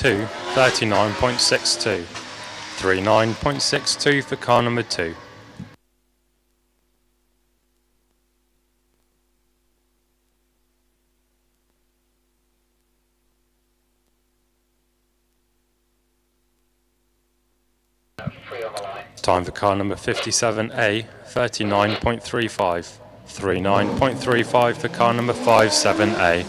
2, 39.62. 39.62 for car number 2. Time for car number 57A, 39.35. 39.35 for car number 57A.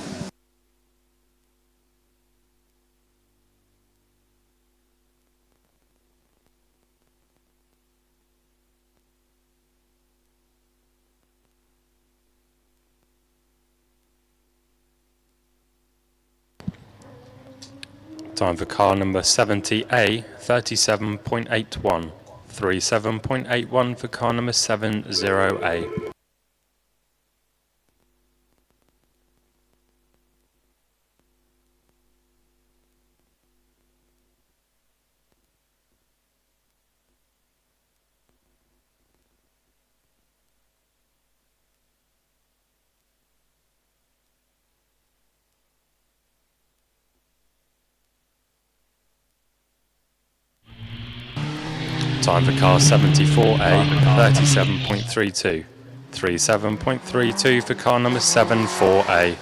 Time for car number 70A, 37.81. 37.81 for car number 70A. Time for car 74A, 37.32. 37.32 for car number 74A.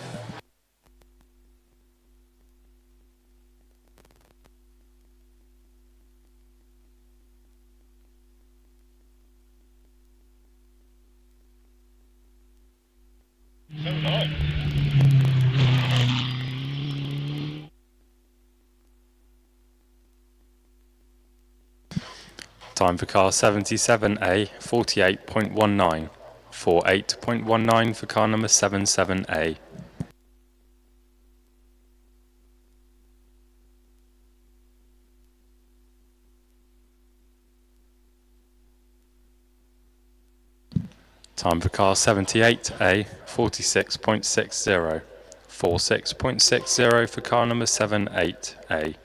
Time for car 77A, 48.19. 48.19 for car number 77A. Time for car 78A, 46.60. 46.60 for car number 78A.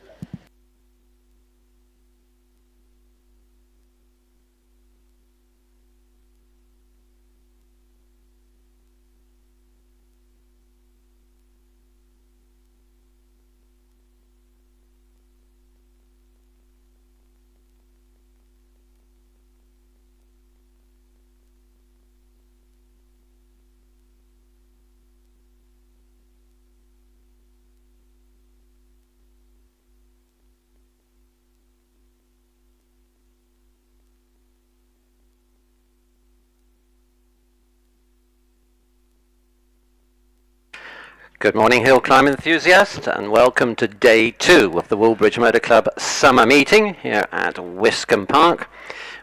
Good morning, hill climb enthusiasts, and welcome to day 2 of the Woolbridge Motor Club summer meeting here at Wiscombe Park,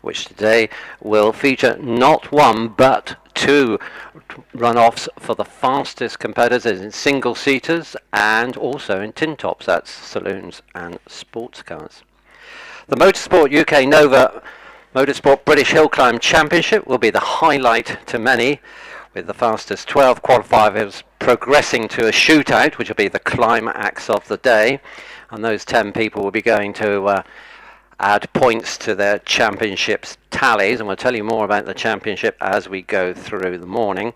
which today will feature not one but 2 runoffs for the fastest competitors in single-seaters and also in tin tops, that's saloons and sports cars. The Motorsport UK Nova Motorsport British Hillclimb Championship will be the highlight to many, with the fastest 12 qualifiers progressing to a shootout, which will be the climax of the day, and those 10 people will be going to add points to their championships tallies, and we'll tell you more about the championship as we go through the morning.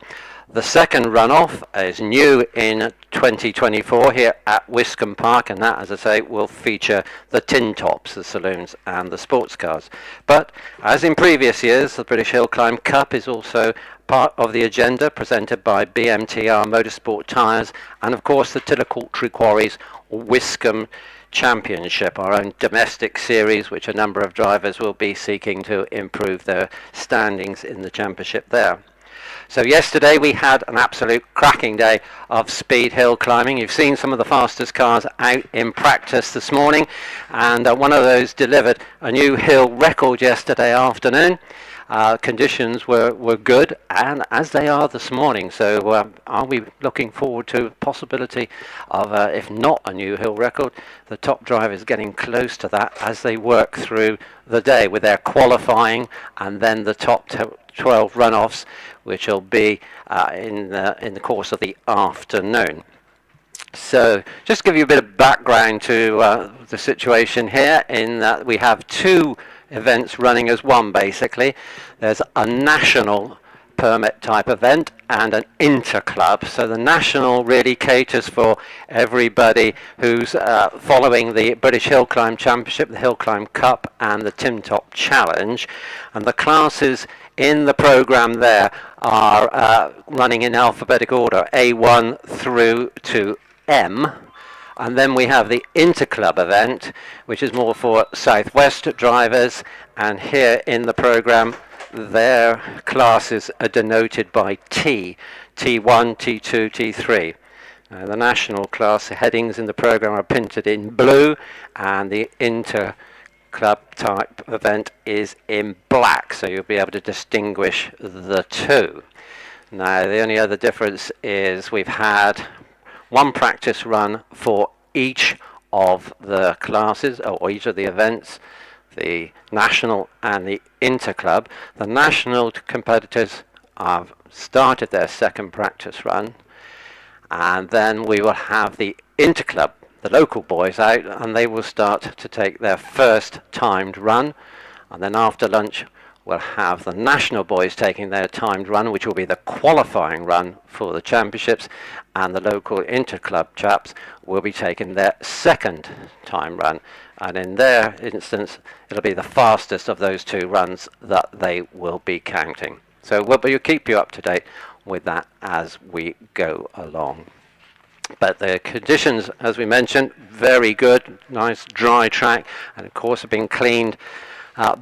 The second runoff is new in 2024 here at Wiscombe Park, and that, as I say, will feature the tin tops, the saloons and the sports cars. But as in previous years, the British Hillclimb Cup is also part of the agenda, presented by BMTR Motorsport Tyres and of course the Tillicoultry Quarries Wiscombe Championship, our own domestic series, which a number of drivers will be seeking to improve their standings in the championship there. So yesterday we had an absolute cracking day of speed hill climbing. You've seen some of the fastest cars out in practice this morning, and one of those delivered a new hill record yesterday afternoon. Conditions were good, and as they are this morning, so are we looking forward to the possibility of, if not a new hill record, the top drivers getting close to that as they work through the day with their qualifying and then the top 12 runoffs, which will be in the course of the afternoon. So just to give you a bit of background to the situation here, in that we have 2 events running as one basically. There's a national permit type event, and an Interclub. So the national really caters for everybody who's following the British Hillclimb Championship, the Hillclimb Cup and the Tim Top Challenge. And the classes in the program there are running in alphabetical order, A1 through to M. And then we have the Interclub event, which is more for Southwest drivers. And here in the program, their classes are denoted by T, T1, T2, T3. The national class headings in the program are printed in blue, and the Interclub type event is in black, so you'll be able to distinguish the two. Now, the only other difference is we've had one practice run for each of the classes, or each of the events, the national and the Interclub. The national competitors have started their second practice run, and then we will have the Interclub, the local boys, out, and they will start to take their first timed run. And then after lunch we'll have the national boys taking their timed run, which will be the qualifying run for the championships, and the local Interclub chaps will be taking their second time run. And in their instance, it'll be the fastest of those two runs that they will be counting. So we'll keep you up to date with that as we go along. But the conditions, as we mentioned, very good, nice dry track, and of course have been cleaned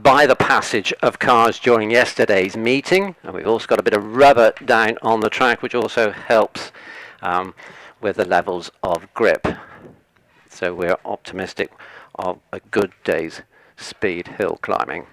by the passage of cars during yesterday's meeting. And we've also got a bit of rubber down on the track, which also helps with the levels of grip. So we're optimistic of a good day's speed hill climbing.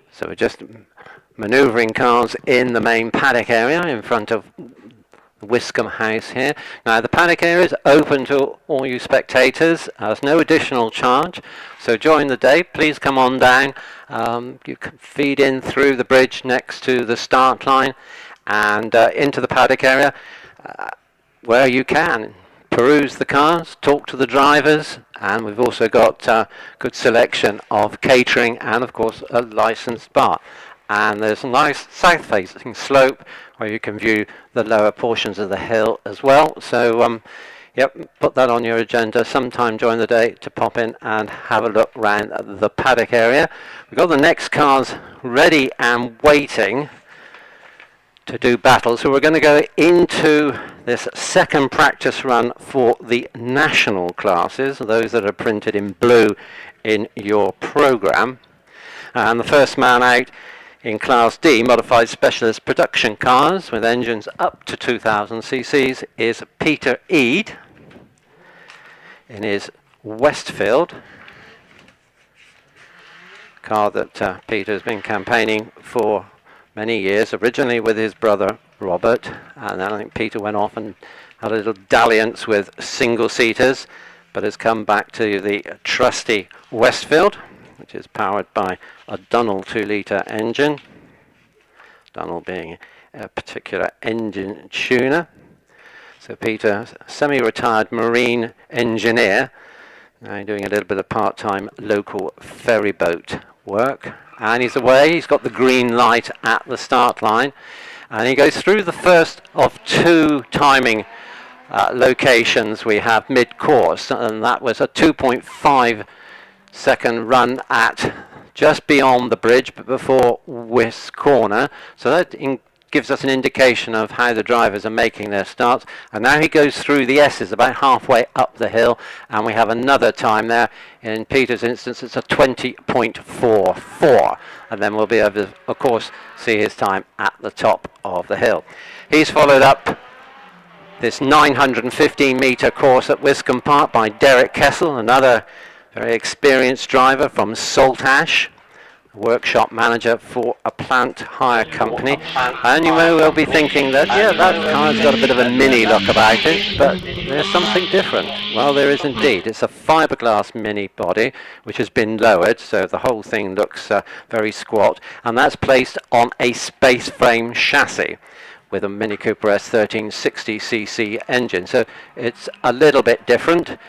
So we're just manoeuvring cars in the main paddock area in front of the Wiscombe house here. Now the paddock area is open to all you spectators. There's no additional charge. So during the day, please come on down. You can feed in through the bridge next to the start line and into the paddock area where you can. Peruse the cars, talk to the drivers, and we've also got good selection of catering and of course a licensed bar. And there's a nice south facing slope where you can view the lower portions of the hill as well. So yep, put that on your agenda sometime during the day to pop in and have a look around the paddock area. We've got the next cars ready and waiting to do battle. So we're going to go into this second practice run for the national classes, those that are printed in blue in your program. And the first man out in Class D, modified specialist production cars with engines up to 2000 cc's, is Peter Eade in his Westfield car that Peter has been campaigning for many years, originally with his brother Robert, and then I think Peter went off and had a little dalliance with single-seaters, but has come back to the trusty Westfield, which is powered by a Dunnell 2-litre engine, Dunnell being a particular engine tuner. So Peter, semi-retired marine engineer, now doing a little bit of part-time local ferry boat work. And he's away, he's got the green light at the start line, and he goes through the first of two timing locations we have mid-course, and that was a 2.5 second run at just beyond the bridge, but before Wiss Corner. So that gives us an indication of how the drivers are making their starts. And now he goes through the S's about halfway up the hill, and we have another time there. In Peter's instance, it's a 20.44, and then we'll be able to, of course, see his time at the top of the hill. He's followed up this 915-metre course at Wiscombe Park by Derek Kessel, another very experienced driver from Saltash, workshop manager for a plant hire company. And you may well be thinking that, yeah, that car's got a bit of a mini look about it, but there's something different. Well, there is indeed. It's a fiberglass mini body which has been lowered, so the whole thing looks very squat, and that's placed on a space frame chassis with a Mini Cooper S1360cc engine. So it's a little bit different,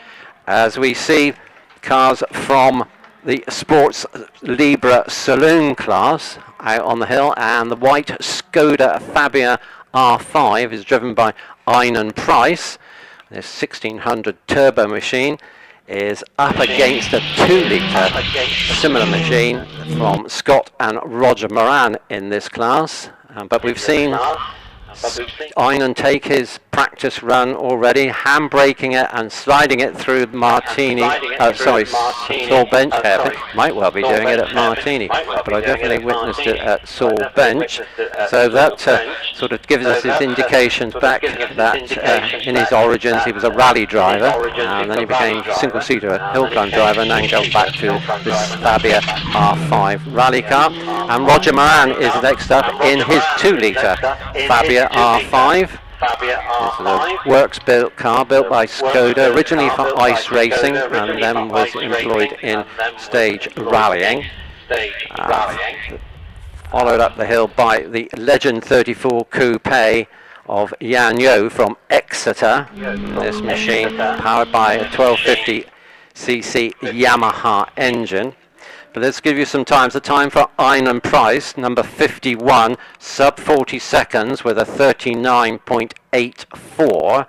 as we see cars from the Sports Libra Saloon class out on the hill, and the white Skoda Fabia R5 is driven by Einan Price. This 1600 turbo machine is up against a 2-litre similar machine from Scott and Roger Moran in this class, but we've seen Einan take his practice run already, handbraking it and sliding it through Martini, Saul Bench. Might well be doing it at Martini, but I definitely witnessed it at Saul Bench. So that sort of gives us his indications back that in his origins he was a rally driver, and then he became single-seater hillclimb driver, and then goes back to this Fabia R5 rally car. And Roger Moran is next up in his 2-litre Fabia R5. This is a works-built car built by Skoda, originally for ice racing, and then was employed in stage rallying. Followed up the hill by the Legend 34 Coupe of Yan Yo from Exeter. This machine powered by a 1250cc Yamaha engine. But let's give you some times. The time for Einan Price, number 51, sub 40 seconds with a 39.84.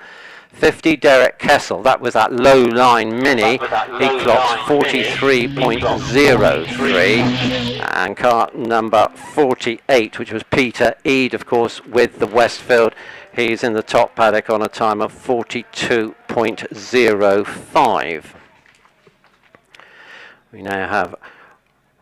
50 Derek Kessel, that was that low line mini, he clocks 43.03. And car number 48, which was Peter Eade, of course, with the Westfield, he's in the top paddock on a time of 42.05. We now have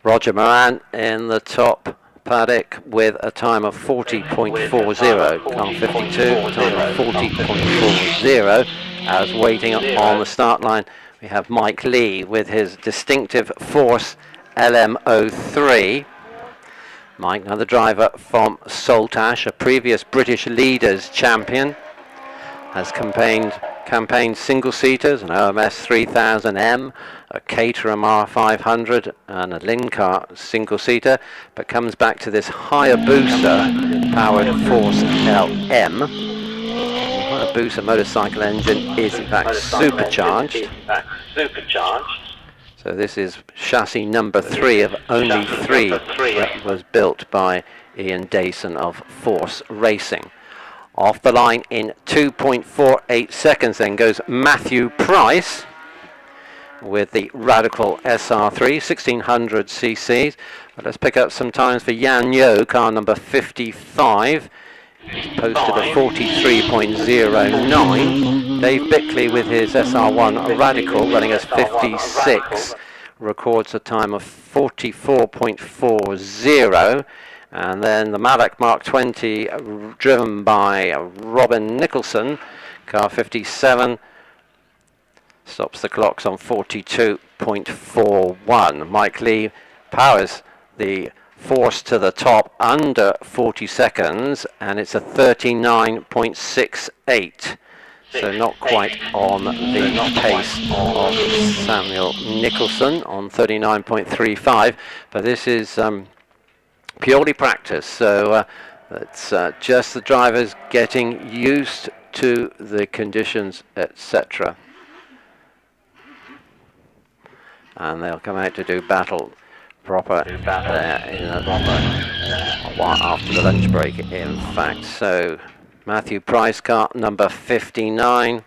Roger Moran in the top paddock with a time of 40.40, car 52, a time of 40.40. As waiting on the start line, we have Mike Lee with his distinctive Force LM03. Mike, another driver from Saltash, a previous British Leaders champion, has campaigned single-seaters, an OMS 3000M, a Caterham R500 and a Lincar single-seater, but comes back to this Hayabusa powered Force LM. The Hayabusa motorcycle engine is in fact supercharged. So this is chassis number 3 of only 3 that was built by Ian Dayson of Force Racing. Off the line in 2.48 seconds then goes Matthew Price with the Radical SR3, 1600 cc's. But let's pick up some times for Yan Yo, car number 55. He's posted a 43.09. Dave Bickley with his SR1 Radical running as 56 records a time of 44.40. And then the Paddock Mark 20 driven by Robin Nicholson, car 57, stops the clocks on 42.41. Mike Lee powers the Force to the top under 40 seconds, and it's a 39.68. So not quite on the pace of Samuel Nicholson on 39.35, but this is purely practice, so it's just the drivers getting used to the conditions, etc. And they'll come out to do battle proper after the lunch break, in fact. So Matthew Price, car number 59,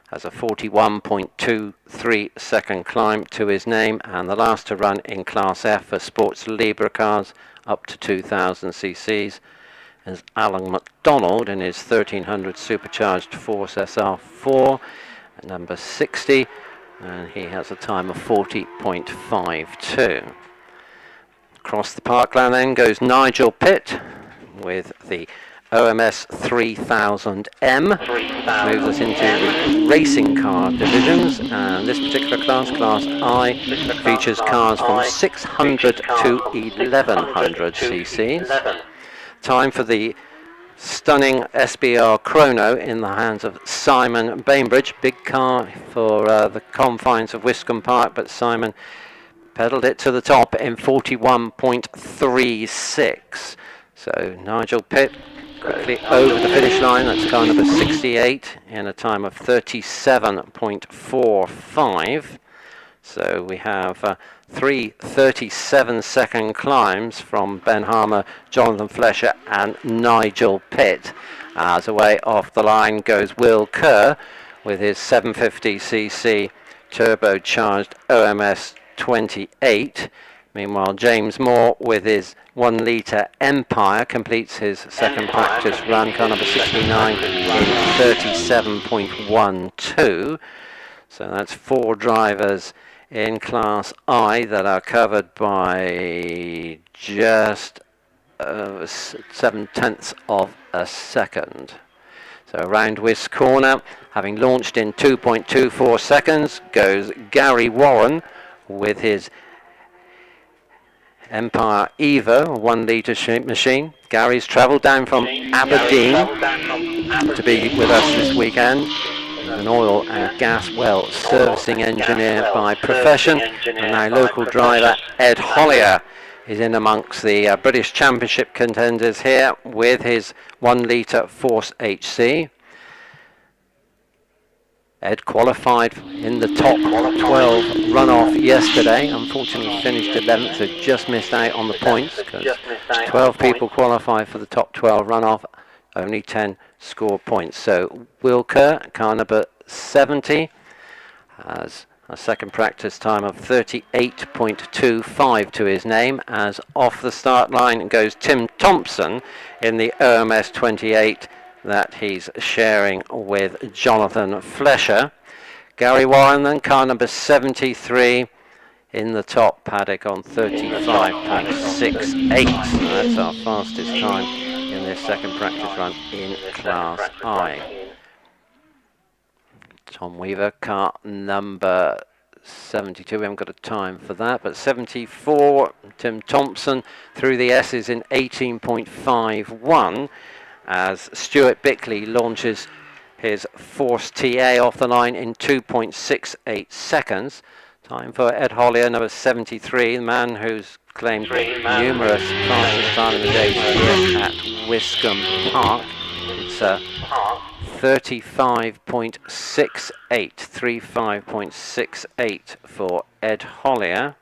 has a 41.23 second climb to his name, and the last to run in Class F for Sports Libre cars up to 2000 cc's is Alan McDonald in his 1300 supercharged Force SR4 at number 60, and he has a time of 40.52. Across the parkland then goes Nigel Pitt with the OMS 3000M, moves us into the racing car divisions, and this particular class, Class I, features cars from 600 to 1100 cc's. Time for the stunning SBR Chrono in the hands of Simon Bainbridge. Big car for the confines of Wiscombe Park, but Simon pedalled it to the top in 41.36. So Nigel Pitt quickly over the finish line. That's car number 68 in a time of 37.45. So we have 3 37-second climbs from Ben Harmer, Jonathan Flesher and Nigel Pitt. As away off the line goes Will Kerr with his 750cc turbocharged OMS 28. Meanwhile, James Moore with his 1 litre Empire completes his second practice run, car number 69 in 37.12. So that's 4 drivers in Class I that are covered by just 7/10 of a second. So around Wisk Corner, having launched in 2.24 seconds, goes Gary Warren with his Empire Eva 1 litre machine. Gary's travelled down from Aberdeen to be with us this weekend. An oil and gas well servicing engineer by profession, and our local driver Ed Hollier is in amongst the British Championship contenders here with his 1 litre Force HC. Ed qualified in the top 12 runoff yesterday. Unfortunately finished 11th, so just missed out on the points because 12 people qualified for the top 12 runoff, only 10 score points. So Will Kerr, car number 70, has a second practice time of 38.25 to his name, as off the start line goes Tim Thompson in the OMS 28 that he's sharing with Jonathan Flesher. Gary Warren then, car number 73 in the top, Paddock on 35.68. That's our fastest time in this second practice run in Class I. Tom Weaver, car number 72, we haven't got a time for that, but 74, Tim Thompson through the S's in 18.51, as Stuart Bickley launches his Force TA off the line in 2.68 seconds. Time for Ed Hollier, number 73, the man who's claimed numerous fastest time in the day here at Wiscombe Park. It's 35.68 for Ed Hollier.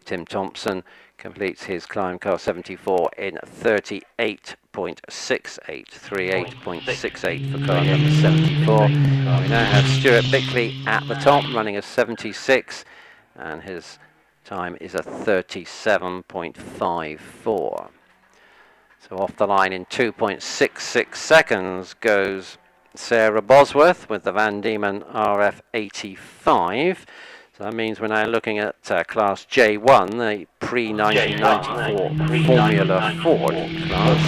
Tim Thompson completes his climb, car 74 in 38.68, 38.68 for car number 74. We now have Stuart Bickley at the top, running a 76, and his time is a 37.54. So off the line in 2.66 seconds goes Sarah Bosworth with the Van Diemen RF 85. So that means we're now looking at Class J1, the pre-1994 Formula Ford class.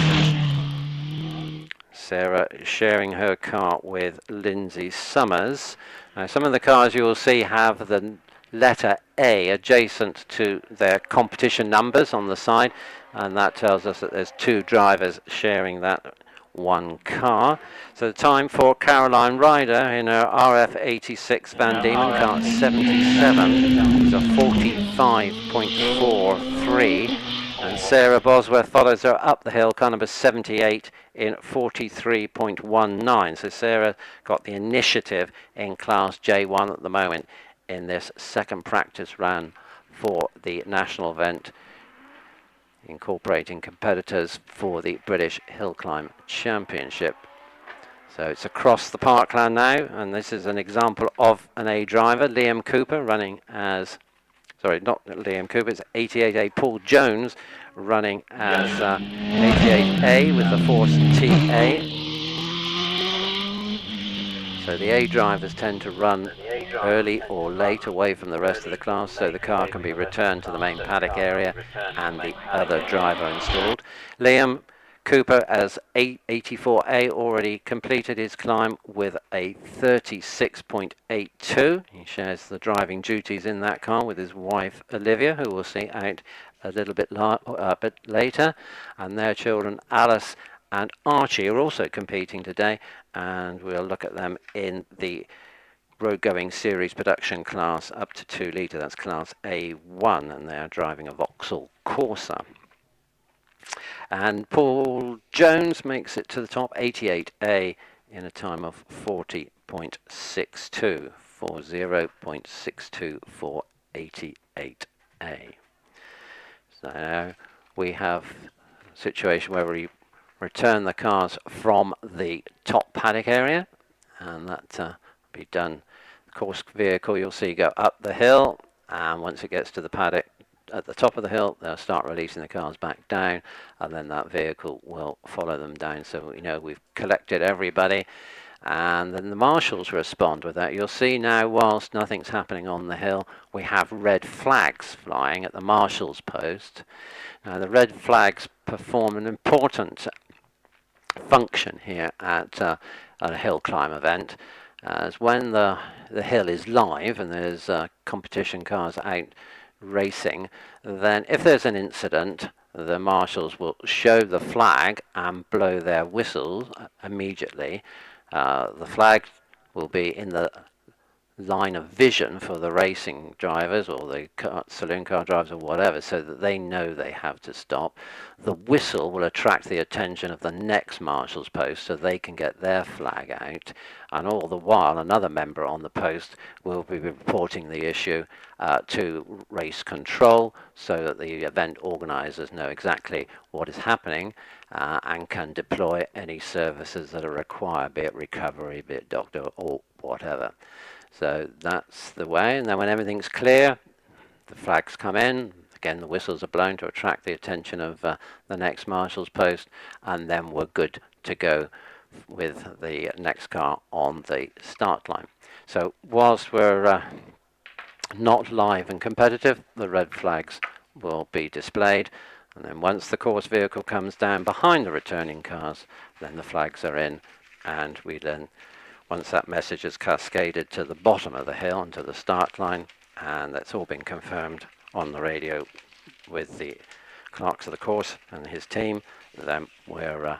Sarah sharing her car with Lindsay Summers. Now, some of the cars you will see have the letter A adjacent to their competition numbers on the side, and that tells us that there's 2 drivers sharing that one car. So the time for Caroline Ryder in her RF 86 Van Diemen car 77 is a 45.43, and Sarah Bosworth follows her up the hill, car number 78 in 43.19. So Sarah got the initiative in Class J1 at the moment in this second practice run for the national event incorporating competitors for the British Hillclimb Championship. So it's across the parkland now, and this is an example of an A driver, Liam Cooper, running as, sorry, not Liam Cooper, it's 88A Paul Jones running as 88A with the Force TA. So the A drivers tend to run early or late away from the rest of the class, so the car can be returned to the main paddock area and the other driver installed. Liam Cooper as 84A already completed his climb with a 36.82. He shares the driving duties in that car with his wife Olivia, who we'll see out a little bit later, and their children Alice and Archie are also competing today, and we'll look at them in the road going series production class up to 2 litre, that's class A1, and they are driving a Vauxhall Corsa. And Paul Jones makes it to the top, 88A, in a time of 40.62, 40.62 for 88A. So now we have a situation where we return the cars from the top paddock area, and that will be done. The course vehicle you'll see go up the hill, and once it gets to the paddock at the top of the hill, they'll start releasing the cars back down, and then that vehicle will follow them down, so we know we've collected everybody, and then the marshals respond with that. You'll see now, whilst nothing's happening on the hill, we have red flags flying at the marshals post. Now the red flags perform an important function here at a hill climb event, as when the hill is live and there's competition cars out racing, then if there's an incident, the marshals will show the flag and blow their whistles immediately. The flag will be in the line of vision for the racing drivers or the saloon car drivers or whatever, so that they know they have to stop. The whistle will attract the attention of the next marshal's post so they can get their flag out, and all the while another member on the post will be reporting the issue to race control, so that the event organisers know exactly what is happening and can deploy any services that are required, be it recovery, be it doctor or whatever. So that's the way, and then when everything's clear, the flags come in, again the whistles are blown to attract the attention of the next marshal's post, and then we're good to go with the next car on the start line. So whilst we're not live and competitive, the red flags will be displayed, and then once the course vehicle comes down behind the returning cars, then the flags are in, and we then, once that message is cascaded to the bottom of the hill and to the start line, and that's all been confirmed on the radio with the clerks of the course and his team, then we're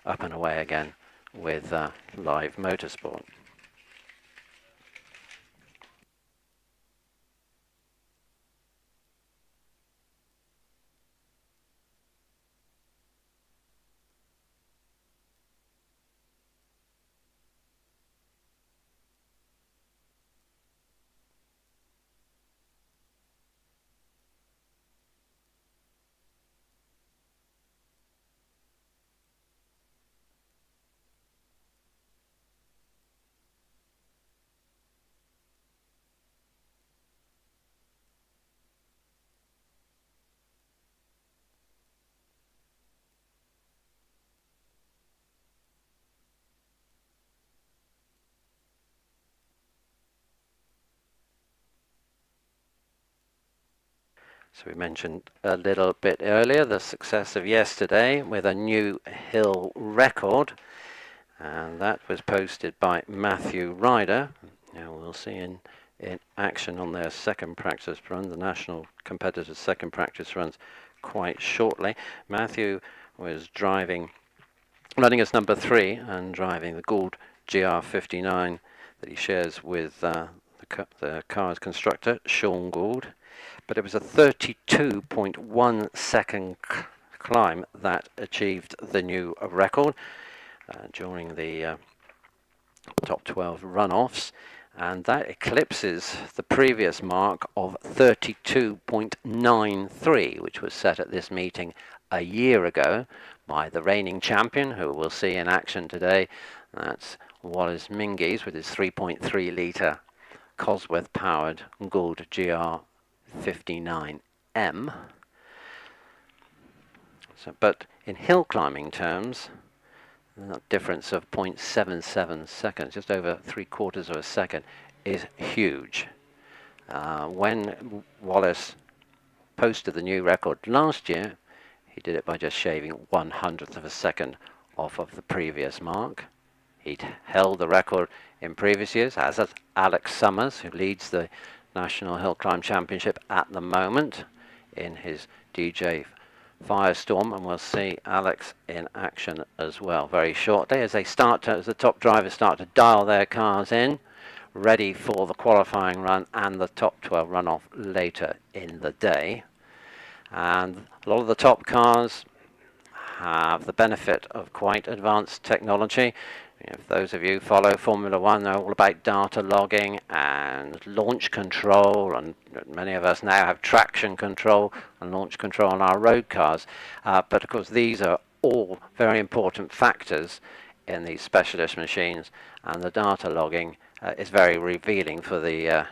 up and away again with live motorsport. So we mentioned a little bit earlier the success of yesterday with a new hill record, and that was posted by Matthew Ryder. Now we'll see in action on their second practice run, the national competitors' second practice runs, quite shortly. Matthew was running as number 3 and driving the Gould GR59 that he shares with the car's constructor, Sean Gould. But it was a 32.1 second climb that achieved the new record during the top 12 runoffs. and that eclipses the previous mark of 32.93, which was set at this meeting a year ago by the reigning champion, who we'll see in action today. That's Wallace Mingies with his 3.3 litre Cosworth powered Gould GR59M. But in hill climbing terms, the difference of 0.77 seconds, just over 3/4 of a second, is huge. When Wallace posted the new record last year, he did it by just shaving 1/100th of a second off of the previous mark. He'd held the record in previous years, as has Alex Summers, who leads the National Hillclimb Championship at the moment in his DJ Firestorm, and we'll see Alex in action as well very shortly as they start to, as the top drivers start to dial their cars in, ready for the qualifying run and the top 12 runoff later in the day. And a lot of the top cars have the benefit of quite advanced technology. If those of you who follow Formula One, they're all about data logging and launch control, and many of us now have traction control and launch control on our road cars. But of course, these are all very important factors in these specialist machines, and the data logging is very revealing for the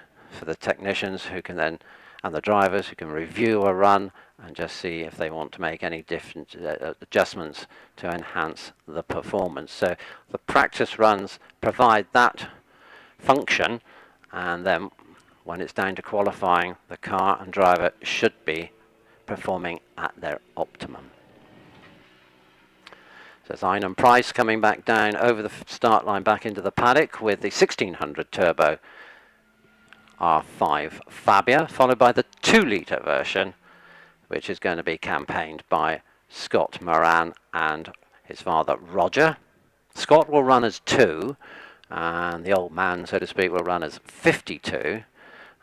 technicians who can then, and the drivers who can review a run and just see if they want to make any different adjustments to enhance the performance. So the practice runs provide that function, and then when it's down to qualifying, the car and driver should be performing at their optimum. So Zine and Price coming back down over the start line back into the paddock with the 1600 turbo R5 Fabia, followed by the 2 litre version, which is going to be campaigned by Scott Moran and his father Roger. Scott will run as 2, and the old man, so to speak, will run as 52.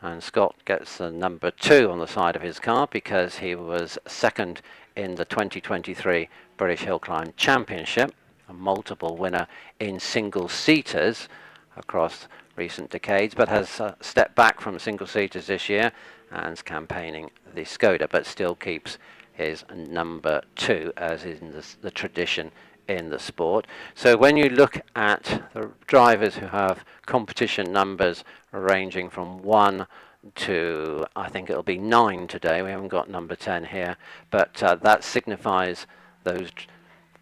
And Scott gets the number 2 on the side of his car because he was second in the 2023 British Hillclimb Championship, a multiple winner in single-seaters across recent decades, but has stepped back from single-seaters this year and is campaigning the Skoda, but still keeps his number 2, as in the tradition in the sport. So when you look at the drivers who have competition numbers ranging from 1 to, I think it'll be 9 today, we haven't got number 10 here, but that signifies those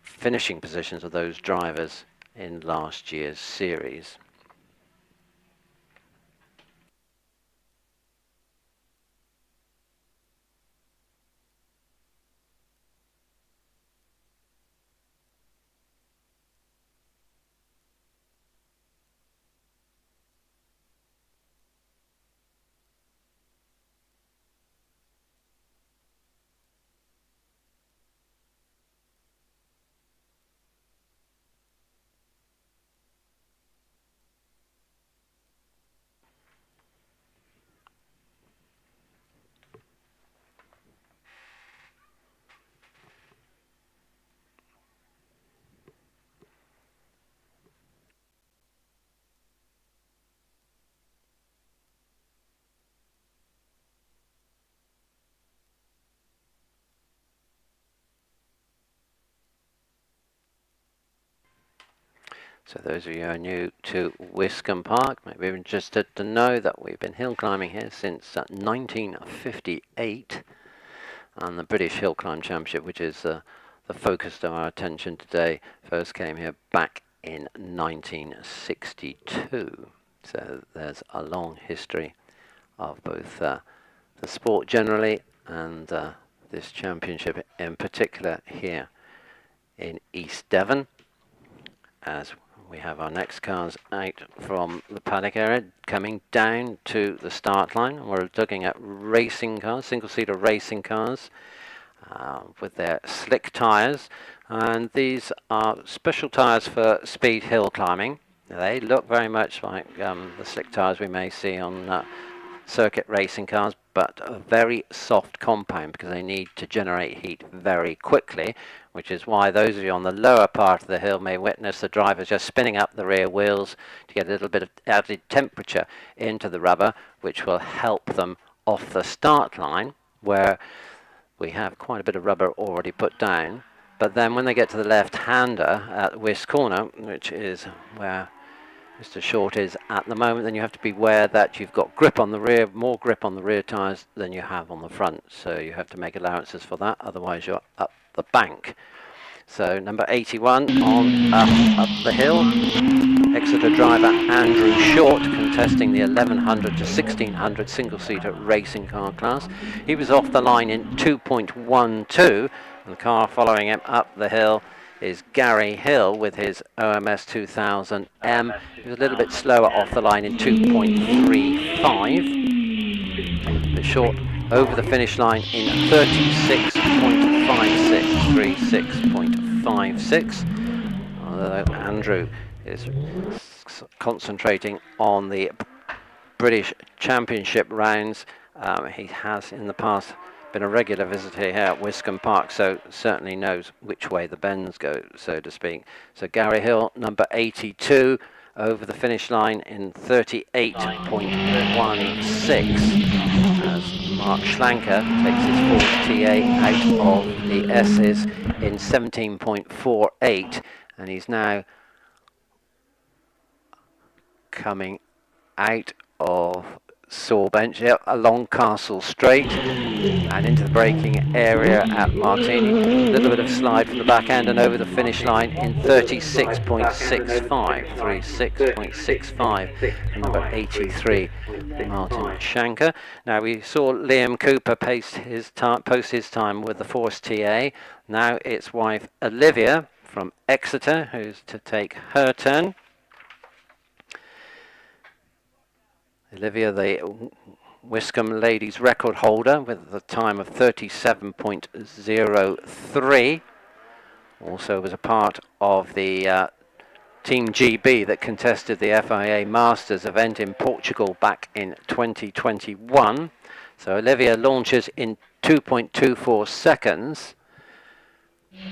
finishing positions of those drivers in last year's series. So those of you who are new to Wiscombe Park may be interested to know that we've been hill climbing here since 1958, and the British Hillclimb Championship, which is the focus of our attention today, first came here back in 1962. So there's a long history of both the sport generally and this championship in particular here in East Devon, as we have our next cars out from the paddock area coming down to the start line. We're looking at racing cars, single-seater racing cars with their slick tyres, and these are special tyres for speed hill climbing. They look very much like the slick tyres we may see on circuit racing cars, but a very soft compound because they need to generate heat very quickly, which is why those of you on the lower part of the hill may witness the drivers just spinning up the rear wheels to get a little bit of added temperature into the rubber, which will help them off the start line, where we have quite a bit of rubber already put down. But then when they get to the left-hander at Wiscombe Corner, which is where Mr. Short is at the moment, then you have to be aware that you've got grip on the rear, more grip on the rear tyres than you have on the front. So you have to make allowances for that, otherwise you're up the bank. So number 81 on up the hill. Exeter driver Andrew Short contesting the 1100 to 1600 single-seater racing car class. He was off the line in 2.12. And the car following him up the hill is Gary Hill with his OMS 2000M. He was a little bit slower off the line in 2.35. But Short over the finish line in 36.56. 36.56. Although Andrew is concentrating on the British Championship rounds. He has in the past been a regular visitor here at Wiscombe Park, so certainly knows which way the bends go, so to speak. So Gary Hill, number 82, over the finish line in 38.16, as Mark Schlanker takes his fourth TA out of the S's in 17.48, and he's now coming out of Sawbench, along Castle Straight and into the braking area at Martini. A little bit of slide from the back end and over the finish line in 36.65. 36.65 number 83 Martin Shanker. Now we saw Liam Cooper post his time with the Force TA. Now it's wife Olivia from Exeter who's to take her turn. Olivia, the Wiscombe ladies record holder with the time of 37.03. Also was a part of the Team GB that contested the FIA Masters event in Portugal back in 2021. So Olivia launches in 2.24 seconds. Which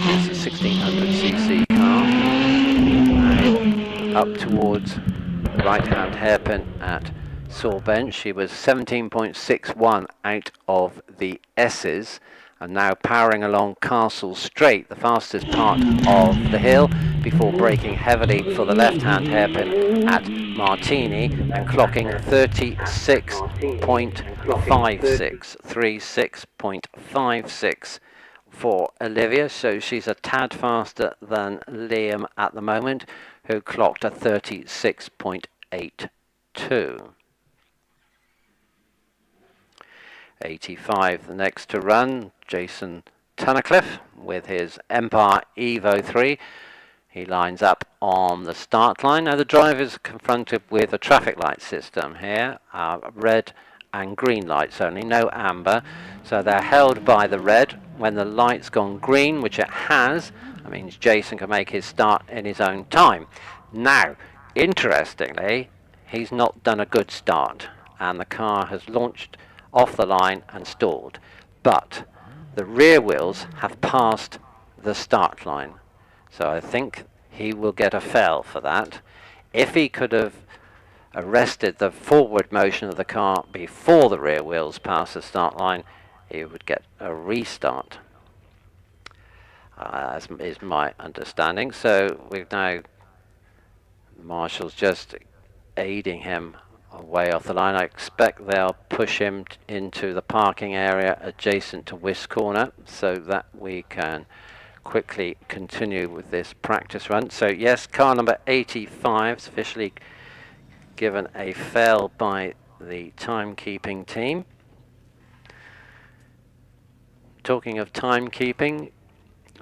is a 1600cc car. Up towards the right-hand hairpin at Sawbench. She was 17.61 out of the S's and now powering along Castle Straight, the fastest part of the hill, before braking heavily for the left-hand hairpin at Martini and clocking 36.56. 36.56 for Olivia, so she's a tad faster than Liam at the moment, who clocked a 36.82. 85 the next to run, Jason Tunnicliffe with his Empire Evo 3. He lines up on the start line. Now the driver's confronted with a traffic light system here, red and green lights only, no amber. So they're held by the red. When the light's gone green, which it has, that means Jason can make his start in his own time. Now, interestingly, he's not done a good start, and the car has launched off the line and stalled. But the rear wheels have passed the start line. So I think he will get a fail for that. If he could have arrested the forward motion of the car before the rear wheels pass the start line, he would get a restart. As is my understanding. So we've now, Marshall's just aiding him away off the line. I expect they'll push him into the parking area adjacent to Wiscombe Corner so that we can quickly continue with this practice run. So yes, car number 85 is officially given a fail by the timekeeping team. Talking of timekeeping,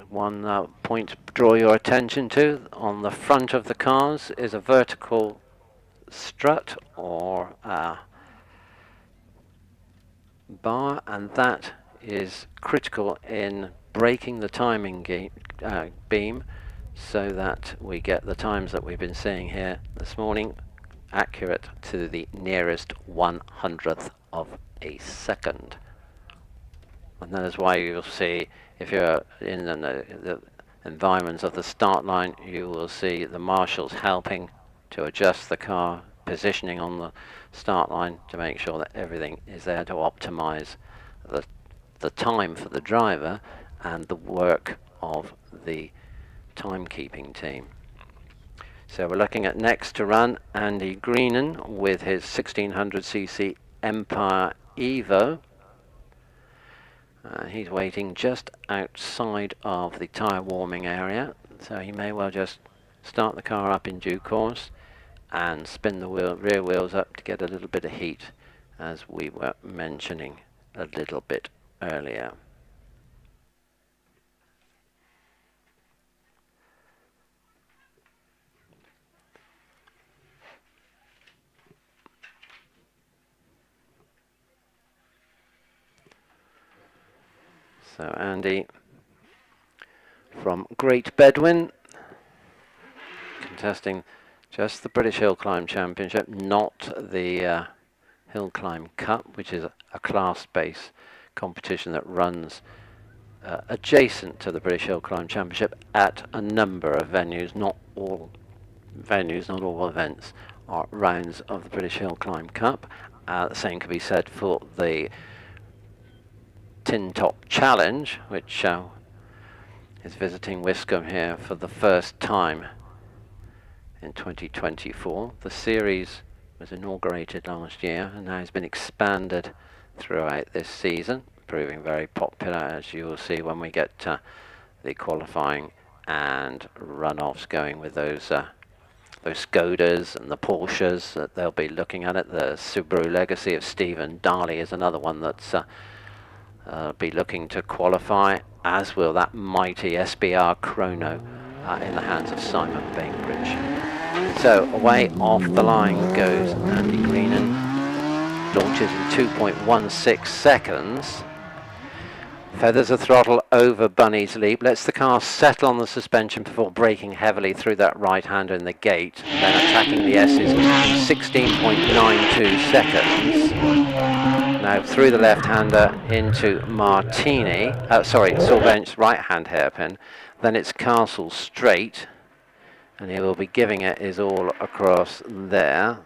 one point to draw your attention to, on the front of the cars is a vertical strut or bar, and that is critical in breaking the timing beam so that we get the times that we've been seeing here this morning accurate to the nearest 100th of a second. And that is why you'll see, if you're in the environments of the start line, you will see the marshals helping to adjust the car positioning on the start line to make sure that everything is there to optimize the time for the driver and the work of the timekeeping team. So we're looking at next to run Andy Greenan with his 1600cc Empire Evo. He's waiting just outside of the tyre warming area, so he may well just start the car up in due course and spin the rear wheels up to get a little bit of heat, as we were mentioning a little bit earlier. So Andy from Great Bedwin, contesting just the British Hillclimb Championship, not the Hillclimb Cup, which is a class-based competition that runs adjacent to the British Hillclimb Championship at a number of venues. Not all venues, not all events are rounds of the British Hillclimb Cup. The same can be said for the Tin Top Challenge, which is visiting Wiscombe here for the first time in 2024. The series was inaugurated last year and now has been expanded throughout this season, proving very popular, as you will see when we get the qualifying and runoffs going with those Skodas and the Porsches that they'll be looking at it. The Subaru Legacy of Stephen Darley is another one that's be looking to qualify, as will that mighty SBR Chrono in the hands of Simon Bainbridge. So away off the line goes Andy Greenan, launches in 2.16 seconds, feathers the throttle over Bunny's Leap, lets the car settle on the suspension before braking heavily through that right-hander in the gate, then attacking the S's in 16.92 seconds. Now through the left-hander into Martini, Solvent's right-hand hairpin, then it's Castle Straight, and he will be giving it his all across there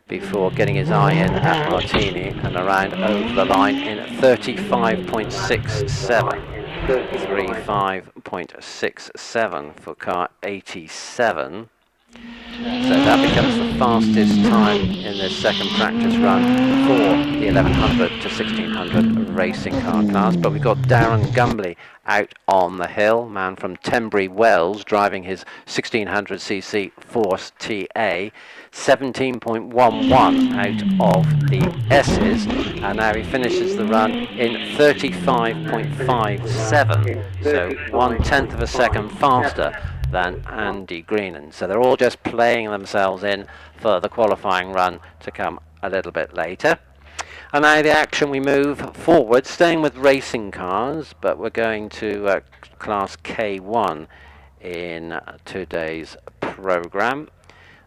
before getting his eye in at Martini and around over the line in 35.67. 35.67 for car 87. So that becomes the fastest time in this second practice run for the 1100 to 1600 racing car class. But we've got Darren Gumbley out on the hill, man from Tenbury Wells, driving his 1600cc Force TA, 17.11 out of the S's, and now he finishes the run in 35.57, so 1/10 of a second faster than Andy Greenan. So they're all just playing themselves in for the qualifying run to come a little bit later. And now the action, we move forward, staying with racing cars, but we're going to class K1 in today's program,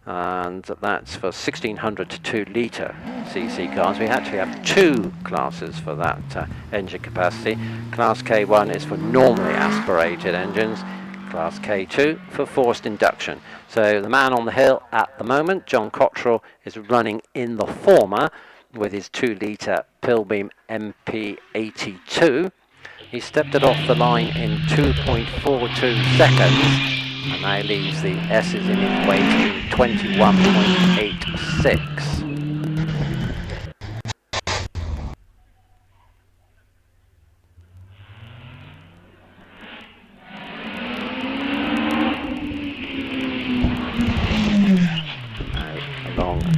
and that's for 1600 to 2 litre cc cars. We actually have two classes for that engine capacity. Class K1 is for normally aspirated engines, Class K2 for forced induction. So the man on the hill at the moment, John Cottrell, is running in the former with his 2 litre Pilbeam MP82. He stepped it off the line in 2.42 seconds and now leaves the S's in his weight in 21.86.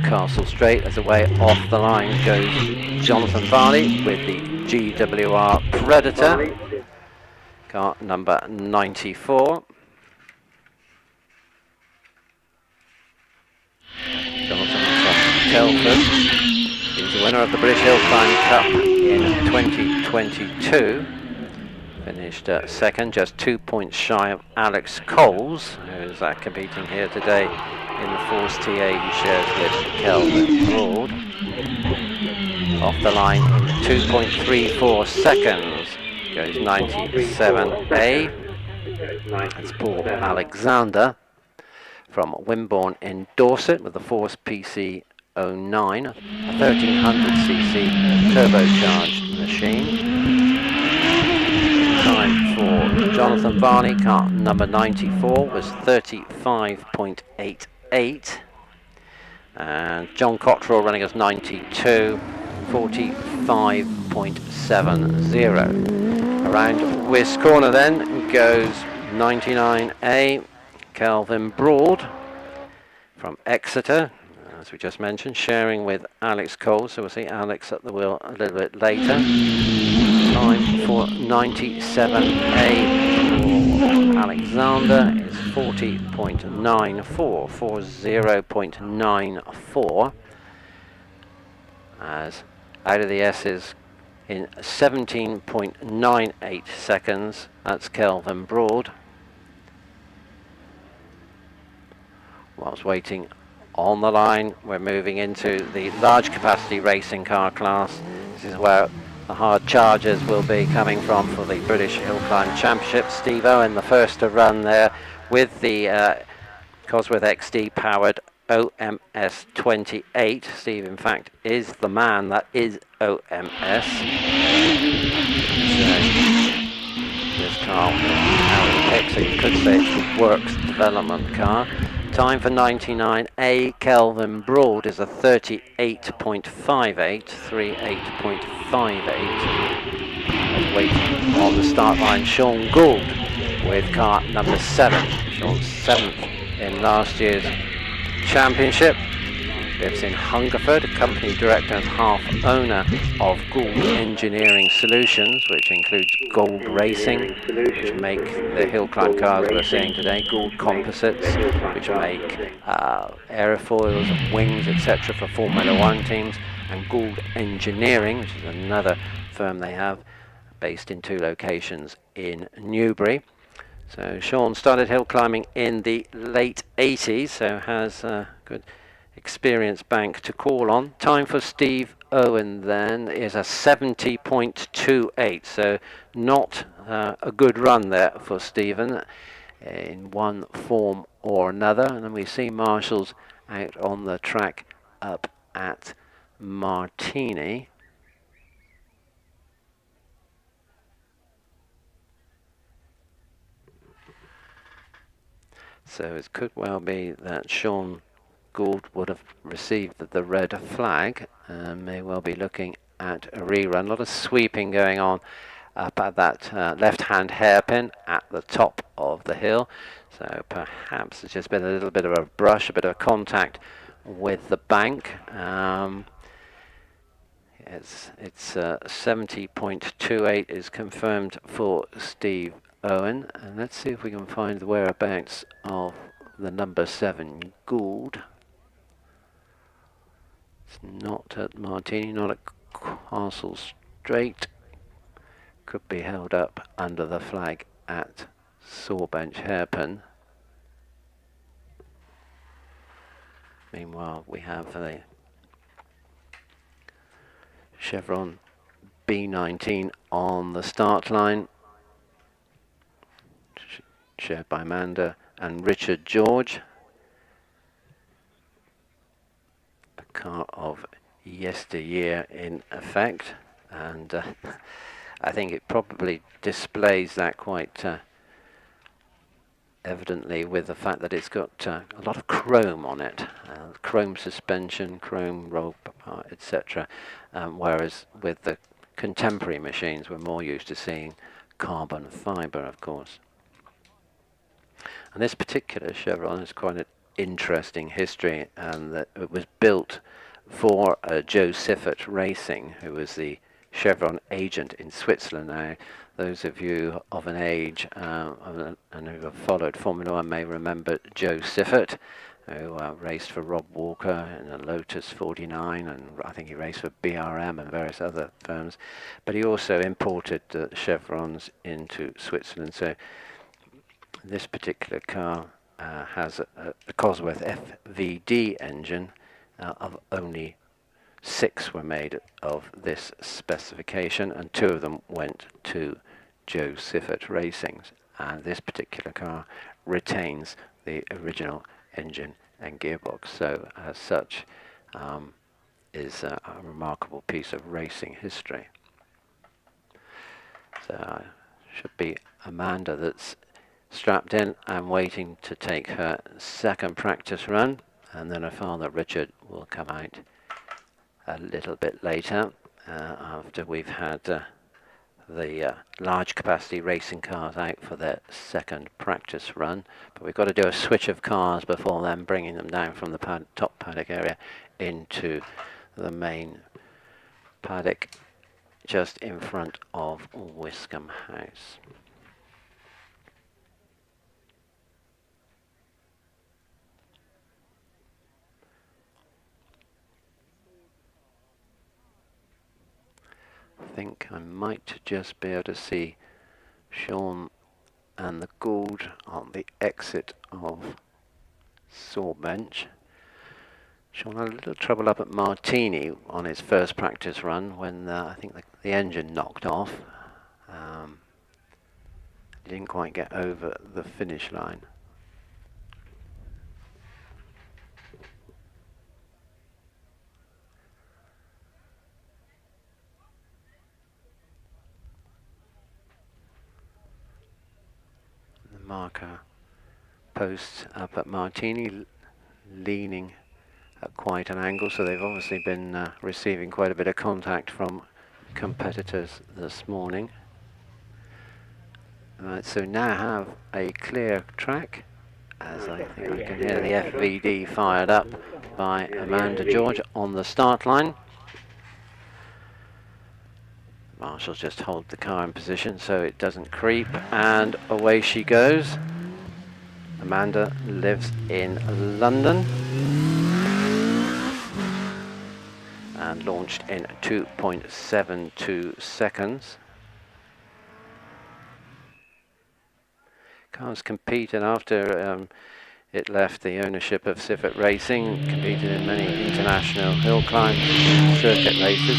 Castle Straight, as away off the line goes Jonathan Varley with the GWR Predator, car number 94. Jonathan from Telford, he's the winner of the British Hillclimb Cup in 2022. Finished second, just 2 points shy of Alex Coles, who's competing here today in the Force TA he shares with Kelvin Broad. Off the line in 2.34 seconds goes 97A. That's Paul Alexander from Wimborne in Dorset with the Force PC 09, a 1300cc turbocharged machine. Time for Jonathan Varney, car number 94, was 35.88. And John Cottrell running as 92, 45.70. Around Wisk Corner then goes 99A, Calvin Broad from Exeter, as we just mentioned, sharing with Alex Cole, so we'll see Alex at the wheel a little bit later. Time for 97A for Alexander is 40.94, 40.94, as out of the S's in 17.98 seconds, that's Kelvin Broad. Whilst waiting on the line, we're moving into the large capacity racing car class. This is where the hard chargers will be coming from for the British Hillclimb Championship. Steve Owen, the first to run there with the Cosworth XD powered OMS 28. Steve, in fact, is the man that is OMS. This car will pick, so you could say it's a works development car. Time for 99A, Kelvin Broad is a 38.58, 38.58. Waiting on the start line, Sean Gould with car number 7. Sean's 7th in last year's championship. Lives in Hungerford, company director and half owner of Gould Engineering Solutions, which includes Gould Racing, which make the hill climb cars we're seeing today, Gould Composites, which make aerofoils, wings, etc. for Formula 1 teams, and Gould Engineering, which is another firm they have, based in 2 locations in Newbury. So Sean started hill climbing in the late 80s, so has a good experience bank to call on. Time for Steve Owen then is a 70.28, so not a good run there for Stephen in one form or another. And then we see marshals out on the track up at Martini. So it could well be that Sean Gould would have received the red flag and may well be looking at a rerun. A lot of sweeping going on up at that left-hand hairpin at the top of the hill. So perhaps it's just been a little bit of a brush, a bit of contact with the bank. It's 70.28 is confirmed for Steve Owen. And let's see if we can find the whereabouts of the number 7 Gould. It's not at Martini, not at Castle Straight. Could be held up under the flag at Sawbench Hairpin. Meanwhile, we have the Chevron B19 on the start line, shared by Amanda and Richard George. A car of yesteryear in effect, and I think it probably displays that quite evidently with the fact that it's got a lot of chrome on it, chrome suspension, chrome roll bar, etc. Whereas with the contemporary machines we're more used to seeing carbon fibre, of course. And this particular Chevron has quite an interesting history, and that it was built for Joe Siffert Racing, who was the Chevron agent in Switzerland. Now, those of you of an age and who have followed Formula 1 may remember Joe Siffert, who raced for Rob Walker in a Lotus 49, and I think he raced for BRM and various other firms. But he also imported Chevrons into Switzerland. So this particular car has a Cosworth FVD engine. Of only 6 were made of this specification, and 2 of them went to Joe Siffert Racing's, and this particular car retains the original engine and gearbox, so as such is a remarkable piece of racing history. So should be Amanda that's strapped in and waiting to take her second practice run, and then her father Richard will come out a little bit later after we've had the large capacity racing cars out for their second practice run. But we've got to do a switch of cars before then bringing them down from the top paddock area into the main paddock just in front of Wiscombe House. I think I might just be able to see Sean and the Gould on the exit of Sawbench. Sean had a little trouble up at Martini on his first practice run when I think the engine knocked off. He didn't quite get over the finish line. Marker posts up at Martini, leaning at quite an angle, so they've obviously been receiving quite a bit of contact from competitors this morning. So now have a clear track, as I think I can hear the FVD fired up by Amanda George on the start line. Marshals just hold the car in position so it doesn't creep, and away she goes. Amanda lives in London and launched in 2.72 seconds. Cars competed after it left the ownership of Siffert Racing, competed in many international hill climb circuit races.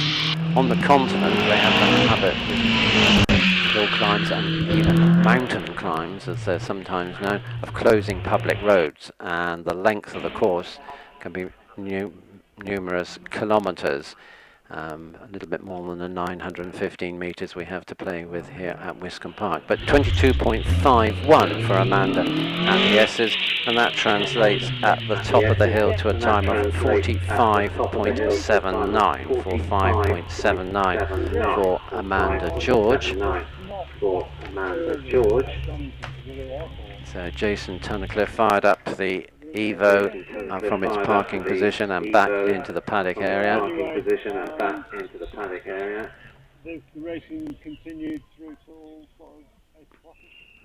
On the continent, they have the habit with hill climbs and even mountain climbs, as they're sometimes known, of closing public roads, and the length of the course can be numerous kilometres, a little bit more than the 915 metres we have to play with here at Wiscombe Park. But 22.51 for Amanda at the S's, and that translates at the top of the hill to a time of 45.79, 45.79 for Amanda George. So Jason Tunnicliffe fired up the Evo from its parking position and back into the paddock area. The racing continued through till 8 o'clock.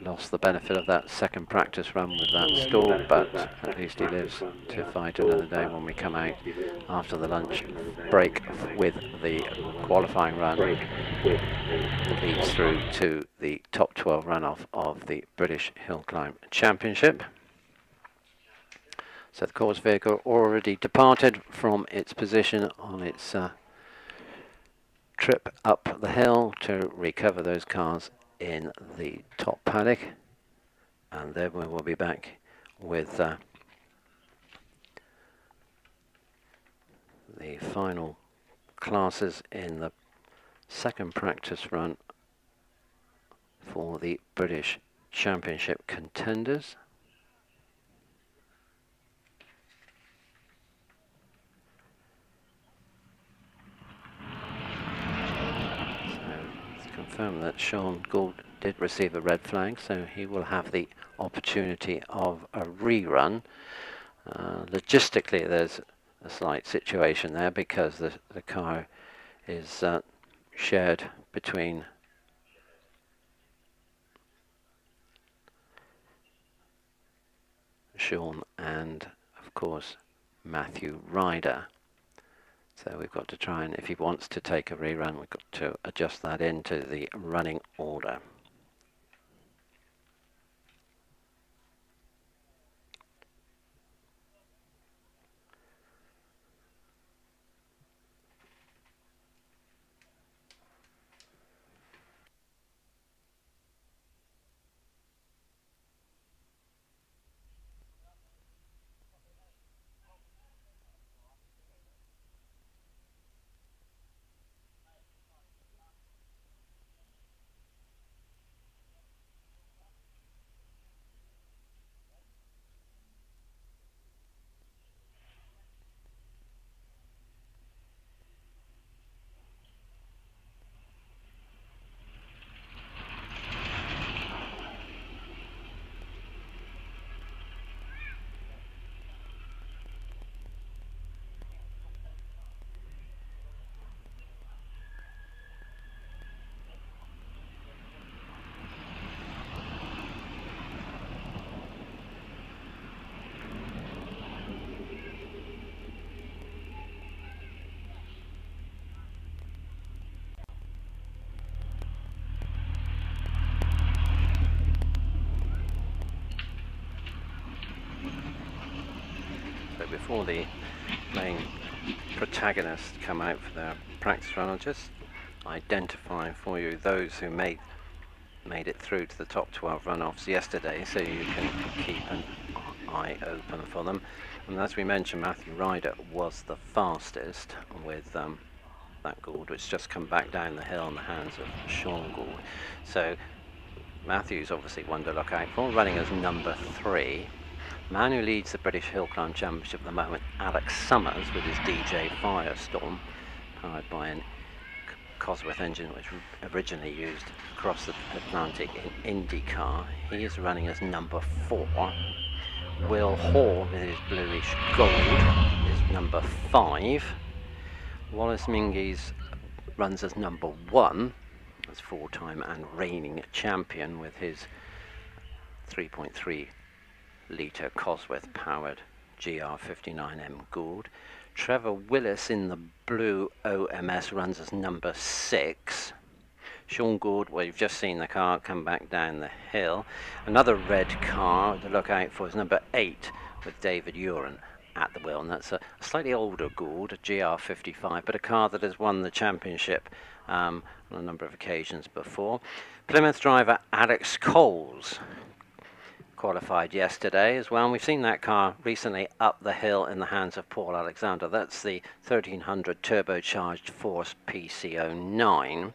Lost the benefit of that second practice run with that stall, but at least he lives to fight another day when we come out after the lunch break with the qualifying run that leads through to the top 12 runoff of the British Hillclimb Championship. So the course vehicle already departed from its position on its trip up the hill to recover those cars in the top paddock, and then we will be back with the final classes in the second practice run for the British Championship contenders. Confirm that Sean Gould did receive a red flag, so he will have the opportunity of a rerun. Logistically, there's a slight situation there because the car is shared between Sean and, of course, Matthew Ryder. So we've got to try, and if he wants to take a rerun, we've got to adjust that into the running order. before the main protagonists come out for their practice run, I'll just identify for you those who made it through to the top 12 runoffs yesterday, so you can keep an eye open for them. And as we mentioned, Matthew Ryder was the fastest with that Gould, which just come back down the hill in the hands of Sean Gould. So Matthew's obviously one to look out for, running as number 3. The man who leads the British Hillclimb Championship at the moment, Alex Summers, with his DJ Firestorm, powered by an Cosworth engine which originally used across the Atlantic in IndyCar. He is running as number 4. Will Hall with his bluish gold is number 5. Wallace Mingy's runs as number 1, as 4-time and reigning champion with his 3.3 litre Cosworth powered GR59M Gould. Trevor Willis in the blue OMS runs as number 6. Sean Gould, well, you've just seen the car come back down the hill. Another red car to look out for is number 8 with David Uren at the wheel, and that's a slightly older Gould, a GR55, but a car that has won the championship on a number of occasions before. Plymouth driver Alex Coles qualified yesterday as well, and we've seen that car recently up the hill in the hands of Paul Alexander. That's the 1300 turbocharged Force PC09.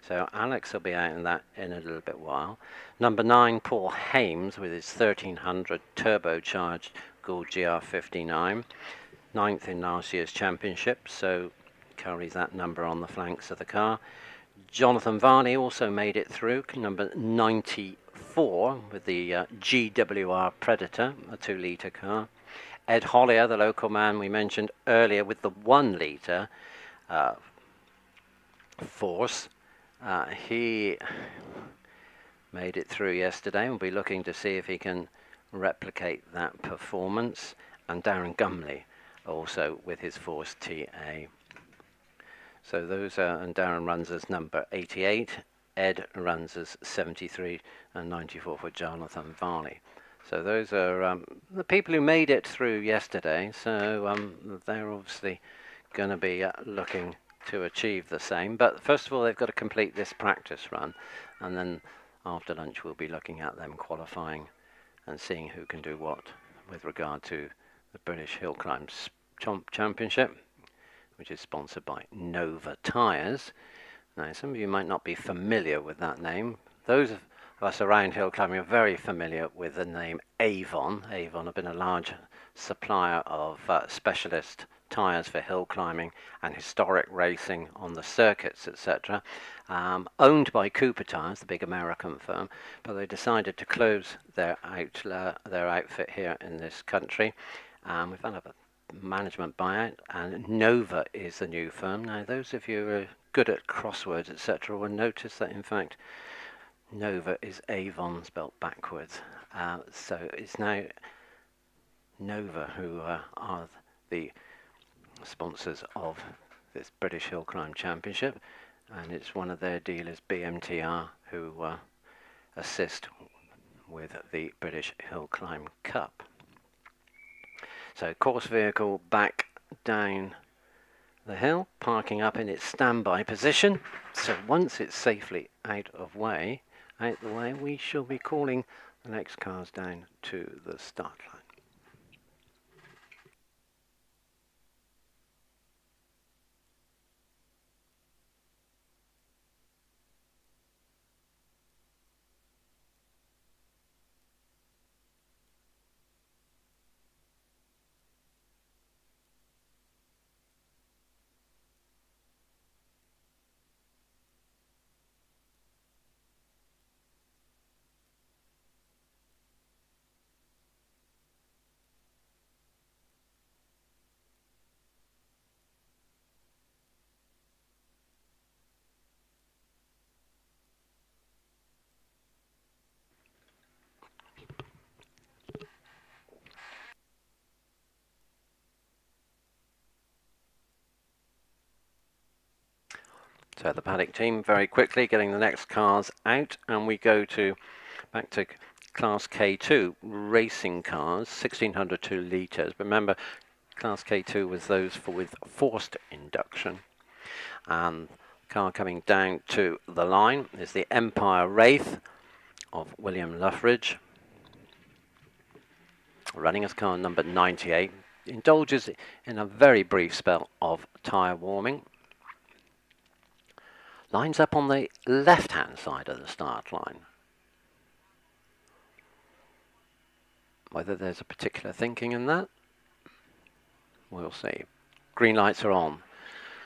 So Alex will be out in that in a little bit while. Number 9, Paul Hames with his 1300 turbocharged Gould GR59, 9th in last year's championship, so carries that number on the flanks of the car. Jonathan Varney also made it through, number 94 with the GWR Predator, a 2-litre car. Ed Hollier, the local man we mentioned earlier, with the 1-litre Force. He made it through yesterday. We'll be looking to see if he can replicate that performance. And Darren Gumley also with his Force TA. So those are, and Darren runs as number 88, Ed runs as 73, and 94 for Jonathan Varney. So those are the people who made it through yesterday. So they're obviously going to be looking to achieve the same. But first of all, they've got to complete this practice run, and then after lunch we'll be looking at them qualifying and seeing who can do what with regard to the British Hillclimb Championship, which is sponsored by Nova Tyres. Now, some of you might not be familiar with that name. Those of us around hill climbing are very familiar with the name Avon. Avon have been a large supplier of specialist tyres for hill climbing and historic racing on the circuits, etc. Owned by Cooper Tyres, the big American firm, but they decided to close their outfit here in this country. We've had a management buyout, and Nova is the new firm. Now, those of you who are good at crosswords, etc., will notice that in fact Nova is Avon spelt backwards. So it's now Nova who are the sponsors of this British Hillclimb Championship, and it's one of their dealers, BMTR, who assist with the British Hillclimb Cup. So course vehicle back down the hill, parking up in its standby position. So once it's safely out the way, we shall be calling the next cars down to the start line. So the Paddock team very quickly getting the next cars out, and we go back to Class K2 racing cars, 1602 litres. Remember, Class K2 was those with forced induction. And car coming down to the line is the Empire Wraith of William Luffridge, running as car number 98. Indulges in a very brief spell of tyre warming. Lines up on the left-hand side of the start line. Whether there's a particular thinking in that, we'll see. Green lights are on.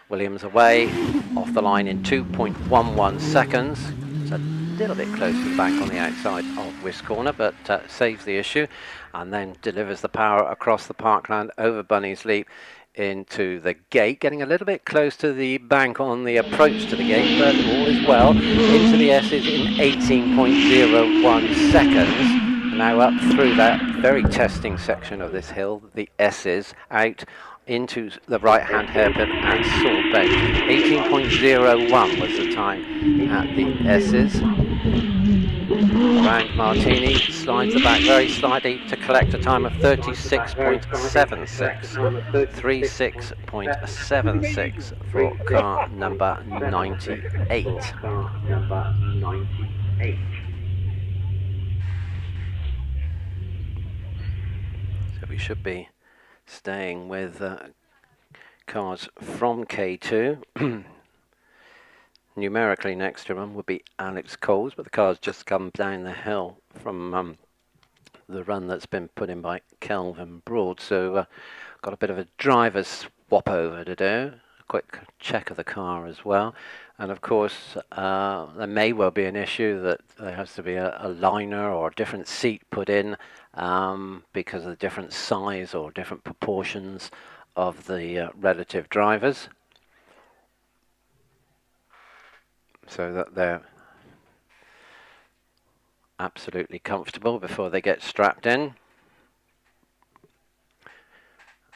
Williams away, off the line in 2.11 seconds. It's a little bit close to the bank on the outside of Wiscombe, but saves the issue, and then delivers the power across the parkland over Bunny's Leap into the gate, getting a little bit close to the bank on the approach to the gate, but all is well. Into the S's in 18.01 seconds. Now up through that very testing section of this hill, the S's out into the right-hand hairpin and sword bench. 18.01 was the time at the S's. Frank Martini slides the back very slightly to collect a time of 36.76. 36.76 for car number 98. So we should be staying with cars from K2. Numerically next to him would be Alex Coles, but the car's just come down the hill from the run that's been put in by Kelvin Broad, so got a bit of a driver's swap over to do. A quick check of the car as well, and of course there may well be an issue that there has to be a liner or a different seat put in because of the different size or different proportions of the relative drivers, so that they're absolutely comfortable before they get strapped in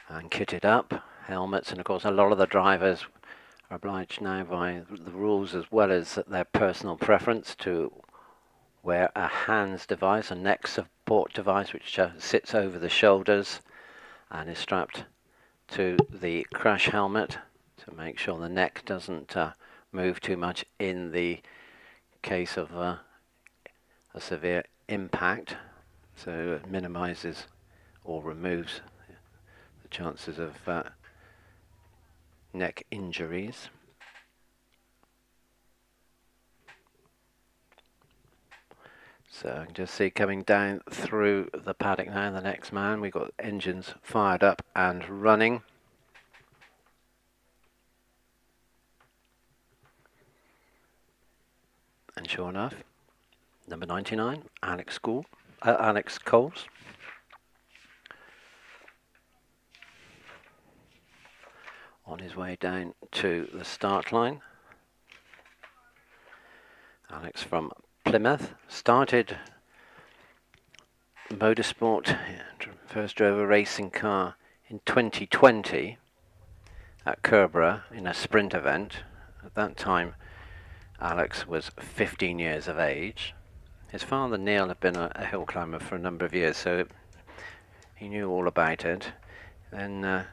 and kitted up. Helmets, and of course a lot of the drivers are obliged now by the rules as well as their personal preference to wear a hands device, a neck support device, which sits over the shoulders and is strapped to the crash helmet to make sure the neck doesn't move too much in the case of a severe impact, so it minimizes or removes the chances of neck injuries. So I can just see coming down through the paddock now, the next man. We've got engines fired up and running. And sure enough, number 99, Alex Coles. On his way down to the start line. Alex from Plymouth, started motorsport, first drove a racing car in 2020 at Kerborough in a sprint event. At that time, Alex was 15 years of age. His father Neil had been a hill climber for a number of years, so he knew all about it. Then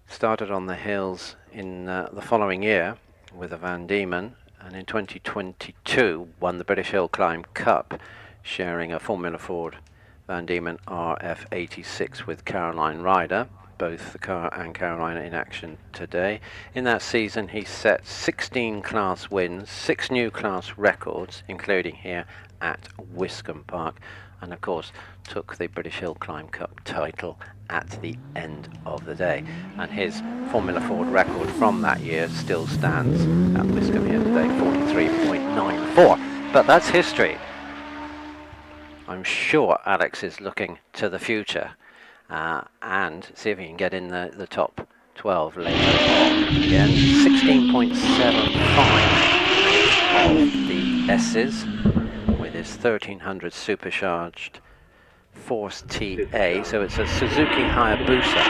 started on the hills in the following year with a Van Diemen, and in 2022 won the British Hillclimb Cup, sharing a Formula Ford Van Diemen RF86 with Caroline Ryder. Both the car and Caroline in action today. In that season he set 16 class wins, 6 new class records, including here at Wiscombe Park, and of course took the British Hillclimb Cup title at the end of the day. And his Formula Ford record from that year still stands at Wiscombe here today, 43.94. But that's history. I'm sure Alex is looking to the future and see if he can get in the top 12 later on. Again, 16.75 of the S's with his 1300 supercharged Force TA, so it's a Suzuki Hayabusa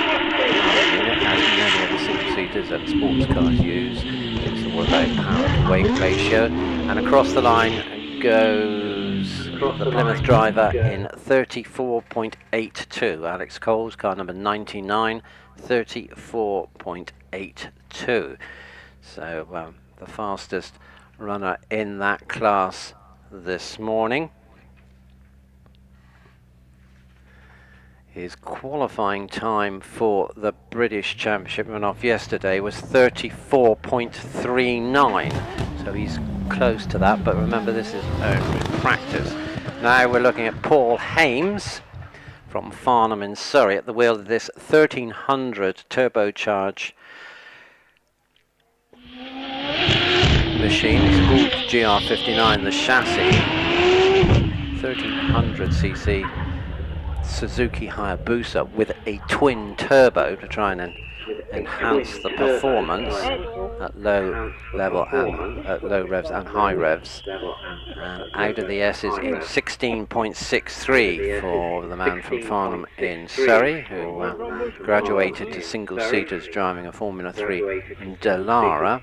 unit, as many of the six-seaters and sports cars use. It's all about power to weight ratio, and across the line goes the Plymouth driver in 34.82. Alex Coles, car number 99, 34.82. So the fastest runner in that class this morning. His qualifying time for the British Championship runoff yesterday was 34.39. So he's close to that, but remember this is only practice. Now we're looking at Paul Hames from Farnham in Surrey at the wheel of this 1300 turbocharged machine. It's called GR59, the chassis, 1300cc Suzuki Hayabusa with a twin turbo to try and enhance the performance at low level and at low revs and high revs. And out of the S's in 16.63 for the man from Farnham in Surrey, who graduated to single seaters driving a Formula 3 in Delara.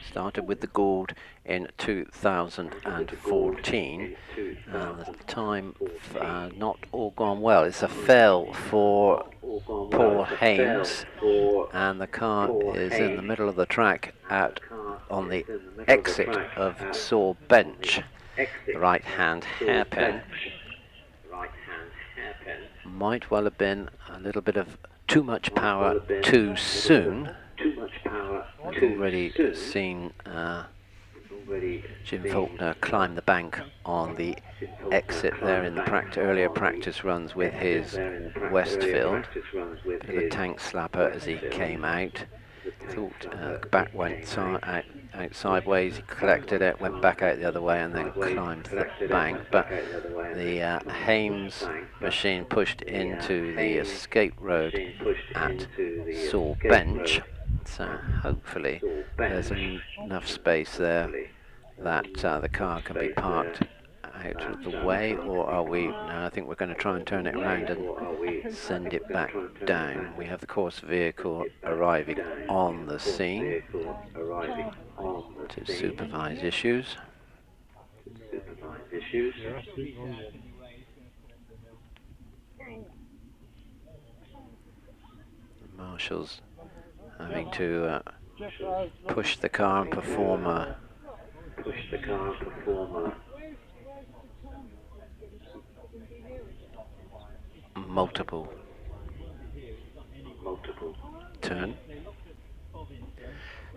Started with the Gould in 2014, and the time not all gone well. It's a fail for Paul Hames, and the car is in the middle of the track on the exit of Saw Bench. The right-hand hairpin might well have been a little bit of too much power too soon. We've already seen Jim Faulkner climb the bank on the exit there in the earlier practice runs with his Westfield. Bit of a tank slapper as he came out. Thought the back went out sideways, he collected it, went back out the other way and then climbed the bank. But the Hames machine pushed into the escape road at Saw Bench. So hopefully there's enough space there that the car can be parked out of the way, or are we? No, I think we're going to try and turn it around and send it back down. We have the course vehicle arriving on the scene to supervise issues. The marshals having to push the car and perform a multiple turn.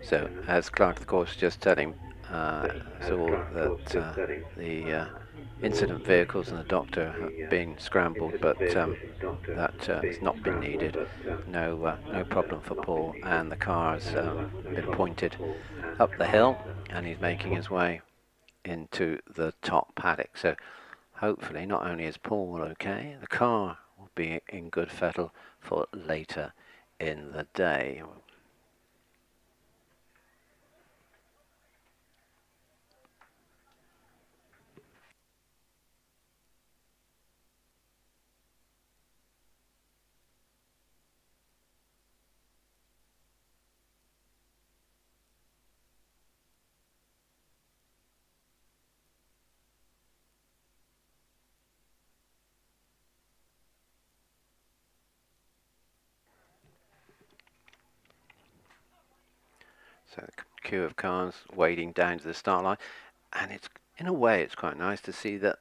So as Clark, of course, just telling Saul that the incident vehicles and the doctor have been scrambled, but that has not been needed. No problem for Paul, and the car has been pointed up the hill, and he's making his way into the top paddock. So hopefully not only is Paul okay, the car will be in good fettle for later in the day. So the queue of cars wading down to the start line, and it's, in a way, it's quite nice to see that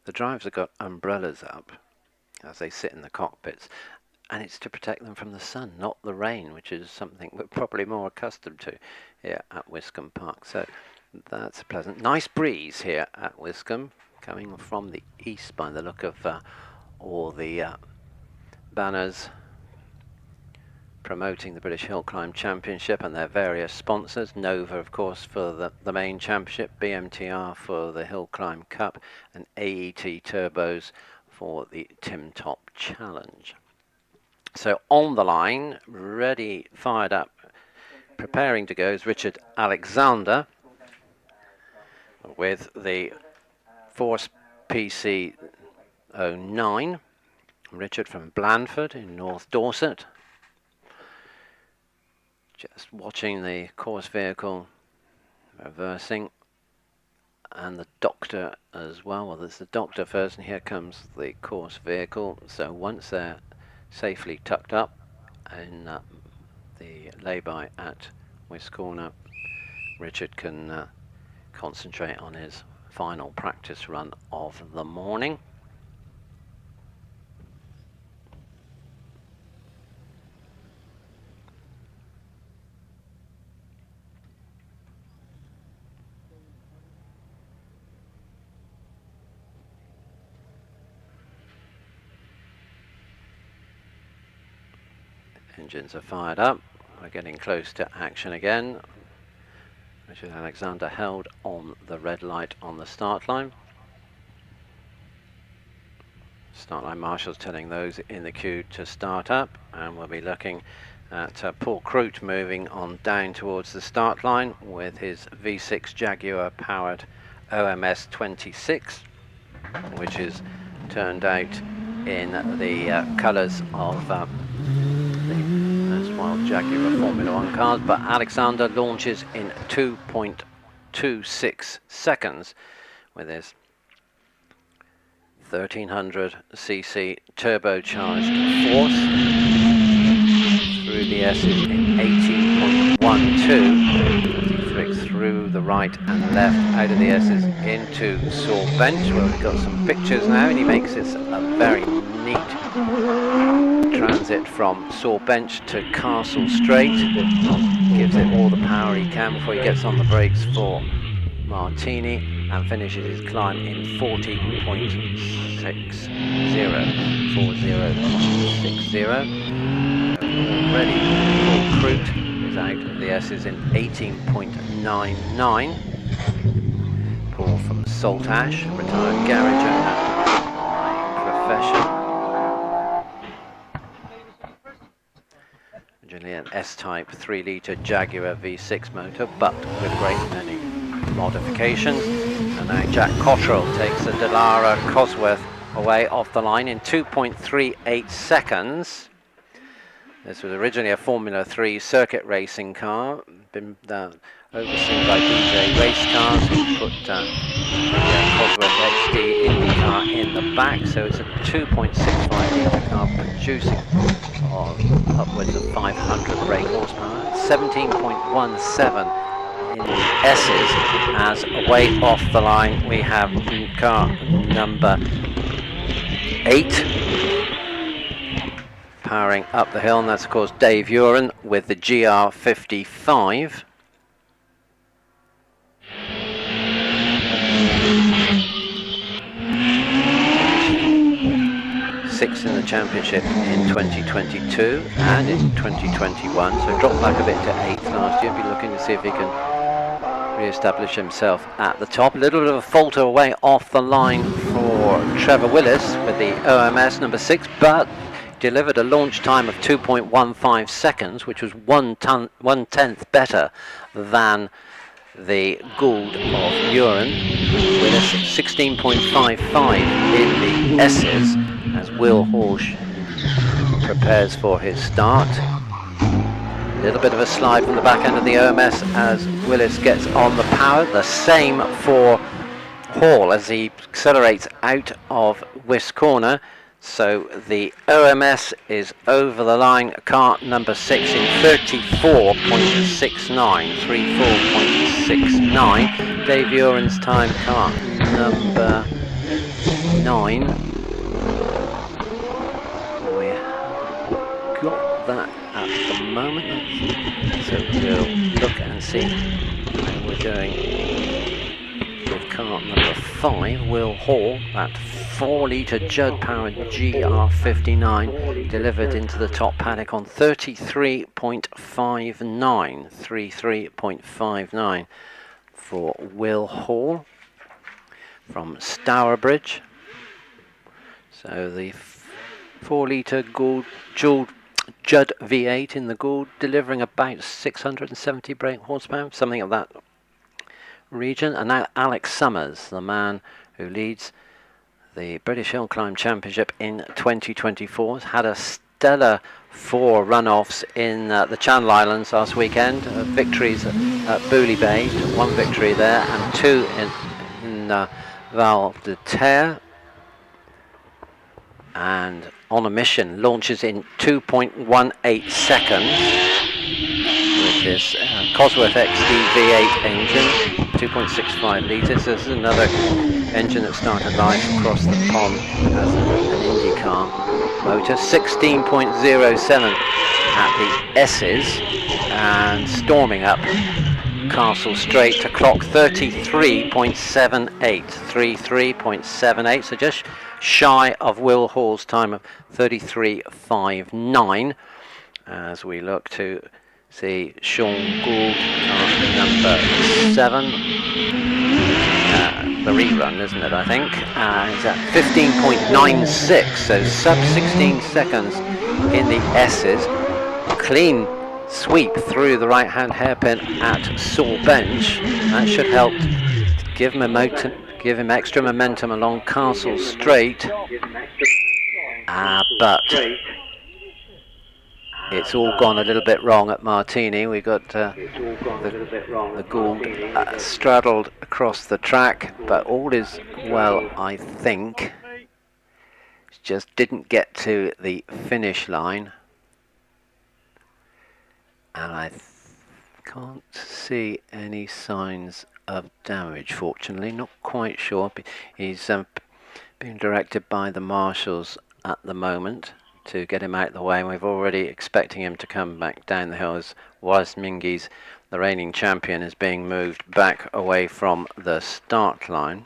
the drivers have got umbrellas up as they sit in the cockpits, and it's to protect them from the sun, not the rain, which is something we're probably more accustomed to here at Wiscombe Park. So that's a pleasant, nice breeze here at Wiscombe, coming from the east by the look of all the banners promoting the British Hillclimb Championship and their various sponsors. Nova, of course, for the main championship, BMTR for the Hillclimb Cup, and AET Turbos for the Tim Top Challenge. So on the line, ready, fired up, preparing to go is Richard Alexander with the Force PC09. Richard from Blandford in North Dorset. Just watching the course vehicle reversing and the doctor as well. Well, there's the doctor first, and here comes the course vehicle. So once they're safely tucked up in the lay-by at Wiscombe, Richard can concentrate on his final practice run of the morning. Engines are fired up. We're getting close to action again. Richard Alexander held on the red light on the start line. Start line marshals telling those in the queue to start up, and we'll be looking at Paul Croot moving on down towards the start line with his V6 Jaguar powered OMS 26, which is turned out in the colours of the Wild Jaguar Formula 1 cars, but Alexander launches in 2.26 seconds with his 1300cc turbocharged force through the S's in 18.12 as he flicks through the right and left out of the S's into Saw Bench, where we've got some pictures now, and he makes this a very neat transit from Saw Bench to Castle Straight. Gives it all the power he can before he gets on the brakes for Martini and finishes his climb in 40.60. 40.60. Already Paul Croot is out of the S's in 18.99. Paul from Saltash, retired garage owner by profession. Originally an S-Type 3-litre Jaguar V6 motor, but with a great many modifications. And now Jack Cottrell takes the Dallara Cosworth away off the line in 2.38 seconds. This was originally a Formula 3 circuit racing car, been overseen by DJ Race Cars, who put the Cosworth XD Indy car in the back, so it's a 2.65 litre car producing upwards of 500 brake horsepower, 17.17 in the S's, as away off the line we have car number 8 powering up the hill, and that's of course Dave Uren with the GR55. Sixth in the championship in 2022 and in 2021, so dropped back a bit to 8th last year. Be looking to see if he can re-establish himself at the top. A little bit of a falter away off the line for Trevor Willis with the OMS number 6, but delivered a launch time of 2.15 seconds, which was 1/10 better than the Gould of Uren. Willis 16.55 in the S's as Will Hall prepares for his start. A little bit of a slide from the back end of the OMS as Willis gets on the power. The same for Hall as he accelerates out of Wiscombe. So the OMS is over the line, car number 6 in 34.69, 34.69. Dave Uren's time, car number 9. We got that at the moment, so we'll look and see how we're doing with car number 5, Will Hall, that 4-litre Judd powered GR59 delivered into the top paddock on 33.59, 33.59 for Will Hall from Stourbridge. So the 4-litre Gould Judd V8 in the Gould, delivering about 670 brake horsepower, something of that region. And now Alex Summers, the man who leads the British Hillclimb Championship in 2024, had a stellar 4 runoffs in the Channel Islands last weekend, victories at Booley Bay, 1 victory there and 2 in in Val de Terre, and on a mission launches in 2.18 seconds with this Cosworth XD V8 engine, 2.65 litres. This is another engine that started life across the pond as an IndyCar motor. 16.07 at the S's, and storming up Castle Straight to clock 33.78, 33.78, so just shy of Will Hall's time of 33.59, as we look to see Sean Gould, number 7, the rerun, isn't it, I think, is at 15.96, so sub 16 seconds in the S's. Clean sweep through the right hand hairpin at Saul Bench. That should help give him extra momentum along Castle Straight, but it's all gone a little bit wrong at Martini. We got the Gould straddled across the track, but all is well, I think. Just didn't get to the finish line, and I can't see any signs of damage, fortunately. Not quite sure. He's being directed by the marshals at the moment to get him out of the way, and we're already expecting him to come back down the hill as Wallace Mingies, the reigning champion, is being moved back away from the start line.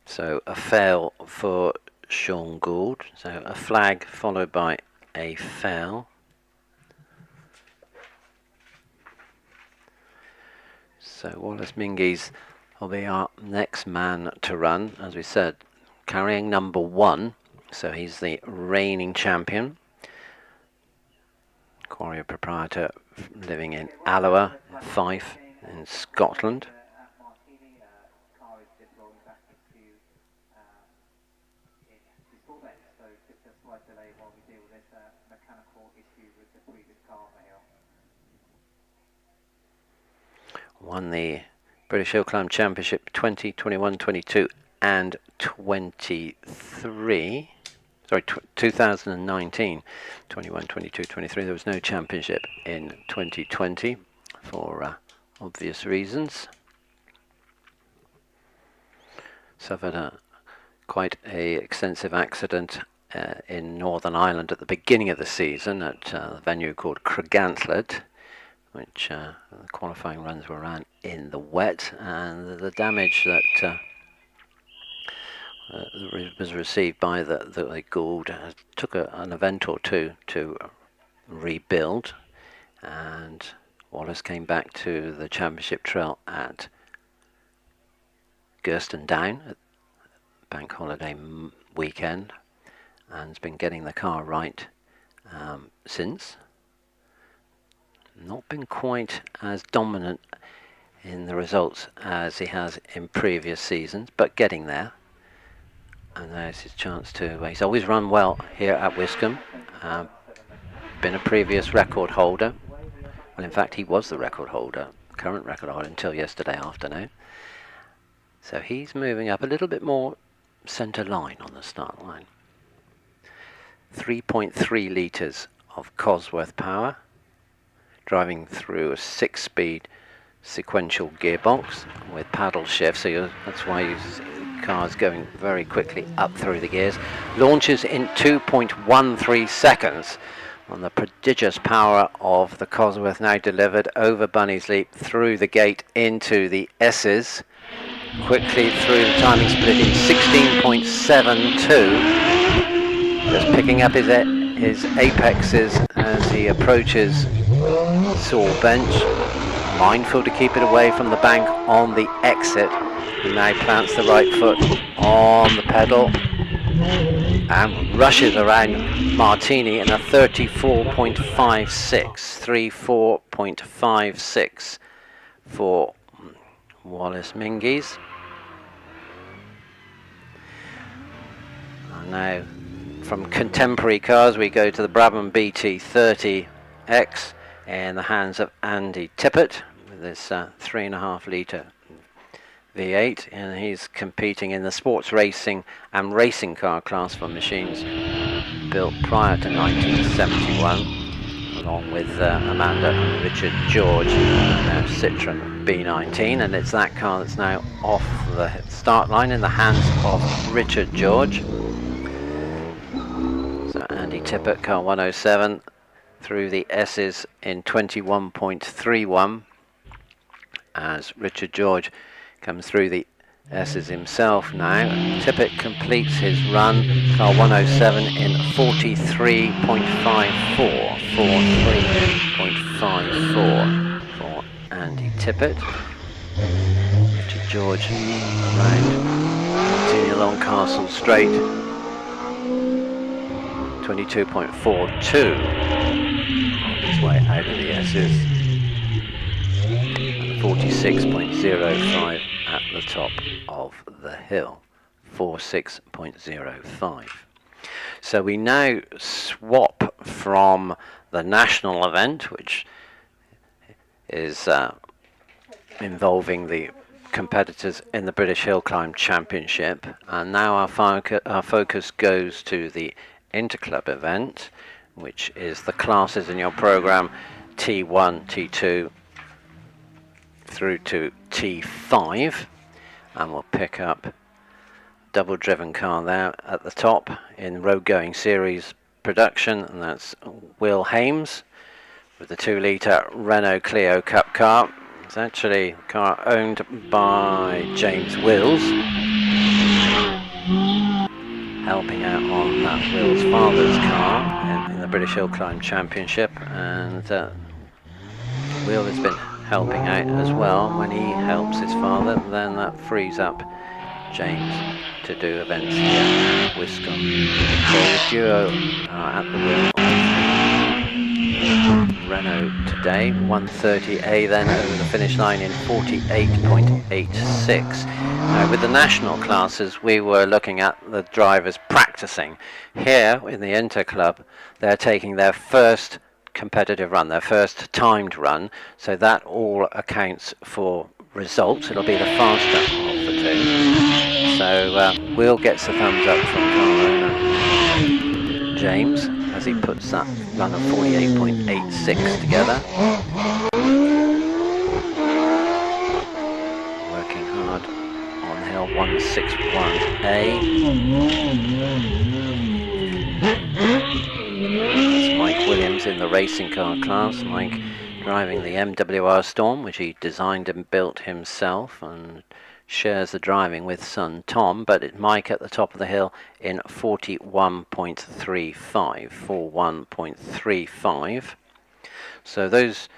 So a fail for Sean Gould, so a flag followed by a fail. So Wallace Mingies will be our next man to run, as we said, carrying number 1, so he's the reigning champion. Quarry proprietor living in Alloa, Fife in Scotland. Won the British Hillclimb Championship 20, 21, 22 and 23. Sorry, 2019, 21, 22, 23. There was no championship in 2020 for obvious reasons. Suffered quite a extensive accident in Northern Ireland at the beginning of the season at a venue called Cragantlet, which the qualifying runs were ran in the wet, and the damage that was received by the Gould took an event or two to rebuild, and Wallace came back to the championship trail at Gerston Down at bank holiday weekend, and has been getting the car right since. Not been quite as dominant in the results as he has in previous seasons, but getting there. And there's his chance to, he's always run well here at Wiscombe, been a previous record holder. Well, in fact, he was the record holder, current record holder, until yesterday afternoon. So he's moving up a little bit more centre line on the start line. 3.3 litres of Cosworth power, driving through a 6-speed sequential gearbox with paddle shift, so that's why you see the car's going very quickly up through the gears. Launches in 2.13 seconds on the prodigious power of the Cosworth, now delivered over Bunny's Leap through the gate into the S's, quickly through the timing split in 16.72, just picking up his apexes as he approaches Saul Bench, mindful to keep it away from the bank on the exit. He now plants the right foot on the pedal and rushes around Martini in a 34.56 for Wallace Mingies. And now from contemporary cars we go to the Brabham BT30X in the hands of Andy Tippett, with this 3.5 litre V8, and he's competing in the sports racing and racing car class for machines built prior to 1971, along with Amanda and Richard George and their Citroen B19, and it's that car that's now off the start line in the hands of Richard George. So Andy Tippett, car 107, through the S's in 21.31, as Richard George comes through the S's himself now. Tippett completes his run, car 107, in 43.54, 43.54 for Andy Tippett. Richard George around, continuing along Castle Straight, 22.42 on his way out of the S's, and 46.05 at the top of the hill, 46.05. So we now swap from the national event, which is involving the competitors in the British Hillclimb Championship, and now our focus goes to the Interclub event, which is the classes in your program T1, T2 through to T5, and we'll pick up double driven car there at the top in road going series production, and that's Will Hames with the 2 litre Renault Clio Cup car. It's actually a car owned by James Wills, helping out on Will's father's car in the British Hillclimb Championship, and Will has been helping out as well. When he helps his father, then that frees up James to do events here at Wiscombe. So the duo are at the wheel of Renault today. 130A then over the finish line in 48.86. Now with the national classes, we were looking at the drivers practicing. Here in the Interclub, they're taking their first competitive run, their first timed run, so that all accounts for results. It'll be the faster of the two. So Will gets a thumbs up from car owner James as he puts that run of 48.86 together. Working hard on hill 161A. That's Mike Williams in the racing car class. Mike driving the MWR Storm, which he designed and built himself, and shares the driving with son Tom, but it's Mike at the top of the hill in 41.35, 41.35. So those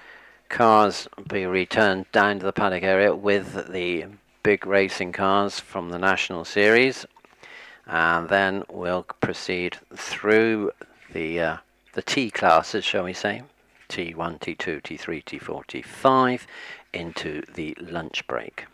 cars will be returned down to the paddock area with the big racing cars from the National Series, and then we'll proceed through the T classes, shall we say, T1, T2, T3, T4, T5, into the lunch break.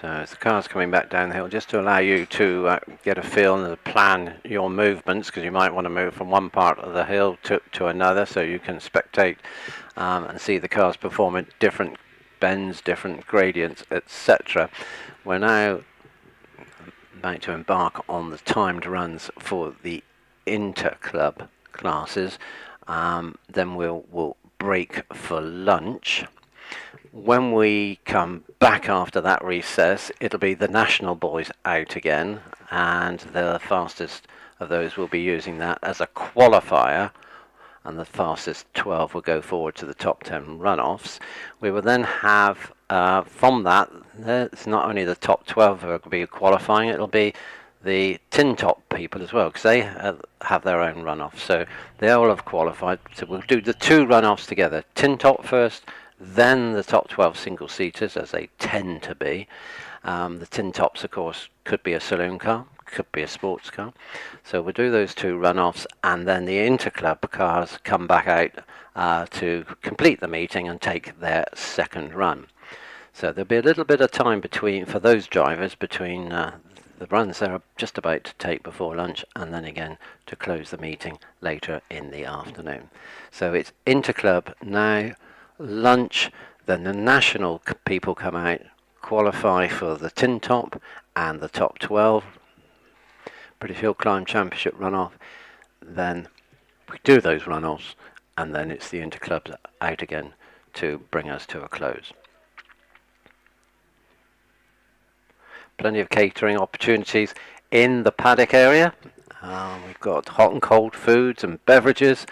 So as the car's coming back down the hill, just to allow you to get a feel and plan your movements, because you might want to move from one part of the hill to another, so you can spectate and see the cars perform at different bends, different gradients, etc. We're now about to embark on the timed runs for the Interclub classes. Then we'll break for lunch. When we come back after that recess, it'll be the national boys out again, and the fastest of those will be using that as a qualifier, and the fastest 12 will go forward to the top 10 runoffs. We will then have, from that, it's not only the top 12 who will be qualifying, it'll be the tin top people as well, because they have their own runoff. So they all have qualified. So we'll do the two runoffs together, tin top first, then the top 12 single seaters, as they tend to be. The tin tops, of course, could be a saloon car, could be a sports car. So we'll do those two runoffs, and then the Interclub cars come back out to complete the meeting and take their second run. So there'll be a little bit of time between, for those drivers, between the runs they're just about to take before lunch, and then again to close the meeting later in the afternoon. So it's Interclub now, lunch, then the national people come out, qualify for the tin top and the top 12, British Hillclimb Championship runoff. Then we do those runoffs, and then it's the Interclubs out again to bring us to a close. Plenty of catering opportunities in the paddock area. We've got hot and cold foods and beverages.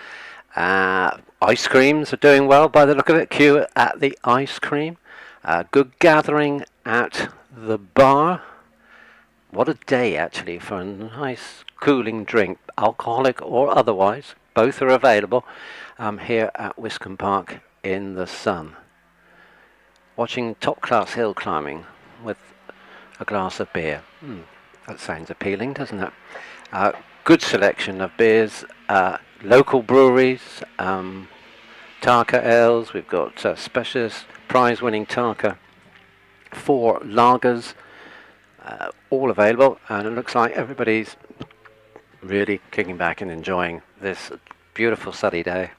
Ice creams are doing well by the look of it. Queue at the ice cream. Good gathering at the bar. What a day, actually, for a nice cooling drink, alcoholic or otherwise. Both are available here at Wiscombe Park in the sun. Watching top-class hill climbing with a glass of beer. That sounds appealing, doesn't it? Good selection of beers, local breweries, Tarka ales. We've got specialist prize-winning Tarka, 4 lagers, all available, and it looks like everybody's really kicking back and enjoying this beautiful sunny day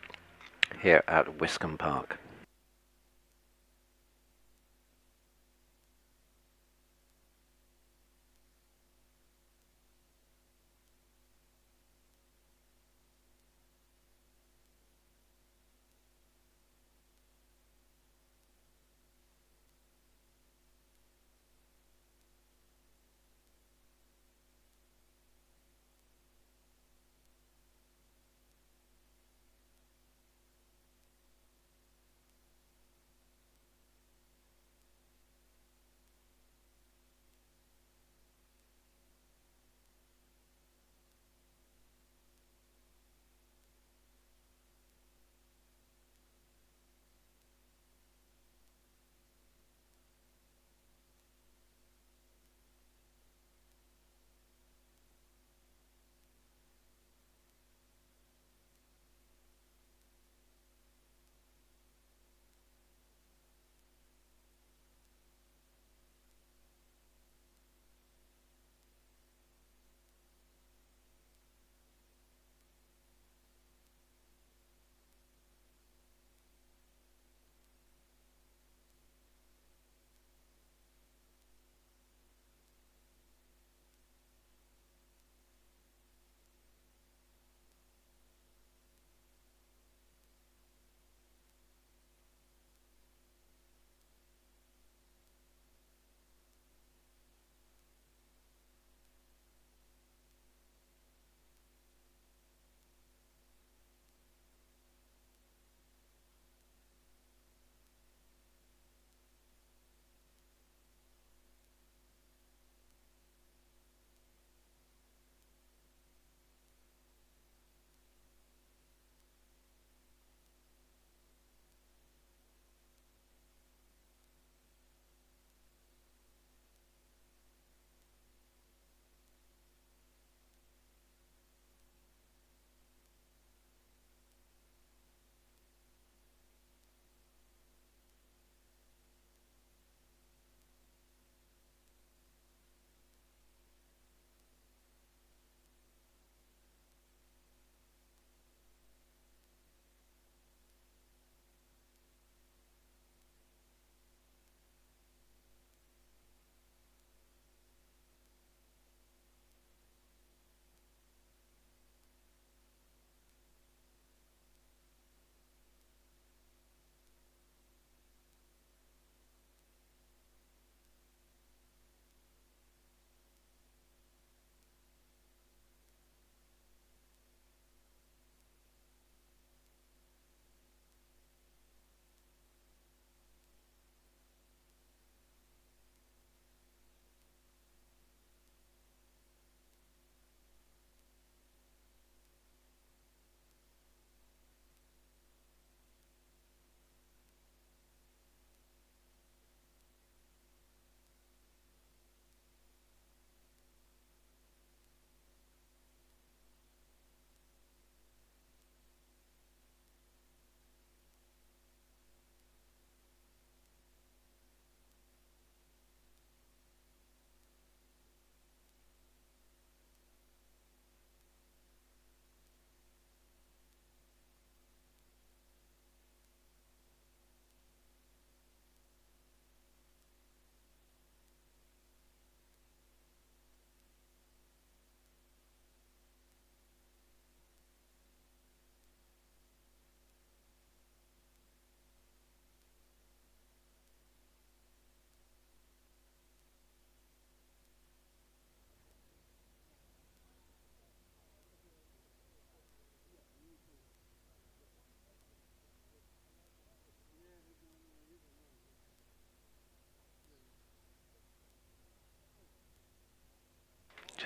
here at Wiscombe Park.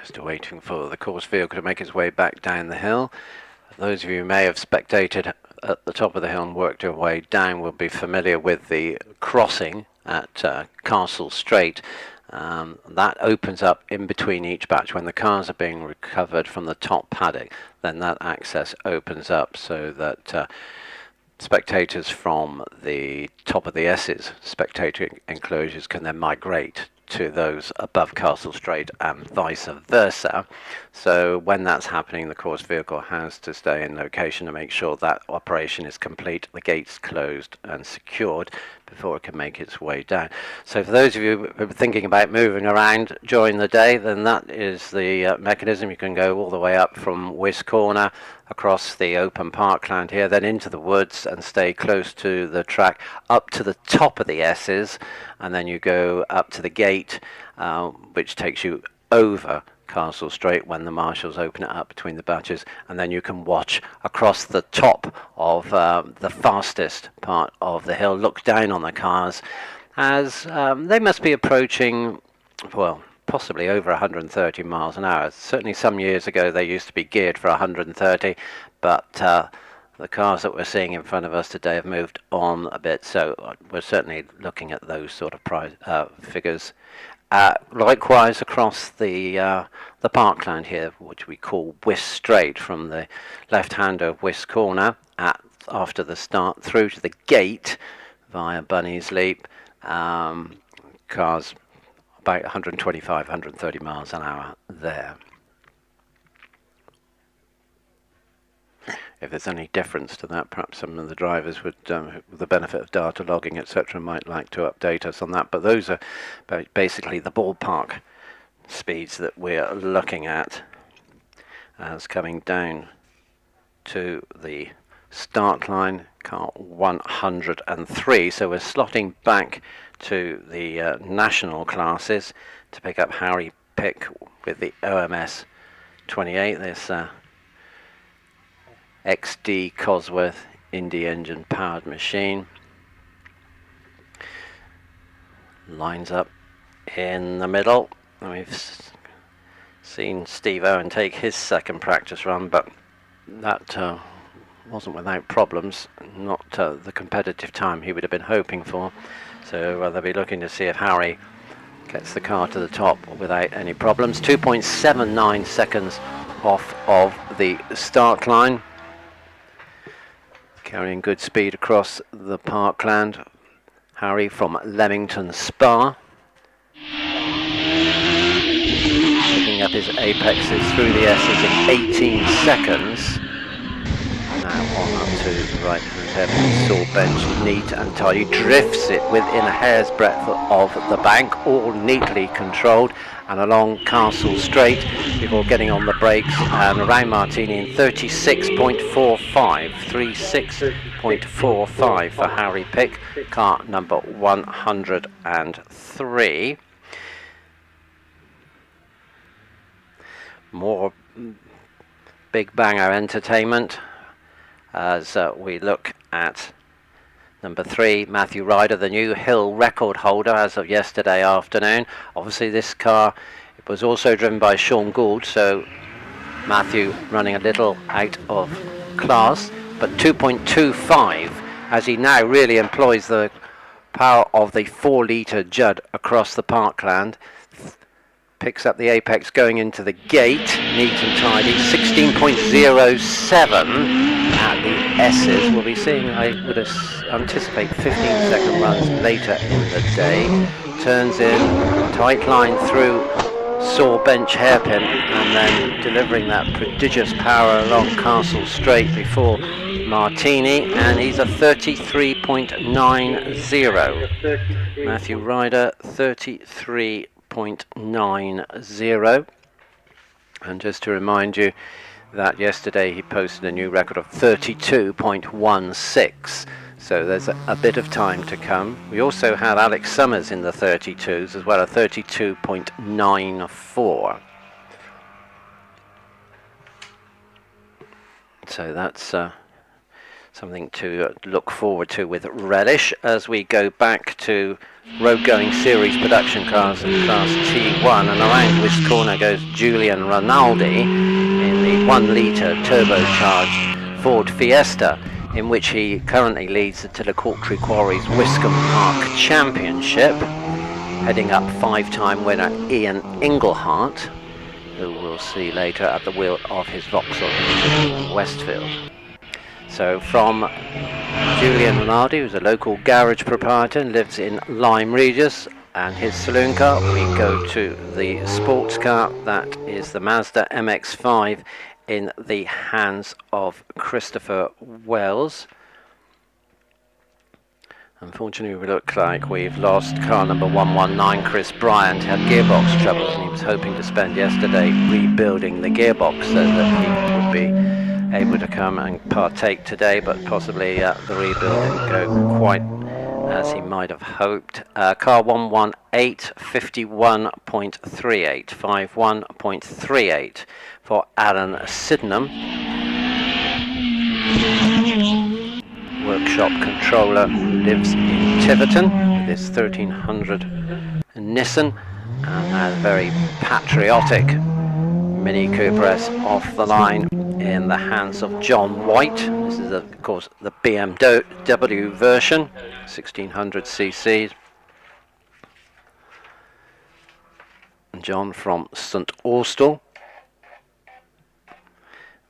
Just waiting for the course vehicle to make its way back down the hill. Those of you who may have spectated at the top of the hill and worked your way down will be familiar with the crossing at Castle Straight. That opens up in between each batch when the cars are being recovered from the top paddock. Then that access opens up so that spectators from the top of the S's spectator enclosures can then migrate to those above Castle Straight and vice versa. So when that's happening, the course vehicle has to stay in location to make sure that operation is complete, the gates closed and secured before it can make its way down. So for those of you who are thinking about moving around during the day, then that is the mechanism. You can go all the way up from Wiscombe across the open parkland here, then into the woods and stay close to the track up to the top of the S's, and then you go up to the gate, which takes you over Castle Straight when the marshals open it up between the batches, and then you can watch across the top of the fastest part of the hill, look down on the cars as they must be approaching, well, possibly over 130 miles an hour. Certainly some years ago they used to be geared for 130, but the cars that we're seeing in front of us today have moved on a bit, so we're certainly looking at those sort of figures. Likewise across the parkland here, which we call Wis Straight, from the left hand of Wiscombe after the start through to the gate via Bunny's Leap, cars about 125, 130 miles an hour there. If there's any difference to that, perhaps some of the drivers would, with the benefit of data logging, etc., might like to update us on that. But those are basically the ballpark speeds that we're looking at as coming down to the start line, car 103. So we're slotting back to the national classes to pick up Harry Pick with the OMS 28. This XD Cosworth Indy engine powered machine lines up in the middle. We've seen Steve Owen take his second practice run, but that wasn't without problems, not the competitive time he would have been hoping for. So they'll be looking to see if Harry gets the car to the top without any problems. 2.79 seconds off of the start line. Carrying good speed across the parkland. Harry from Leamington Spa. Picking up his apexes through the S's in 18 seconds. Now on up to the right hand hairpin, saw bench, neat and tidy. Drifts it within a hair's breadth of the bank, all neatly controlled, and along Castle Straight before getting on the brakes and around Martini in 36.45, 36.45 for Harry Pick, car number 103. More big banger entertainment as we look at number 3, Matthew Ryder, the new hill record holder as of yesterday afternoon. Obviously this car, it was also driven by Sean Gould, so Matthew running a little out of class, but 2.25 as he now really employs the power of the 4-litre Judd across the parkland. Picks up the apex going into the gate, neat and tidy. 16.07 at the S's. We'll be seeing, I would anticipate, 15-second runs later in the day. Turns in, tight line through saw bench hairpin, and then delivering that prodigious power along Castle Straight before Martini, and he's a 33.90. Matthew Ryder, 33.90. And just to remind you that yesterday he posted a new record of 32.16, so there's a bit of time to come. We also have Alex Summers in the 32s as well, a 32.94. So that's something to look forward to with relish as we go back to road going series production cars in class T1, and around this corner goes Julian Rinaldi in the 1 litre turbocharged Ford Fiesta, in which he currently leads the Telecortry Quarries Wiscombe Park Championship, heading up 5-time winner Ian Engelhart, who we'll see later at the wheel of his Vauxhall in Westfield. So from Julian Rinaldi, who's a local garage proprietor and lives in Lyme Regis, and his saloon car, we go to the sports car. That is the Mazda MX-5 in the hands of Christopher Wells. Unfortunately, we look like we've lost car number 119, Chris Bryant. Had gearbox troubles and he was hoping to spend yesterday rebuilding the gearbox so that he would be able to come and partake today, but possibly the rebuild didn't go quite as he might have hoped. Car 118, 51.38, 51.38 for Alan Sydenham. Workshop controller lives in Tiverton with his 1300 Nissan, and a very patriotic Mini Cooper S off the line in the hands of John White. This is of course the BMW version, 1600 cc. John from St Austell.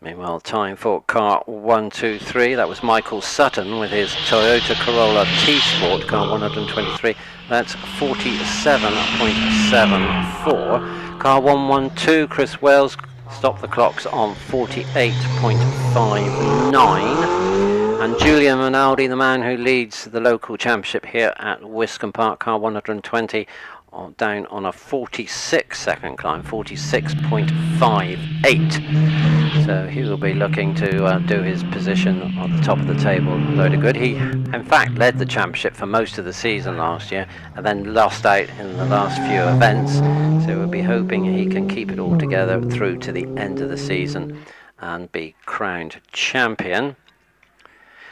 Meanwhile, time for car 123. That was Michael Sutton with his Toyota Corolla T-Sport, car 123. That's 47.74. Car 112, Chris Wells, stopped the clocks on 48.59. And Julian Rinaldi, the man who leads the local championship here at Wiscombe Park, car 120, down on a 46-second climb, 46.58. So he will be looking to do his position on the top of the table. Loaded good. He, in fact, led the championship for most of the season last year and then lost out in the last few events. So we'll be hoping he can keep it all together through to the end of the season and be crowned champion.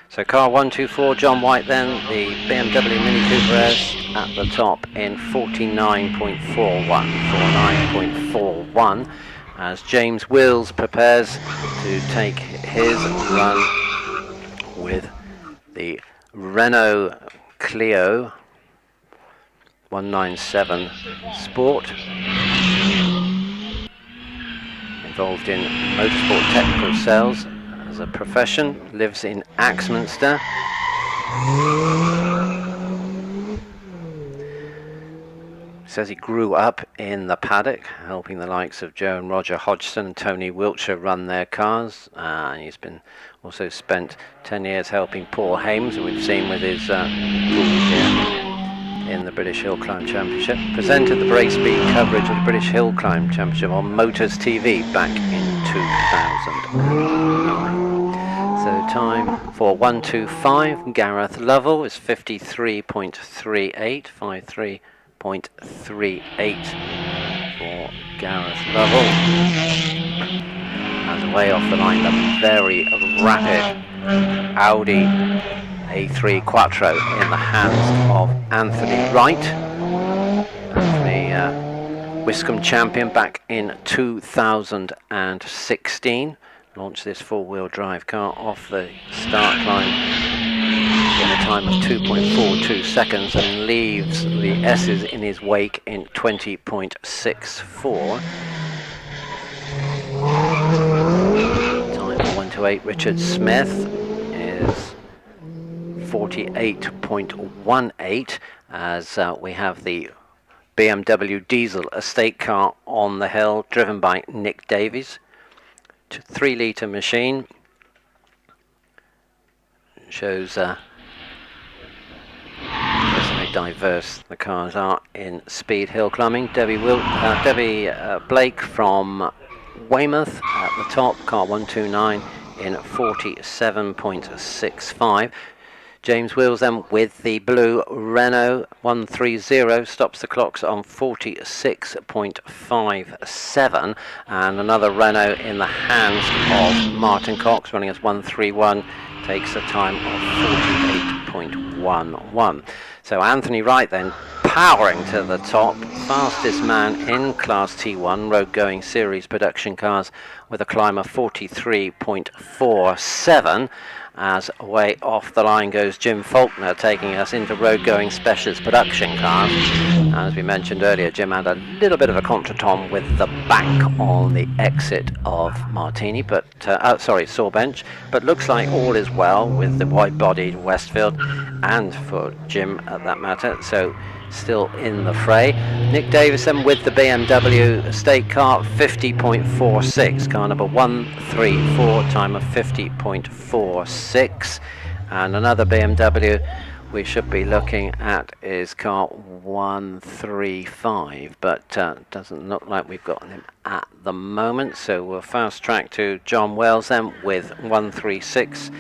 So car 124, John White then, the BMW Mini Cooper S at the top in 49.41, as James Wills prepares to take his run with the Renault Clio 197 Sport, involved in motorsport technical sales as a profession, lives in Axminster. Says he grew up in the paddock, helping the likes of Joe and Roger Hodgson and Tony Wiltshire run their cars. He's been also spent 10 years helping Paul Hames, who we've seen with his rules here in the British Hillclimb Championship. Presented the race speed coverage of the British Hillclimb Championship on Motors TV back in 2009. So time for 125, Gareth Lovell is 53.38, 53.38 for Gareth Lovell. And way off the line, the very rapid Audi A3 Quattro in the hands of Anthony Wright. Anthony, Wiscombe champion back in 2016. Launched this four-wheel drive car off the start line in a time of 2.42 seconds and leaves the S's in his wake in 20.64. Time for 128. Richard Smith is 48.18 as we have the BMW diesel estate car on the hill, driven by Nick Davies. 3-litre machine. Shows how diverse the cars are in speed hill climbing. Debbie Blake from Weymouth at the top, car 129 in 47.65. James Wills then with the blue Renault 130 stops the clocks on 46.57, and another Renault in the hands of Martin Cox running as 131 takes a time of 48.11. So Anthony Wright then powering to the top, fastest man in Class T1 road going series production cars with a climb of 43.47. As way off the line goes Jim Faulkner, taking us into road going specialist production cars. As we mentioned earlier, Jim had a little bit of a contretemps with the bank on the exit of Martini, but Sawbench, but looks like all is well with the wide-bodied Westfield, and for Jim at that matter, so still in the fray. Nick Davison with the BMW state car, 50.46, car number 134, time of 50.46, and another BMW we should be looking at is car 135, but doesn't look like we've got him at the moment, so we'll fast track to John Wells then with 136,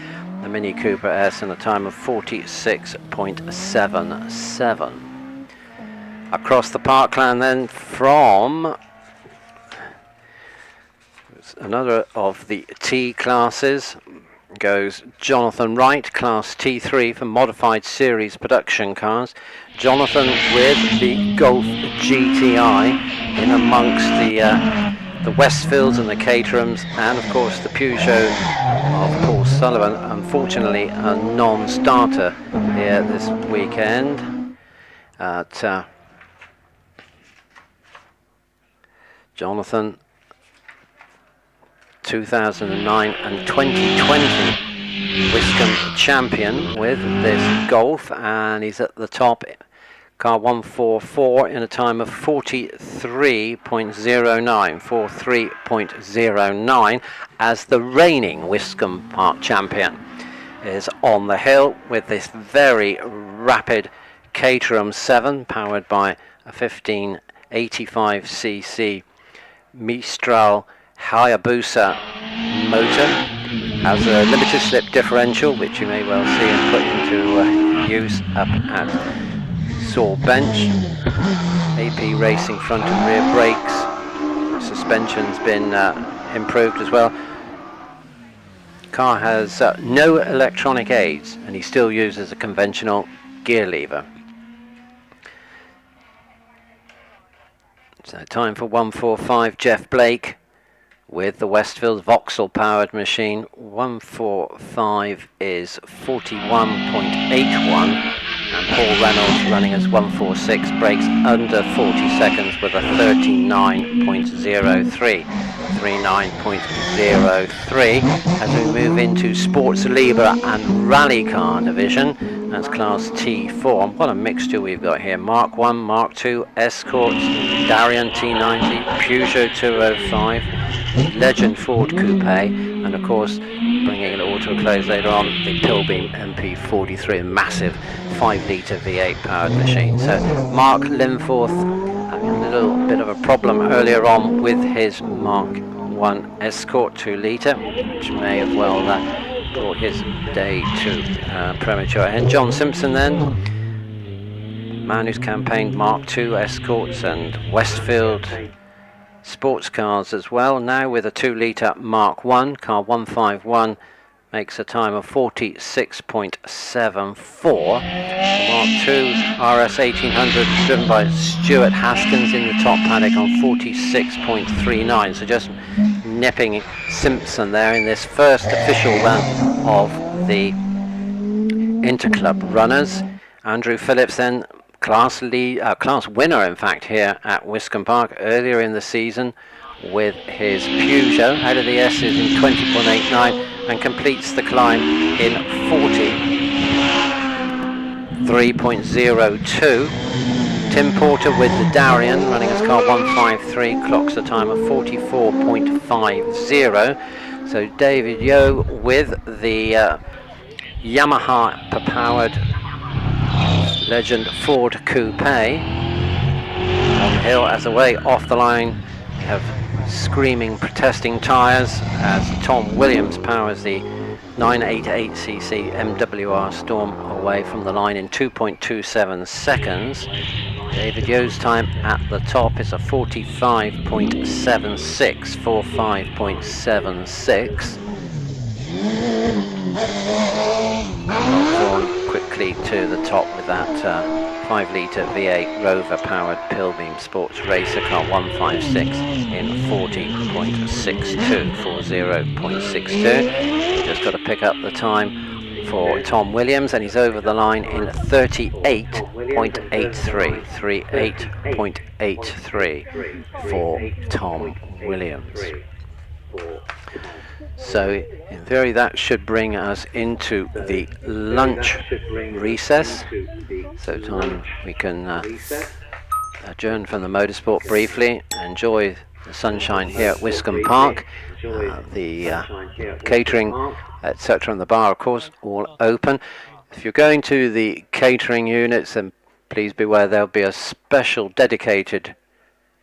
the Mini Cooper S, and a time of 46.77. Across the parkland then from another of the T classes goes Jonathan Wright, Class T3 for modified series production cars. Jonathan with the Golf GTI in amongst the Westfields and the Caterhams, and of course the Peugeot of Paul Sullivan, unfortunately a non-starter here this weekend at Jonathan, 2009 and 2020 Wiscombe champion with this Golf, and he's at the top, car 144 in a time of 43.09, as the reigning Wiscombe Park champion is on the hill with this very rapid Caterham 7 powered by a 1585cc Mistral Hayabusa motor. Has a limited slip differential, which you may well see and put into use up at Sawbench. AP Racing front and rear brakes. Suspension's been improved as well. Car has no electronic aids, and he still uses a conventional gear lever. So time for 145, Jeff Blake with the Westfield Vauxhall powered machine. 145 is 41.81, and Paul Reynolds running as 146, breaks under 40 seconds with a 39.03. As we move into Sports Libre and Rally Car division, that's Class T4. What a mixture we've got here. Mark 1, Mark 2, Escorts, Darien T90, Peugeot 205, Legend Ford Coupe, and of course, bringing it all to a close later on, the Pilbeam MP43, a massive 5-litre V8 powered machine. So Mark Linforth having a little bit of a problem earlier on with his Mark 1 Escort 2-litre, which may have well brought his day to premature. And John Simpson then, man who's campaigned Mark 2 Escorts and Westfield sports cars as well, now with a 2-litre Mark 1, car 151 makes a time of 46.74. Mark 2 RS 1800 driven by Stuart Haskins in the top paddock on 46.39, so just nipping Simpson there in this first official run of the Interclub runners. Andrew Phillips then, class winner in fact here at Wiscombe Park earlier in the season with his Peugeot out of the S's in 20.89 and completes the climb in 43.02. Tim Porter with the Darien running his car 153, clocks a time of 44.50. So David Yeo with the Yamaha powered Legend Ford Coupe on the hill, as away off the line we have screaming protesting tyres as Tom Williams powers the 988cc MWR Storm away from the line in 2.27 seconds. David Yeo's time at the top is a 45.76. Hawthorne quickly to the top with that 5-litre V8 Rover powered Pilbeam Sports Racer car 156 in 40.62, 40.62. Just got to pick up the time for Tom Williams, and he's over the line in 38.83, 38.83 for Tom Williams. So in theory that should bring us into the lunch recess, so time we can adjourn from the motorsport briefly, enjoy the sunshine here at Wiscombe Park, the catering etc and the bar of course all open. If you're going to the catering units, then please beware, there'll be a special dedicated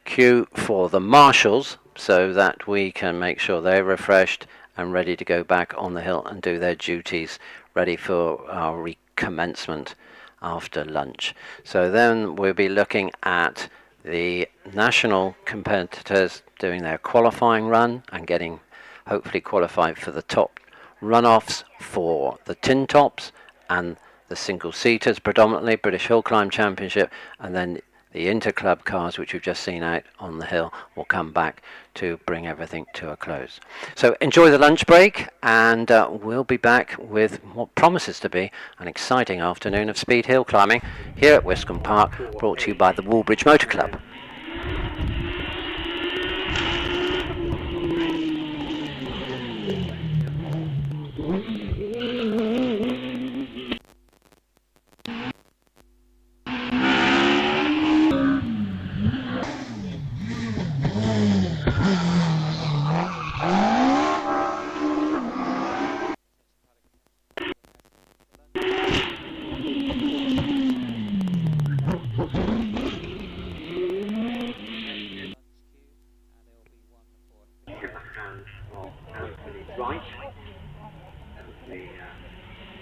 queue for the marshals so that we can make sure they're refreshed and ready to go back on the hill and do their duties, ready for our recommencement after lunch. So then we'll be looking at the national competitors doing their qualifying run and getting hopefully qualified for the top runoffs for the tin tops and the single seaters, predominantly British Hillclimb Championship, and then the Interclub cars, which we've just seen out on the hill, will come back to bring everything to a close. So enjoy the lunch break, and we'll be back with what promises to be an exciting afternoon of speed hill climbing here at Wiscombe Park, brought to you by the Woolbridge Motor Club.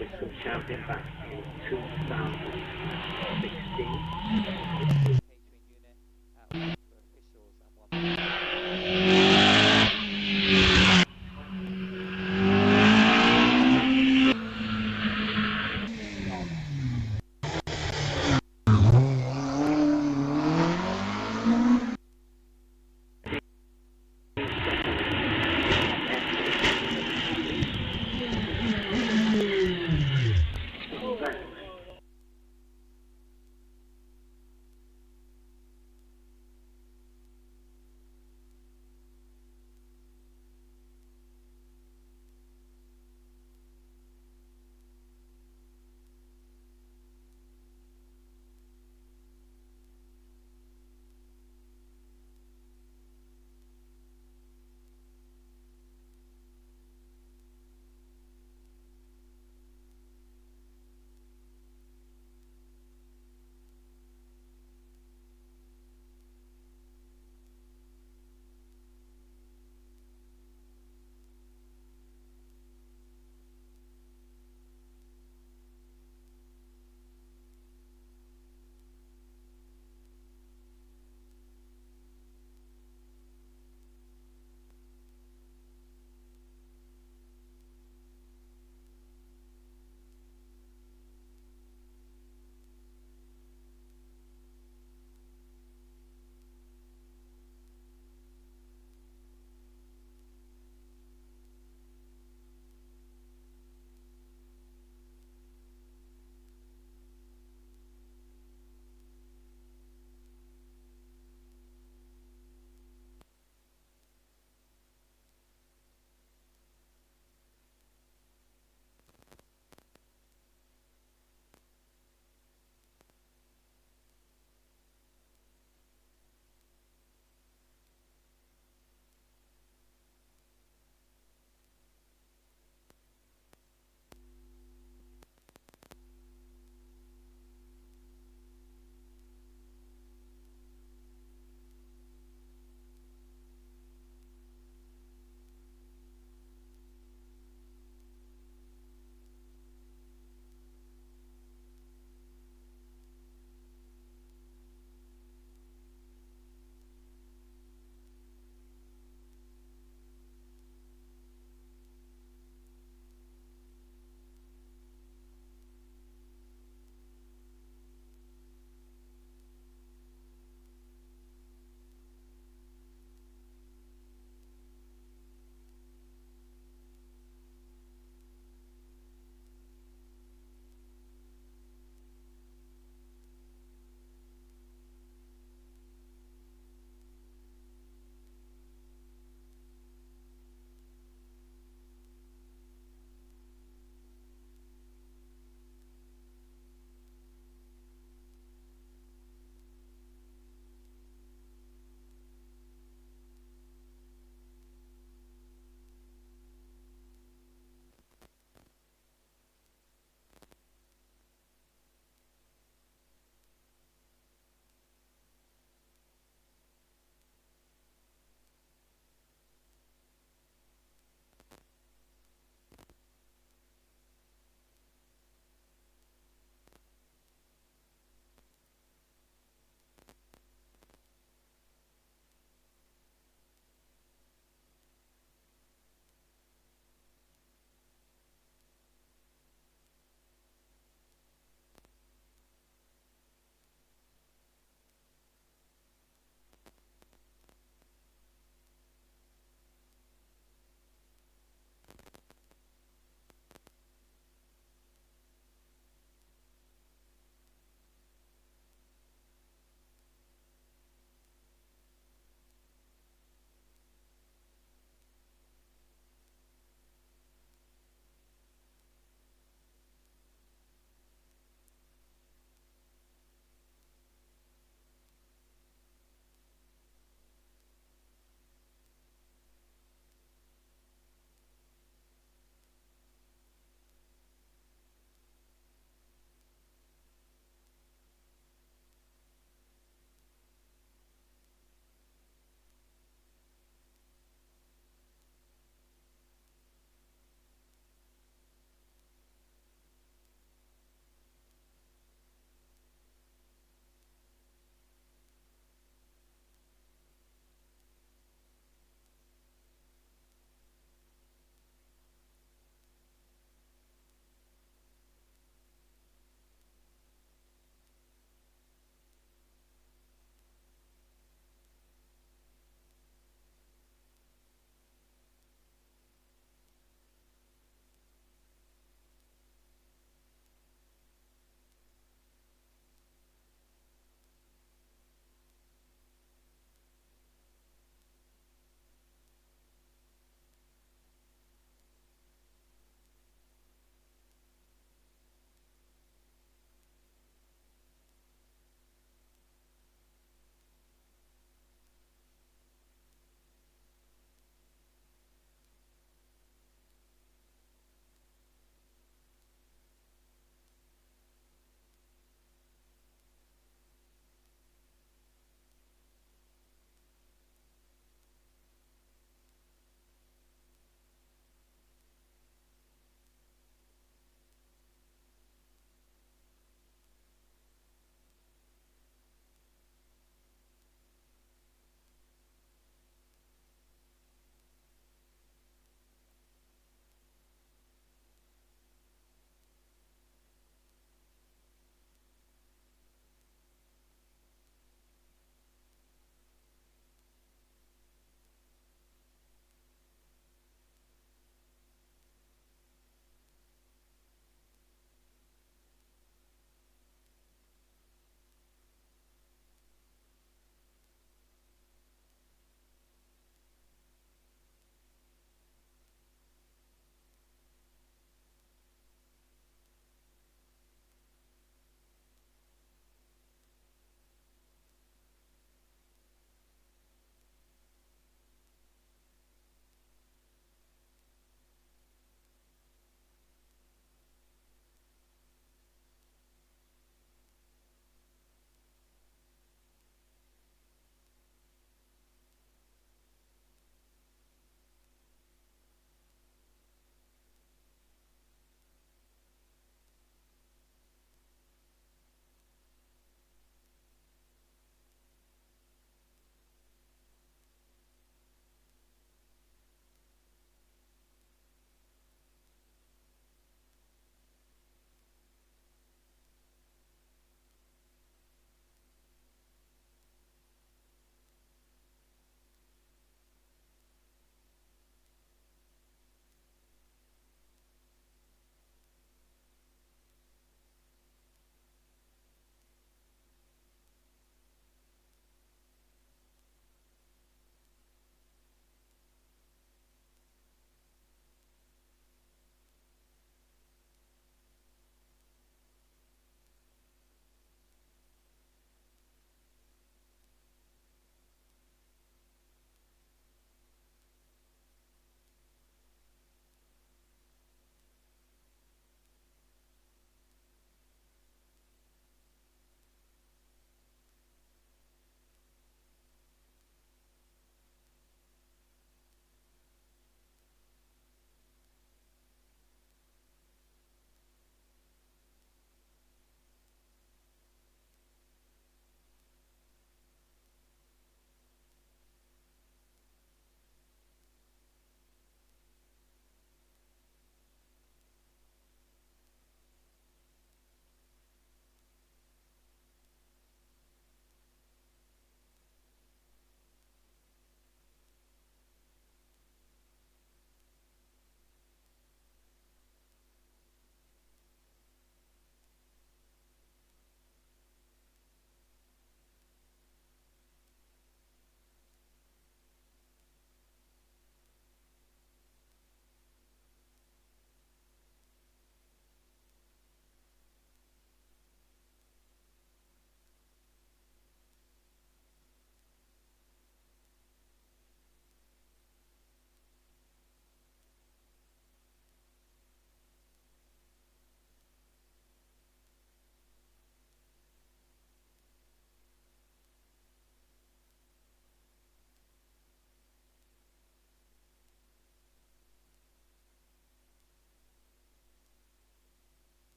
Wiscombe champion back in 2016.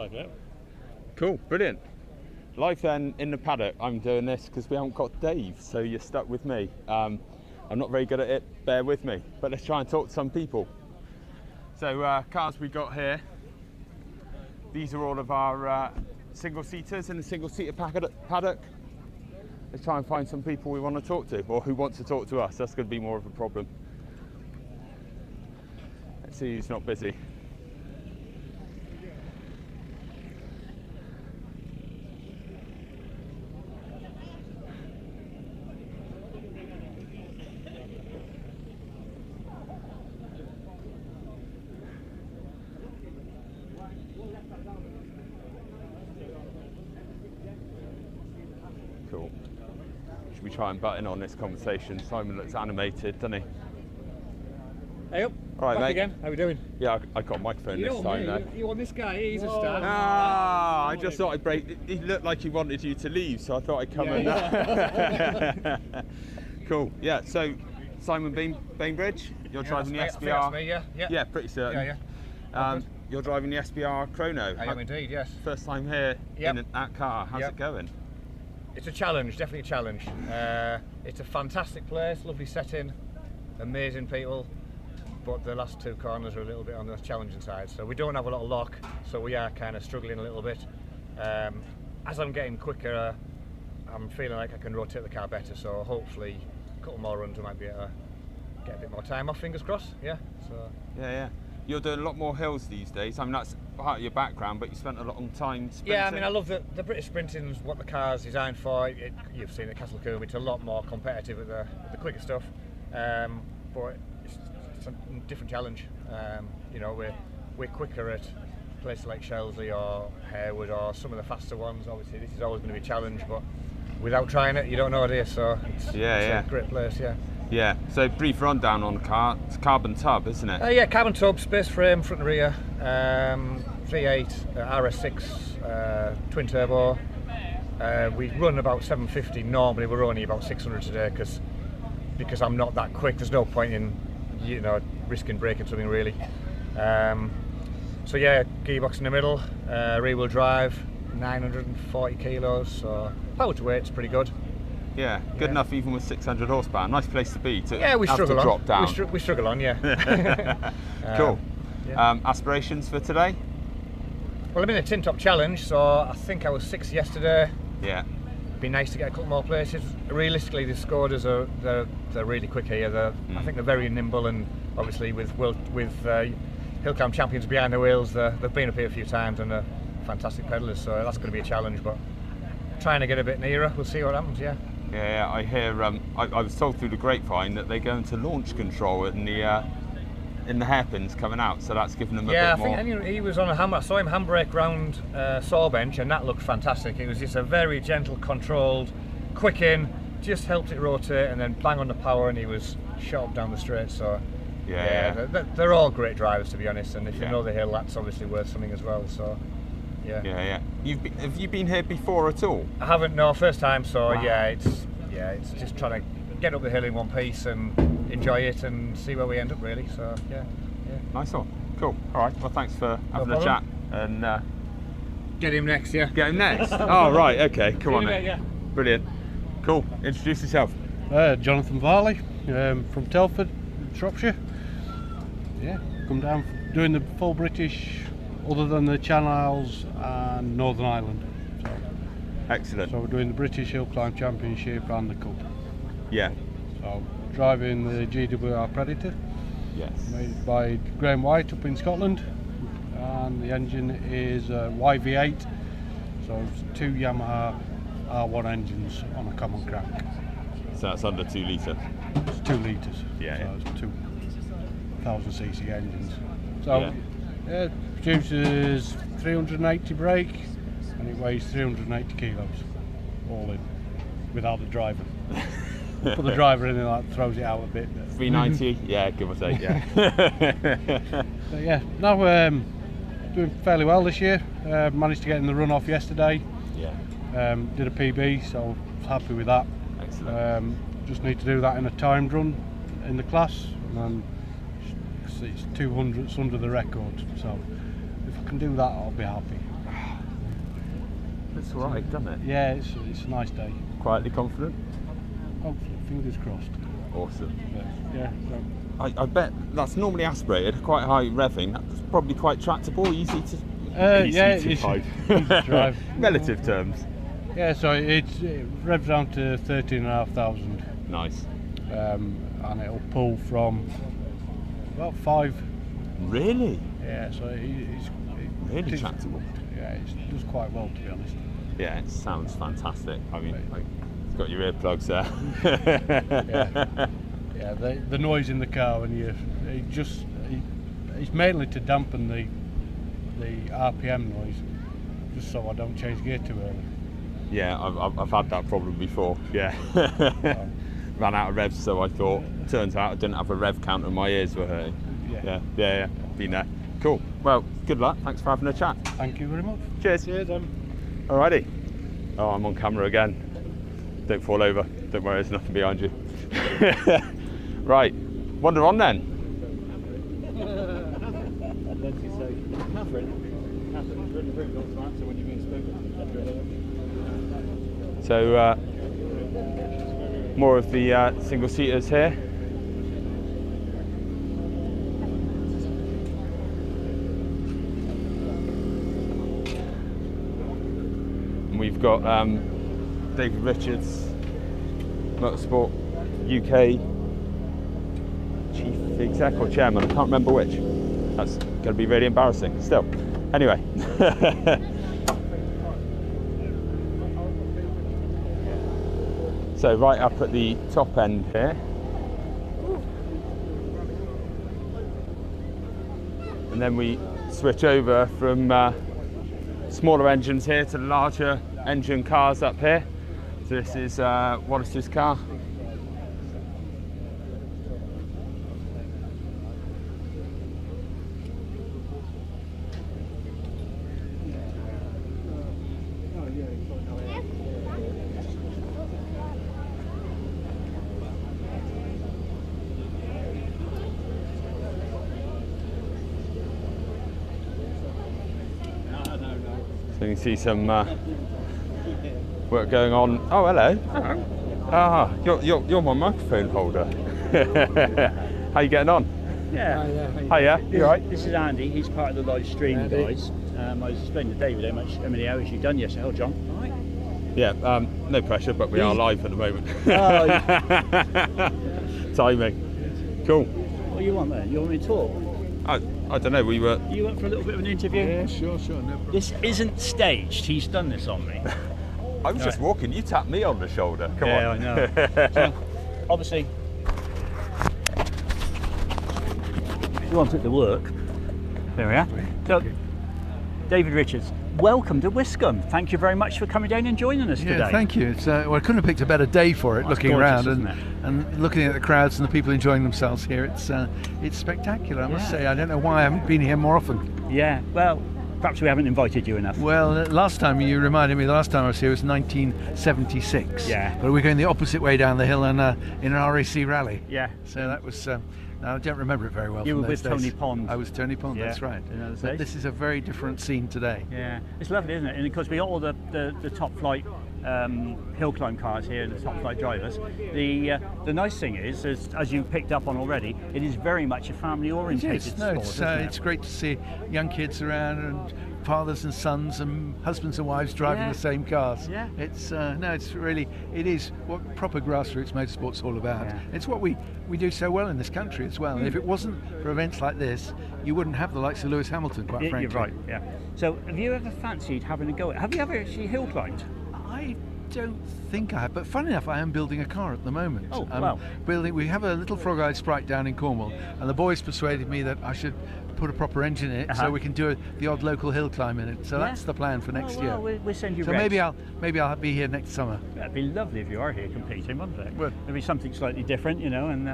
Live, yeah. Cool, brilliant. Live then in the paddock. I'm doing this because we haven't got Dave, so you're stuck with me. I'm not very good at it, bear with me, but let's try and talk to some people. So cars we got here, these are all of our single-seaters in the single-seater paddock. Let's try and find some people we want to talk to, or who want to talk to us. That's going to be more of a problem. Let's see who's not busy. Cool. Should we try and button on this conversation? Simon looks animated, doesn't he? Hey up. All right, Back mate. again. How we doing? Yeah, I got a microphone this time. Though. You want this guy? He's a star. Ah, I just thought I'd break. He looked like he wanted you to leave, so I thought I'd come Cool. Yeah. So, Simon Bainbridge, you're driving the SBR. That's me, yeah. Yeah, pretty certain. Yeah. You're driving the SBR Chrono. I am indeed. Yes. First time here in that car. How's it going? It's a challenge, definitely a challenge. It's a fantastic place, lovely setting, amazing people, but the last two corners are a little bit on the challenging side. So we don't have a lot of lock, so we are kind of struggling a little bit. As I'm getting quicker, I'm feeling like I can rotate the car better. So hopefully, a couple more runs, I might be able to get a bit more time off. Fingers crossed. Yeah. So. Yeah. You're doing a lot more hills these days. I mean, that's part of your background, but you spent a lot of time sprinting. Yeah, I mean, I love the British sprinting is what the car's designed for. You've seen it at Castle Coombe, it's a lot more competitive with the quicker stuff. But it's a different challenge. You know, we're quicker at places like Shelsley or Harewood or some of the faster ones. Obviously, this is always going to be a challenge, but without trying it, you don't know it is. So it's a great place, yeah. Yeah, so brief rundown on the car. It's carbon tub, isn't it? Yeah, carbon tub, space frame, front and rear, V8, RS6, twin turbo. We run about 750 normally. We're only about 600 today because I'm not that quick. There's no point in risking breaking something really. So yeah, gearbox in the middle, rear wheel drive, 940 kilos. So power to weight's pretty good. Yeah, good enough even with 600 horsepower. Nice place to be to we have struggle to on. drop down. We struggle on, yeah. Cool. Aspirations for today? Well, I'm in a tin top challenge, so I think I was 6th yesterday. Yeah. Be nice to get a couple more places. Realistically, the Skodas they're really quick here. I think they're very nimble, and obviously with Hillclimb champions behind the wheels, they've been up here a few times and they're fantastic pedallers. So that's going to be a challenge, but trying to get a bit nearer. We'll see what happens. Yeah. Yeah, I hear. I was told through the grapevine that they go into launch control in the hairpins coming out, so that's giving them a bit more. Yeah, I think he was on a I saw him handbrake round Sawbench, and that looked fantastic. It was just a very gentle, controlled, quick in, just helped it rotate, and then bang on the power, and he was shot up down the straight. So they're all great drivers, to be honest. And if you know the hill, that's obviously worth something as well. So. Yeah. Have you been here before at all? I haven't. No, first time. So wow. It's just trying to get up the hill in one piece and enjoy it and see where we end up really. So yeah. Nice one. Cool. All right. Well, thanks for having a chat and get him next. Yeah. Get him next. Oh right. Okay. Come on then. Yeah. Brilliant. Cool. Introduce yourself. Jonathan Varley from Telford, Shropshire. Yeah. Come down doing the full British. Other than the Channel Isles and Northern Ireland. So, excellent. So we're doing the British Hillclimb Championship and the Cup. Yeah. So driving the GWR Predator. Yes. Made by Graham White up in Scotland. And the engine is YV8. So it's 2 Yamaha R1 engines on a common crank. So that's under 2 litre? It's 2 litres. Yeah. So it's 2,000cc engines. So it produces 380 brake and it weighs 380 kilos all in without the driver. Put the driver in and that throws it out a bit. 390, yeah, give or take, yeah. But yeah, no, doing fairly well this year. Managed to get in the runoff yesterday. Yeah. Did a PB, so happy with that. Excellent. Just need to do that in a timed run in the class, and it's 200s under the record. So if I can do that, I'll be happy. It's all right, doesn't it? Yeah, it's a nice day. Quietly confident. Hopefully, fingers crossed. Awesome. But, yeah. So. I bet that's normally aspirated, quite high revving. That's probably quite tractable, easy to It's easy to drive. Relative terms. Yeah, so it revs down to 13,500. Nice. And it'll pull from about 5. Really? Yeah, so it's Really tractable. Yeah, it does quite well, to be honest. Yeah, it sounds fantastic. I mean, you've got your earplugs there. Yeah, the noise in the car when it's mainly to dampen the RPM noise, just so I don't change gear too early. Yeah, I've had that problem before. Yeah. Ran out of revs, so I thought. Turns out I didn't have a rev counter and my ears were hurting. Yeah. Been there. Cool. Well, good luck. Thanks for having a chat. Thank you very much. Cheers. Alrighty. Oh, I'm on camera again. Don't fall over. Don't worry, there's nothing behind you. Right. Wander on then. So more of the single seaters here. And we've got David Richards, Motorsport UK chief exec or chairman, I can't remember which. That's going to be really embarrassing still. Anyway. So right up at the top end here. And then we switch over from smaller engines here to larger engine cars up here. So this is Wallace's car. So you can see some work going on. Oh, hello. Ah, you're my microphone holder. How you getting on? Yeah. Hiya. You all right? This is Andy. He's part of the live stream, guys. I was spending the day with him. How many hours you've done yesterday? Oh, John. All right. Yeah. No pressure, but we are live at the moment. Oh, Timing. Cool. What do you want then? You want me to talk? I don't know. We were. You went for a little bit of an interview? Yeah, sure, no problem. This isn't staged. He's done this on me. I was just walking. You tapped me on the shoulder. Come on. I know. So, obviously, you want it to work. There we are. So, David Richards, welcome to Wiscombe. Thank you very much for coming down and joining us today. Yeah, thank you. It's, well, I couldn't have picked a better day for it, looking gorgeous, around and looking at the crowds and the people enjoying themselves here. It's spectacular, I must say. I don't know why I haven't been here more often. Yeah, well, perhaps we haven't invited you enough. Well, last time you reminded me, the last time I was here was 1976. Yeah. But we're going the opposite way down the hill in an RAC rally. Yeah. So that was. I don't remember it very well. You from were those with days. Tony Pond. I was Tony Pond. Yeah, That's right. in those But days. this is a very different scene today. Yeah, it's lovely, isn't it? And of course, we got all the top flight hill climb cars here and the top flight drivers. The nice thing is, as you picked up on already, it is very much a family orientated sport. It's great to see young kids around and fathers and sons and husbands and wives driving the same cars. Yeah. It's it is what proper grassroots motorsport's all about. Yeah. It's what we do so well in this country as well. And if it wasn't for events like this, you wouldn't have the likes of Lewis Hamilton, quite frankly. You're right. Yeah. So, have you ever fancied having a go at? Have you ever actually hill climbed? I don't think I have, but funny enough, I am building a car at the moment. Oh, wow. We have a little frog-eyed Sprite down in Cornwall, and the boys persuaded me that I should put a proper engine in it so we can do the odd local hill climb in it. So that's the plan for next year. We'll send you. So maybe I'll be here next summer. That'd be lovely if you are here competing, wouldn't it? Would. Maybe something slightly different, you know, and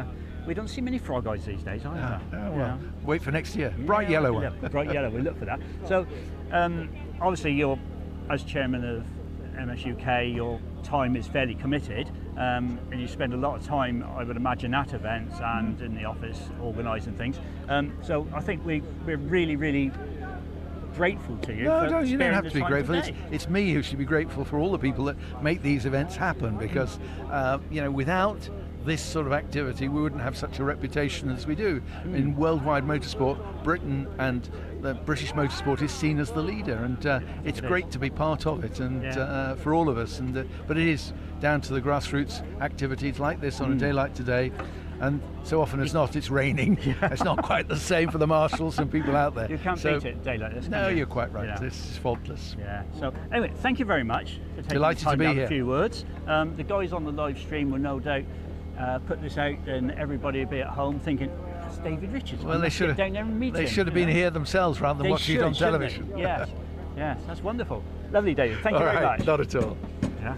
we don't see many frog eyes these days either. Well, wait for next year. Bright yellow one. Bright yellow, we look for that. So, obviously, you're, as chairman of MS UK, your time is fairly committed, and you spend a lot of time, I would imagine, at events and in the office organising things. So I think we're really, really grateful to you. No, for you don't sparing have the to be time grateful. today. It's me who should be grateful for all the people that make these events happen, because you know, without this sort of activity we wouldn't have such a reputation as we do. In worldwide motorsport, Britain and the British motorsport is seen as the leader, and it's great to be part of it, and for all of us. And but it is down to the grassroots activities like this on a day like today. And so often as not, it's raining. It's not quite the same for the marshals and people out there. You can't beat it a day like this. No, can you? you're quite right. Yeah. This is faultless. Yeah. So anyway, thank you very much for taking Delighted the time to be to have here. a few words. The guys on the live stream will no doubt put this out, and everybody will be at home thinking, "That's David Richards." Well, they should have. down there and meet They him, should have you been know? here themselves rather than They watching it on shouldn't they? television. Yes. Yes. That's wonderful. Lovely, David. Thank you All very right, much. not at all. Yeah.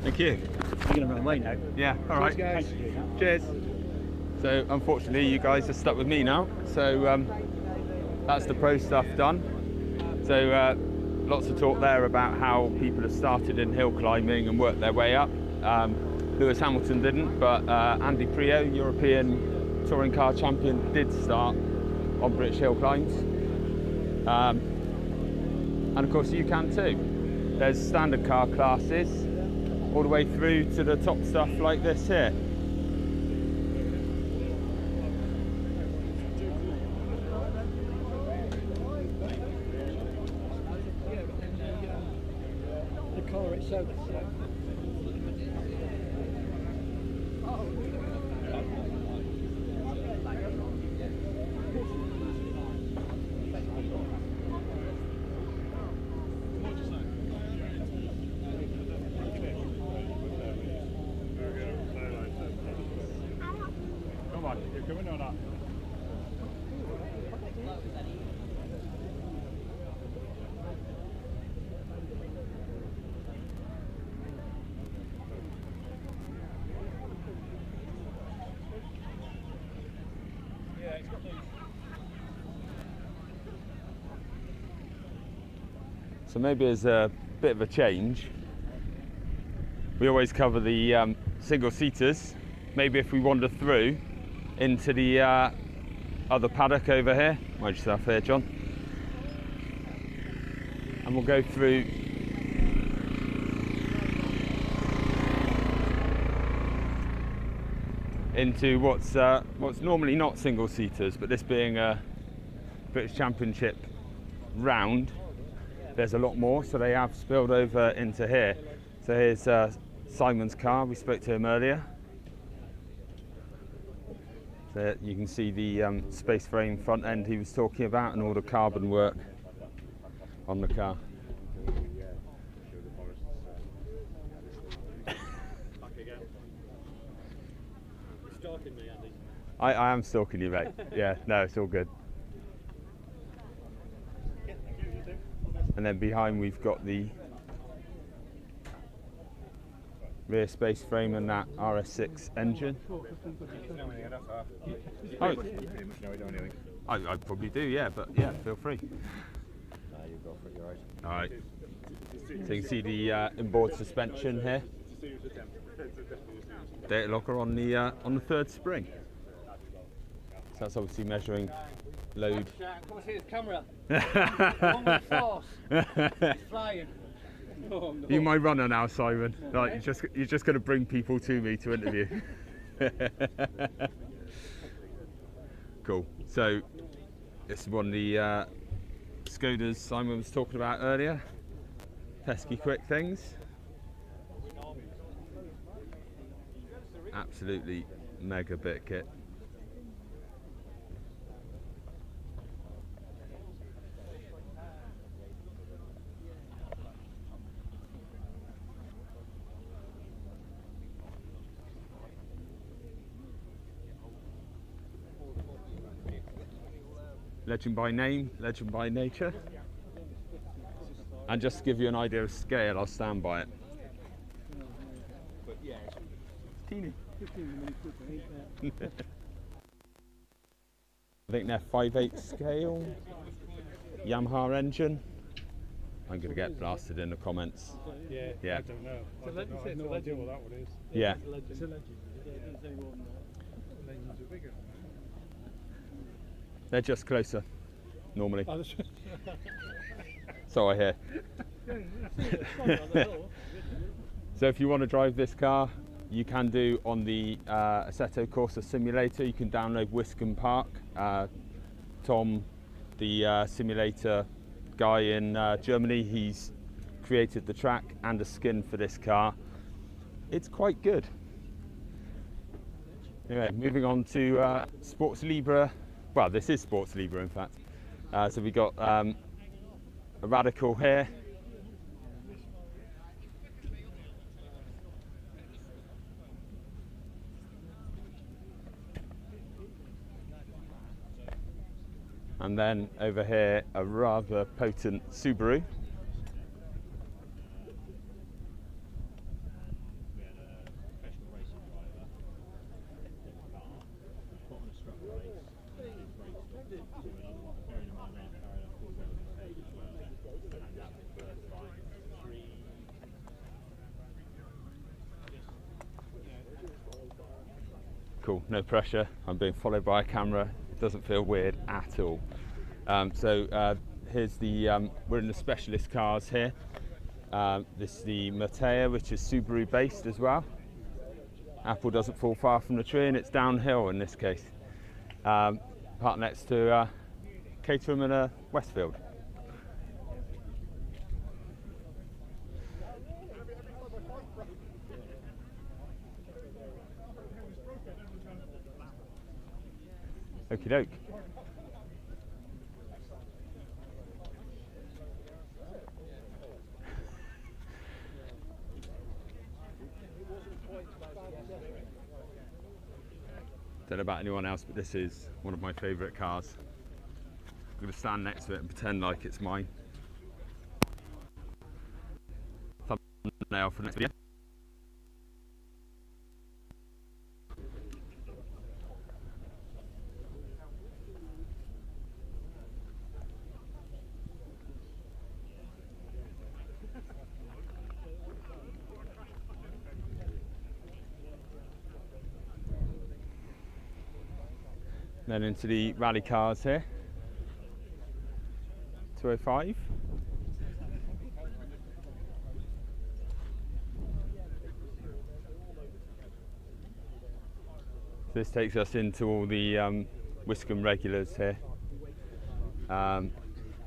Thank you. You're going to run away now. Yeah, all right. Thanks for doing that. Cheers. So unfortunately you guys are stuck with me now. So that's the pro stuff done. So lots of talk there about how people have started in hill climbing and worked their way up. Lewis Hamilton didn't, but Andy Prio, European touring car champion, did start on British Hillclimbs. And of course you can too. There's standard car classes all the way through to the top stuff like this here. The car itself. Come on, you're coming or not? So maybe as a bit of a change, we always cover the single seaters. Maybe if we wander through into the other paddock over here, mind yourself here, John, and we'll go through into what's normally not single seaters, but this being a British Championship round, there's a lot more, so they have spilled over into here. So here's Simon's car, we spoke to him earlier. So you can see the space frame front end he was talking about and all the carbon work on the car. I am stalking you, mate. Yeah, no, it's all good. And then behind we've got the rear space frame and that RS6 engine. Oh, I probably do, yeah, but yeah, feel free. You go for it, you're right. All right. So you can see the inboard suspension here. Data locker on the third spring. So that's obviously measuring load. Come and see this camera. One with force. It's flying. No, no. You my runner now, Simon. Right, you're just going to bring people to me to interview. Cool. So this is one of the Skodas Simon was talking about earlier. Pesky quick things. Absolutely mega bit kit. Legend by name, legend by nature. And just to give you an idea of scale, I'll stand by it. But yeah, it's teeny. I think they're 5/8 scale. Yamaha engine. I'm going to get blasted in the comments. Yeah. Yeah. I don't know. I have no idea what that one is. Yeah. It's a legend. Legends are bigger. They're just closer. normally. Oh, that's- So I hear. So if you want to drive this car, you can do on the Assetto Corsa simulator. You can download Wiscombe Park. Tom, the simulator guy in Germany, he's created the track and a skin for this car. It's quite good. Anyway, moving on to Sports Libre. Well, this is Sports Libre, in fact. So we got a Radical here. And then over here, a rather potent Subaru. Cool, no pressure. I'm being followed by a camera. It doesn't feel weird at all. Here's the, we're in the specialist cars here. This is the Matea, which is Subaru based as well. Apple doesn't fall far from the tree, and it's downhill in this case. Parked next to Caterham and Westfield. Okie doke. Don't know about anyone else, but this is one of my favourite cars. I'm going to stand next to it and pretend like it's mine. Thumbnail for the next video. Then into the rally cars here. 205. So this takes us into all the Wiscombe regulars here.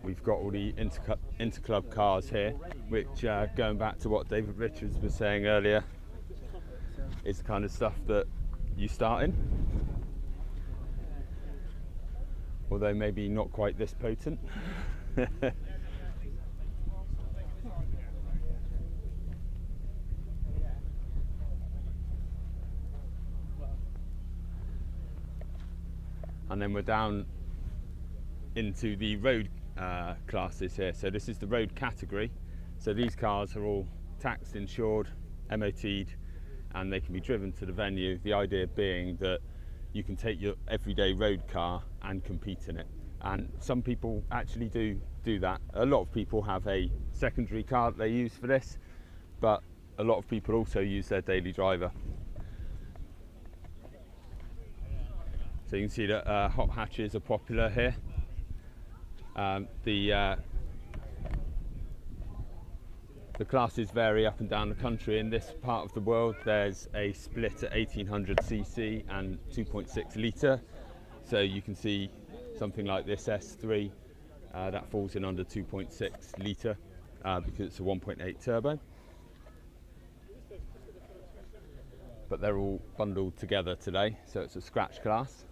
We've got all the Interclub cars here, which going back to what David Richards was saying earlier, is the kind of stuff that you start in. Although maybe not quite this potent. And then we're down into the road classes here. So this is the road category. So these cars are all taxed, insured, MOT'd, and they can be driven to the venue. The idea being that you can take your everyday road car and compete in it. And some people actually do that. A lot of people have a secondary car that they use for this, but a lot of people also use their daily driver. So you can see that hot hatches are popular here. The classes vary up and down the country. In this part of the world, there's a split at 1800cc and 2.6 litre. So you can see something like this S3 that falls in under 2.6 litre because it's a 1.8 turbo. But they're all bundled together today, so it's a scratch class.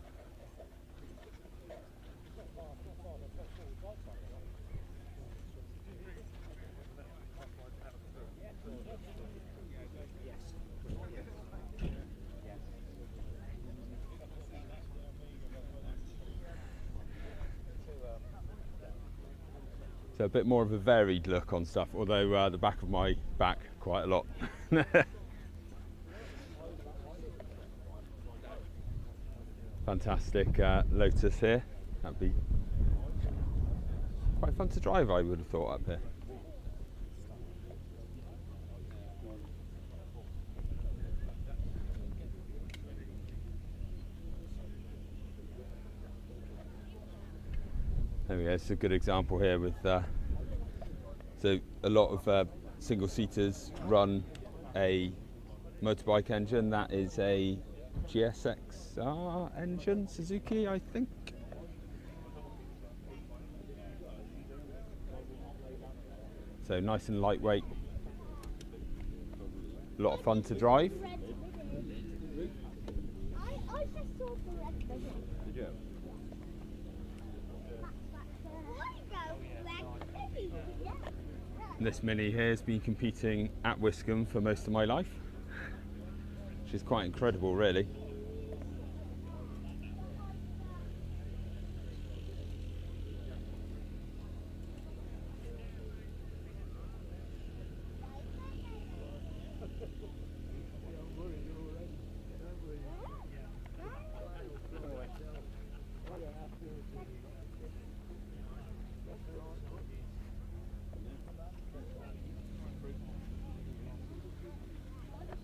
So a bit more of a varied look on stuff, although the back of my back quite a lot. Fantastic Lotus here. That'd be quite fun to drive, I would have thought, up here. There we go. It's a good example here with so a lot of single seaters run a motorbike engine. That is a GSXR engine, Suzuki, I think. So nice and lightweight, a lot of fun to drive. This Mini here has been competing at Wiscombe for most of my life, which is quite incredible, really.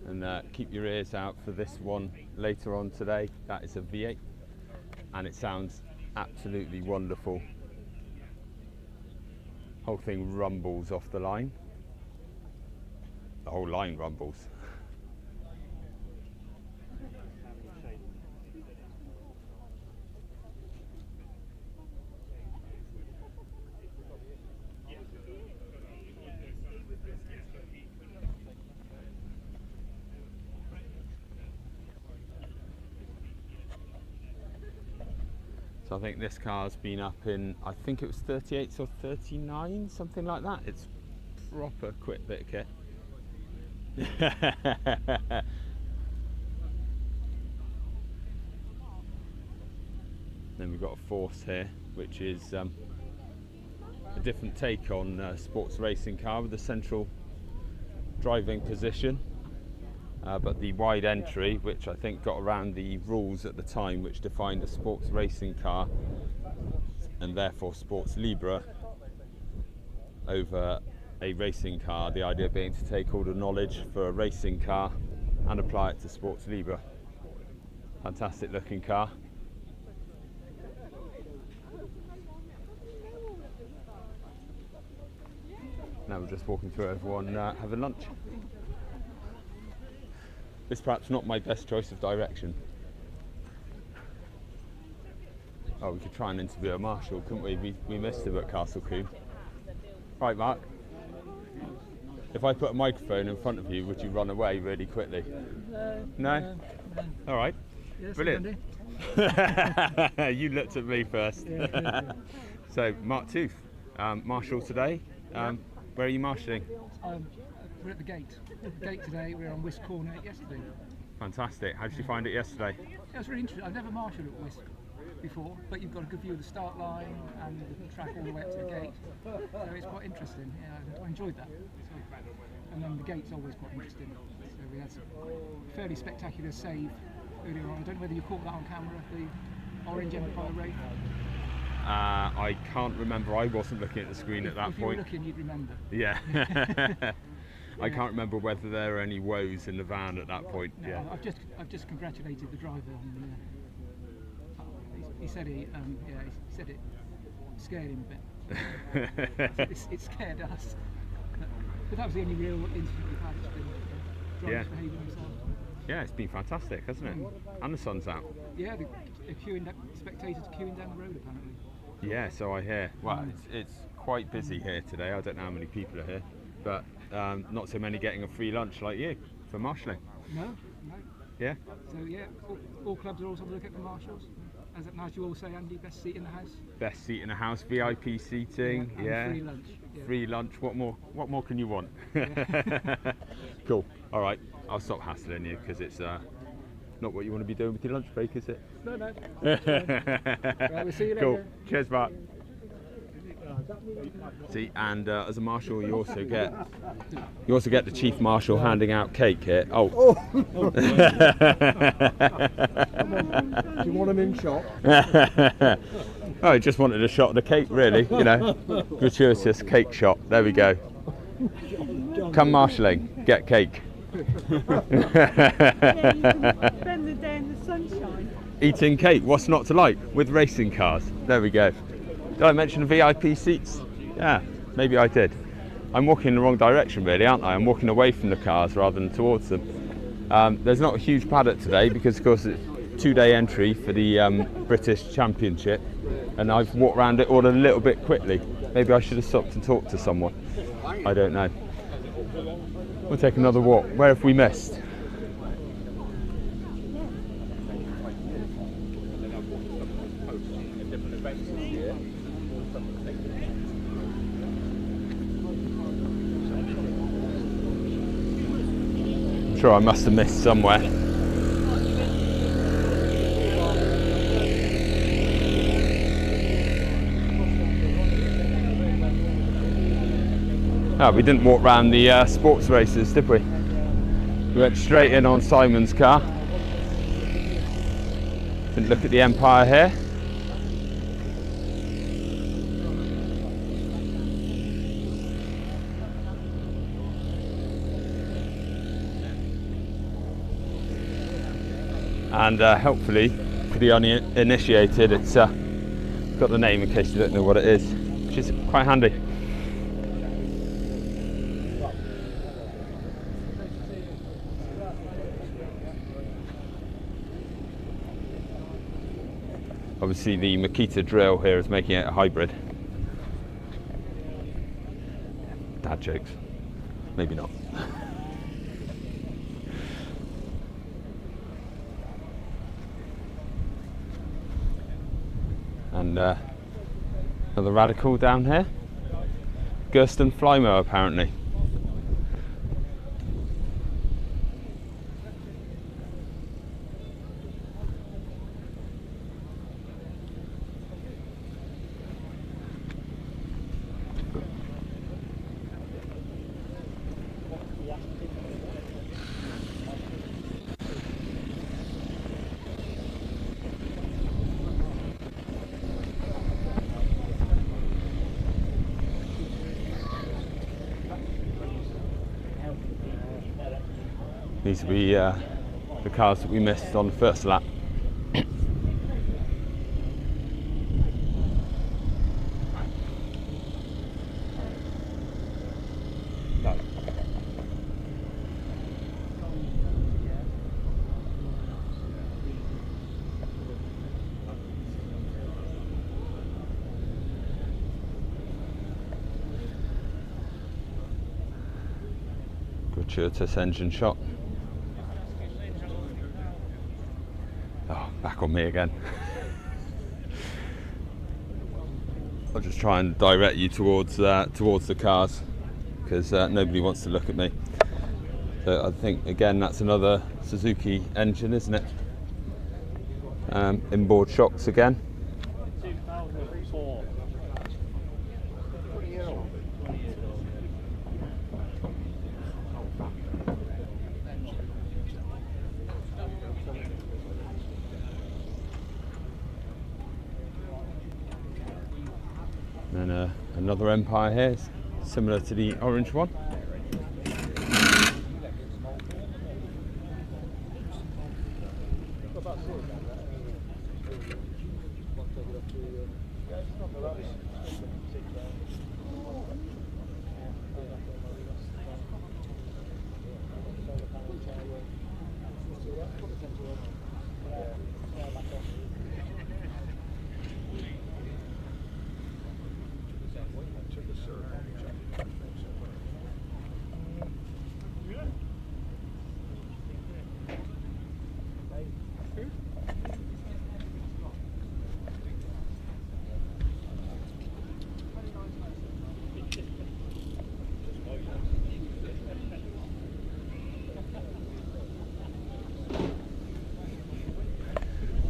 And keep your ears out for this one later on today. That is a V8 and it sounds absolutely wonderful. Whole thing rumbles off the line. The whole line rumbles. So I think this car's been up in, I think it was 38s or 39, something like that. It's proper quick bit of kit. Then we've got a Force here, which is a different take on a sports racing car with a central driving position. But the wide entry, which I think got around the rules at the time which defined a sports racing car and therefore sports libre over a racing car, the idea being to take all the knowledge for a racing car and apply it to sports libre. Fantastic looking car. Now we're just walking through everyone having lunch. It's perhaps not my best choice of direction. Oh, we could try and interview a marshal, couldn't we? We missed him at Castle Coombe. Right, Mark. If I put a microphone in front of you, would you run away really quickly? No? All right. Yes, brilliant. You looked at me first. So, Mark Tooth, marshal today. Where are you marshalling? We're at the gate. At the gate today. We were on Wisk Corner yesterday. Fantastic. How did you find it yesterday? It was really interesting. I've never marshalled at Wisk before, but you've got a good view of the start line and the track all the way up to the gate. So it's quite interesting. Yeah, I enjoyed that. And then the gate's always quite interesting. So we had some fairly spectacular save earlier on. I don't know whether you caught that on camera, the Orange Empire Wraith. I can't remember. I wasn't looking at the screen at that If you point. were looking, you'd remember. Yeah. I can't remember whether there were any woes in the van at that point. No, Yeah. I've just congratulated the driver on he said he said it scared him a bit. it scared us. But that was the only real incident we've had. It's been drivers behaving themselves. Yeah, it's been fantastic, hasn't it? And the sun's out. Yeah, the spectators queuing down the road apparently. Yeah, so I hear. Well, it's quite busy here today. I don't know how many people are here, but not so many getting a free lunch like you for marshalling. No. Yeah. So yeah, all clubs are also looking for marshals. As you all say, Andy, best seat in the house. Best seat in the house, VIP seating. Yeah. And free lunch. Yeah. Free lunch. What more can you want? Yeah. Cool. All right. I'll stop hassling you because it's not what you want to be doing with your lunch break, is it? No. Right, we'll see you later. Cool. Cheers, Mark. See, and as a marshal, you also get the chief marshal handing out cake here. Oh. Do you want them in shot? Oh, I just wanted a shot of the cake, really. You know, gratuitous cake shot. There we go. Come marshalling, get cake. Spend the day in the sunshine. Eating cake, what's not to like with racing cars? There we go. Did I mention VIP seats? Yeah, maybe I did. I'm walking in the wrong direction really, aren't I? I'm walking away from the cars rather than towards them. There's not a huge paddock today because of course it's 2-day entry for the British Championship, and I've walked around it all a little bit quickly. Maybe I should have stopped and talked to someone. I don't know. We'll take another walk. Where have we missed? I'm sure I must have missed somewhere. Oh, we didn't walk round the sports races, did we? We went straight in on Simon's car. Didn't look at the Empire here. And helpfully, for the uninitiated, it's got the name in case you don't know what it is, which is quite handy. Obviously the Makita drill here is making it a hybrid. Dad jokes. Maybe not. And another radical down here. Wiscombe Flymo apparently. These will be the cars that we missed on the first lap. Gratuitous engine shot. Oh, back on me again. I'll just try and direct you towards the cars because nobody wants to look at me. So I think again that's another Suzuki engine, isn't it? Inboard shocks again. And another Empire here, similar to the orange one.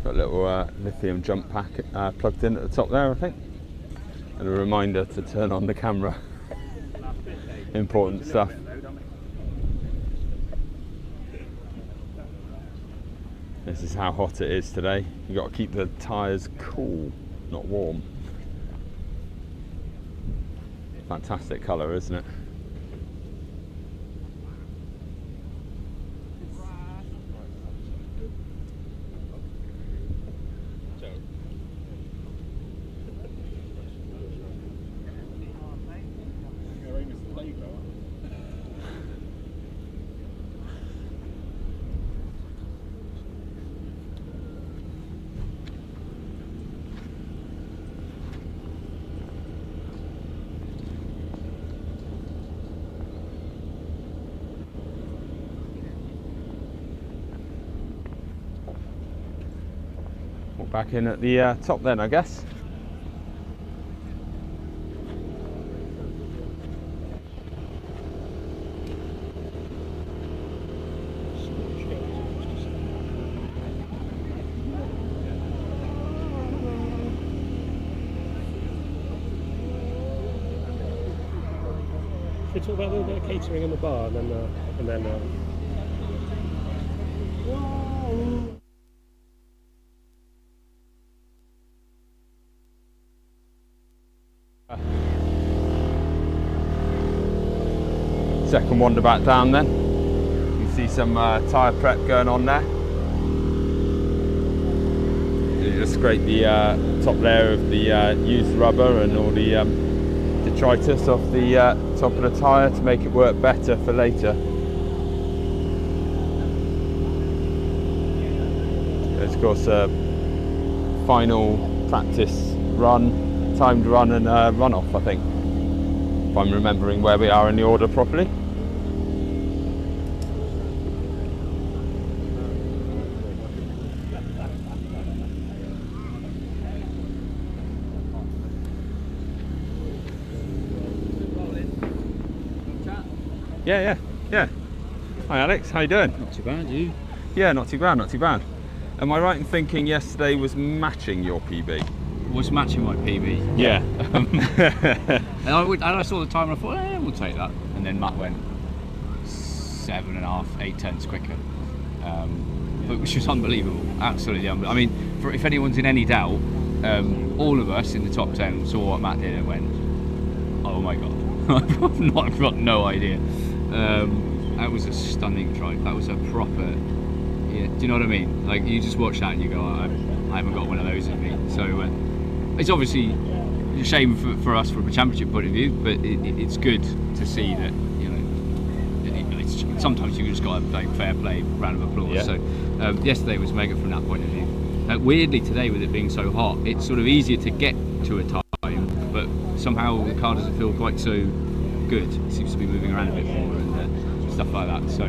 Got a little lithium jump pack plugged in at the top there, I think, and a reminder to turn on the camera. Important stuff. This is how hot it is today. You've got to keep the tyres cool, not warm. Fantastic colour, isn't it? Put back in at the top then, I guess. Should we talk about a little bit of catering in the bar and then Second wander back down then. You can see some tyre prep going on there. You just scrape the top layer of the used rubber and all the detritus off the top of the tyre to make it work better for later. There's of course a final practice run, timed run and runoff, I think, if I'm remembering where we are in the order properly. Yeah. Hi Alex, how you doing? Not too bad, you? Yeah, not too bad. Am I right in thinking yesterday was matching your PB? Was matching my PB. Yeah. And I saw the time and I thought, we'll take that. And then Matt went 7.5, 8/10 quicker, which was unbelievable, absolutely unbelievable. I mean, if anyone's in any doubt, all of us in the top 10 saw what Matt did and went, oh my god. I've got no idea. That was a stunning drive. That was a proper, yeah, do you know what I mean? Like, you just watch that and you go, I haven't got one of those in me. So it's obviously a shame for us from a championship point of view, but it's good to see that, you know, sometimes you just got to play fair play, round of applause. Yeah. So yesterday was mega from that point of view. Weirdly today, with it being so hot, it's sort of easier to get to a time, but somehow the car doesn't feel quite so good. It seems to be moving around a bit more and stuff like that. So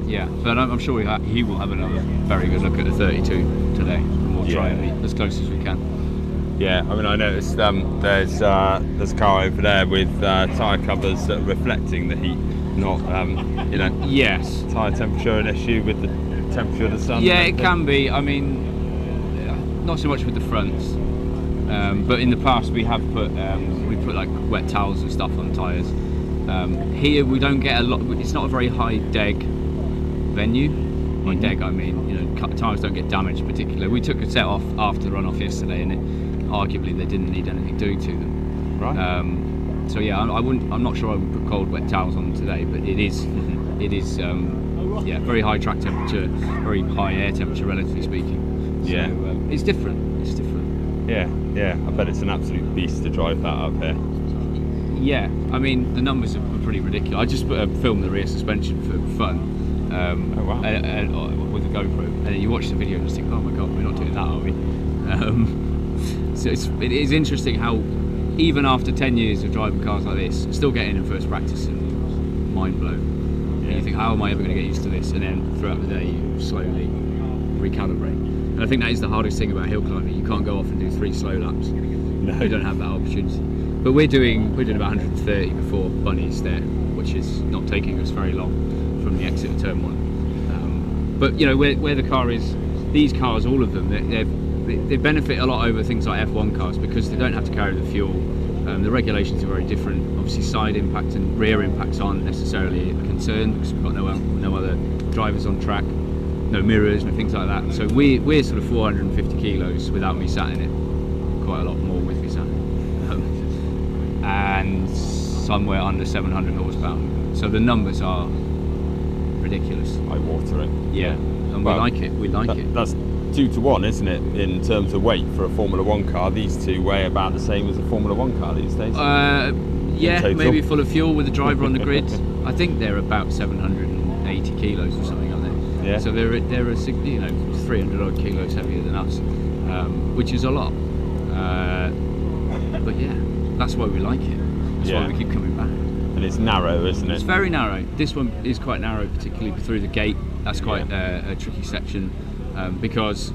yeah, but I'm sure he will have another very good look at the 32 today, and we'll try and be as close as we can. Yeah, I mean, I noticed there's a car over there with tyre covers that are reflecting the heat, not you know. Yes. Tyre temperature an issue with the temperature of the sun. Yeah, it can be. I mean, not so much with the fronts. But in the past we have put like wet towels and stuff on tyres. Here we don't get a lot. It's not a very high deg venue. By deg I mean, you know, tyres don't get damaged particularly. We took a set off after the runoff yesterday, and arguably they didn't need anything doing to them. Right. So yeah, I'm not sure I would put cold wet towels on today, but it is yeah, very high track temperature, very high air temperature relatively speaking. So, yeah. It's different. Yeah, I bet it's an absolute beast to drive that up here. Yeah, I mean, the numbers are pretty ridiculous. I just filmed the rear suspension for fun. Oh wow. With a GoPro, and then you watch the video and just think, oh my god, we're not doing that, are we? So it is interesting how even after 10 years of driving cars like this, still getting in first practice and mind blown. And you think, how am I ever going to get used to this? And then throughout the day you slowly recalibrate. And I think that is the hardest thing about hill climbing. You can't go off and do 3 slow laps. No. You don't have that opportunity. But we're doing about 130 before Bunny's there, which is not taking us very long from the exit of turn 1. But you know, where the car is, these cars, all of them, they benefit a lot over things like F1 cars because they don't have to carry the fuel. The regulations are very different. Obviously, side impact and rear impacts aren't necessarily a concern because we've got no other drivers on track. No mirrors, no things like that. So we're sort of 450 kilos without me sat in it. Quite a lot more with me sat in it. And somewhere under 700 horsepower. So the numbers are ridiculous. Eye-watering. Yeah, and we like it. That's 2 to 1, isn't it, in terms of weight for a Formula 1 car? These two weigh about the same as a Formula 1 car these days. Yeah, maybe full of fuel with the driver on the grid. I think they're about 780 kilos or something. Yeah. So they're 300 odd kilos heavier than us, which is a lot. But yeah, that's why we like it. That's why we keep coming back. And it's narrow, isn't it? It's very narrow. This one is quite narrow, particularly through the gate. That's quite a tricky section because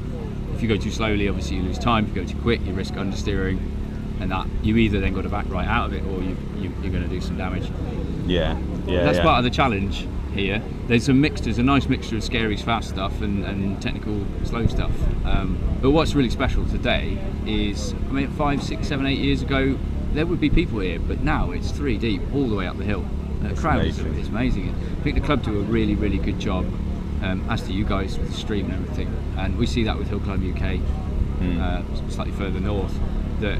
if you go too slowly, obviously you lose time. If you go too quick, you risk understeering, and that you either then got to back right out of it, or you're going to do some damage. Yeah, yeah. That's part of the challenge here. There's a nice mixture of scary fast stuff and technical slow stuff. But what's really special today is, I mean, 5, 6, 7, 8 years ago, there would be people here, but now it's 3 deep all the way up the hill. The crowd is amazing. I think the club do a really, really good job, as do you guys with the stream and everything. And we see that with Hillclimb UK, slightly further north, that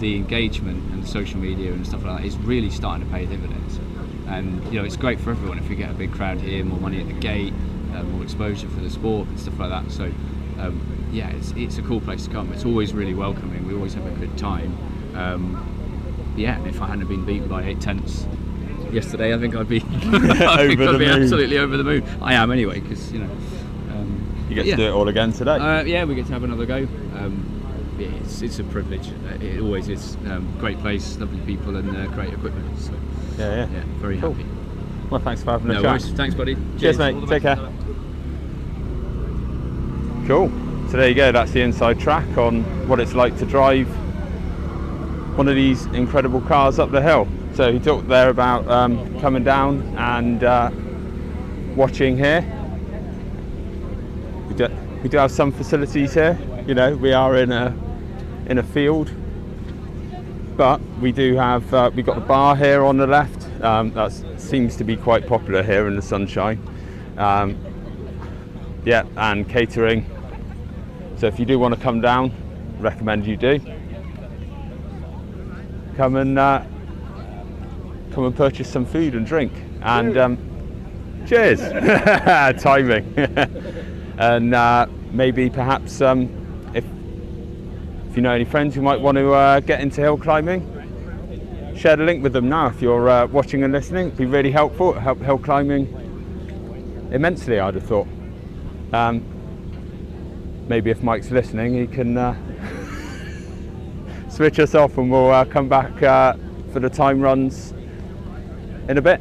the engagement and the social media and stuff like that is really starting to pay dividends. And you know, it's great for everyone if we get a big crowd here, more money at the gate, more exposure for the sport and stuff like that. So yeah, it's a cool place to come. It's always really welcoming. We always have a good time. Yeah, and if I hadn't been beaten by 8 tenths yesterday, I think I'd be absolutely over the moon. I am anyway, because you know. You get to do it all again today. Yeah, we get to have another go. Yeah, it's a privilege. It always is. Great place, lovely people, and great equipment. So, yeah, very cool. happy. Well, thanks for having a No chat. worries. Thanks, buddy. Cheers mate. Take care. Cool. So there you go. That's the inside track on what it's like to drive one of these incredible cars up the hill. So he talked there about coming down and watching here. We do have some facilities here. You know, we are in a field, but we do have we've got the bar here on the left. That seems to be quite popular here in the sunshine. Yeah, and catering. So if you do want to come down, recommend you do. Come and purchase some food and drink, and cheers. Timing. And maybe perhaps if you know any friends who might want to get into hill climbing, share the link with them now. If you're watching and listening, it'd be really helpful. It'd help hill climbing immensely, I'd have thought. Maybe if Mike's listening, he can switch us off, and we'll come back for the time runs in a bit.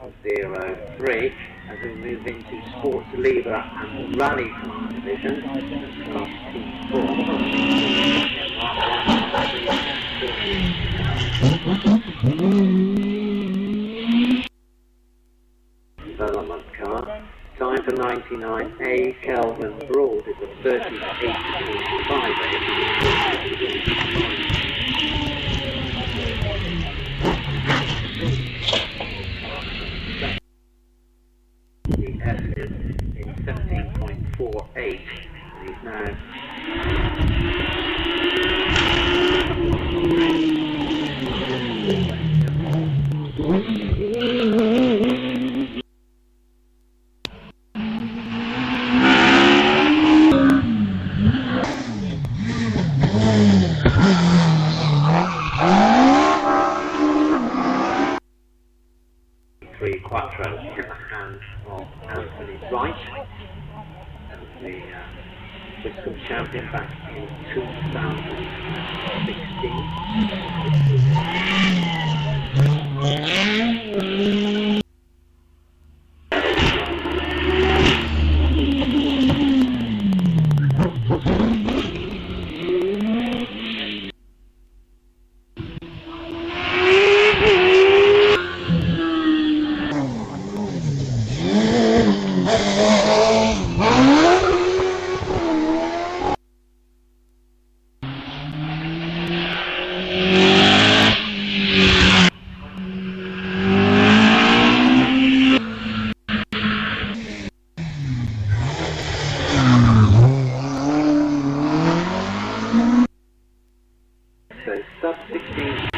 9.03 as we move into sports lever and rally car division. Development car. Time for 99A Kelvin Broad is a 38.5. The F is in 17.48. He's now three quattro in the hand of Anthony Wright, the Wiscombe champion back in 2016. So sub 16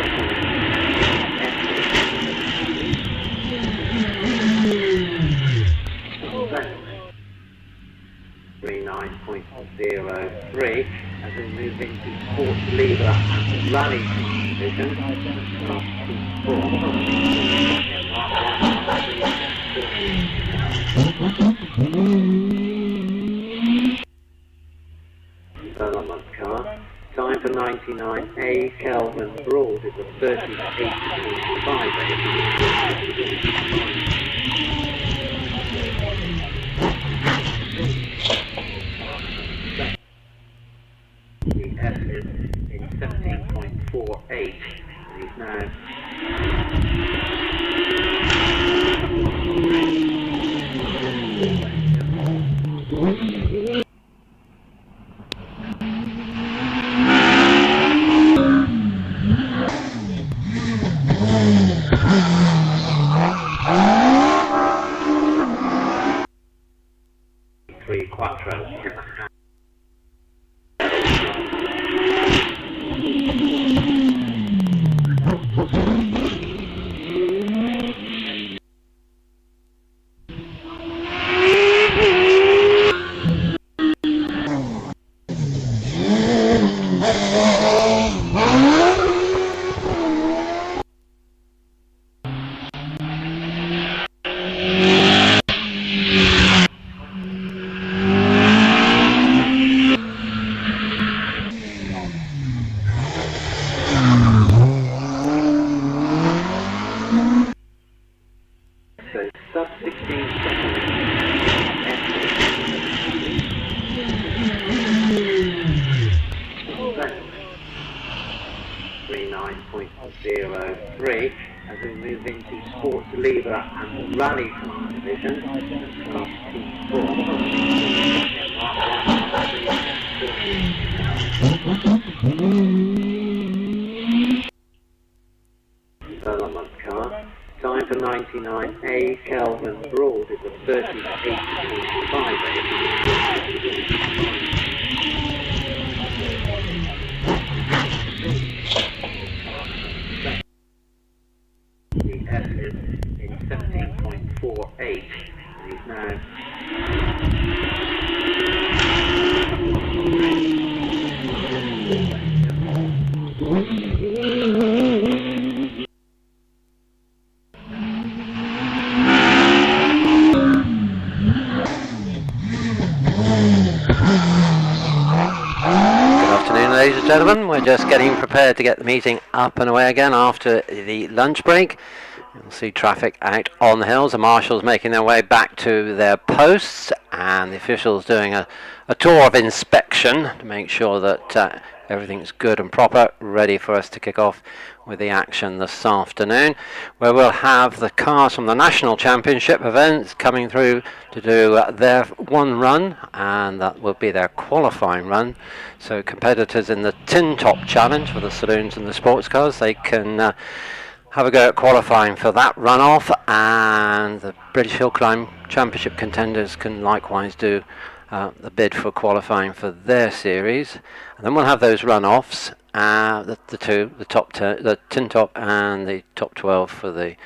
39.03 as we move into sports lever and rally division. Development car. Time for 99A Kelvin Broad is a 38.5. The F is in 17.48. He's now three quattro in the hand. So sub 16 seconds. 39.03 as we move into sports lever and rally car division. Development car. Time for 99A Kelvin Broad is a 38.5. The F is in 17.48. He's now ladies and gentlemen, we're just getting prepared to get the meeting up and away again after the lunch break. You'll see traffic out on the hills. The marshals making their way back to their posts, and the officials doing a tour of inspection to make sure that everything's good and proper, ready for us to kick off with the action this afternoon, where we'll have the cars from the National Championship events coming through to do their one run, and that will be their qualifying run. So competitors in the Tin Top Challenge for the saloons and the sports cars, they can have a go at qualifying for that runoff, and the British Hillclimb Championship contenders can likewise do the bid for qualifying for their series. And then we'll have those runoffs, the Tin Top and the top 12 for the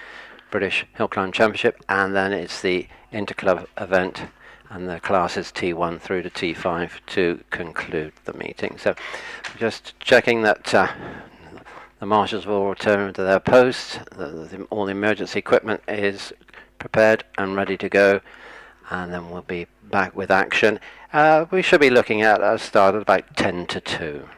British Hillclimb Championship, and then it's the Interclub event and the classes T1 through to T5 to conclude the meeting. So just checking that the marshals will return to their posts, all the emergency equipment is prepared and ready to go, and then we'll be back with action. We should be looking at a start at about 10 to 2.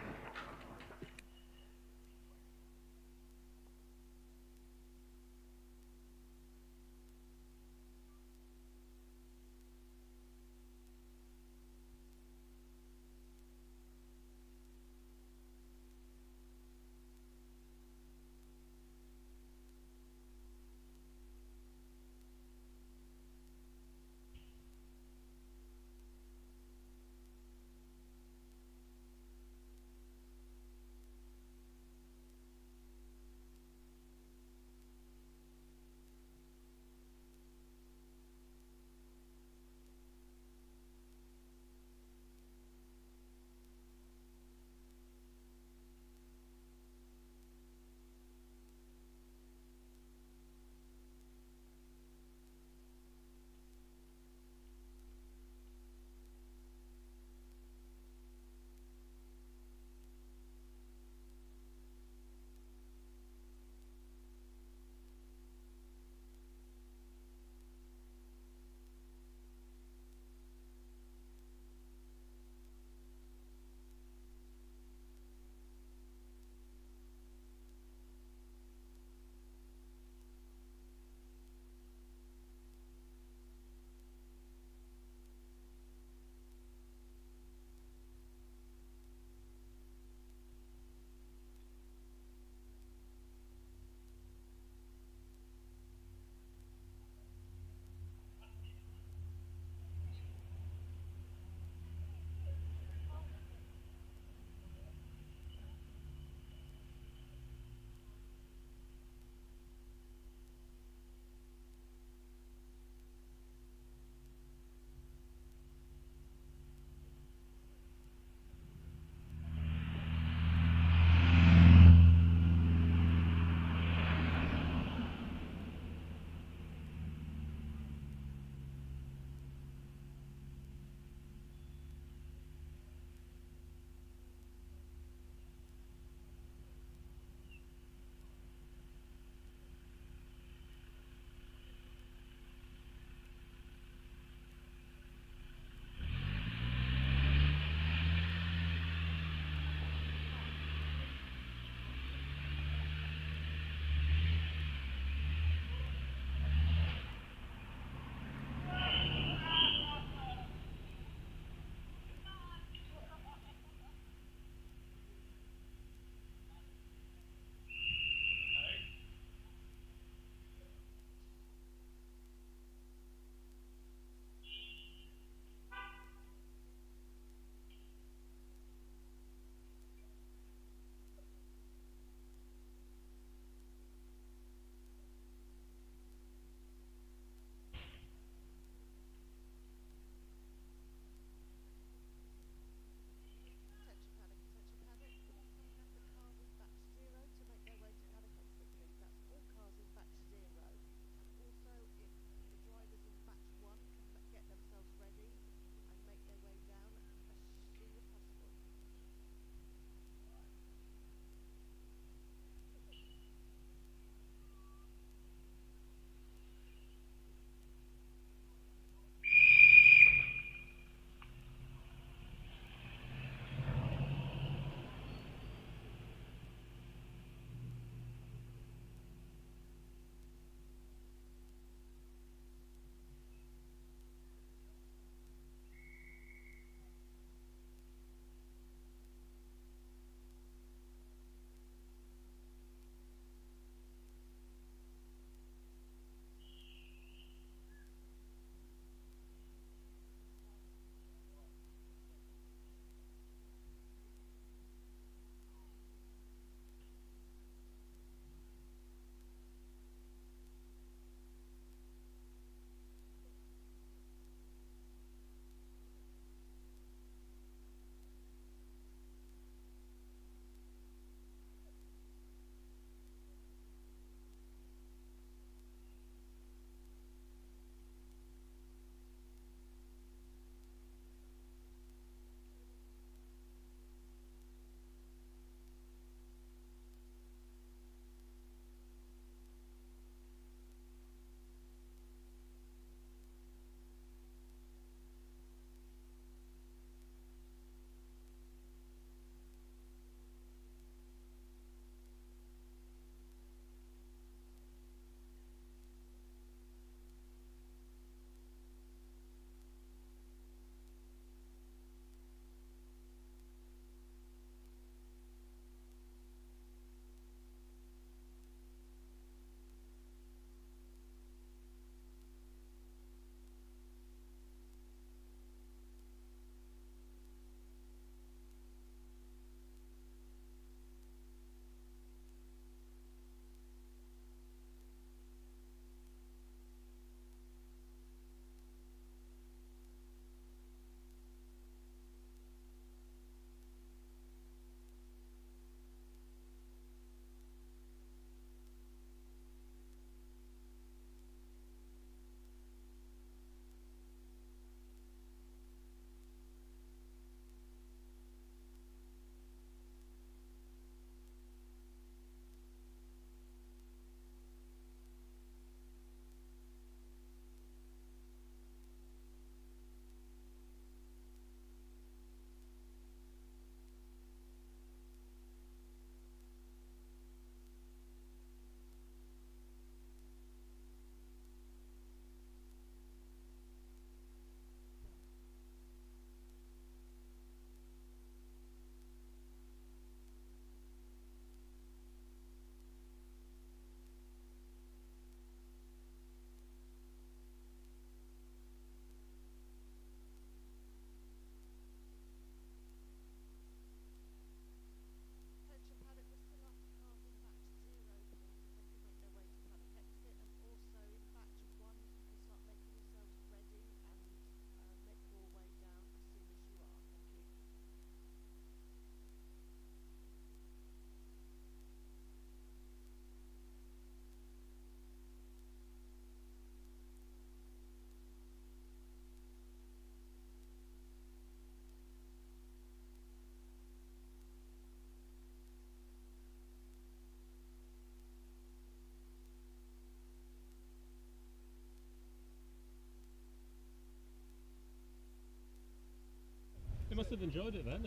have enjoyed it then.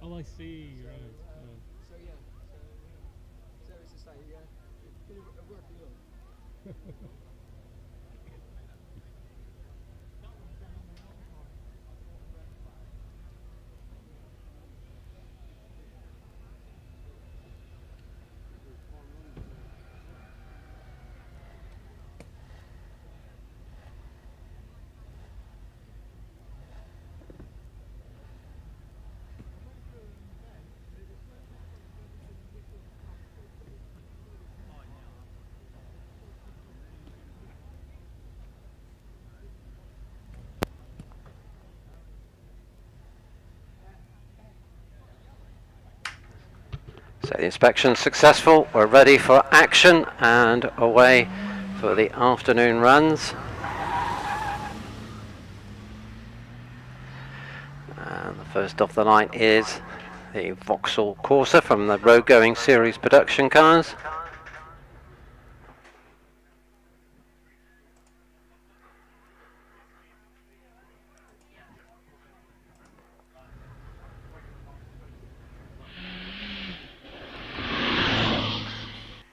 Oh, I see. Right. So yeah, so as I say, working on. So the inspection successful, we're ready for action and away for the afternoon runs. And the first off the line is the Vauxhall Corsa from the Road Going Series production cars.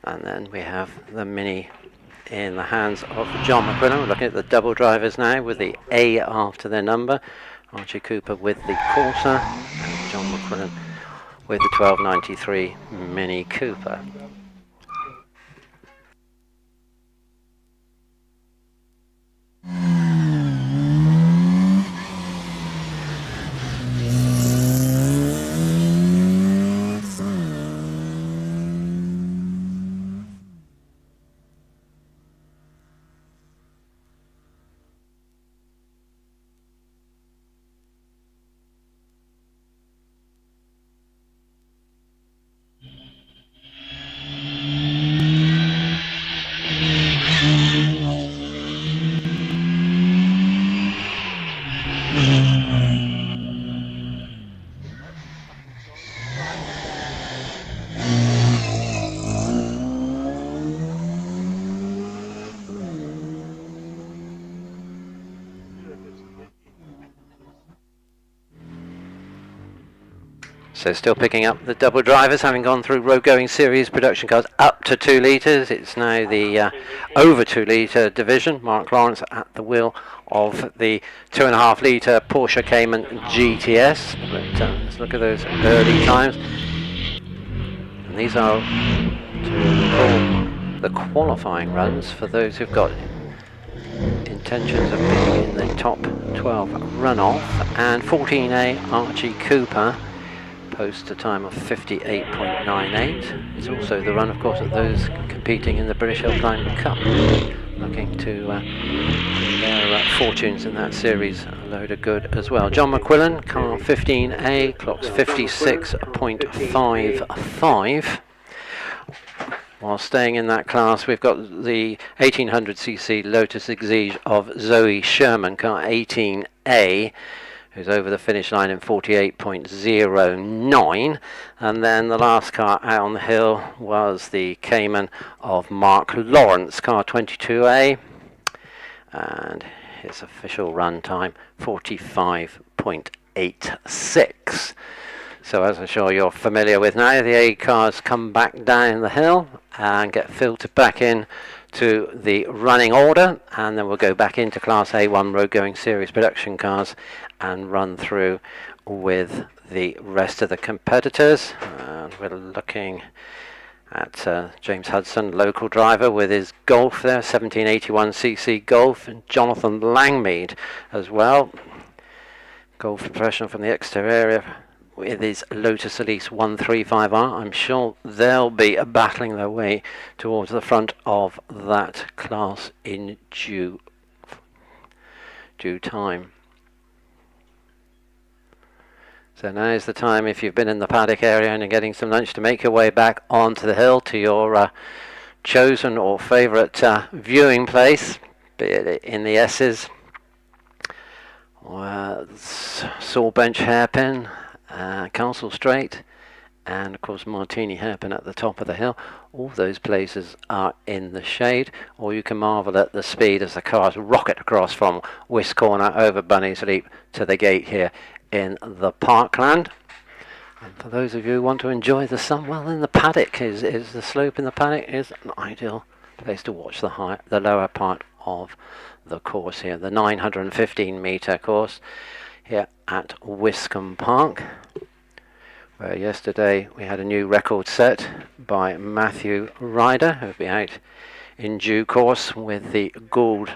And then we have the Mini in the hands of John McQuillan. We're looking at the double drivers now with the A after their number. Archie Cooper with the Corsa and John McQuillan with the 1293 Mini Cooper. So still picking up the double drivers, having gone through Road Going Series production cars up to 2 litres. It's now the over 2 litre division. Mark Lawrence at the wheel of the 2.5 litre Porsche Cayman GTS. But let's look at those early times. And these are to call the qualifying runs for those who've got intentions of being in the top 12 runoff. And 14A Archie Cooper posts a time of 58.98. It's also the run, of course, of those competing in the British Hillclimb Cup, looking to their fortunes in that series a load of good as well. John McQuillan, car 15A, clocks 56.55. While staying in that class, we've got the 1800cc Lotus Exige of Zoe Sherman, car 18A, who's over the finish line in 48.09. And then the last car out on the hill was the Cayman of Mark Lawrence, car 22A, and his official run time 45.86. So as I'm sure you're familiar with now, the A cars come back down the hill and get filtered back in to the running order, and then we'll go back into Class A1 Road Going Series production cars and run through with the rest of the competitors. And we're looking at James Hudson, local driver, with his Golf there, 1781cc Golf, and Jonathan Langmead as well, Golf professional from the Exeter area, with his Lotus Elise 135R. I'm sure they'll be battling their way towards the front of that class in due time. So now is the time, if you've been in the Paddock area and you're getting some lunch, to make your way back onto the hill to your chosen or favourite viewing place, be it in the S's, or Sawbench Hairpin, Castle Straight, and of course Martini Hairpin at the top of the hill. All those places are in the shade, or you can marvel at the speed as the cars rocket across from Wisk Corner over Bunny's Leap to the gate here in the parkland. And for those of you who want to enjoy the sun, well, then the paddock is the slope in the paddock is an ideal place to watch the lower part of the course here, the 915 metre course here at Wiscombe Park, where yesterday we had a new record set by Matthew Ryder, who will be out in due course with the Gould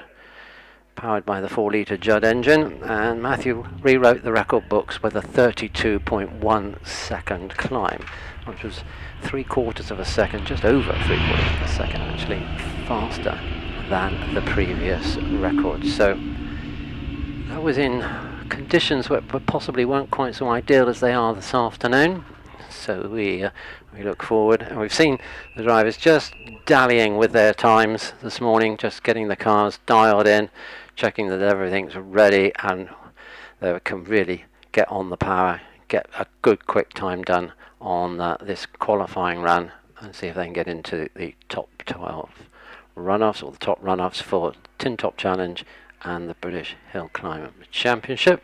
powered by the 4-litre Judd engine, and Matthew rewrote the record books with a 32.1 second climb, which was 3/4 of a second, just over 3/4 of a second actually, faster than the previous record. So that was in conditions that possibly weren't quite so ideal as they are this afternoon. So we look forward, and we've seen the drivers just dallying with their times this morning, just getting the cars dialed in, checking that everything's ready, and they can really get on the power, get a good quick time done on this qualifying run, and see if they can get into the top 12 runoffs, or the top runoffs for Tin Top Challenge and the British Hillclimb Championship.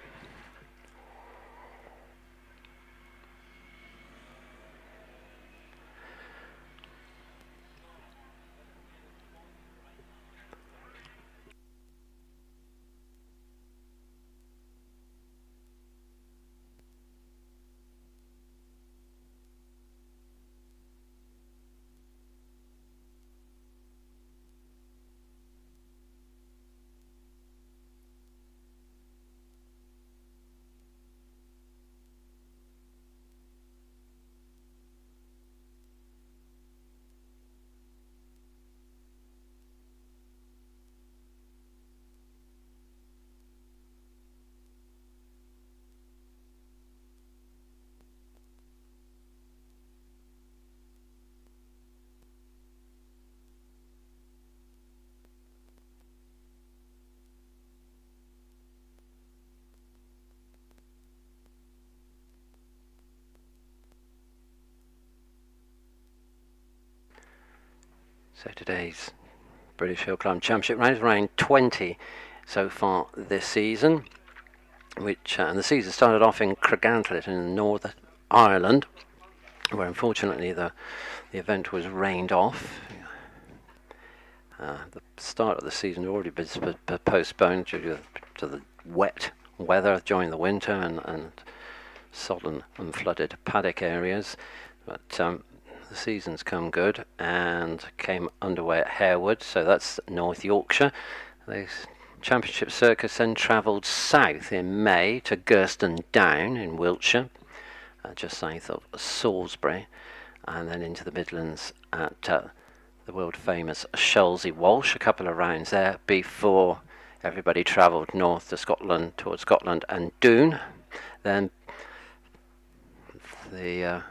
So today's British Hillclimb Championship round is round 20 so far this season, which and the season started off in Craigantlett in Northern Ireland, where unfortunately the event was rained off. The start of the season had already been postponed due to the wet weather during the winter and sodden and flooded paddock areas, but the season's come good and came underway at Harewood, so that's North Yorkshire. The championship circus then travelled south in May to Gurston Down in Wiltshire, just south of Salisbury, and then into the Midlands at the world famous Shelsey Walsh, a couple of rounds there before everybody travelled north to Scotland, towards Scotland and Doon. Then the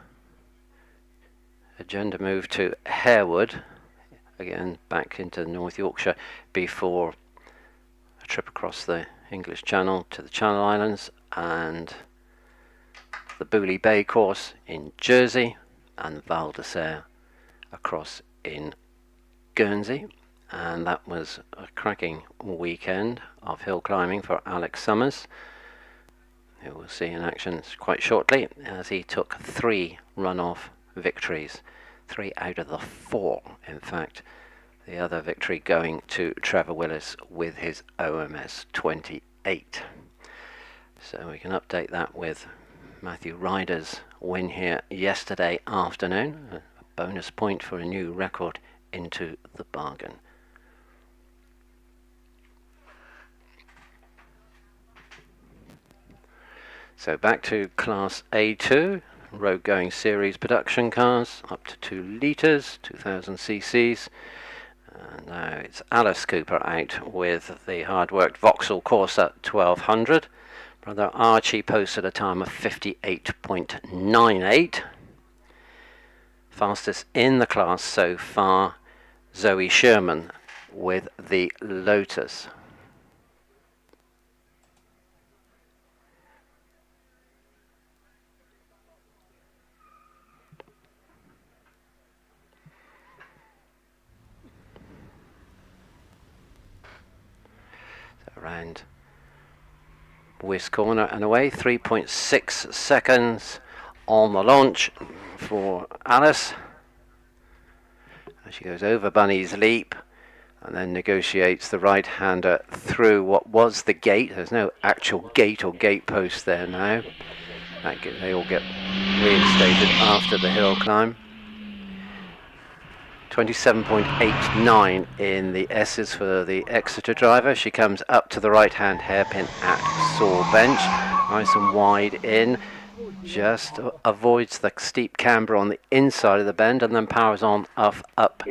agenda moved to Harewood, again back into North Yorkshire, before a trip across the English Channel to the Channel Islands and the Booley Bay course in Jersey and Val d'Isere across in Guernsey. And that was a cracking weekend of hill climbing for Alex Summers, who we'll see in action quite shortly, as he took 3 runoff victories, 3 out of the 4 in fact, the other victory going to Trevor Willis with his OMS 28. So we can update that with Matthew Ryder's win here yesterday afternoon, a bonus point for a new record into the bargain. So back to Class A2, road going series production cars up to 2 litres, 2000 cc's. And now it's Alice Cooper out with the hard worked Vauxhall Corsa 1200. Brother Archie posted a time of 58.98. Fastest in the class so far, Zoe Sherman with the Lotus. around Wis corner and away. 3.6 seconds on the launch for Alice. As she goes over Bunny's leap and then negotiates the right-hander through what was the gate. There's no actual gate or gate post there now. They all get reinstated after the hill climb. 27.89 in the S's for the Exeter driver. She comes up to the right-hand hairpin at Saw Bench, nice and wide in, just avoids the steep camber on the inside of the bend and then powers on up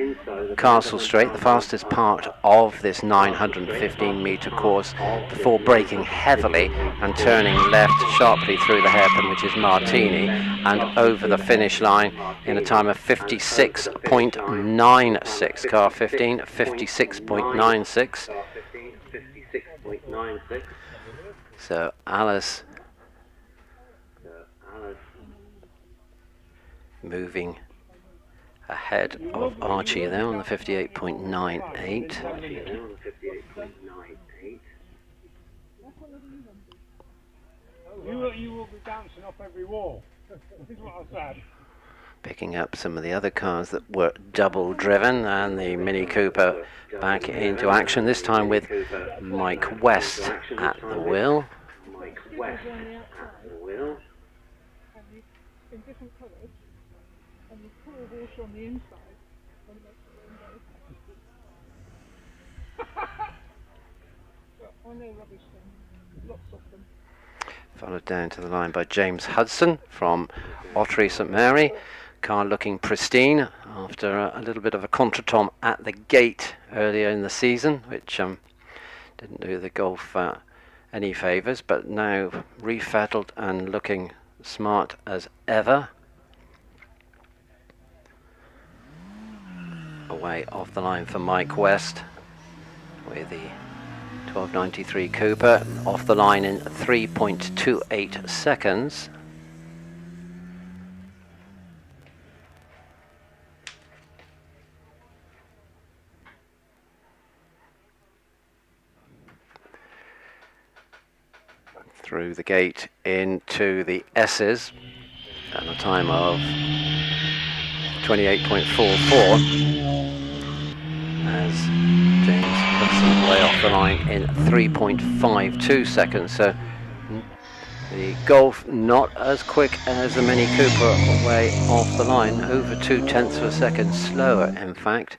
Castle Straight, the fastest part of this 915 metre course, before braking heavily and turning left sharply through the hairpin, which is Martini, and over the finish line in a time of 56.96. Car 15, 56.96. So Alice moving ahead of Archie there on the 58.98. You will be bouncing off every wall. This is what I said. Picking up some of the other cars that were double driven, and the Mini Cooper back into action, this time with Mike West at the wheel. In different colours, and you pour water on the inside and make it I know rubbish things, lots of them. Followed down to the line by James Hudson from Ottery St Mary. Car looking pristine after a little bit of a contretemps at the gate earlier in the season, which didn't do the Golf any favours, but now refettled and looking smart as ever. Away off the line for Mike West with the 1293 Cooper, off the line in 3.28 seconds. Through the gate into the S's at a time of 28.44 as James Hudson way off the line in 3.52 seconds. So the Golf not as quick as the Mini Cooper way off the line, over 0.2 of a second slower in fact.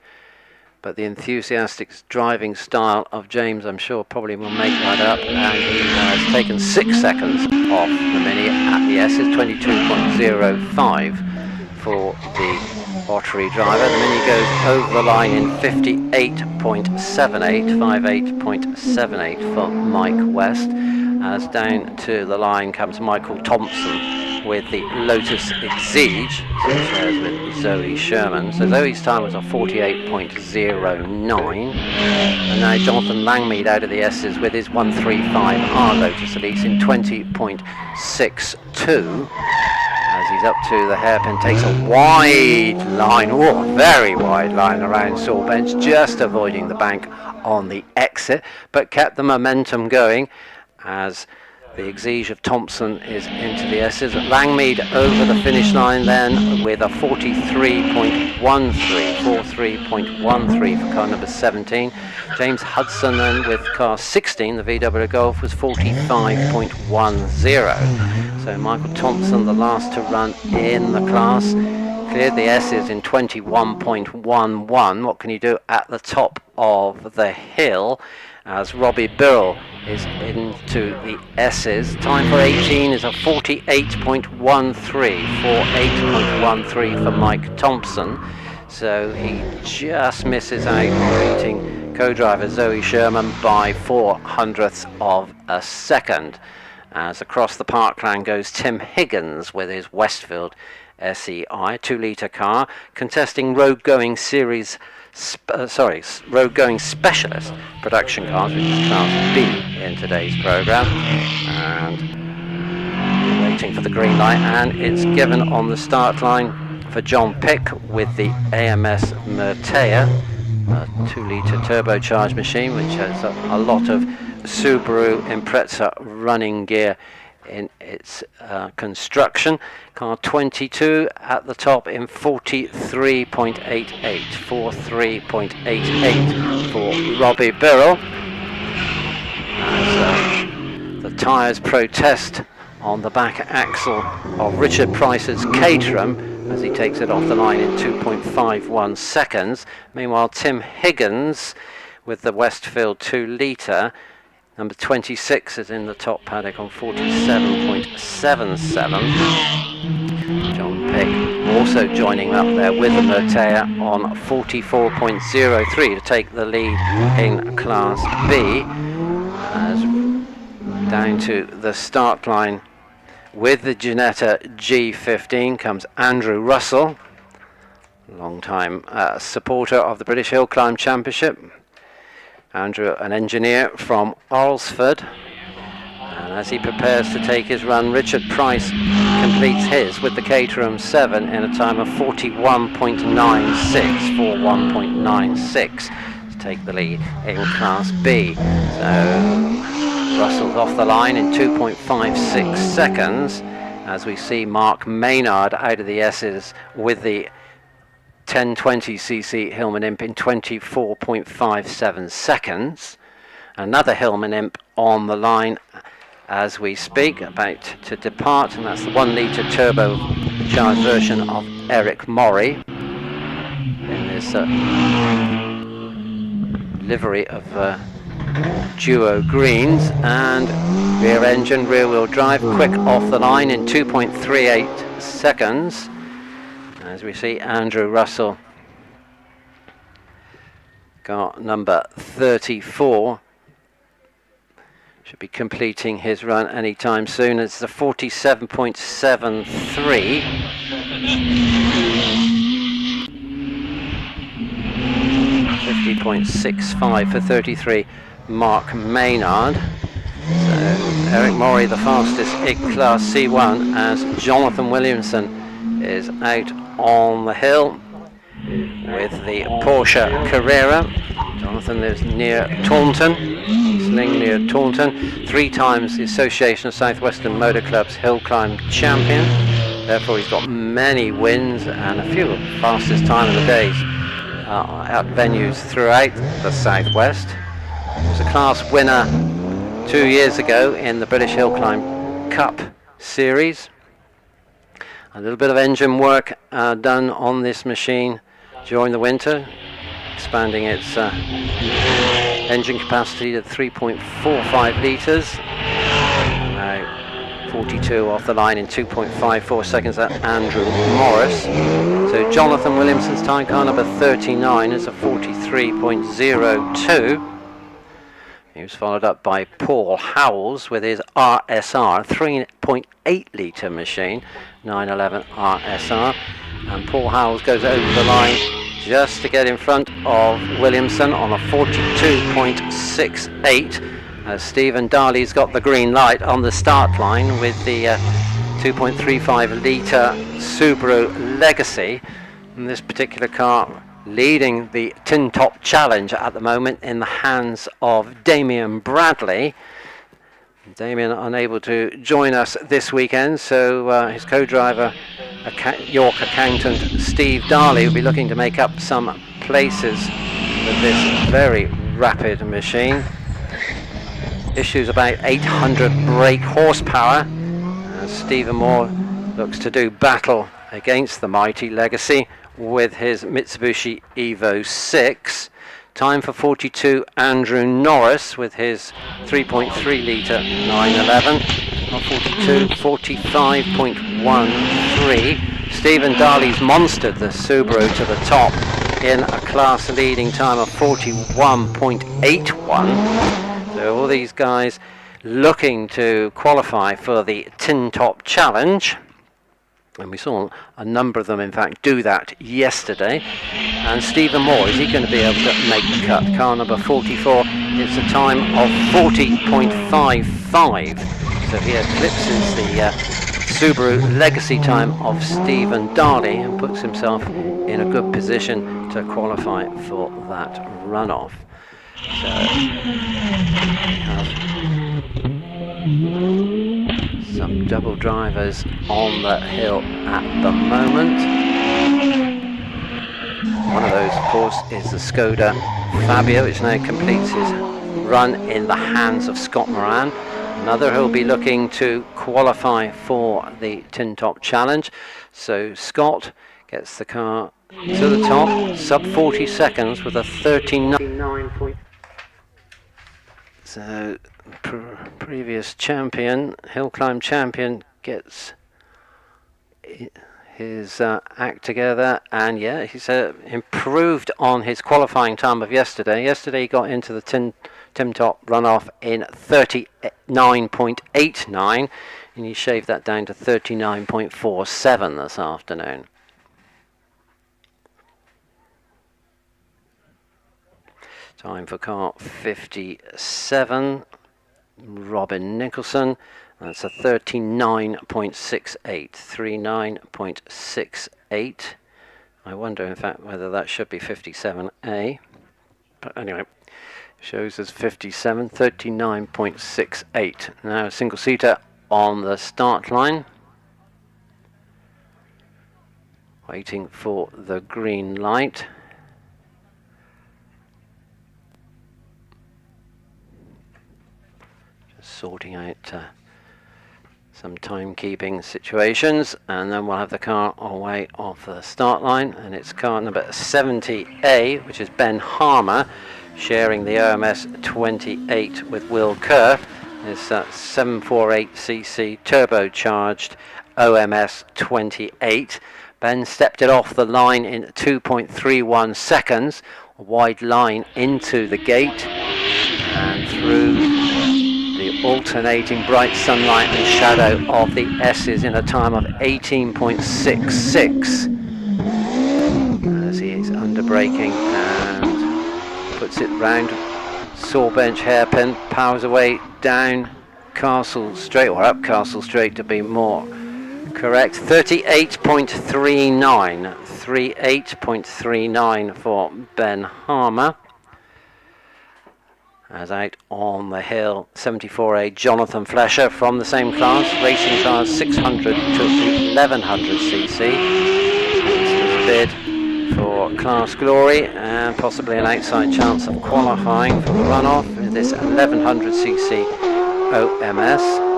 But the enthusiastic driving style of James, I'm sure, probably will make that up, and he has taken 6 seconds off the Mini at the S. It's 22.05 for the Ottery driver. The Mini goes over the line in 58.78 for Mike West, as down to the line comes Michael Thompson with the Lotus Exige, shares with Zoe Sherman. So Zoe's time was a 48.09, and now Jonathan Langmead out of the S's with his 135R Lotus Elise in 20.62, as he's up to the hairpin, takes a wide line, oh, very wide line around Saw Bench, just avoiding the bank on the exit, but kept the momentum going as the Exige of Thompson is into the S's. Langmead over the finish line then with a 43.13 for car number 17. James Hudson then with car 16, the VW Golf, was 45.10. So Michael Thompson, the last to run in the class, cleared the S's in 21.11. What can he do at the top of the hill? As Robbie Birrell is into the S's. Time for 18 is a 48.13 for Mike Thompson. So he just misses out on beating co-driver Zoe Sherman by 0.04 of a second. As across the parkland goes Tim Higgins with his Westfield SEI 2-litre car, contesting road-going specialist production cars, which is Class B in today's programme, and waiting for the green light, and it's given on the start line for John Pick with the AMS Mertea, a 2-litre turbocharged machine which has a lot of Subaru Impreza running gear in its construction. Car 22 at the top in 43.88, 43.88 for Robbie Birrell. As the tyres protest on the back axle of Richard Price's Caterham as he takes it off the line in 2.51 seconds. Meanwhile, Tim Higgins with the Westfield 2 litre, number 26, is in the top paddock on 47.77. John Pick also joining up there with the Mertea on 44.03 to take the lead in Class B. As down to the start line with the Ginetta G15 comes Andrew Russell, long-time supporter of the British Hillclimb Championship. Andrew, an engineer from Alresford, and as he prepares to take his run, Richard Price completes his with the Caterham 7 in a time of 41.96, 41.96 to take the lead in Class B. So Russell's off the line in 2.56 seconds as we see Mark Maynard out of the S's with the 1020cc Hillman Imp in 24.57 seconds. Another Hillman Imp on the line as we speak, about to depart, and that's the 1 litre turbocharged version of Eric Murray in this livery of duo greens, and rear engine, rear wheel drive, quick off the line in 2.38 seconds. As we see Andrew Russell, got number 34, should be completing his run anytime soon. It's the 47.73. 50.65 for 33, Mark Maynard. So Eric Murray the fastest in Class C1 as Jonathan Williamson is out on the hill with the Porsche Carrera. Jonathan lives near Taunton, Eastling near Taunton, 3 times the Association of Southwestern Motor Club's Hillclimb champion. Therefore he's got many wins and a few fastest time of the days at venues throughout the Southwest. He was a class winner 2 years ago in the British Hillclimb Cup Series. A little bit of engine work done on this machine during the winter, expanding its engine capacity to 3.45 litres. Now 42 off the line in 2.54 seconds at Andrew Morris. So Jonathan Williamson's time, car number 39, is a 43.02. He was followed up by Paul Howells with his RSR 3.8 litre machine, 911 RSR, and Paul Howells goes over the line just to get in front of Williamson on a 42.68 as Stephen Darley's got the green light on the start line with the 2.35 litre Subaru Legacy, and this particular car leading the Tin Top Challenge at the moment in the hands of Damien Bradley. Damien unable to join us this weekend, so his co-driver, York accountant Steve Darley, will be looking to make up some places with this very rapid machine. Issues about 800 brake horsepower as Stephen Moore looks to do battle against the mighty Legacy with his Mitsubishi Evo 6. Time for 42, Andrew Norris with his 3.3 litre 911 on 42, 45.13. Stephen Darley's monstered the Subaru to the top in a class leading time of 41.81. So all these guys looking to qualify for the Tin Top Challenge. And we saw a number of them, in fact, do that yesterday. And Stephen Moore, is he going to be able to make the cut? Car number 44, it's a time of 40.55. So he eclipses the Subaru Legacy time of Stephen Darley and puts himself in a good position to qualify for that runoff. So we have some double drivers on the hill at the moment. One of those, of course, is the Skoda Fabio, which now completes his run in the hands of Scott Moran. Another who'll be looking to qualify for the Tin Top Challenge. So Scott gets the car to the top, sub 40 seconds with a 39 point. So previous champion, Hillclimb champion, gets his act together, and yeah, he's improved on his qualifying time of yesterday. Yesterday he got into the Tin Top runoff in 39.89, and he shaved that down to 39.47 this afternoon. Time for car 57, Robin Nicholson. That's a 39.68, 39.68. I wonder, in fact, whether that should be 57A. But anyway, shows as 57, 39.68. Now a single seater on the start line, waiting for the green light. Just sorting out some timekeeping situations, and then we'll have the car away off the start line, and it's car number 70A, which is Ben Harmer, sharing the OMS 28 with Will Kerr. It's 748cc turbocharged OMS 28. Ben stepped it off the line in 2.31 seconds, a wide line into the gate and through the alternating bright sunlight and shadow of the S's in a time of 18.66 as he is under braking and puts it round Sawbench hairpin, powers away down Castle Straight, or up Castle Straight to be more correct. 38.39, 38.39 for Ben Harmer. As out on the hill, 74A Jonathan Flesher from the same class, racing cars 600 to 1100cc. It's his bid for class glory and possibly an outside chance of qualifying for the runoff with this 1100cc OMS.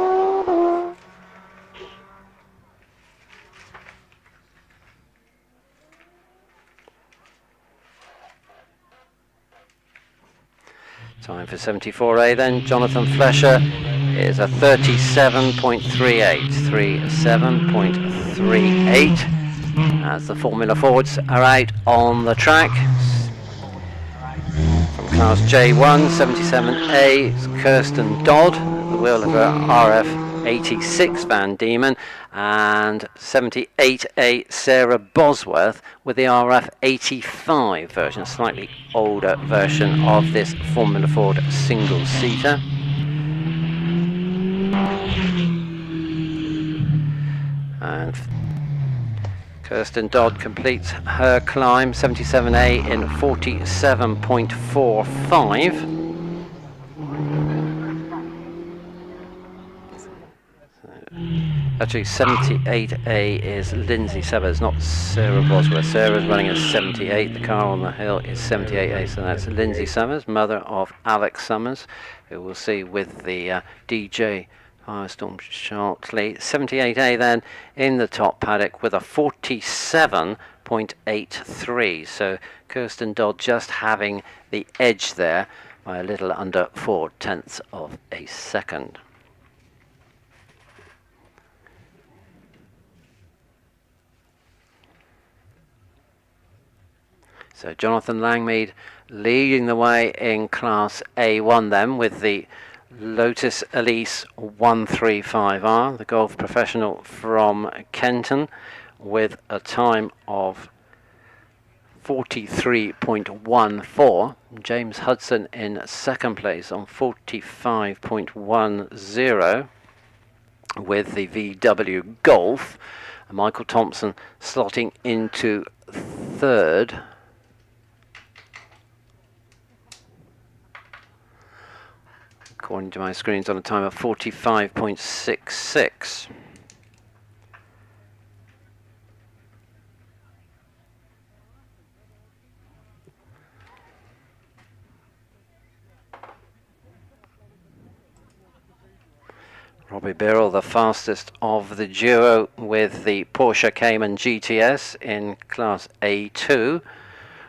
Time for 74A then. Jonathan Flesher is a 37.38, 37.38 as the Formula Fords are out on the track. From class J1, 77A is Kirsten Dodd, the wheel of her RF86 Van Diemen, and 78A Sarah Bosworth with the RF85 version, slightly older version of this Formula Ford single-seater. And Kirsten Dodd completes her climb, 77A in 47.45. Actually, 78A is Lindsay Severs, not Sarah Bosworth. Sarah's running a 78. The car on the hill is 78A, so that's Lindsay Summers, mother of Alex Summers, who we'll see with the DJ Firestorm shortly. 78A then in the top paddock with a 47.83. So Kirsten Dodd just having the edge there by a little under 0.4 of a second. So Jonathan Langmead leading the way in Class A1 then with the Lotus Elise 135R, the golf professional from Kenton, with a time of 43.14. James Hudson in second place on 45.10 with the VW Golf. And Michael Thompson slotting into third according to my screens, on a time of 45.66. Robbie Birrell, the fastest of the duo with the Porsche Cayman GTS in Class A2.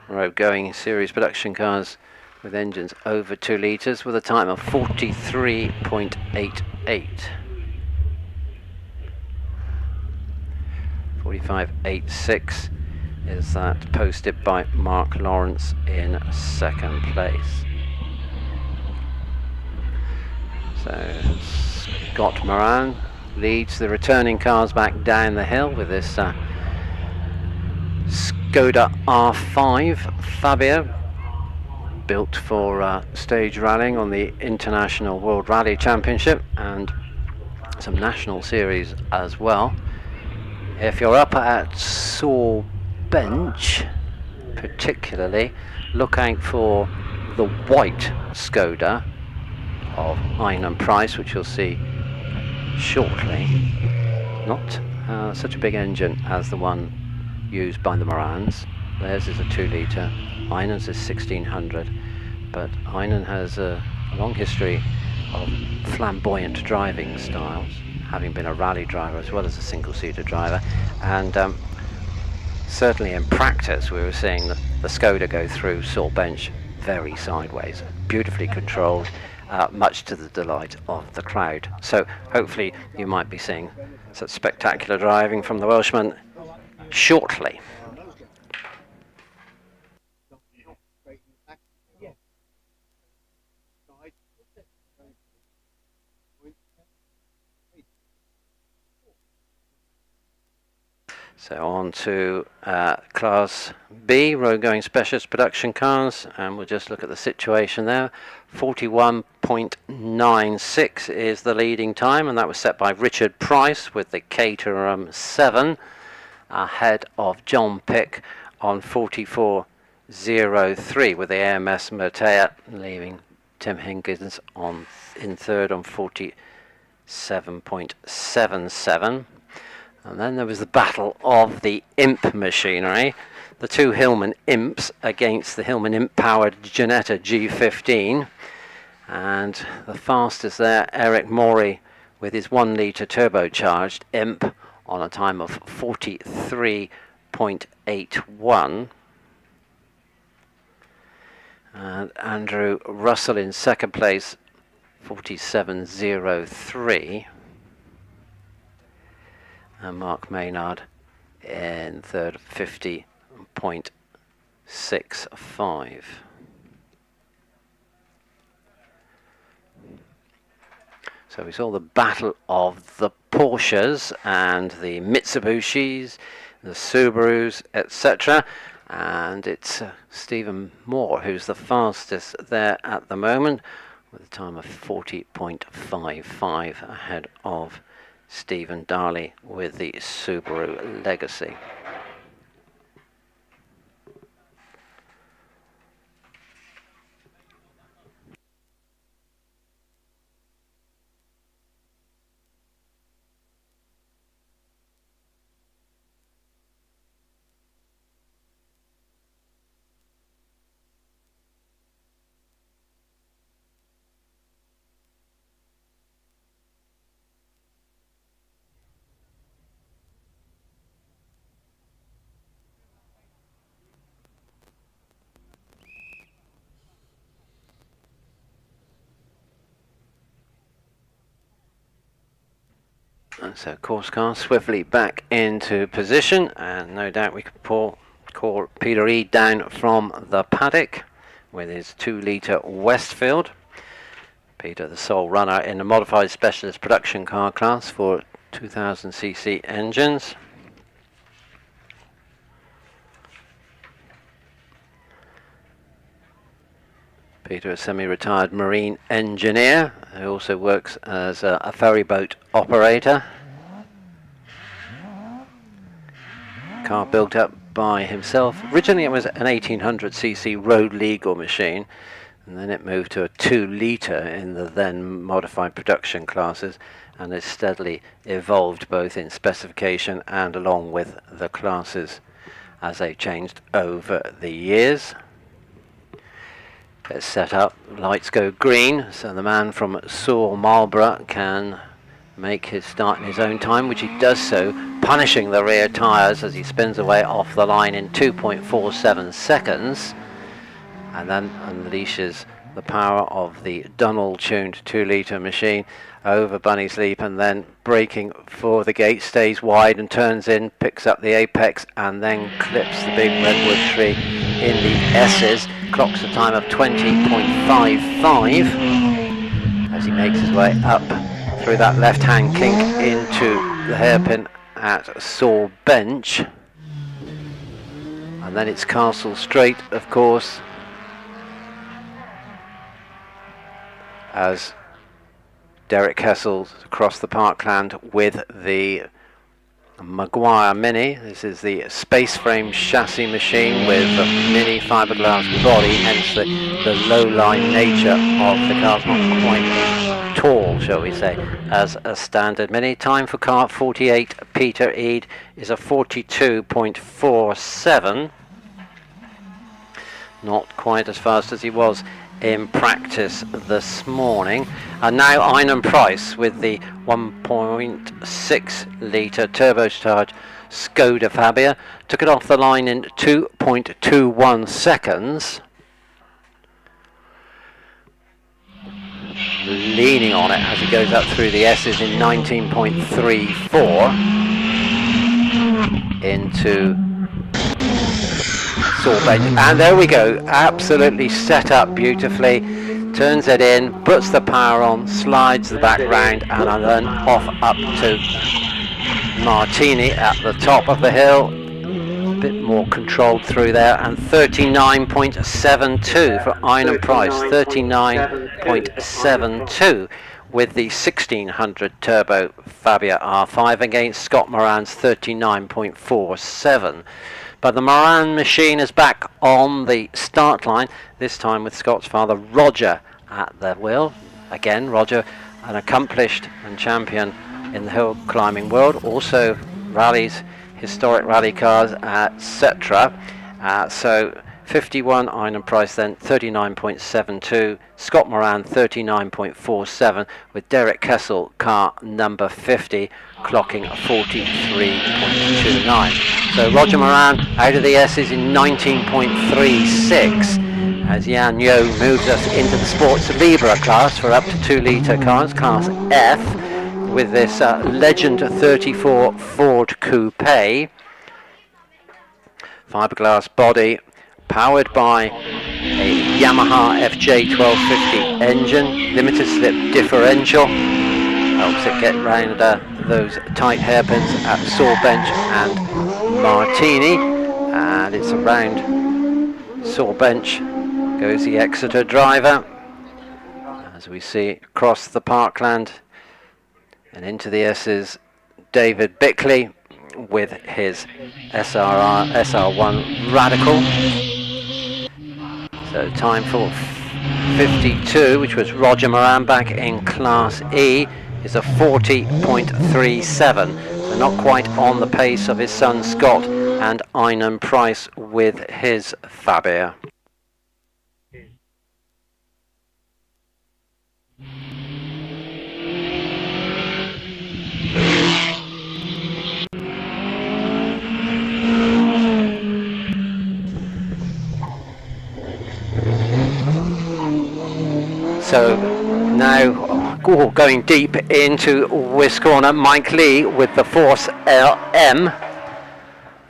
Road going series production cars with engines over 2 litres with a time of 43.88. 45.86 is that posted by Mark Lawrence in 2nd place. So Scott Moran leads the returning cars back down the hill with this Skoda R5 Fabia, built for stage rallying on the International World Rally Championship and some national series as well. If you're up at Saw Bench, particularly, look out for the white Skoda of Einan Price, which you'll see shortly. Not such a big engine as the one used by the Morans. Theirs is a 2 litre, Einan's is 1600, but Einan has a long history of flamboyant driving styles, having been a rally driver as well as a single-seater driver, and certainly in practice we were seeing the Skoda go through Saw Bench very sideways, beautifully controlled, much to the delight of the crowd. So hopefully you might be seeing such spectacular driving from the Welshman shortly. So on to Class B, road going specialist production cars, and we'll just look at the situation there. 41.96 is the leading time, and that was set by Richard Price with the Caterham 7, ahead of John Pick on 44.03 with the AMS Mertea, leaving Tim Higgins in third on 47.77. And then there was the battle of the Imp machinery, the 2 Hillman Imps against the Hillman Imp-powered Ginetta G15. And the fastest there, Eric Morey, with his 1 litre turbocharged Imp on a time of 43.81. And Andrew Russell in 2nd place, 47.03. And Mark Maynard in third, 50.65. So we saw the battle of the Porsches and the Mitsubishis, the Subarus, etc. And it's Stephen Moore who's the fastest there at the moment with a time of 40.55 ahead of Stephen Darley with the Subaru Legacy. And so course car swiftly back into position, and no doubt we can call Peter E down from the paddock with his 2 litre Westfield. Peter, the sole runner in the modified specialist production car class for 2000cc engines. Peter, a semi-retired marine engineer who also works as a ferry boat operator. Car built up by himself. Originally it was an 1800cc road legal machine, and then it moved to a 2 litre in the then modified production classes, and has steadily evolved both in specification and along with the classes as they changed over the years. It's set up, lights go green, so the man from Saul Marlborough can make his start in his own time, which he does so, punishing the rear tyres as he spins away off the line in 2.47 seconds, and then unleashes the power of the Dunhill-tuned 2 litre machine over Bunny's Leap, and then braking for the gate, stays wide and turns in, picks up the apex and then clips the big redwood tree in the S's, clocks a time of 20.55 as he makes his way up through that left-hand kink into the hairpin at Saw Bench, and then it's Castle Straight, of course, as Derek Kessel's across the parkland with the Maguire Mini. This is the space frame chassis machine with a mini fiberglass body, hence the low-line nature of the car. It's not quite as tall, shall we say, as a standard Mini. Time for car 48, Peter Eade, is a 42.47. Not quite as fast as he was in practice this morning. And now Einan Price with the 1.6 litre turbocharged Skoda Fabia. Took it off the line in 2.21 seconds. Leaning on it as he goes up through the S's in 19.34 into Bench. And there we go, absolutely set up beautifully, turns it in, puts the power on, slides the back round, and then off up to Martini at the top of the hill. A bit more controlled through there, and 39.72 for Einan Price, 39.72 with the 1600 turbo Fabia R5 against Scott Moran's 39.47. But the Moran machine is back on the start line, this time with Scott's father Roger at the wheel. Again, Roger, an accomplished and champion in the hill climbing world, also rallies, historic rally cars, etc. So 51, Einan Price then 39.72, Scott Moran 39.47, with Derek Kessel, car number 50, clocking 43.29. So Roger Moran out of the S's in 19.36 as Jan Yo moves us into the Sports Libra class for up to 2 litre cars, class F, with this Legend 34 Ford Coupe, fiberglass body, powered by a Yamaha FJ1250 engine, limited slip differential, helps it get round those tight hairpins at Saw Bench and Martini, and it's around Saw Bench goes the Exeter driver, as we see across the parkland and into the S's, David Bickley with his SR1 Radical. So time for 52, which was Roger Moran back in Class E, is a 40.37. So not quite on the pace of his son Scott and Einan Price with his Fabia. So now going deep into Wiscombe, Mike Lee with the Force LM,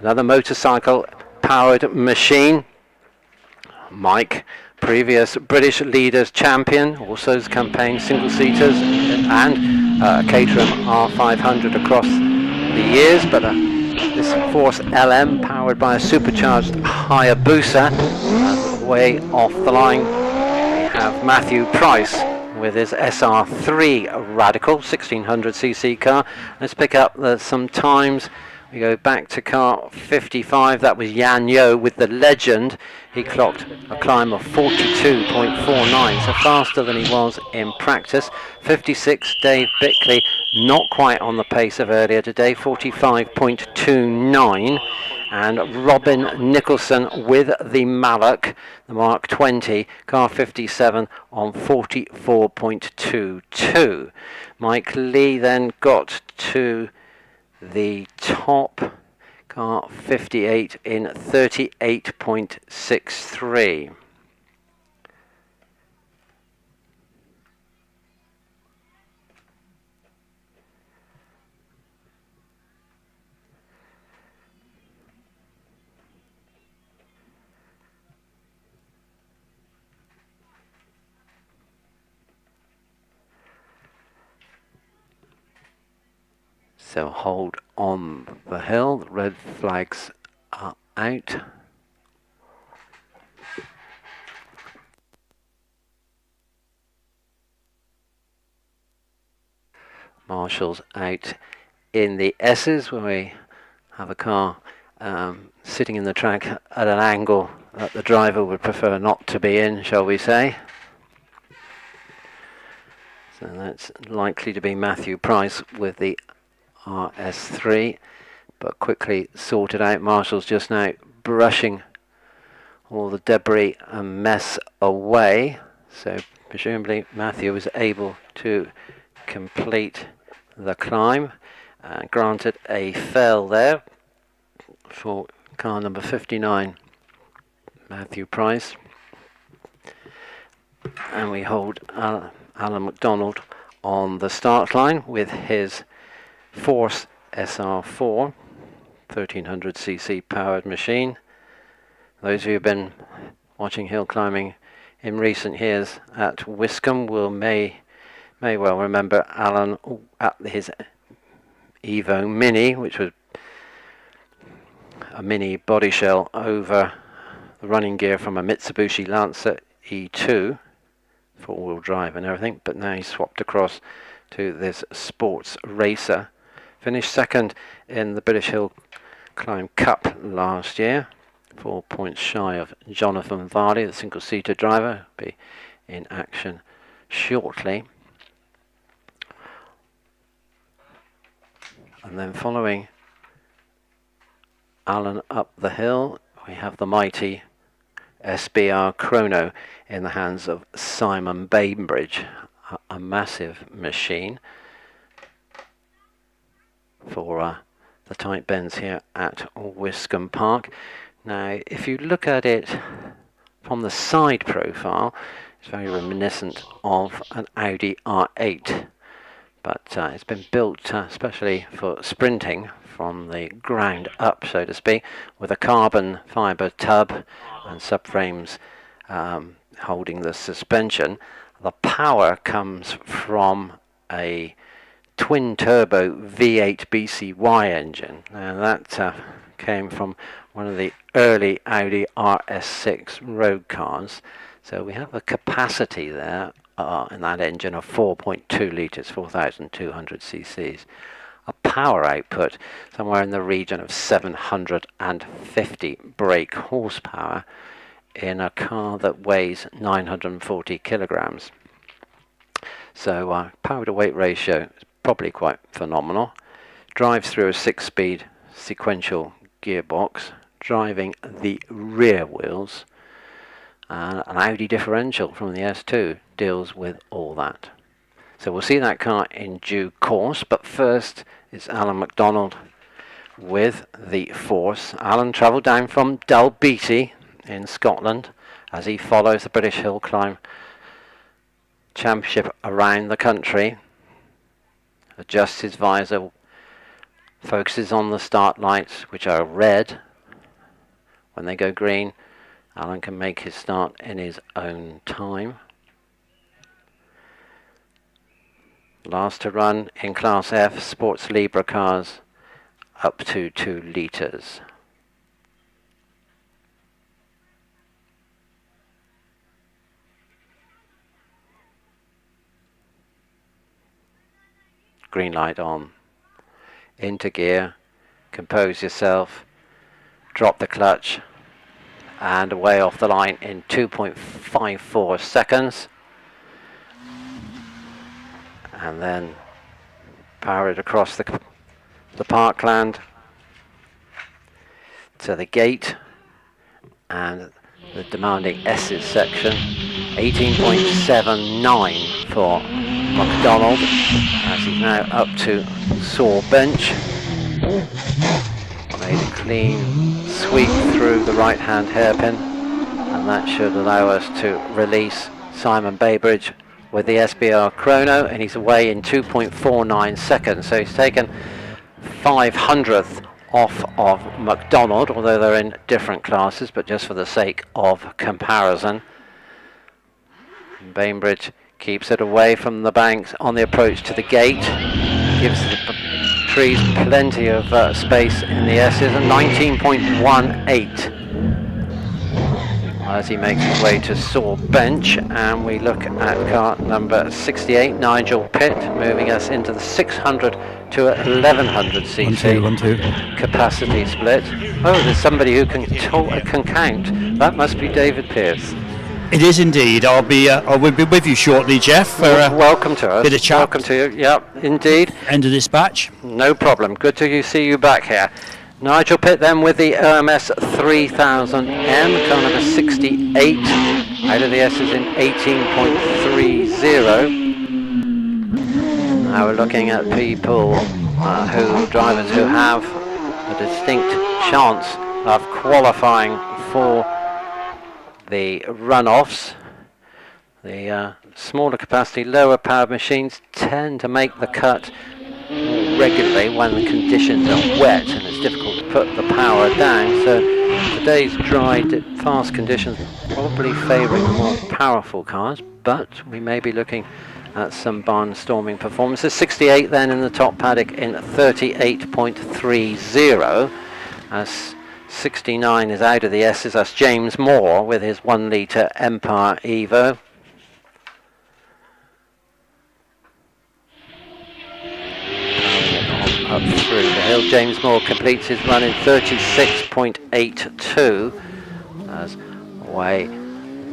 another motorcycle powered machine. Mike, previous British Leaders champion, also has campaigned single seaters and Caterham R500 across the years, but this Force LM powered by a supercharged Hayabusa, way off the line. Have Matthew Price with his SR3 Radical 1600cc car. Let's pick up some times We go back to car 55. That was Yan Yo with the Legend. He clocked a climb of 42.49, so faster than he was in practice. 56, Dave Bickley, not quite on the pace of earlier today, 45.29. And Robin Nicholson with the Mallock, the Mark 20, car 57 on 44.22. Mike Lee then got to the top, car 58 in 38.63. So hold on the hill, the red flags are out. Marshall's out in the S's, where we have a car sitting in the track at an angle that the driver would prefer not to be in, shall we say. So that's likely to be Matthew Price with the RS3, but quickly sorted out. Marshall's just now brushing all the debris and mess away, so presumably Matthew was able to complete the climb. Granted a fail there for car number 59, Matthew Price, and we hold Alan McDonald on the start line with his Force SR4 1300cc powered machine. Those of you who have been watching hill climbing in recent years at Wiscombe may well remember Alan at his Evo Mini, which was a mini body shell over the running gear from a Mitsubishi Lancer E2, four-wheel drive and everything, but now he's swapped across to this sports racer. Finished second in the British Hillclimb Cup last year, 4 points shy of Jonathan Varley, the single-seater driver, will be in action shortly. And then following Alan up the hill, we have the mighty SBR Chrono in the hands of Simon Bainbridge, a massive machine for the tight bends here at Wiscombe Park. Now, if you look at it from the side profile, it's very reminiscent of an Audi R8, but it's been built especially for sprinting from the ground up, so to speak, with a carbon fibre tub and subframes holding the suspension. The power comes from a twin-turbo V8 BCY engine. Now that came from one of the early Audi RS6 road cars. So we have a capacity there in that engine of 4.2 litres, 4,200 cc's. A power output somewhere in the region of 750 brake horsepower in a car that weighs 940 kilograms. So power to weight ratio is probably quite phenomenal. Drives through a 6-speed sequential gearbox, driving the rear wheels. An Audi differential from the S2 deals with all that. So we'll see that car in due course, but first it's Alan McDonald with the Force. Alan travelled down from Dalbeattie in Scotland as he follows the British Hillclimb Championship around the country. Adjusts his visor, focuses on the start lights, which are red. When they go green, Alan can make his start in his own time. Last to run in Class F Sports Libra cars up to 2 litres. Green light on. Into gear. compose yourself, drop the clutch, and away off the line in 2.54 seconds. And then power it across the parkland to the gate and the demanding S's section. 18.79 for McDonald as he's now up to sore bench. Made a clean sweep through the right hand hairpin, and that should allow us to release Simon Baybridge with the SBR chrono, and he's away in 2.49 seconds. So he's taken 500th off of McDonald, although they're in different classes, but just for the sake of comparison. Bainbridge keeps it away from the banks on the approach to the gate, gives the trees plenty of space in the S's, and 19.18 as he makes his way to sore bench. And we look at car number 68, Nigel Pitt, moving us into the 600 to 1100 cc capacity split. Oh, there's somebody who can count. That must be David Pearce. It is indeed. I will be with you shortly, Jeff. For welcome to us. Bit of chat. Welcome to you. Yep, indeed. End of this batch. No problem. Good to see you back here. Nigel Pitt then with the OMS 3000M, car number 68. Out of the S's in 18.30. Now we're looking at people drivers who have a distinct chance of qualifying for the runoffs. The smaller capacity, lower powered machines tend to make the cut regularly when the conditions are wet and it's difficult to put the power down. So today's dry, fast conditions probably favouring the more powerful cars, but we may be looking at some barnstorming performances. 68 then in the top paddock in 38.30 as 69 is out of the S's. That's James Moore with his 1 litre Empire Evo. Up through the hill, James Moore completes his run in 36.82 as away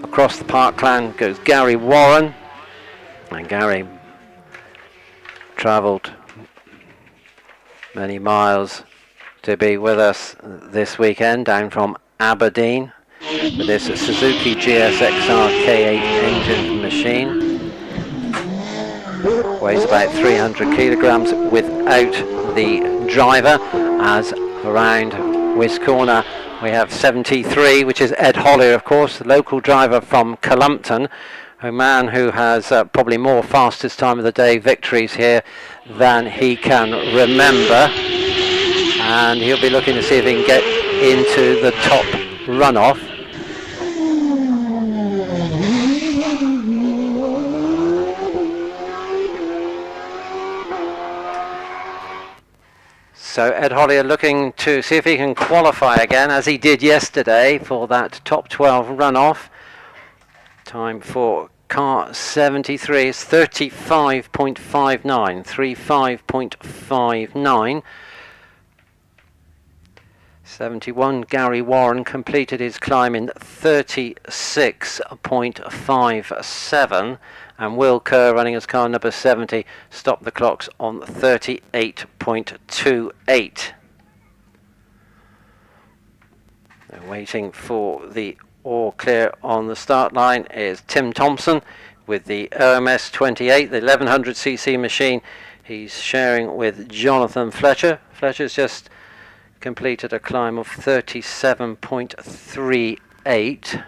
across the parkland goes Gary Warren, and Gary travelled many miles to be with us this weekend down from Aberdeen with this Suzuki GSXR K8 engine machine. Weighs about 300 kilograms without the driver, as around Wiscombe we have 73, which is Ed Hollier, of course, the local driver from Columpton, a man who has probably more fastest time of the day victories here than he can remember, and he'll be looking to see if he can get into the top runoff. So Ed Hollier looking to see if he can qualify again, as he did yesterday, for that top 12 runoff. Time for car 73 is 35.59, 35.59. 71, Gary Warren completed his climb in 36.57, and Will Kerr, running as car number 70, stopped the clocks on 38.28. Waiting for the all clear on the start line is Tim Thompson with the OMS 28, the 1100cc machine. He's sharing with Jonathan Fletcher. Fletcher's just completed a climb of 37.38.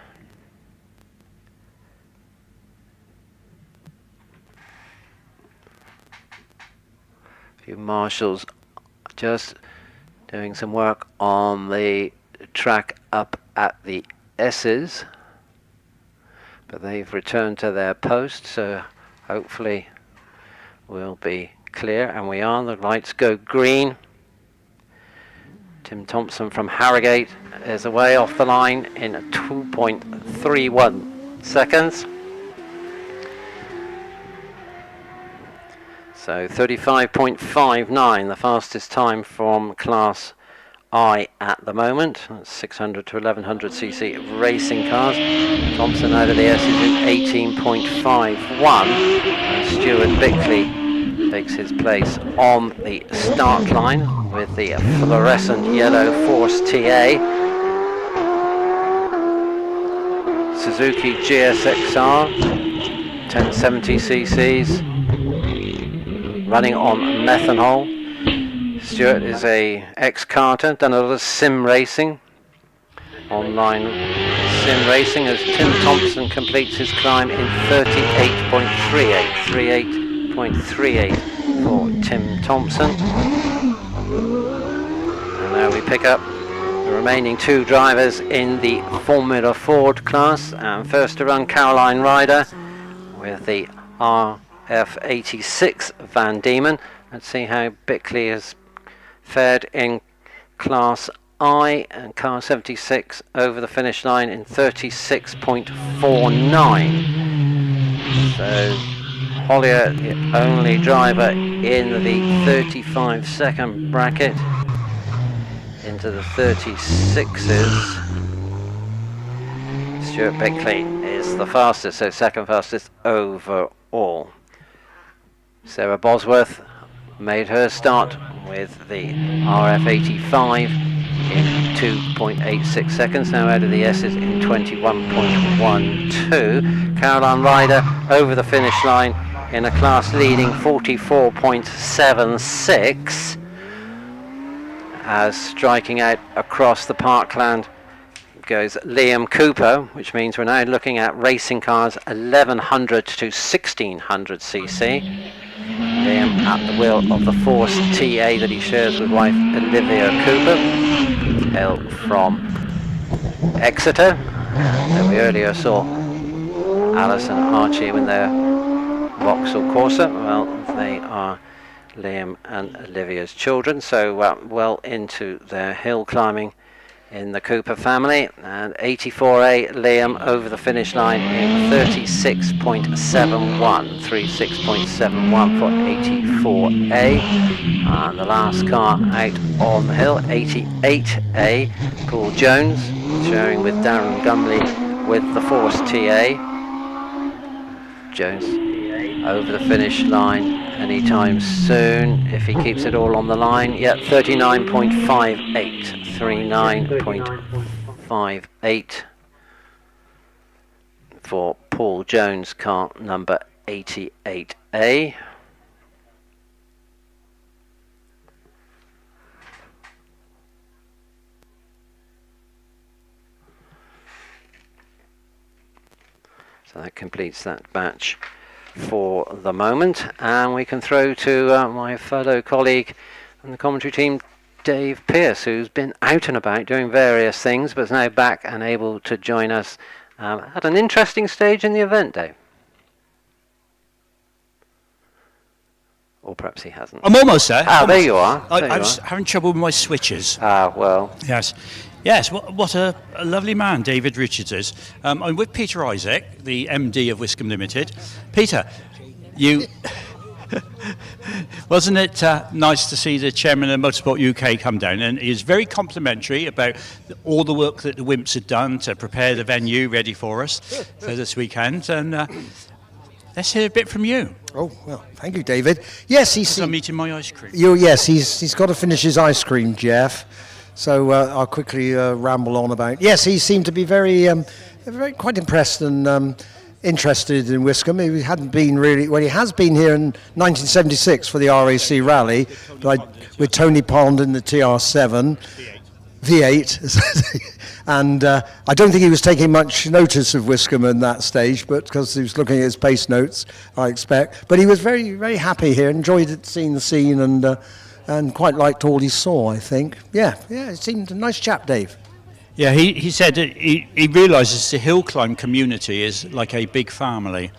A few marshals just doing some work on the track up at the S's, but they've returned to their post, so hopefully we'll be clear, and we are. The lights go green. Tim Thompson from Harrogate is away off the line in 2.31 seconds. So 35.59, the fastest time from class I at the moment. That's 600 to 1100cc racing cars. Thompson out of the S is in 18.51. And Stuart Bickley takes his place on the start line with the fluorescent yellow Force TA. Suzuki GSXR, 1070 cc's, running on methanol. Stuart is a ex-karter, done a lot of sim racing, online sim racing, as Tim Thompson completes his climb in 38.38 for Tim Thompson. And now we pick up the remaining two drivers in the Formula Ford class. And first to run, Caroline Ryder with the RF86 Van Diemen. Let's see how Bickley has fared in Class I, and car 76 over the finish line in 36.49. So Hollier, the only driver in the 35-second bracket, into the 36s. Stuart Bickley is the fastest, so second fastest overall. Sarah Bosworth made her start with the RF85 in 2.86 seconds, now out of the S's in 21.12. Caroline Ryder over the finish line in a class leading 44.76, as striking out across the parkland goes Liam Cooper, which means we're now looking at racing cars 1100 to 1600cc. Liam at the wheel of the Force TA that he shares with wife Olivia Cooper, hail from Exeter. And we earlier saw Alice and Archie in their Vauxhall Corsa. Well, they are Liam and Olivia's children, so well into their hill climbing in the Cooper family. And 84A Liam over the finish line in 36.71, 36.71 for 84A. And the last car out on the hill, 88A, Paul Jones, sharing with Darren Gumley with the Force TA. Jones over the finish line anytime soon if he keeps it all on the line. Yep, 39.58, 39.58 for Paul Jones, car number 88A. So that completes that batch for the moment, and we can throw to my fellow colleague and the commentary team, Dave Pearce, who's been out and about doing various things but is now back and able to join us at an interesting stage in the event, Dave. Or perhaps he hasn't. I'm almost there. Ah, there you are. I was having trouble with my switches. Ah, well. Yes, what a lovely man David Richards is. I'm with Peter Isaac, the MD of Wiscombe Limited. Peter, you... Wasn't it nice to see the chairman of Motorsport UK come down? And he was very complimentary about all the work that the Wimps had done to prepare the venue ready for us for this weekend. And let's hear a bit from you. Oh, well, thank you, David. Yes, I'm eating my ice cream. Yes, he's got to finish his ice cream, Jeff. So I'll quickly ramble on about. Yes, he seemed to be very quite impressed and interested in Wiscombe. He hadn't been really. Well, he has been here in 1976 for the RAC Rally, with Tony Pond in the TR7 V8, and I don't think he was taking much notice of Wiscombe in that stage, but because he was looking at his pace notes, I expect. But he was very, very happy here, enjoyed it, seeing the scene, and quite liked all he saw, I think. Yeah, it seemed a nice chap, Dave. Yeah, he said that he realises the hill climb community is like a big family.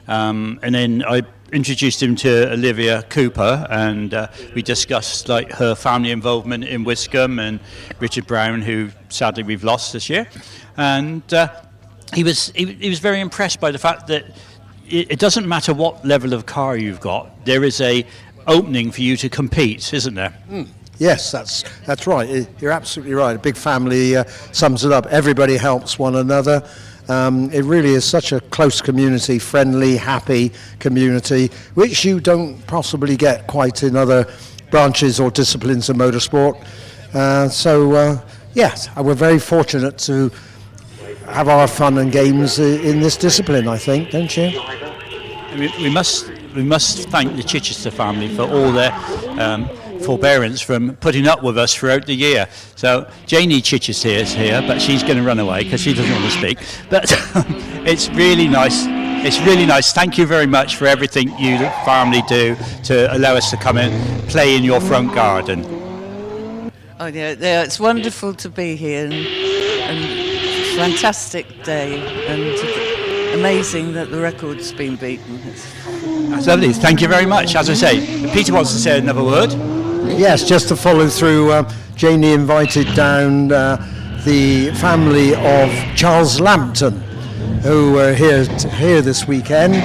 And then I introduced him to Olivia Cooper, and we discussed like her family involvement in Wiscombe, and Richard Brown, who sadly we've lost this year. And he was very impressed by the fact that it doesn't matter what level of car you've got, there is a opening for you to compete, isn't there? Yes, that's right. You're absolutely right. A big family sums it up. Everybody helps one another. It really is such a close community, friendly, happy community, which you don't possibly get quite in other branches or disciplines of motorsport. Yes, we're very fortunate to have our fun and games in this discipline, I think, don't you? We must thank the Chichester family for all their forbearance from putting up with us throughout the year. So Janie Chichester is here, but she's going to run away because she doesn't want to speak. But it's really nice. It's really nice. Thank you very much for everything you the family do to allow us to come and play in your front garden. Oh yeah, it's wonderful to be here and fantastic day and amazing that the record's been beaten. That's lovely. Thank you very much. As I say, if Peter wants to say another word. Yes, just to follow through, Janie invited down the family of Charles Lampton, who were here this weekend.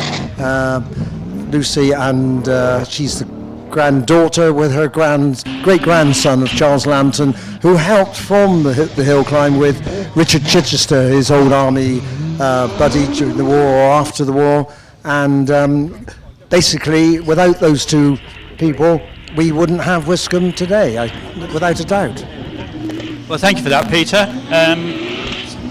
Lucy, and she's the granddaughter with her great-grandson of Charles Lampton, who helped form the hill climb with Richard Chichester, his old army buddy during the war or after the war. And basically, without those two people, we wouldn't have Wiscombe today, without a doubt. Well, thank you for that, Peter.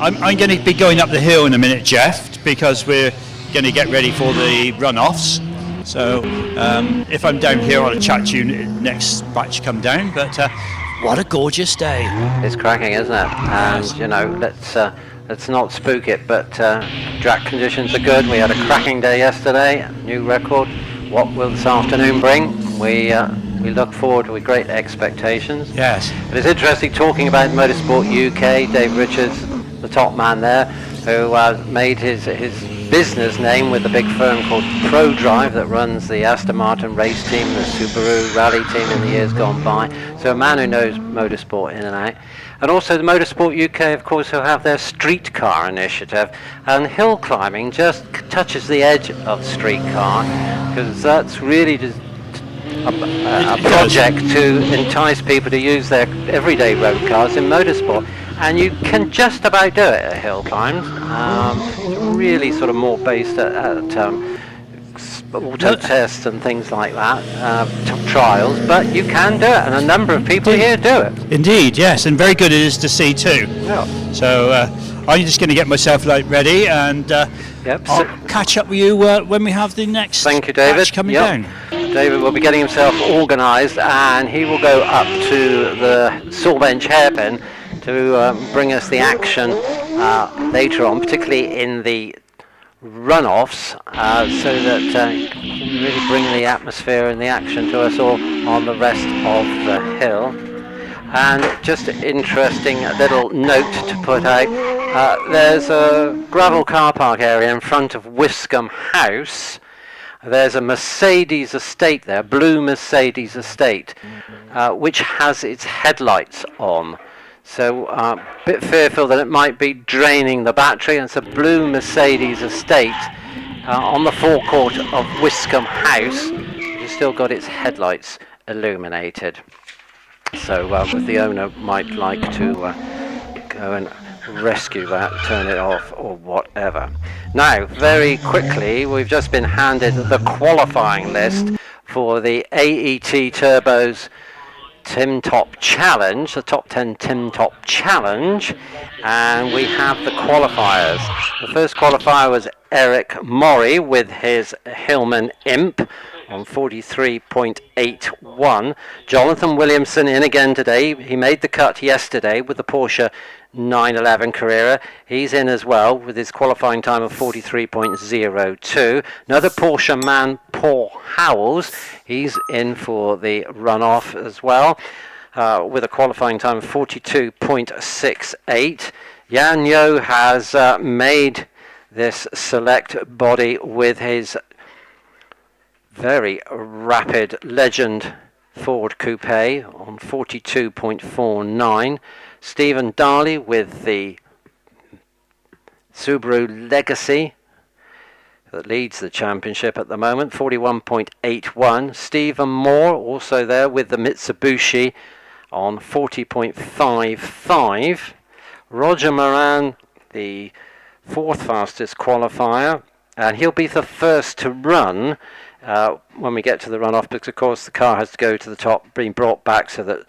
I'm going to be going up the hill in a minute, Jeff, because we're going to get ready for the runoffs. So if I'm down here, I'll chat to you next batch come down. But what a gorgeous day! It's cracking, isn't it? And you know, let's not spook it. But track conditions are good. We had a cracking day yesterday. New record. What will this afternoon bring? We look forward with great expectations. Yes. But it's interesting talking about Motorsport UK. Dave Richards, the top man there, who made his business name with a big firm called ProDrive that runs the Aston Martin race team, the Subaru rally team in the years gone by. So a man who knows motorsport in and out. And also the Motorsport UK, of course, who have their streetcar initiative. And hill climbing just touches the edge of streetcar, because that's really just a project to entice people to use their everyday road cars in motorsport. And you can just about do it at hill climbs. It's really sort of more based at auto tests and things like that, trials, but you can do it, and a number of people here do it. Indeed, yes, and very good it is to see too. Yeah. So I'm just going to get myself ready, and I'll catch up with you when we have the next batch coming down. David will be getting himself organised, and he will go up to the Sawbench hairpin to bring us the action later on, particularly in the runoffs, so that he can really bring the atmosphere and the action to us all on the rest of the hill. And just an interesting little note to put out, there's a gravel car park area in front of Wiscombe House. There's a Mercedes estate there, blue Mercedes estate, which has its headlights on. So a bit fearful that it might be draining the battery. And it's a blue Mercedes estate on the forecourt of Wiscombe House, which has still got its headlights illuminated. So the owner might like to go and rescue that, turn it off or whatever. Now, very quickly, we've just been handed the qualifying list for the AET Turbos Tim Top Challenge, the Top 10 Tim Top Challenge, and we have the qualifiers. The first qualifier was Eric Murray with his Hillman Imp on 43.81. Jonathan Williamson in again today. He made the cut yesterday with the Porsche 911 Carrera. He's in as well with his qualifying time of 43.02. Another Porsche man, Paul Howells. He's in for the runoff as well with a qualifying time of 42.68. Jan Yo has made this select body with his very rapid Legend Ford Coupe on 42.49. Stephen Darley with the Subaru Legacy that leads the championship at the moment, 41.81. Stephen Moore also there with the Mitsubishi on 40.55. Roger Moran, the fourth fastest qualifier, and he'll be the first to run when we get to the runoff, because of course the car has to go to the top, being brought back so that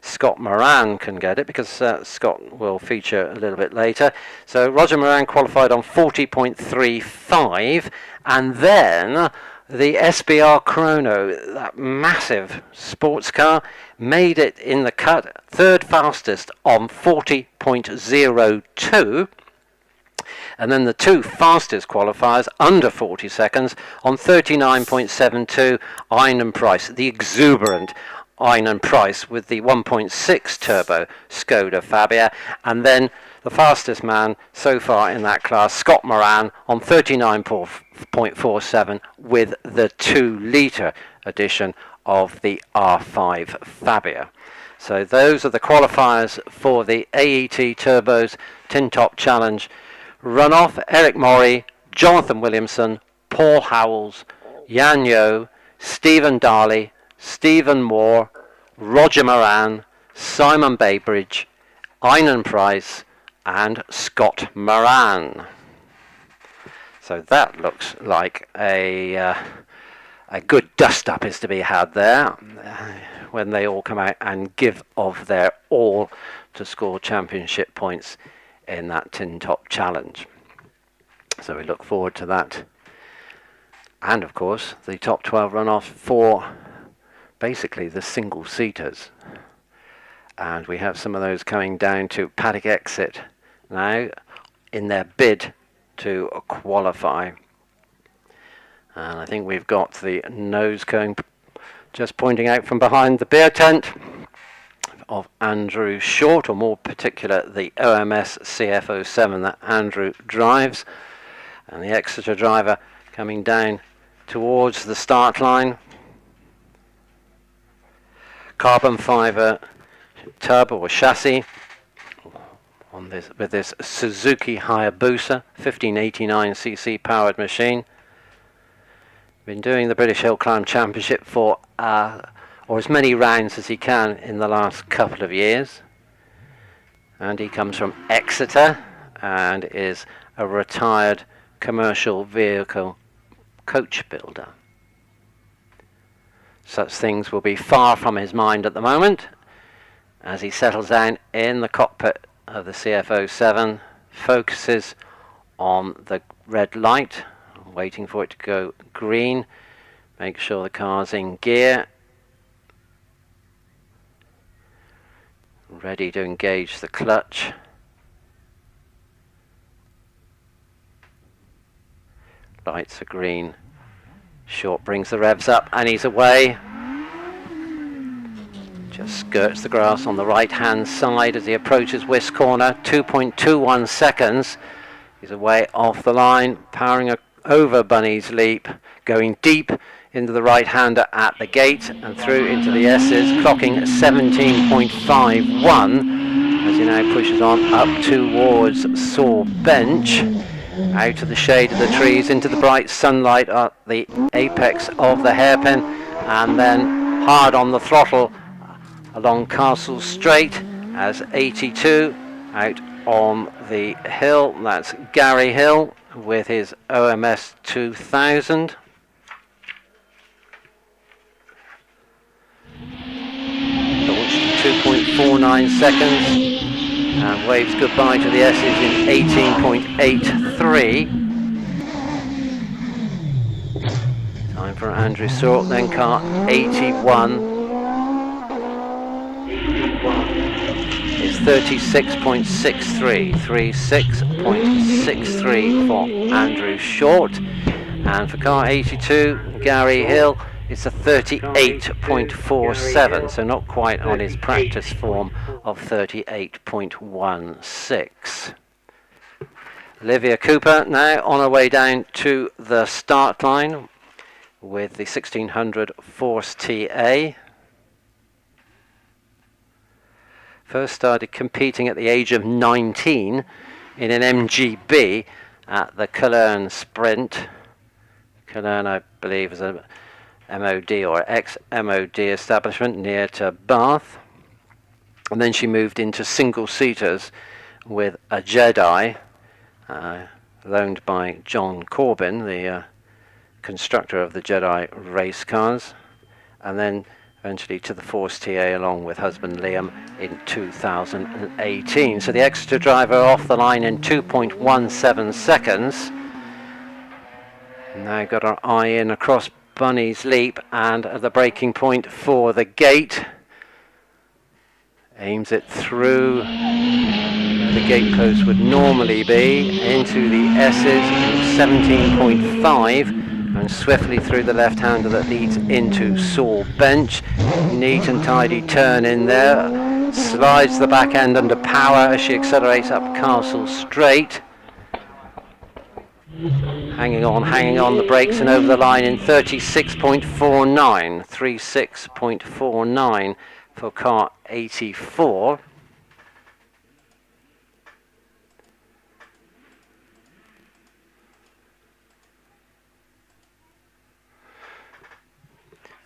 Scott Moran can get it, because Scott will feature a little bit later. So Roger Moran qualified on 40.35, and then the SBR Chrono, that massive sports car, made it in the cut, third fastest on 40.02. And then the two fastest qualifiers under 40 seconds on 39.72, Einan Price, the exuberant Einan Price with the 1.6 turbo Skoda Fabia. And then the fastest man so far in that class, Scott Moran, on 39.47 with the 2-litre edition of the R5 Fabia. So those are the qualifiers for the AET Turbos Tin Top Challenge. Runoff: Eric Murray, Jonathan Williamson, Paul Howells, Jan Yo, Stephen Darley, Stephen Moore, Roger Moran, Simon Baybridge, Einan Price and Scott Moran. So that looks like a good dust-up is to be had there when they all come out and give of their all to score championship points in that Tin Top Challenge. So we look forward to that. And of course the top 12 runoff for basically the single-seaters. And we have some of those coming down to Paddock exit now in their bid to qualify. And I think we've got the nose cone just pointing out from behind the beer tent of Andrew Short, or more particular the OMS CF07 that Andrew drives, and the Exeter driver coming down towards the start line. Carbon fibre turbo or chassis on this with this Suzuki Hayabusa 1589cc powered machine. Been doing the British Hillclimb Championship for or as many rounds as he can in the last couple of years, and he comes from Exeter and is a retired commercial vehicle coach builder. Such things will be far from his mind at the moment as he settles down in the cockpit of the CF07, focuses on the red light, waiting for it to go green, make sure the car's in gear, ready to engage the clutch. Lights are green. Short brings the revs up and he's away. Just skirts the grass on the right hand side as he approaches Wisk Corner. 2.21 seconds. He's away off the line, powering over Bunny's Leap, going deep into the right hander at the gate and through into the S's, clocking 17.51 as he now pushes on up towards Saw Bench, out of the shade of the trees into the bright sunlight at the apex of the hairpin, and then hard on the throttle along Castle Straight as 82 out on the hill. That's Gary Hill with his OMS 2000. Launched in 2.49 seconds and waves goodbye to the S's in 18.83. Time for Andrew Sork, then car 81 is 36.63, 36.63 for Andrew Short, and for car 82, Gary Hill, it's a 38.47, so not quite on his practice form of 38.16. Olivia Cooper now on her way down to the start line with the 1600 Force TA. First started competing at the age of 19 in an MGB at the Cologne Sprint. Cologne, I believe, is a MOD or ex-MOD establishment near to Bath. And then she moved into single-seaters with a Jedi, loaned by John Corbin, the constructor of the Jedi race cars, and then eventually to the Force TA along with husband Liam in 2018. So the Exeter driver off the line in 2.17 seconds. Now got our eye in across Bunny's Leap and at the breaking point for the gate. Aims it through where the gate post would normally be into the S's, 17.5, and swiftly through the left-hander that leads into Saw Bench. Neat and tidy turn in there. Slides the back end under power as she accelerates up Castle Straight. Hanging on the brakes and over the line in 36.49. 36.49 for car 84.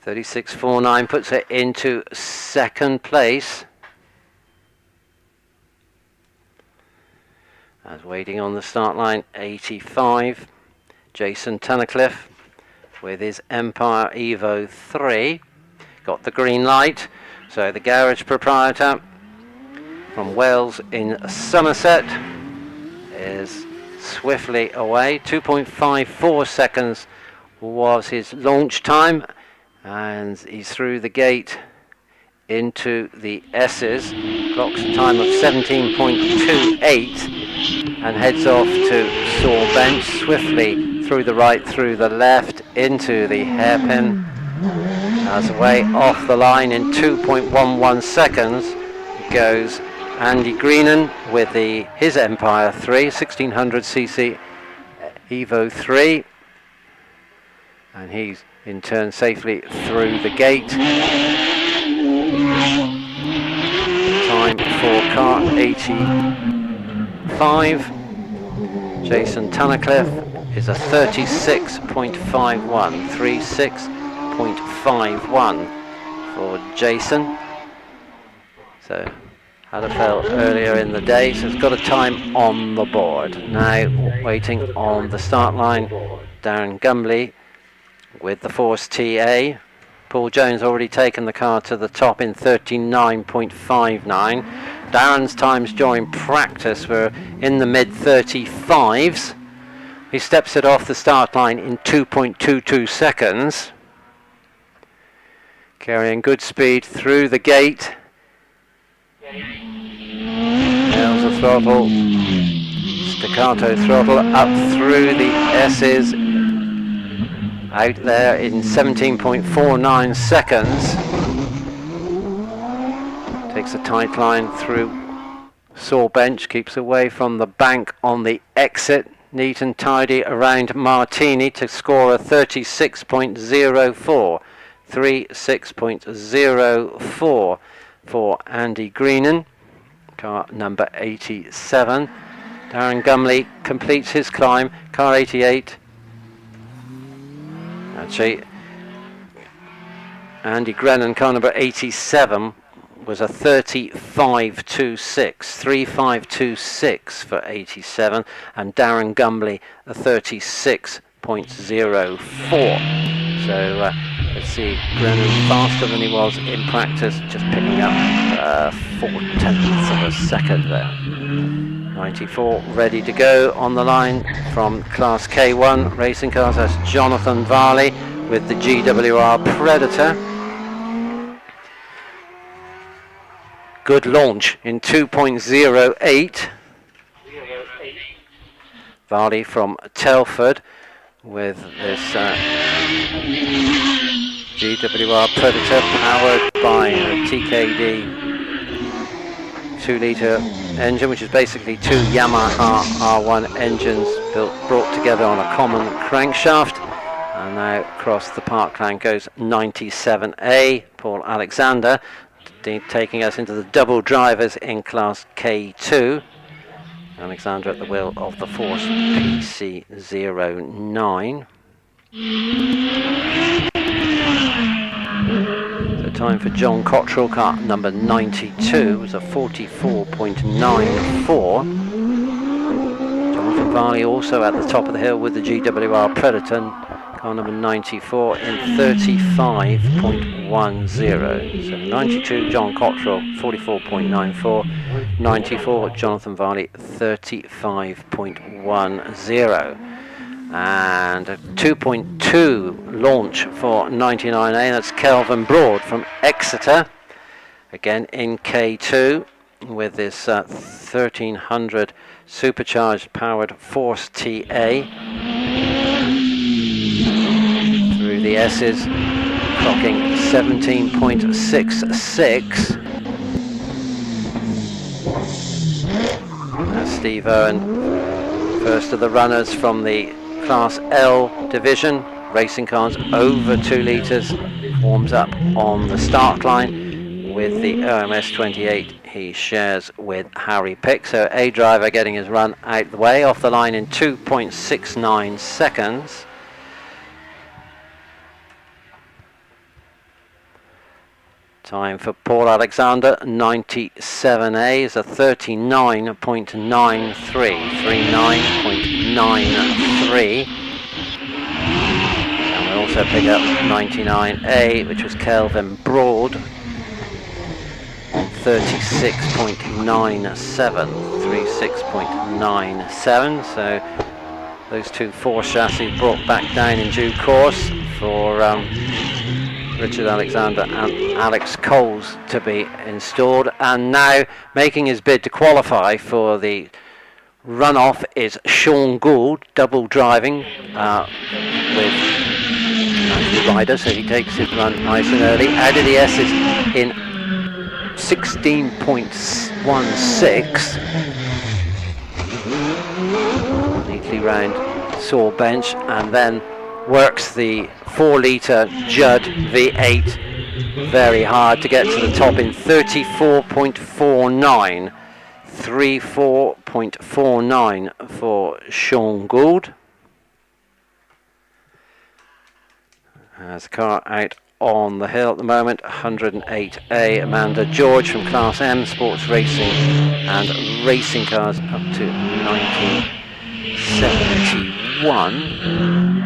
.36.49 puts her into second place. As waiting on the start line, 85. Jason Tunnicliffe with his Empire Evo 3. Got the green light. So the garage proprietor from Wales in Somerset is swiftly away. 2.54 seconds was his launch time. And he's through the gate into the S's. Clocks a time of 17.28 and heads off to Saw Bench. Swiftly through the right, through the left, into the hairpin. As away off the line in 2.11 seconds goes Andy Greenan with his Empire 3, 1600cc Evo 3. And he's in turn safely through the gate. Time for car 85. Jason Tunnicliffe is a 36.51. 36.51 for Jason. So had a fail earlier in the day, so it's got a time on the board. Now waiting on the start line, Darren Gumley with the Force TA. Paul Jones already taken the car to the top in 39.59. Darren's times during practice were in the mid-35s. He steps it off the start line in 2.22 seconds. Carrying good speed through the gate. Nails the throttle. Staccato throttle up through the S's. Out there in 17.49 seconds. Takes a tight line through Saw Bench, keeps away from the bank on the exit. Neat and tidy around Martini to score a 36.04. 36.04 for Andy Greenan, car number 87. Darren Gumley completes his climb, car 88. Actually, Andy Grennan, car number 87, was a 35.26. 35.26 for 87, and Darren Gumley a 36.04. So let's see, Grennan faster than he was in practice, just picking up 0.4 of a second there. 94 ready to go on the line from Class K1 racing cars. That's Jonathan Varley with the GWR Predator. Good launch in 2.08. Varley from Telford with this GWR Predator powered by a TKD 2-litre engine, which is basically two Yamaha R1 engines brought together on a common crankshaft. And now across the parkland goes 97A, Paul Alexander, taking us into the double drivers in Class K2. Alexander at the wheel of the Force PC09. So time for John Cottrell, car number 92, was a 44.94. Jonathan Varley also at the top of the hill with the GWR Predator, car number 94 in 35.10. So 92 John Cottrell, 44.94. 94 Jonathan Varley, 35.10. And a 2.2 launch for 99A, that's Kelvin Broad from Exeter, again in K2 with this 1300 supercharged powered Force TA. Through the S's, clocking 17.66. That's Steve Owen, first of the runners from the Class L division, racing cars over 2 litres, warms up on the start line with the OMS 28 he shares with Harry Pick. So A driver getting his run out the way, off the line in 2.69 seconds. Time for Paul Alexander, 97A, is a 39.93, 39.93. And we also pick up 99A, which was Kelvin Broad, on 36.97, 36.97. So those two Force chassis brought back down in due course for Richard Alexander and Alex Coles to be installed. And now making his bid to qualify for the runoff is Sean Gould, double driving with Matthew Ryder, so he takes his run nice and early. Out of the S's in 16.16. Neatly round saw bench, and then works the 4-litre Judd V8 very hard to get to the top in 34.49. 34.49 for Sean Gould. As the car out on the hill at the moment, 108A, Amanda George from Class M Sports Racing and Racing Cars up to 1971.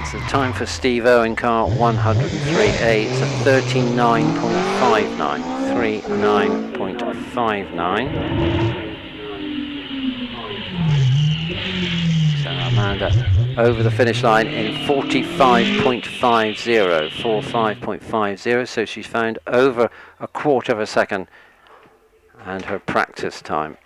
It's the time for Steve Owen, car 103A. It's a 39.59. 39.59. So Amanda over the finish line in 45.50. 45.50. So she's found over a quarter of a second and her practice time.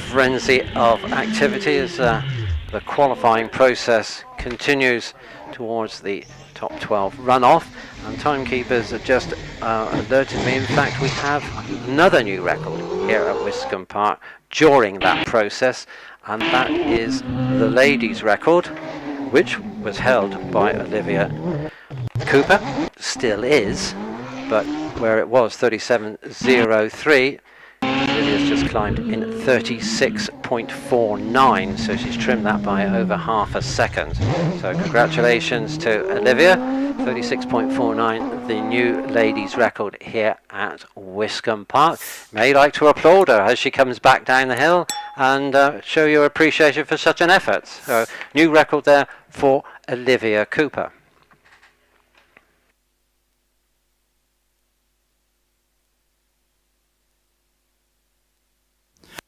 Frenzy of activity as the qualifying process continues towards the top 12 runoff, and timekeepers have just alerted me. In fact, we have another new record here at Wiscombe Park during that process, and that is the ladies' record, which was held by Olivia Cooper, still is, but where it was 37.03. Olivia's just climbed in 36.49, so she's trimmed that by over half a second. So congratulations to Olivia, 36.49, the new ladies' record here at Wiscombe Park. May like to applaud her as she comes back down the hill and show your appreciation for such an effort. So new record there for Olivia Cooper.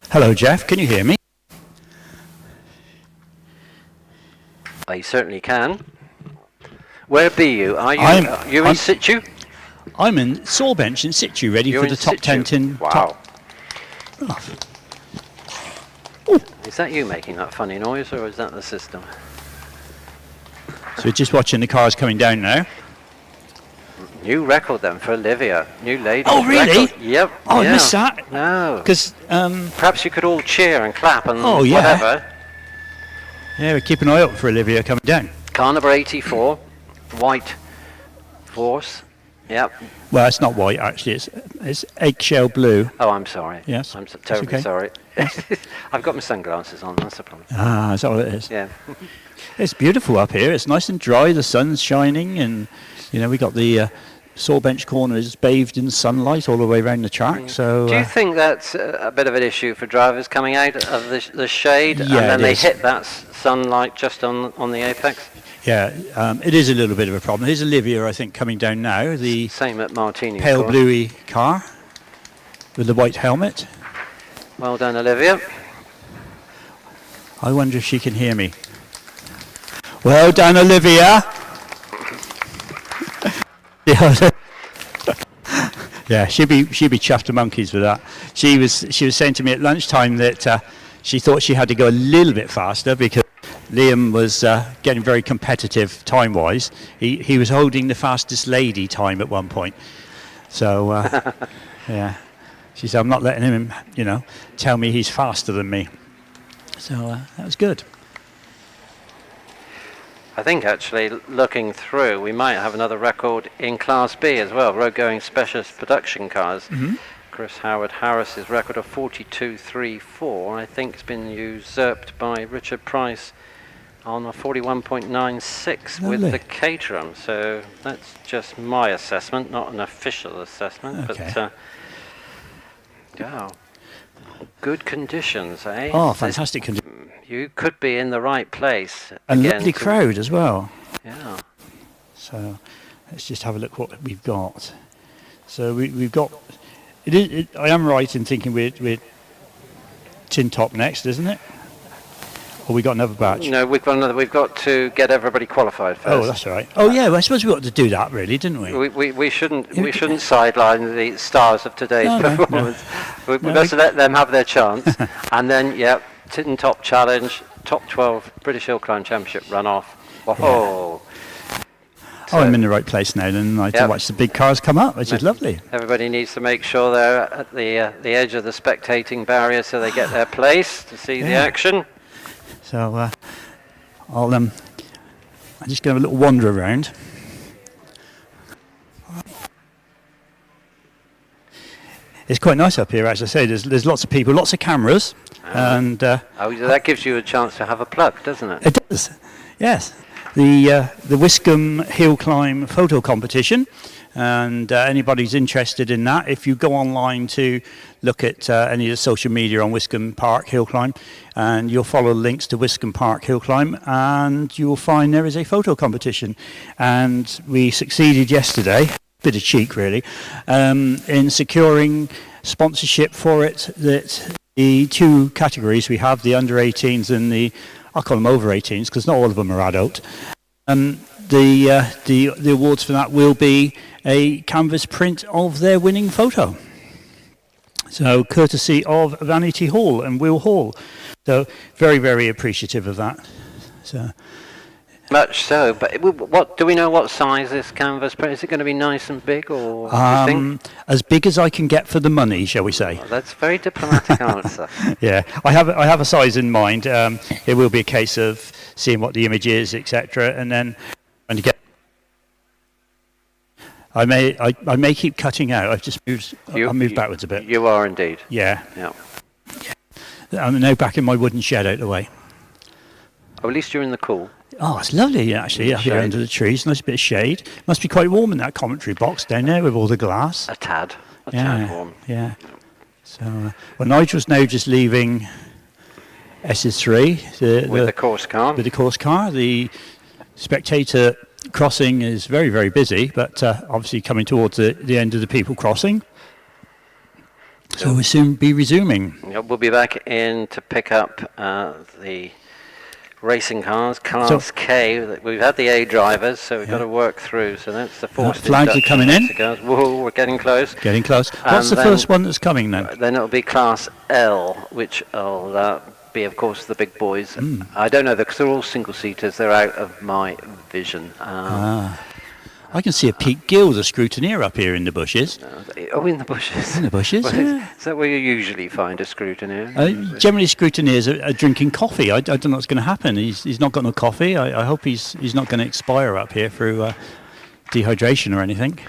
Hello, Jeff. Can you hear me? I certainly can. Where be you? Are you? You're in situ? I'm in saw bench in situ, ready for the top 10 in. Wow. Is that you making that funny noise, or is that the system? So we're just watching the cars coming down now. New record then for Olivia. New lady. Oh, really? Record. Yep. Oh, yeah. I missed that. No. Because perhaps you could all cheer and clap and yeah. whatever. Yeah, we're keeping an eye out for Olivia coming down. Car number 84, white force. Yep. Well, it's not white actually. It's eggshell blue. Oh, I'm sorry. Yes. I'm terribly okay. sorry. I've got my sunglasses on. That's the problem. Ah, is that what it is? Yeah. It's beautiful up here. It's nice and dry. The sun's shining, and we got the saw bench corner is bathed in sunlight all the way around the track. So. Do you think that's a bit of an issue for drivers coming out of the shade, Yeah, and then it they is. hit that sunlight just on the apex? Yeah, it is a little bit of a problem. Here's Olivia, I think, coming down now. The same at Martini. Pale bluey car with the white helmet. Well done, Olivia. I wonder if she can hear me. Well done, Olivia. Yeah, she'd be chuffed to monkeys with that. She was saying to me at lunchtime that she thought she had to go a little bit faster because Liam was getting very competitive time-wise. He was holding the fastest lady time at one point. So yeah, she said, I'm not letting him, tell me he's faster than me. So that was good. I think actually looking through, we might have another record in Class B as well, road-going specialist production cars. Mm-hmm. Chris Howard Harris's record of 42.34, I think, has been usurped by Richard Price on a 41.96 with Lovely. the Caterham. So that's just my assessment, not an official assessment. Okay. But yeah, good conditions, eh? Oh, fantastic conditions. You could be in the right place. A again lovely crowd as well. Yeah. So let's just have a look what we've got. So we've got. I am right in thinking we're tin top next, isn't it? Or we got another batch? No, we've got another. We've got to get everybody qualified first. Oh, that's all right. Oh yeah, well, I suppose we ought to do that, really, didn't we? We shouldn't sideline the stars of today's performance. No. We must let them have their chance, and then tin top challenge, top 12 British Hillclimb Championship runoff. Whoa! So, I'm in the right place now, then I can watch the big cars come up, which is lovely. Everybody needs to make sure they're at the edge of the spectating barrier so they get their place to see the action. So I'm just going to have a little wander around. It's quite nice up here, as I say. There's lots of people, lots of cameras, and that gives you a chance to have a plug, doesn't it? It does. Yes, the Wiscombe Hillclimb photo competition, and anybody who's interested in that, if you go online to look at any of the social media on Wiscombe Park Hillclimb, and you'll follow links to Wiscombe Park Hillclimb, and you will find there is a photo competition, and we succeeded yesterday. Bit of cheek really, in securing sponsorship for it. That the two categories we have, the under 18s and I'll call them over 18s because not all of them are adult. The awards for that will be a canvas print of their winning photo. So courtesy of Vanity Hall and Will Hall. So very, very appreciative of that. So. Much so, but what do we know? What size this canvas print? Is it going to be nice and big, or do you think? As big as I can get for the money, shall we say? Oh, that's a very diplomatic answer. Yeah, I have a size in mind. It will be a case of seeing what the image is, etc., and then when you get. I may keep cutting out. I've just moved. I moved backwards a bit. You are indeed. Yeah. Yeah. I'm now back in my wooden shed out the way. Oh, at least you're in the cool. Oh, it's lovely actually, up here under the trees. Nice bit of shade. Must be quite warm in that commentary box down there with all the glass. A tad warm. Yeah. So, well, Nigel's now just leaving SS3 with the course car. With the course car, the spectator crossing is very, very busy, but obviously coming towards the end of the people crossing. So we'll soon be resuming. Yep, we'll be back in to pick up the racing cars, Class K. We've had the A drivers, so we've got to work through. So that's the forced flags are coming in. Whoa, we're getting close. Getting close. What's the first one that's coming then? Then it'll be Class L, which will be, of course, the big boys. I don't know, because they're all single-seaters. They're out of my vision. I can see a Pete Gill, the scrutineer, up here in the bushes. Oh, in the bushes. In the bushes, Well, yeah. Is that where you usually find a scrutineer? Generally, scrutineers are drinking coffee. I don't know what's going to happen. He's not got no coffee. I hope he's not going to expire up here through dehydration or anything.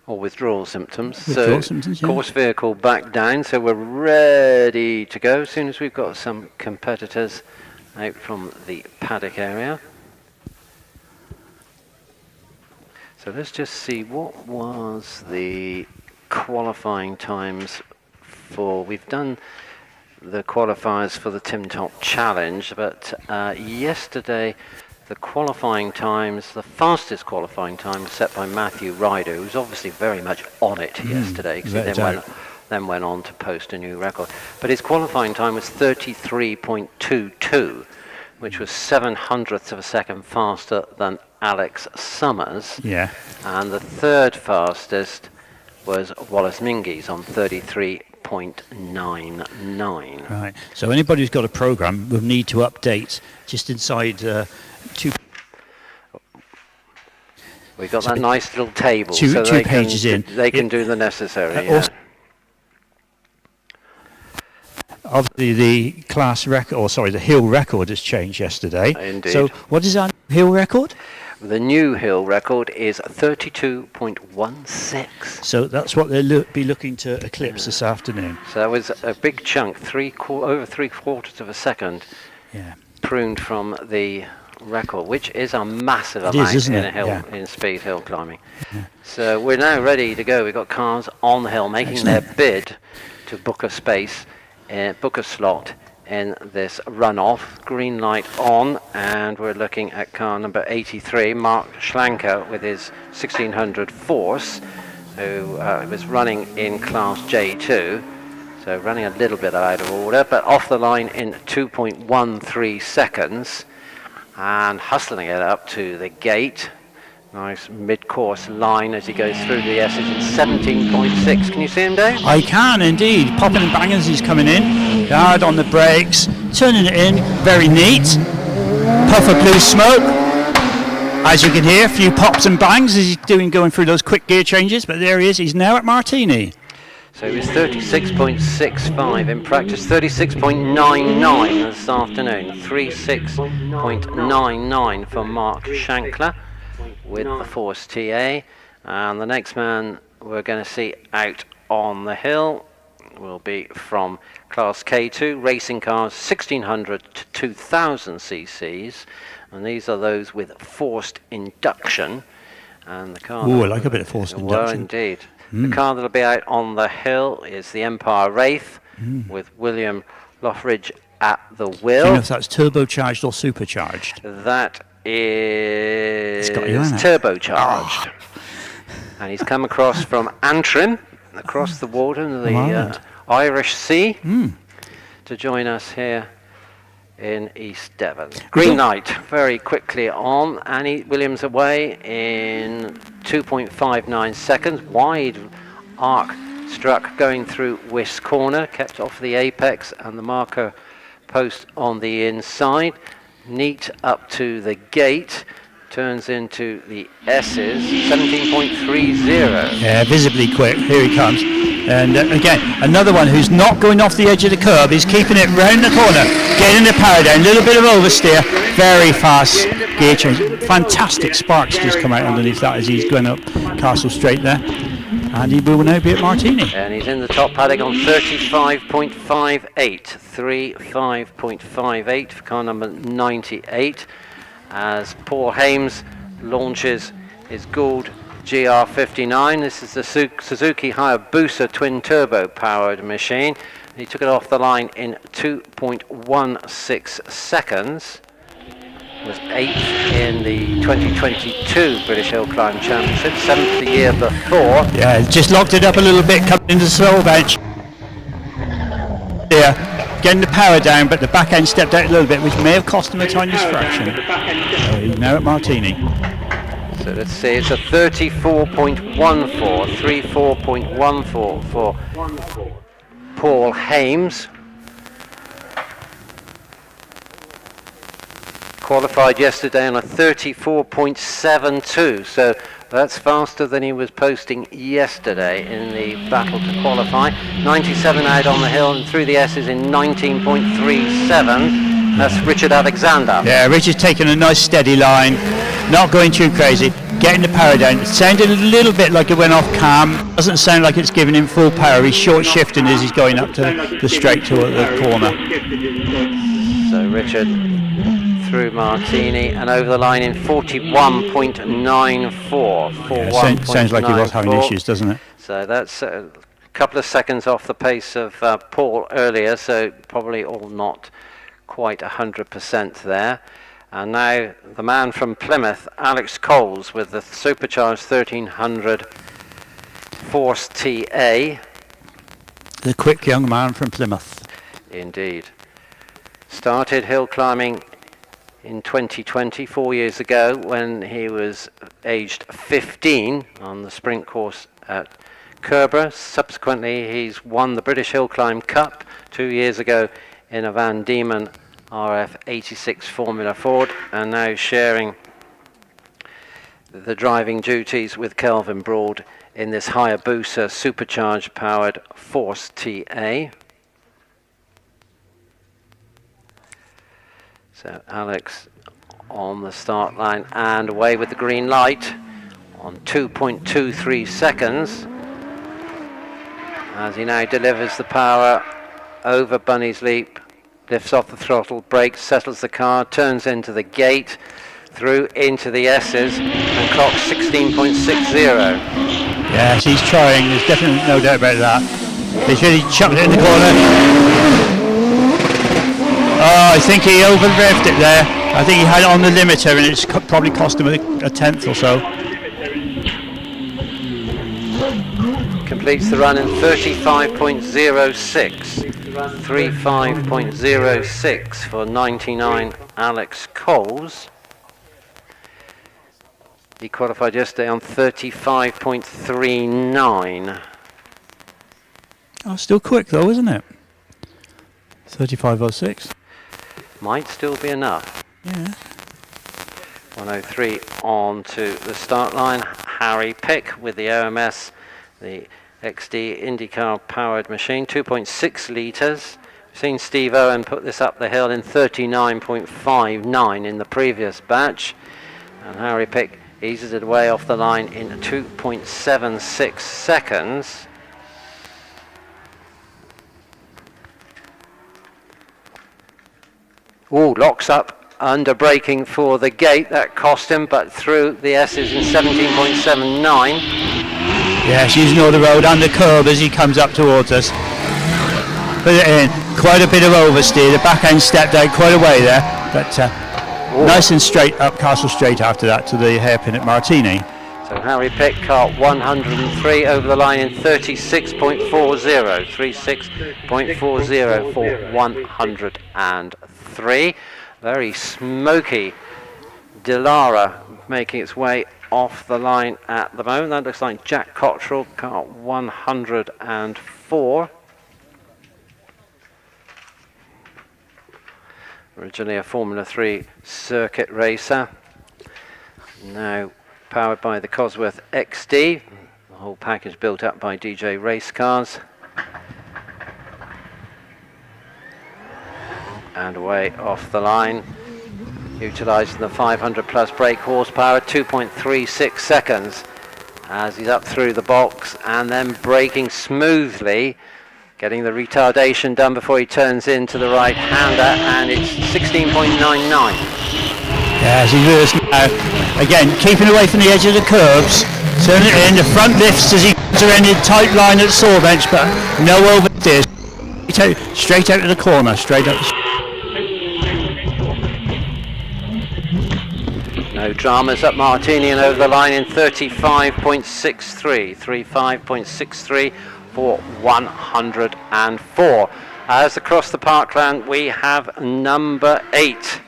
Or withdrawal symptoms. Withdrawal symptoms, yeah. Course vehicle back down, so we're ready to go as soon as we've got some competitors out from the paddock area. So let's just see what was the qualifying times for. We've done the qualifiers for the Tim Top Challenge, but yesterday the qualifying times, the fastest qualifying time was set by Matthew Ryder, who was obviously very much on it yesterday, because he then went on to post a new record. But his qualifying time was 33.22, which was 7/100ths of a second faster than Alex Summers. Yeah. And the third fastest was Wallace Mingy's on 33.99. Right. So anybody who's got a program will need to update just inside two. We've got that nice little table, two they pages can, in. They can do the necessary. Obviously, the class record, or sorry, the hill record has changed yesterday. Indeed. So, what is our hill record? The new hill record is 32.16. So that's what they'll be looking to eclipse this afternoon. So that was a big chunk, over 3/4 of a second, pruned from the record, which is a massive amount in a hill, in speed hill climbing. So we're now ready to go. We've got cars on the hill making their bid to book a space, book a slot in this runoff. Green light on, and we're looking at car number 83, Mark Schlanker, with his 1600 Force, who was running in class J2, so running a little bit out of order, but off the line in 2.13 seconds, and hustling it up to the gate. Nice mid-course line as he goes through the S's in 17.6. Can you see him, Dave? I can indeed. Popping and bangers, he's coming in. Hard on the brakes, turning it in, very neat. Puff of blue smoke. As you can hear, a few pops and bangs as he's going through those quick gear changes, but there he is. He's now at Martini. So he was 36.65 in practice, 36.99 this afternoon, 36.99 for Mark Shankler with the Force TA. And the next man we're going to see out on the hill will be from Class K2, racing cars 1600 to 2000 cc's. And these are those with forced induction. And the car. Oh, I like a bit of forced induction. Well, indeed. The car that'll be out on the hill is the Empire Wraith with William Lothridge at the wheel. Do you know if that's turbocharged or supercharged? That is turbocharged. And he's come across from Antrim, across the water into the Irish Sea, to join us here in East Devon. Green light very quickly on. Annie Williams away in 2.59 seconds. Wide arc struck going through Wiss Corner, kept off the apex and the marker post on the inside. Neat up to the gate. Turns into the S's, 17.30. Yeah, visibly quick. Here he comes. And again, another one who's not going off the edge of the curb. He's keeping it round the corner, getting the power down, a little bit of oversteer, very fast gear change. Fantastic sparks just come out underneath that as he's going up Castle Straight there. And he will now be at Martini. And he's in the top paddock on 35.58, 35.58 for car number 98. As Paul Hames launches his Gould GR59. This is the Suzuki Hayabusa twin turbo powered machine. He took it off the line in 2.16 seconds. Was 8th in the 2022 British Hillclimb Championship, 7th the year before. Yeah, just locked it up a little bit, coming into the slow bench. Yeah, getting the power down, but the back end stepped out a little bit, which may have cost him a tiny fraction. So he's now at Martini. So let's see, it's a 34.14, 34.14 for Paul Hames. Qualified yesterday on a 34.72, so That's faster than he was posting yesterday in the battle to qualify. 97 out on the hill and through the S's in 19.37. That's Richard Alexander. Yeah, Richard's taking a nice steady line, not going too crazy, getting the power down. It sounded a little bit like it went off calm. Doesn't sound like it's giving him full power. He's short shifting as he's going up to the straight to the corner. So Richard through Martini and over the line in 41.94. Sounds like he was having issues, doesn't it? So that's a couple of seconds off the pace of Paul earlier, so probably all not quite 100% there. And now the man from Plymouth, Alex Coles, with the supercharged 1300 Force TA. The quick young man from Plymouth. Indeed. Started hill climbing in 2020, 4 years ago, when he was aged 15 on the sprint course at Kerber. Subsequently, he's won the British Hillclimb Cup 2 years ago in a Van Diemen RF86 Formula Ford, and now sharing the driving duties with Kelvin Broad in this Hayabusa supercharged powered Force TA. So Alex on the start line and away with the green light on 2.23 seconds as he now delivers the power over Bunny's Leap, lifts off the throttle, brakes, settles the car, turns into the gate, through into the S's and clocks 16.60. Yes, he's trying, there's definitely no doubt about that. He's really chucked it in the corner. Oh, I think he over-revved it there. I think he had it on the limiter and it's probably cost him a tenth or so. Completes the run in 35.06. 35.06 for 99 Alex Coles. He qualified yesterday on 35.39. Oh, still quick though, isn't it? 35.06. Might still be enough. Yeah. 103 on to the start line. Harry Pick with the OMS, the XD IndyCar powered machine, 2.6 litres. We've seen Steve Owen put this up the hill in 39.59 in the previous batch. And Harry Pick eases it away off the line in 2.76 seconds. Ooh, locks up under braking for the gate. That cost him, but through the S's in 17.79. Yeah, she's using all the road and the curb as he comes up towards us. Put it in. Quite a bit of oversteer. The back end stepped out quite a way there, but nice and straight up Castle Straight after that to the hairpin at Martini. So Harry Pick, car 103 over the line in 36.40. 36.40 for 103. Very smoky Delara making its way off the line at the moment. That looks like Jack Cottrell, car 104. Originally a Formula 3 circuit racer. Now powered by the Cosworth XD. The whole package built up by DJ Race Cars. And away off the line, utilising the 500 plus brake horsepower, 2.36 seconds as he's up through the box and then braking smoothly, getting the retardation done before he turns into the right hander, and it's 16.99. Yeah, as he rears now, again keeping away from the edge of the curves, turning it in, the front lifts as he comes around in tight line at the saw bench, but no oversteers, straight out of the corner, straight up the No dramas at Martini and over the line in 35.63. 35.63 for 104. As across the parkland we have number 8.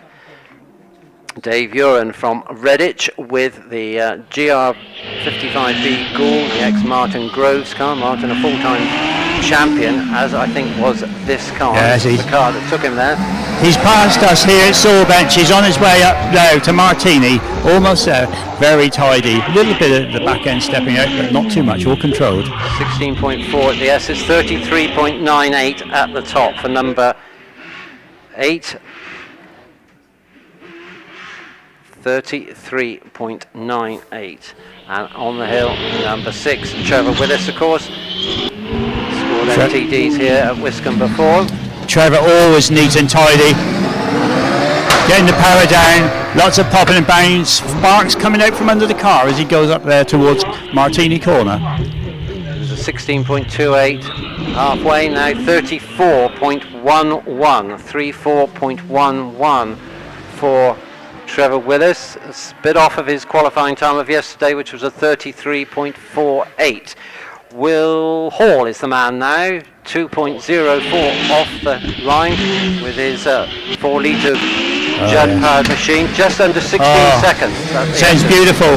Dave Uren from Redditch with the GR55B Gould, the ex-Martin Groves car. Martin, a full-time champion, as I think was this car. Yes, the car that took him there. He's passed us here at Sawbench. He's on his way up now to Martini. Almost there. Very tidy. A little bit at the back end stepping out, but not too much. All controlled. 16.4 at the S. It's 33.98 at the top for number 8. 33.98. And on the hill, number 6, Trevor Willis, of course. Scored MTDs here at Wiscombe before. Trevor always neat and tidy. Getting the power down. Lots of popping and banging. Sparks coming out from under the car as he goes up there towards Martini Corner. There's a 16.28 halfway now. 34.11. 34.11 for Trevor Willis, a bit off of his qualifying time of yesterday, which was a 33.48. Will Hall is the man now, 2.04 off the line with his 4-litre jet-powered machine, just under 16 seconds. Sounds beautiful.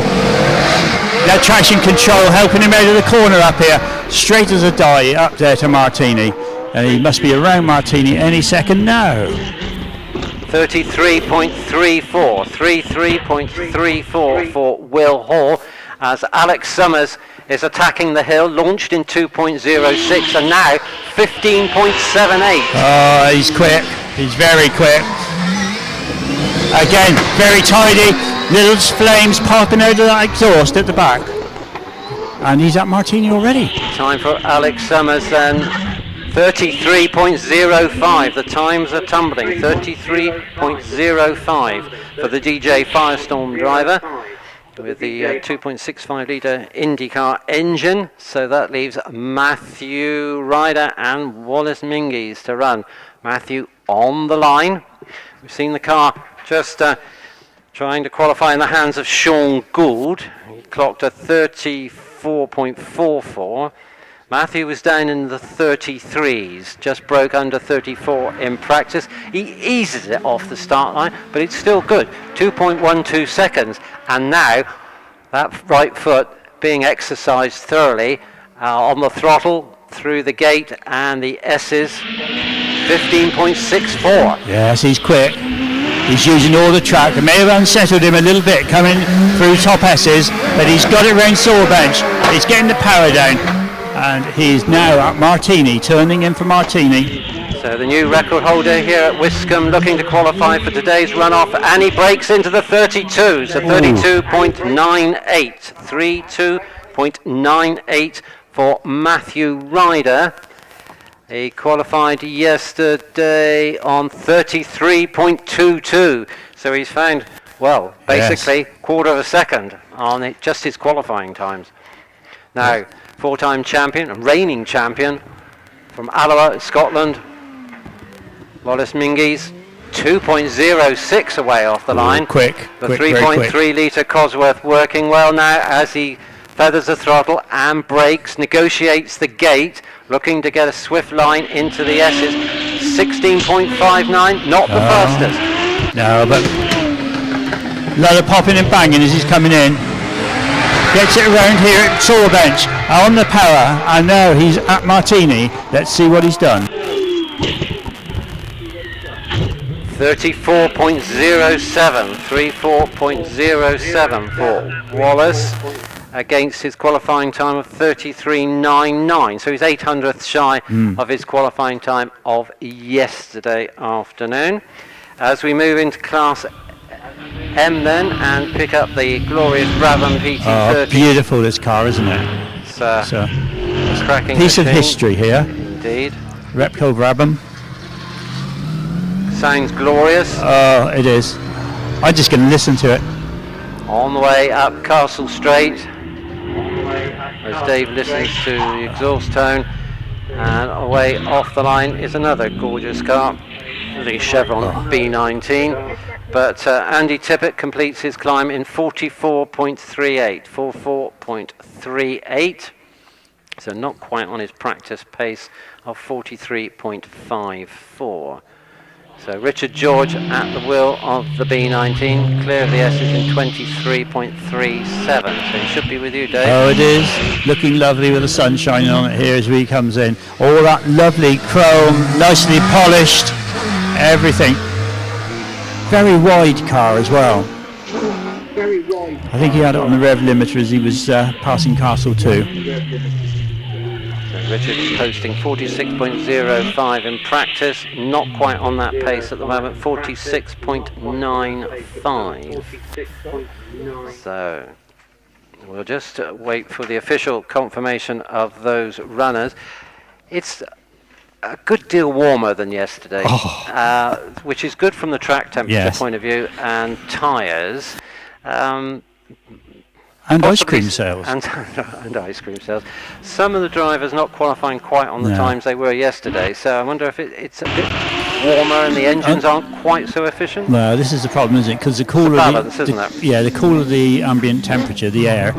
That traction control helping him out of the corner up here, straight as a die up there to Martini, and he must be around Martini any second now. 33.34, 33.34 for Will Hall, as Alex Summers is attacking the hill, launched in 2.06 and now 15.78. Oh, he's quick. He's very quick. Again, very tidy. Little flames popping out of that exhaust at the back. And he's at Martini already. Time for Alex Summers then. 33.05, the times are tumbling. 33.05 for the DJ Firestorm driver with the 2.65 litre IndyCar engine. So that leaves Matthew Ryder and Wallace Mingies to run. Matthew on the line. We've seen the car just trying to qualify in the hands of Sean Gould. He clocked a 34.44. Matthew was down in the 33s, just broke under 34 in practice. He eases it off the start line, but it's still good. 2.12 seconds, and now that right foot being exercised thoroughly on the throttle, through the gate, and the S's, 15.64. Yes, he's quick. He's using all the track. It may have unsettled him a little bit coming through top S's, but he's got it round Sawbench. He's getting the power down. And he's now at Martini, turning in for Martini. So the new record holder here at Wiscombe looking to qualify for today's runoff, and he breaks into the 32, so 32.98. 32.98 for Matthew Ryder. He qualified yesterday on 33.22, so he's found, well, basically quarter of a second on it, just his qualifying times. Now, four-time champion and reigning champion from Alloa, Scotland, Wallace Mingies, 2.06 away off the line. Quick. The 3.3 litre Cosworth working well now as he feathers the throttle and brakes, negotiates the gate, looking to get a swift line into the S's. 16.59, not the fastest. No, but a lot of popping and banging as he's coming in. Gets it around here at Sawbench on the power, and now he's at Martini. Let's see what he's done. 34.07, 34.07 for Wallace against his qualifying time of 33.99. So he's 800th shy of his qualifying time of yesterday afternoon. As we move into Class M then and pick up the glorious Brabham PT30. Oh, beautiful this car, isn't it? It's a cracking piece of machine. history here. Indeed. Repco Brabham. Sounds glorious. Oh, it is. I'm just going to listen to it. On the way up Castle Straight, as Dave listens to the exhaust tone, and away off the line is another gorgeous car, the Chevron B19. But Andy Tippett completes his climb in 44.38, 44.38. So not quite on his practice pace of 43.54. So Richard George at the wheel of the B19, clear of the S's in 23.37. So he should be with you, Dave. Oh, it is. Looking lovely with the sun shining on it here as he comes in. All that lovely chrome, nicely polished, everything. Very wide car as well. I think he had it on the rev limiter as he was passing Castle 2. Richard posting 46.05 in practice, not quite on that pace at the moment, 46.95. So we'll just wait for the official confirmation of those runners. It's a good deal warmer than yesterday, which is good from the track temperature point of view, and tyres. And ice cream sales. And ice cream sales. Some of the drivers not qualifying quite on the times they were yesterday, so I wonder if it's a bit warmer and the engines aren't quite so efficient. No, this is the problem, isn't it? Because the cooler, the cooler the ambient temperature, the air,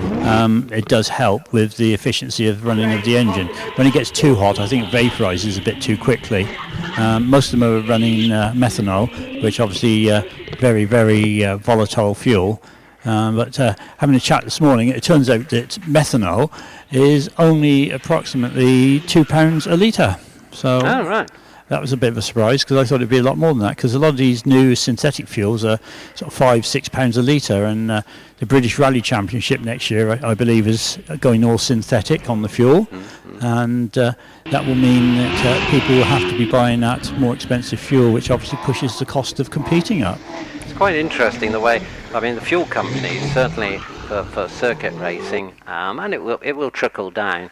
it does help with the efficiency of running of the engine. When it gets too hot, I think it vaporizes a bit too quickly. Most of them are running methanol, which obviously very, very volatile fuel. But having a chat this morning, it turns out that methanol is only approximately £2 a litre. So that was a bit of a surprise, because I thought it'd be a lot more than that, because a lot of these new synthetic fuels are sort of £5-6 a litre, and the British Rally Championship next year, I believe, is going all synthetic on the fuel, and that will mean that people will have to be buying that more expensive fuel, which obviously pushes the cost of competing up. It's quite interesting the way, I mean, the fuel companies, certainly for circuit racing, and it will trickle down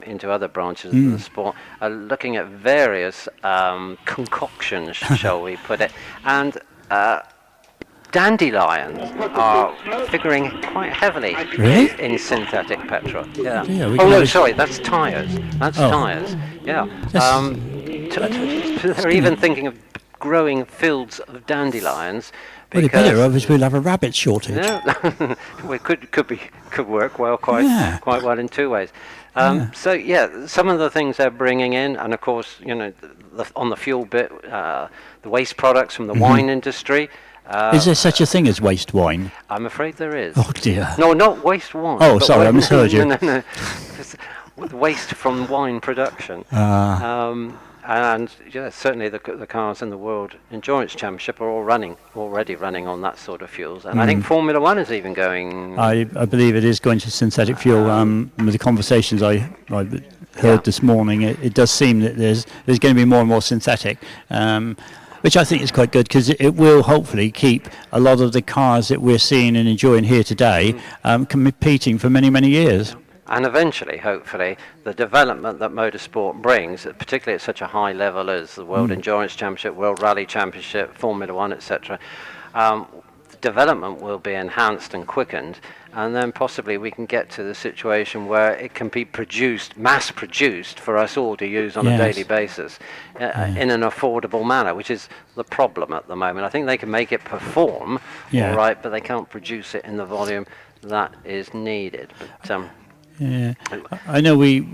into other branches of the sport, are looking at various concoctions, shall we put it, and dandelions are figuring quite heavily in synthetic petrol. Yeah. Sorry, that's tyres. That's tyres. Yeah. They're even thinking of growing fields of dandelions. Well, the better of is we'll have a rabbit shortage. Yeah. Well, it could work well, quite well in two ways. So some of the things they're bringing in, and of course, on the fuel bit, the waste products from the wine industry. Is there such a thing as waste wine? I'm afraid there is. Oh dear. No, not waste wine. Oh, sorry, I misheard you. No. Waste from wine production. And certainly the cars in the World Endurance Championship are already running on that sort of fuels. And I think Formula One is even going... I believe it is going to synthetic fuel. With the conversations I heard this morning, it does seem that there's going to be more and more synthetic, which I think is quite good, because it will hopefully keep a lot of the cars that we're seeing and enjoying here today competing for many, many years. And eventually, hopefully, the development that motorsport brings, particularly at such a high level as the World Endurance Championship, World Rally Championship, Formula One, etc., the development will be enhanced and quickened, and then possibly we can get to the situation where it can be mass-produced for us all to use on a daily basis in an affordable manner, which is the problem at the moment. I think they can make it perform, all right, but they can't produce it in the volume that is needed. But yeah, I know we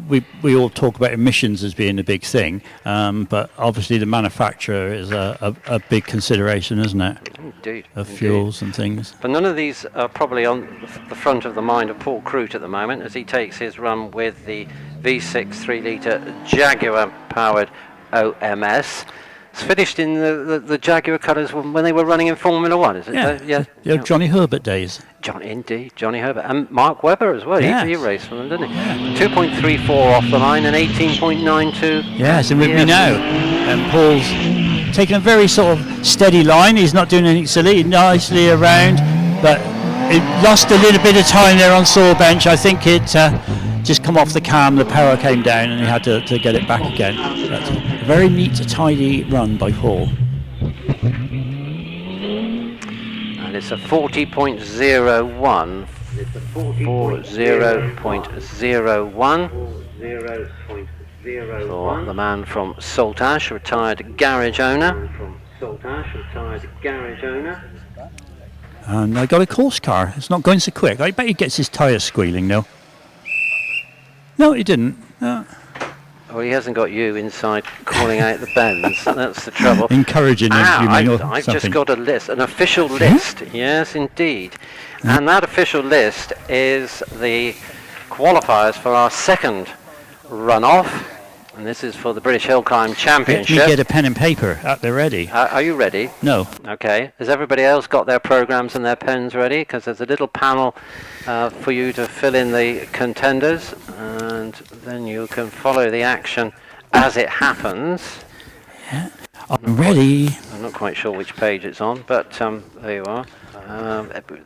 all talk about emissions as being a big thing, but obviously the manufacturer is a big consideration, isn't it? Indeed. Of fuels and things. But none of these are probably on the front of the mind of Paul Crute at the moment, as he takes his run with the V6 3-litre Jaguar-powered OMS. It's finished in the Jaguar colours when they were running in Formula One, is it? Yeah, Johnny Herbert days. Johnny Herbert. And Mark Webber as well. He raced for them, didn't he? 2.34 off the line and 18.92. Yes, and with me now. And Paul's taking a very sort of steady line. He's not doing anything silly, nicely around, but it lost a little bit of time there on saw bench. I think it just come off the cam, the power came down, and he had to get it back again. But a very neat, tidy run by Paul. And it's a 40.01. 40.01 for the man from Saltash, retired garage owner. And I got a course car. It's not going so quick. I bet he gets his tyres squealing now. No, he didn't. Oh, Well, he hasn't got you inside calling out the bends. That's the trouble. Encouraging him, you mean, or I've something. just got a list, an official list. Yes, indeed. And that official list is the qualifiers for our second runoff. And this is for the British Hillclimb Championship. Let me get a pen and paper out there ready. Are you ready? No. Okay. Has everybody else got their programs and their pens ready? Because there's a little panel for you to fill in the contenders, and then you can follow the action as it happens. Yeah. I'm ready. I'm not quite sure which page it's on, but there you are.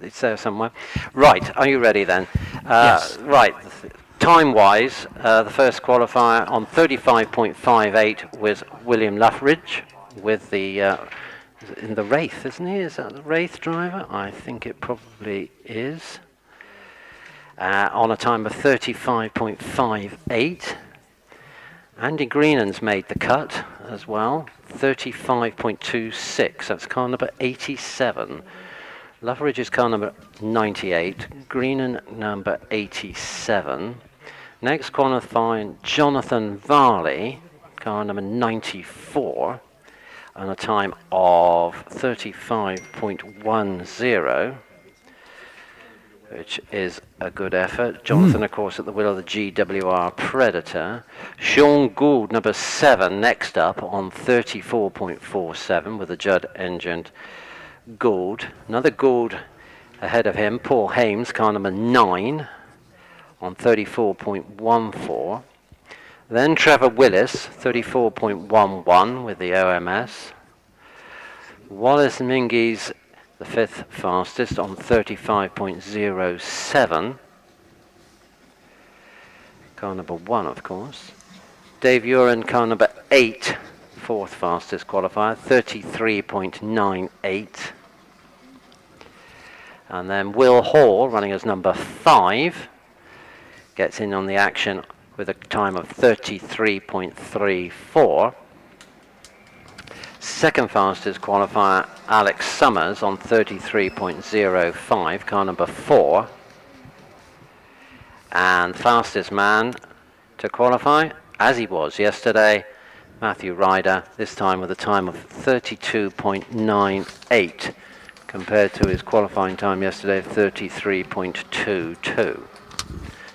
It's there somewhere. Right. Are you ready then? Yes. Right. Time-wise, the first qualifier on 35.58 was William Luffridge with the in the Wraith, isn't he? Is that the Wraith driver? I think it probably is. On a time of 35.58. Andy Greenan's made the cut as well, 35.26. That's car number 87. Luffridge is car number 98. Greenan number 87. Next qualifying, Jonathan Varley, car number 94, and a time of 35.10, which is a good effort. Jonathan, of course, at the wheel of the GWR Predator. Sean Gould, number 7, next up on 34.47 with the Judd engined Gould. Another Gould ahead of him, Paul Hames, car number 9, on 34.14. Then Trevor Willis, 34.11 with the OMS. Wallace Mingies, the 5th fastest, on 35.07. Car number 1, of course. Dave Uren, car number 8, 4th fastest qualifier, 33.98. And then Will Hall, running as number 5, gets in on the action with a time of 33.34. Second fastest qualifier, Alex Summers, on 33.05, car number 4. And fastest man to qualify, as he was yesterday, Matthew Ryder, this time with a time of 32.98, compared to his qualifying time yesterday of 33.22.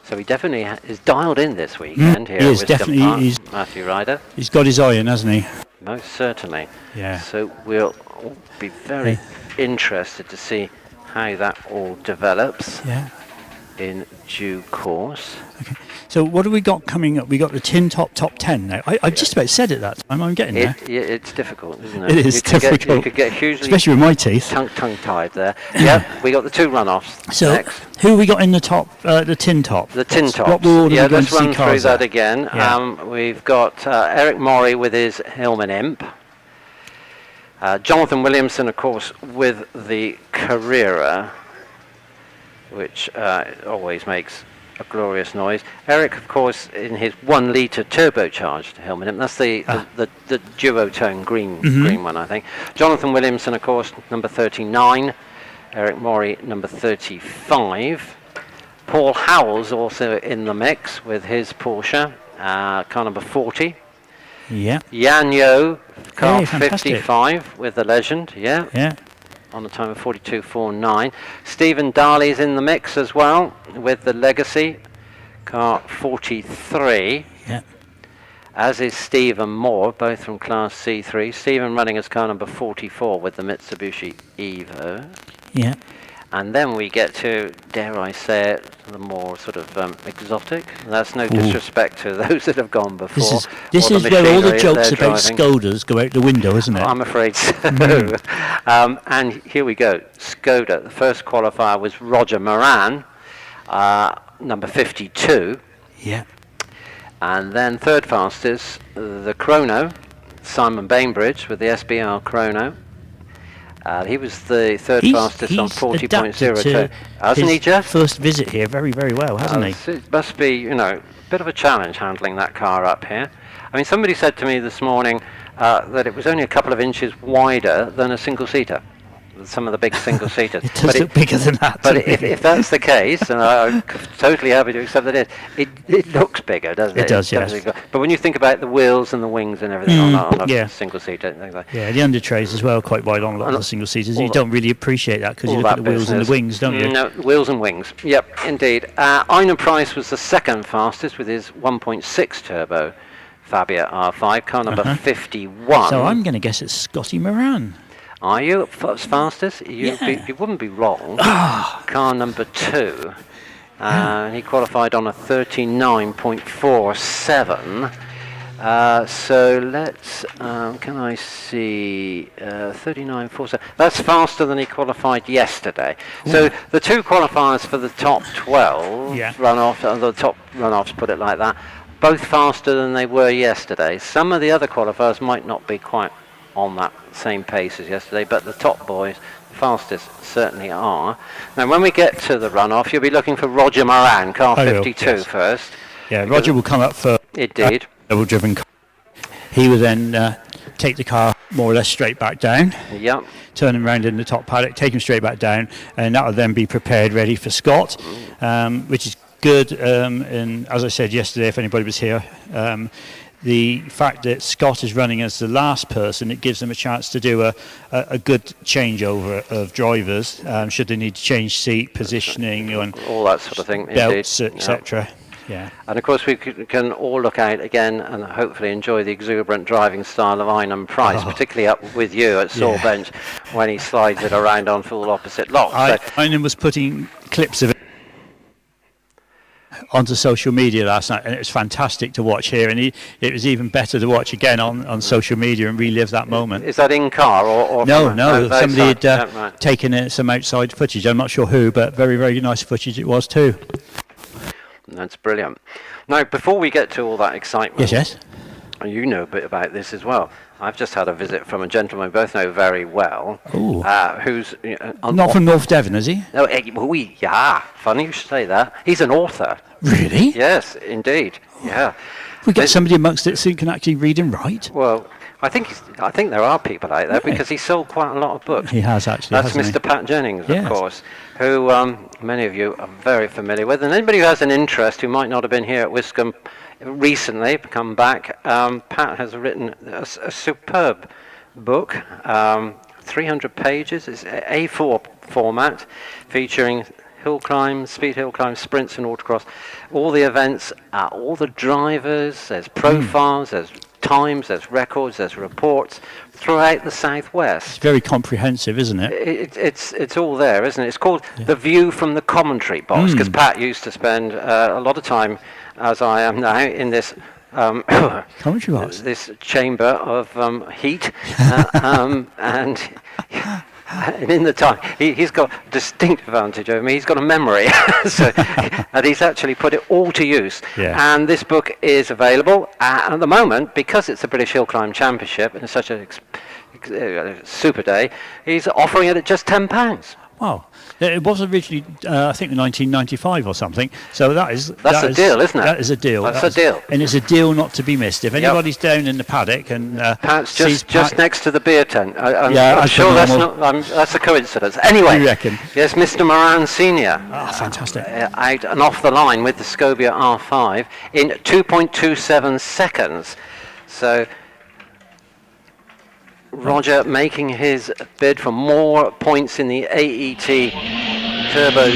So he definitely is dialed in this weekend here at Wiscombe Park, Matthew Ryder. He's got his eye in, hasn't he? Most certainly. Yeah. So we'll all be very interested to see how that all develops in due course. Okay. So what have we got coming up? We got the tin top 10 now. I just about said it that time. I'm getting there. It's difficult, isn't it? It is difficult. You could get hugely, especially with my teeth, tongue-tied there. Yeah, we got the 2 runoffs. So next. Who we got in the top? The tin top. The tin top. What order we let's run through that at? again. Yeah. We've got Eric Morey with his Hillman Imp. Jonathan Williamson, of course, with the Carrera, which always makes a glorious noise. Eric, of course, in his 1 litre turbocharged Hillman Imp. That's the duotone green one, I think. Jonathan Williamson, of course, number 39. Eric Morey, number 35. Paul Howells also in the mix with his Porsche, car number 40. Yeah. Yan Yo, car fantastic. 55 with the Legend. Yeah. Yeah. On the time of 42.49. Stephen Darley's in the mix as well with the Legacy, car 43. Yeah. As is Stephen Moore, both from Class C3. Stephen running as car number 44 with the Mitsubishi Evo. Yeah. And then we get to, dare I say it, the more sort of exotic. That's no disrespect to those that have gone before. This is where all the jokes about Skodas go out the window, isn't it? I'm afraid so. And here we go. Skoda, the first qualifier was Roger Moran, number 52. Yeah. And then third fastest, the Chrono, Simon Bainbridge with the SBR Chrono. He was the third fastest on 40.02. Hasn't he, Jeff? First visit here very, very well, hasn't he? It must be, a bit of a challenge handling that car up here. I mean, somebody said to me this morning that it was only a couple of inches wider than a single-seater. some of the big single-seaters. It does look bigger than that. But if that's the case, and I'm totally happy to accept that it looks bigger, doesn't it? It does, yes. But when you think about the wheels and the wings and everything on a single-seater, things like yeah, the under trays as well, quite wide on a lot of the single seaters. You don't really appreciate that because you look at the wheels and the wings, don't you? No, wheels and wings. Yep, indeed. Einar Price was the second fastest with his 1.6 turbo Fabia R5, car number 51. So I'm going to guess it's Scotty Moran. Are you fastest? You wouldn't be wrong. Car number 2. He qualified on a 39.47. So let's, can I see, 39.47. That's faster than he qualified yesterday. Ooh. So the two qualifiers for the top 12 runoff, the top runoffs, put it like that, both faster than they were yesterday. Some of the other qualifiers might not be quite on that same pace as yesterday, but the top boys, fastest, certainly are. Now, when we get to the runoff, you'll be looking for Roger Moran, car 52 first. Yeah, Roger will come up for indeed. Double-driven car. He will then take the car more or less straight back down. Yep. Turn him around in the top paddock, take him straight back down, and that will then be prepared ready for Scott, which is good. And as I said yesterday, if anybody was here, the fact that Scott is running as the last person, it gives them a chance to do a good changeover of drivers, should they need to change seat, positioning, and all that sort of thing, belts, etc. Yeah. And of course we can all look out again and hopefully enjoy the exuberant driving style of Einar Price, particularly up with you at Saw Bench when he slides it around on full opposite lock. Einar was putting clips of it onto social media last night, and it was fantastic to watch here, and it was even better to watch again on social media and relive that moment. Is that in car or no, somebody had taken some outside footage. I'm not sure who, but very, very nice footage it was too. That's brilliant. Now, before we get to all that excitement, yes, you know a bit about this as well. I've just had a visit from a gentleman we both know very well, who's not from North Devon, is he? No, funny you should say that. He's an author. Really? Yes, indeed. Yeah. We get somebody amongst it who can actually read and write. Well, I think there are people out there because he sold quite a lot of books. He has actually. That's Mr. Pat Jennings, of course, who many of you are very familiar with. And anybody who has an interest who might not have been here at Wiscombe recently, come back, Pat has written a superb book, 300 pages. It's A4 format, featuring hill climbs, speed hill climbs, sprints and autocross, all the events, all the drivers, there's profiles, there's times, there's records, there's reports throughout the southwest. It's very comprehensive, isn't it? It's all there, isn't it? It's called The View from the Commentary Box, because Pat used to spend a lot of time, as I am now, in this commentary box, this chamber of heat, and in the time, he's got a distinct advantage over me. He's got a memory, and he's actually put it all to use. Yeah. And this book is available at the moment, because it's the British Hillclimb Championship and it's such a super day. He's offering it at just £10. Wow. It was originally, I think, 1995 or something. So that's a deal, isn't it? That is a deal. That's a deal. And it's a deal not to be missed. If anybody's down in the paddock and Pat's just next to the beer tent. I'm sure that's a coincidence. Anyway, you reckon? Yes, Mr. Moran Senior. Fantastic. Out and off the line with the Scobia R5 in 2.27 seconds. So Roger making his bid for more points in the AET Turbo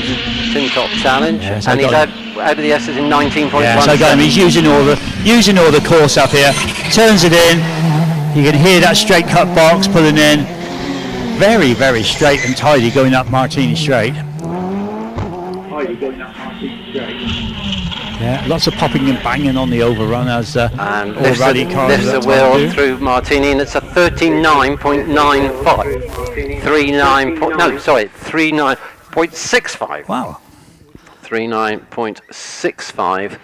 Tin Top Challenge, and he's out of the S's in 19.1. Yeah, so I got him. He's using all the course up here. Turns it in. You can hear that straight cut box pulling in. Very, very straight and tidy going up Martini Straight. Yeah, lots of popping and banging on the overrun as all rally cars lifts the wheel through Martini, and it's a 39.95. 39.65. Wow. 39.65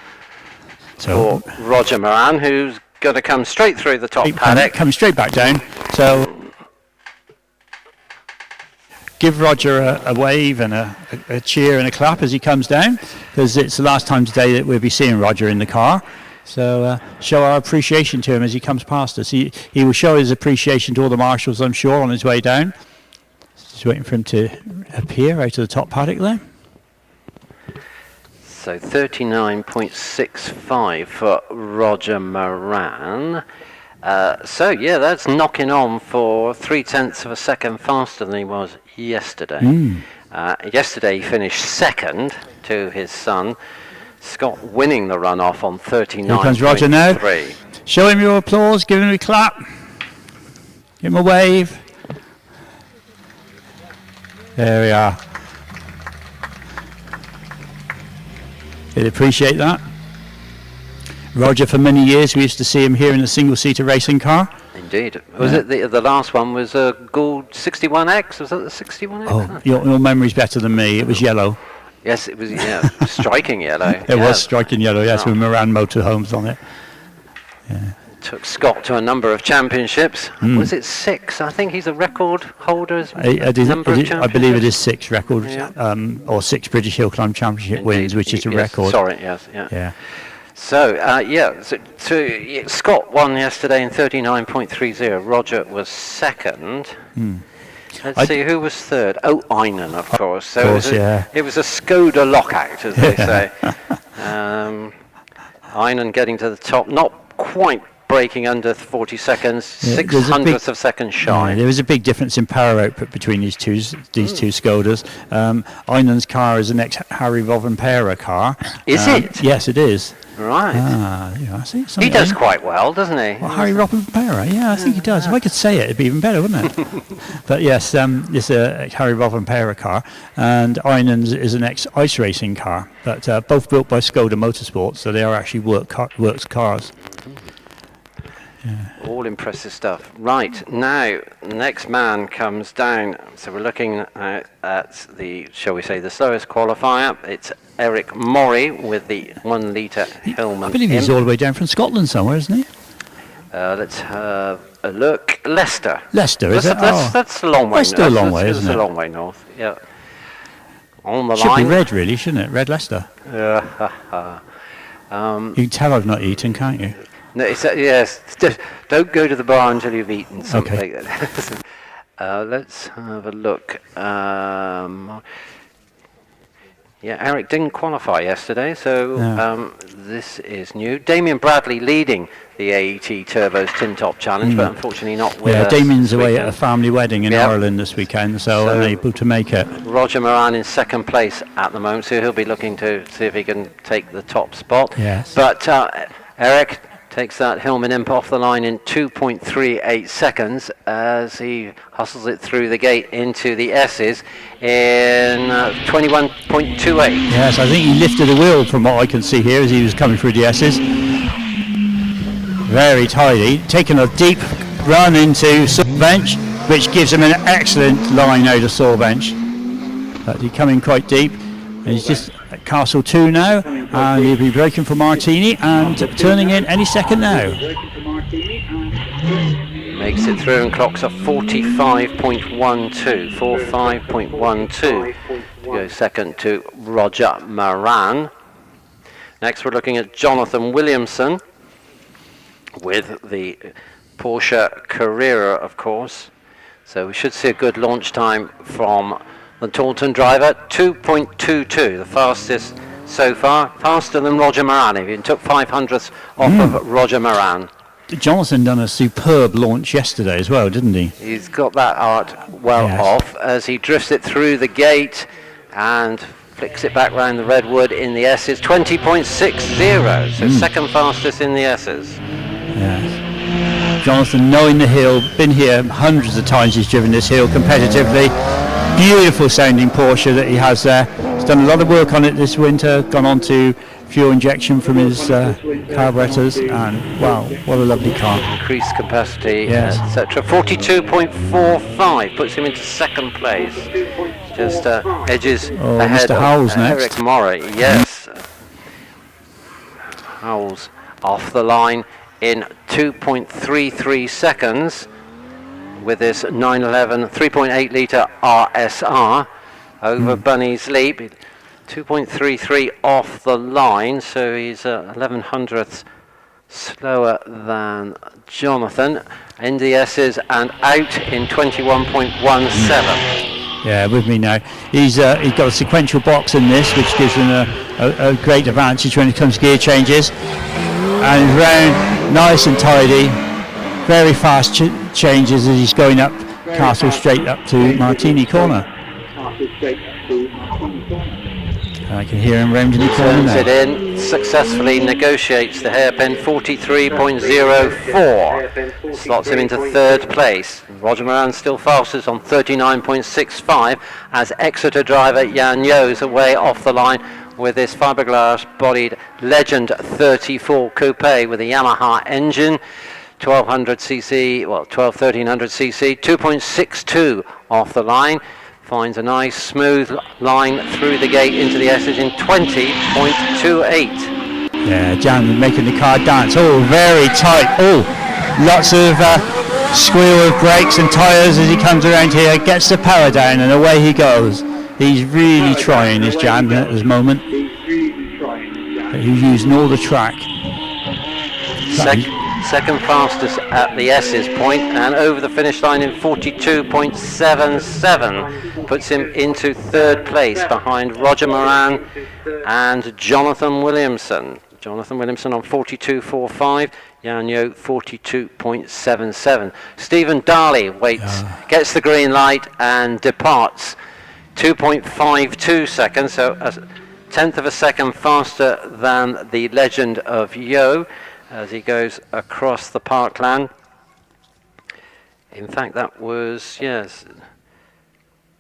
for Roger Moran, who's going to come straight through the top paddock. Coming straight back down. So give Roger a wave and a cheer and a clap as he comes down, because it's the last time today that we'll be seeing Roger in the car. So show our appreciation to him as he comes past us. He will show his appreciation to all the marshals, I'm sure, on his way down. Just waiting for him to appear out of the top paddock there. So 39.65 for Roger Moran. So yeah, that's knocking on for 0.3 of a second faster than he was yesterday. Yesterday he finished second to his son Scott, winning the runoff on 39.3. Here comes Roger now. Show him your applause, give him a clap, give him a wave. There we are. He'd appreciate that. Roger, for many years, we used to see him here in a single-seater racing car. Indeed. Was it the last one was a Gould 61X? Was that the 61X? Oh, your memory's better than me. It was yellow. Yes, it was, yeah, striking yellow. It was striking yellow, yes, with Moran motorhomes on it. Yeah. Took Scott to a number of championships. Was it 6? I think he's a record holder. I believe it is 6 records, or 6 British Hillclimb Championship wins, which is a record. Sorry, yes, yeah. So, Scott won yesterday in 39.30. Roger was second. Let's see, who was third? Oh, Einan, of course. So it was a Skoda lockout, as they say. Einan getting to the top, not quite breaking under 40 seconds, 600ths of a second shy. There was a big difference in power output between these two Skodas. Einan's car is an ex-Harry Rovanpera car. Is it? Yes, it is. Right. I see. He does quite well, doesn't he? Well, Harry Rovanpera, yeah, I think he does. If I could say it, it'd be even better, wouldn't it? But yes, it's a Harry Rovanpera car, and Einan's is an ex-ice racing car, but both built by Skoda Motorsport, so they are actually works cars. Yeah. All impressive stuff. Right, now, the next man comes down. So we're looking at the, shall we say, the slowest qualifier. It's Eric Murray with the 1 litre Hillman. I believe he's all the way down from Scotland somewhere, isn't he? Let's have a look. Leicester. Leicester, is it? That's a long way. That's still a long way, isn't it? It's a long way north, yeah. On the Should line. be red, really, shouldn't it? Red Leicester. You can tell I've not eaten, can't you? No, yes. Don't go to the bar until you've eaten something. Okay. Let's have a look. Eric didn't qualify yesterday, so this is new. Damien Bradley leading the AET Turbos Tin Top Challenge, but unfortunately not with us. Damien's away at a family wedding in Ireland this weekend, so unable to make it. Roger Moran in second place at the moment, so he'll be looking to see if he can take the top spot. Yes. But Eric takes that Hillman Imp off the line in 2.38 seconds as he hustles it through the gate into the S's in 21.28. Yes, I think he lifted the wheel from what I can see here as he was coming through the S's. Very tidy, taking a deep run into Sawbench, which gives him an excellent line out of Sawbench. But he's coming quite deep. And he's just at Castle 2 now, and he'll be braking for Martini and turning in any second now. Makes it through and clocks a 45.12. 45.12. Goes second to Roger Moran. Next we're looking at Jonathan Williamson with the Porsche Carrera, of course. So we should see a good launch time from the Taunton driver, 2.22, the fastest so far, faster than Roger Moran. He even took 500ths off of Roger Moran. Jonathan done a superb launch yesterday as well, didn't he? He's got that art well off as he drifts it through the gate and flicks it back round the redwood in the S's, 20.60, so second fastest in the S's. Yes. Jonathan, knowing the hill, been here hundreds of times, he's driven this hill competitively. Beautiful sounding Porsche that he has there. He's done a lot of work on it this winter, gone on to fuel injection from his carburetors, and wow, what a lovely car. Increased capacity, etc. 42.45 puts him into second place. Just edges ahead Mr. Howells of next. Eric Murray. Yes. Howells off the line in 2.33 seconds. With this 911 3.8 litre RSR over Bunny's Leap, 2.33 off the line, so he's 1100ths slower than Jonathan. In the S's and out in 21.17. Yeah, with me now. He's got a sequential box in this, which gives him a great advantage when it comes to gear changes. And he's round, nice and tidy, very fast changes as he's going up Castle straight up to Martini Corner. I can hear him round in the corner Turns now. it in, successfully negotiates the hairpin, 43.04. Slots him into third place. Roger Moran still fastest on 39.65 as Exeter driver Jan Jo's away off the line with this fiberglass-bodied Legend 34 Coupe with a Yamaha engine. 1300cc, 1300cc, 2.62 off the line. Finds a nice smooth line through the gate into the S's in 20.28. Yeah, Jan making the car dance. Oh, very tight. Oh, lots of squeal of brakes and tyres as he comes around here. Gets the power down and away he goes. He's really trying, is Jan, at this moment. He's using all the track. Second fastest at the S's point and over the finish line in 42.77 puts him into third place behind Roger Moran and Jonathan Williamson. Jonathan Williamson on 42.45, Jan Jo 42.77. Stephen Darley waits, gets the green light and departs 2.52 seconds, so a tenth of a second faster than the Legend of Yo as he goes across the parkland. In fact, that was, yes,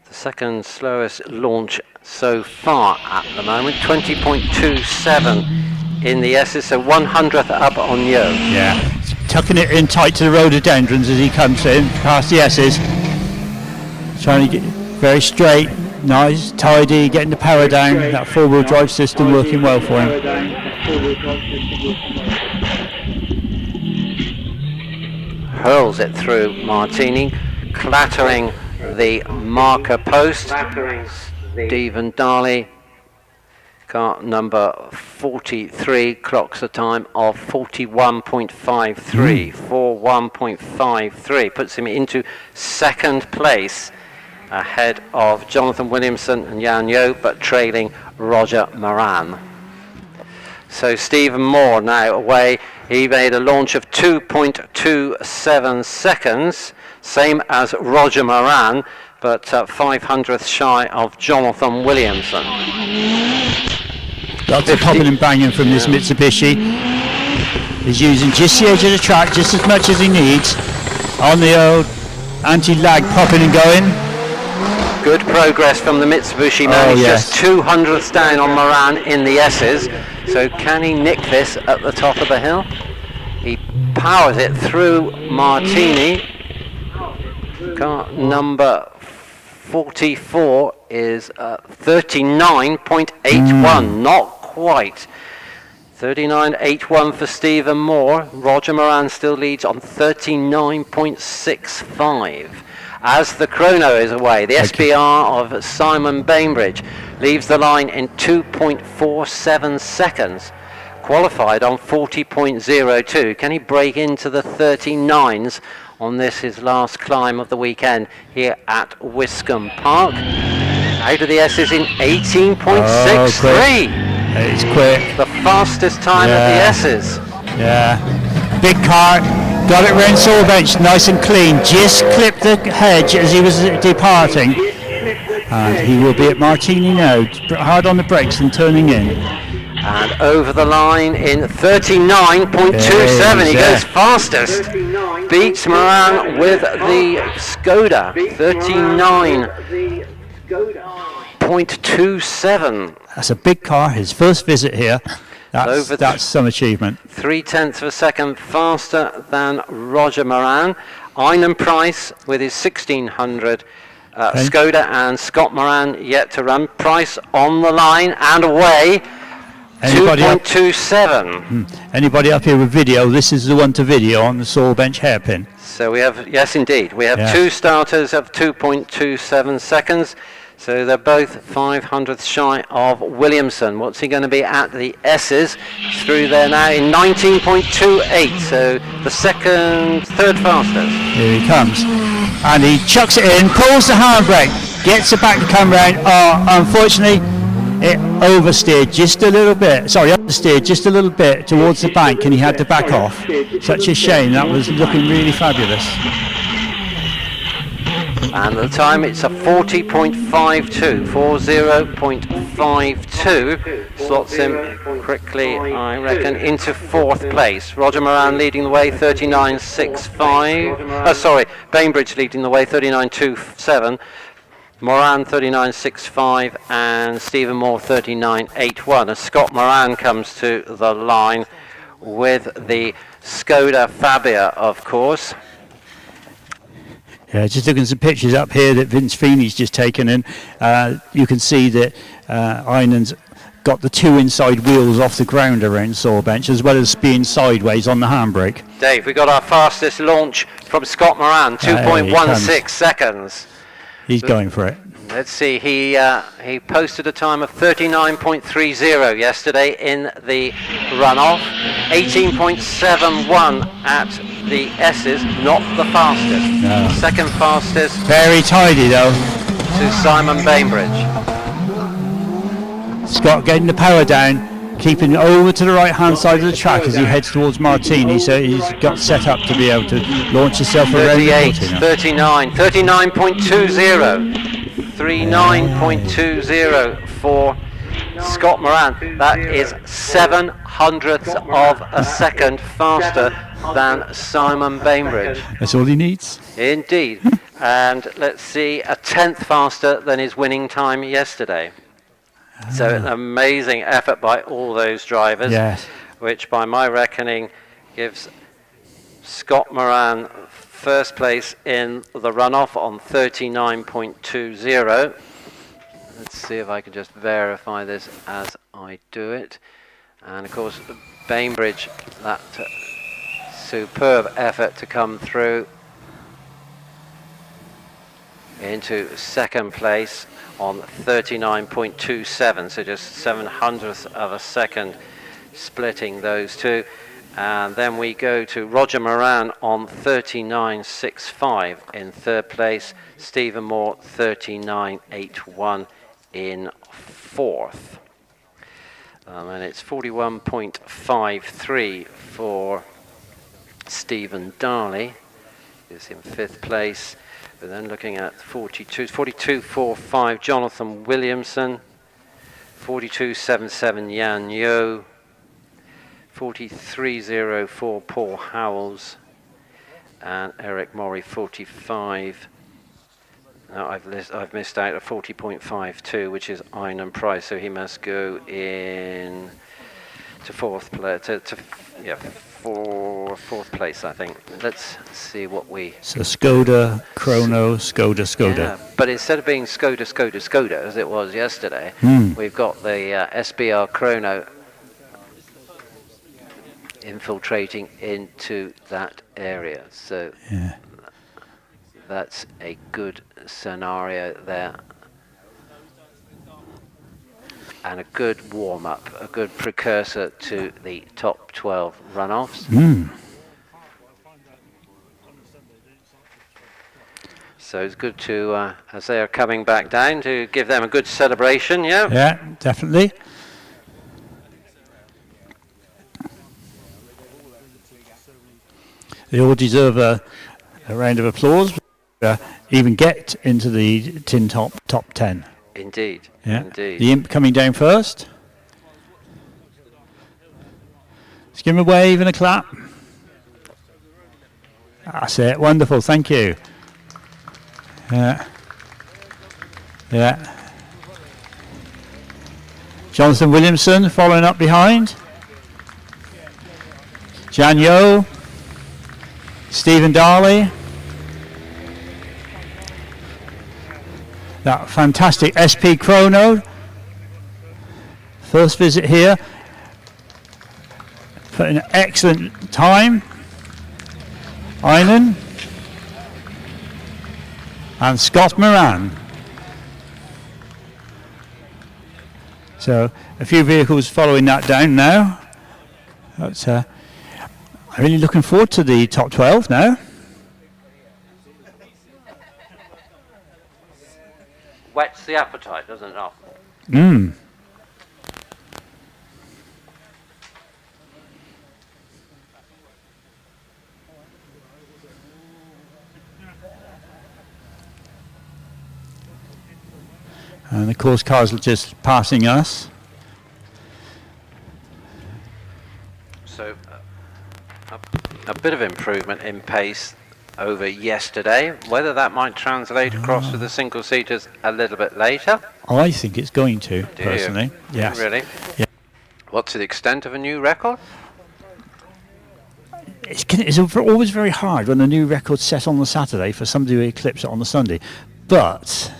the second slowest launch so far at the moment, 20.27 in the S's, so 100th up on Yo. Yeah, tucking it in tight to the rhododendrons as he comes in past the S's. Trying to get very straight, nice, tidy, getting the power down. That four-wheel drive system working well for him. Hurls it through Martini, clattering the marker post. Stephen Darley, car number 43, clocks a time of 41.53, 41.53, puts him into second place ahead of Jonathan Williamson and Jan Jo, but trailing Roger Moran. So Stephen Moore now away. He made a launch of 2.27 seconds, same as Roger Moran, but 500th shy of Jonathan Williamson. Lots of popping and banging from this Mitsubishi. He's using just the edge of the track, just as much as he needs. On the old anti-lag popping and going. Good progress from the Mitsubishi man. He's just 200ths down on Moran in the S's. So can he nick this at the top of the hill? He powers it through Martini. Car number 44 is 39.81, not quite. 39.81 for Stephen Moore. Roger Moran still leads on 39.65. As the chrono is away, the SBR of Simon Bainbridge leaves the line in 2.47 seconds. Qualified on 40.02. Can he break into the 39s on this, his last climb of the weekend here at Wiscombe Park? Out of the S's in 18.63. It's quick. The fastest time of the S's. Yeah. Big car. Got it round Sawbench, nice and clean. Just clipped the hedge as he was departing. And he will be at Martini now. Hard on the brakes and turning in. And over the line in 39.27. He goes fastest. Beats Moran with the Skoda. 39.27. That's a big car. His first visit here. That's some achievement. 0.3 of a second faster than Roger Moran. Einem Price with his 1600 Skoda, and Scott Moran yet to run. Price on the line and away. 2.27. Anybody up here with video? This is the one to video on the Sawbench hairpin. So we have, yes indeed, we have two starters of 2.27 seconds. So they're both 500th shy of Williamson. What's he going to be at the S's? Through there now in 19.28. So the third fastest. Here he comes. And he chucks it in, pulls the handbrake. Gets the back to come round. Oh, unfortunately, it oversteered just a little bit. Sorry, understeered just a little bit towards the bank, and he had to back off. Such a shame. That was looking really fabulous. And the time, it's a 40.52, 40.52, slots him quickly, I reckon, into 4th place. Roger Moran leading the way, 39.65. Bainbridge leading the way, 39.27. Moran 39.65 and Stephen Moore 39.81. As Scott Moran comes to the line with the Skoda Fabia, of course. Yeah, just looking at some pictures up here that Vince Feeney's just taken in. You can see that Einan's got the 2 inside wheels off the ground around Sawbench, as well as being sideways on the handbrake. Dave, we got our fastest launch from Scott Moran, 2.16 seconds. He's going for it. Let's see, he posted a time of 39.30 yesterday in the runoff, 18.71 at the S's, not the fastest. No. Second fastest. Very tidy though. To Simon Bainbridge. Scott getting the power down, keeping over to the right hand side of the track as he heads towards Martini, so he's got set up to be able to launch himself around the 38, 39, 39.20. 39.20 for Scott Moran. That is 0.07 of a second faster than Simon Bainbridge. That's all he needs. Indeed. And let's see, a 10th faster than his winning time yesterday. So an amazing effort by all those drivers, yes, which by my reckoning gives Scott Moran first place in the runoff on 39.20. Let's see if I can just verify this as I do it. And of course, Bainbridge, that superb effort to come through into second place on 39.27, so just 0.07 of a second splitting those two. And then we go to Roger Moran on 39.65 in third place, Stephen Moore 39.81 in fourth. And it's 41.53 for Stephen Darley, who's in fifth place. But then looking at 42.45 Jonathan Williamson, 42.77 Yan Yo, 43.04 Paul Howells, and Eric Murray 45. Now I've missed out a 40.52, which is Einan Price, so he must go in to fourth place. Fourth place, I think. Let's see what we. So Skoda, Chrono, Skoda. Yeah, but instead of being Skoda as it was yesterday, we've got the SBR Chrono infiltrating into that area. So that's a good scenario there. And a good warm-up, a good precursor to the top 12 runoffs. So it's good to, as they are coming back down, to give them a good celebration, yeah? Yeah, definitely. They all deserve a round of applause, even get into the tin top 10. Indeed, yeah. Indeed. The imp coming down first. Let's give him a wave and a clap. That's it, wonderful, thank you. Yeah. Jonathan Williamson following up behind. Jan Yo. Stephen Darley. That fantastic SP Chrono. First visit here. Put in an excellent time. Einan. And Scott Moran. So a few vehicles following that down now. That's, I'm really looking forward to the top 12 now. whets the appetite, doesn't it? Mm. And of course, cars are just passing us. So a bit of improvement in pace over yesterday. Whether that might translate across to the single seaters a little bit later. I think it's going to, Do you? personally. Yes. Really? Yeah. What's the extent of a new record? It's always very hard when a new record's set on the Saturday for somebody to eclipse it on the Sunday. But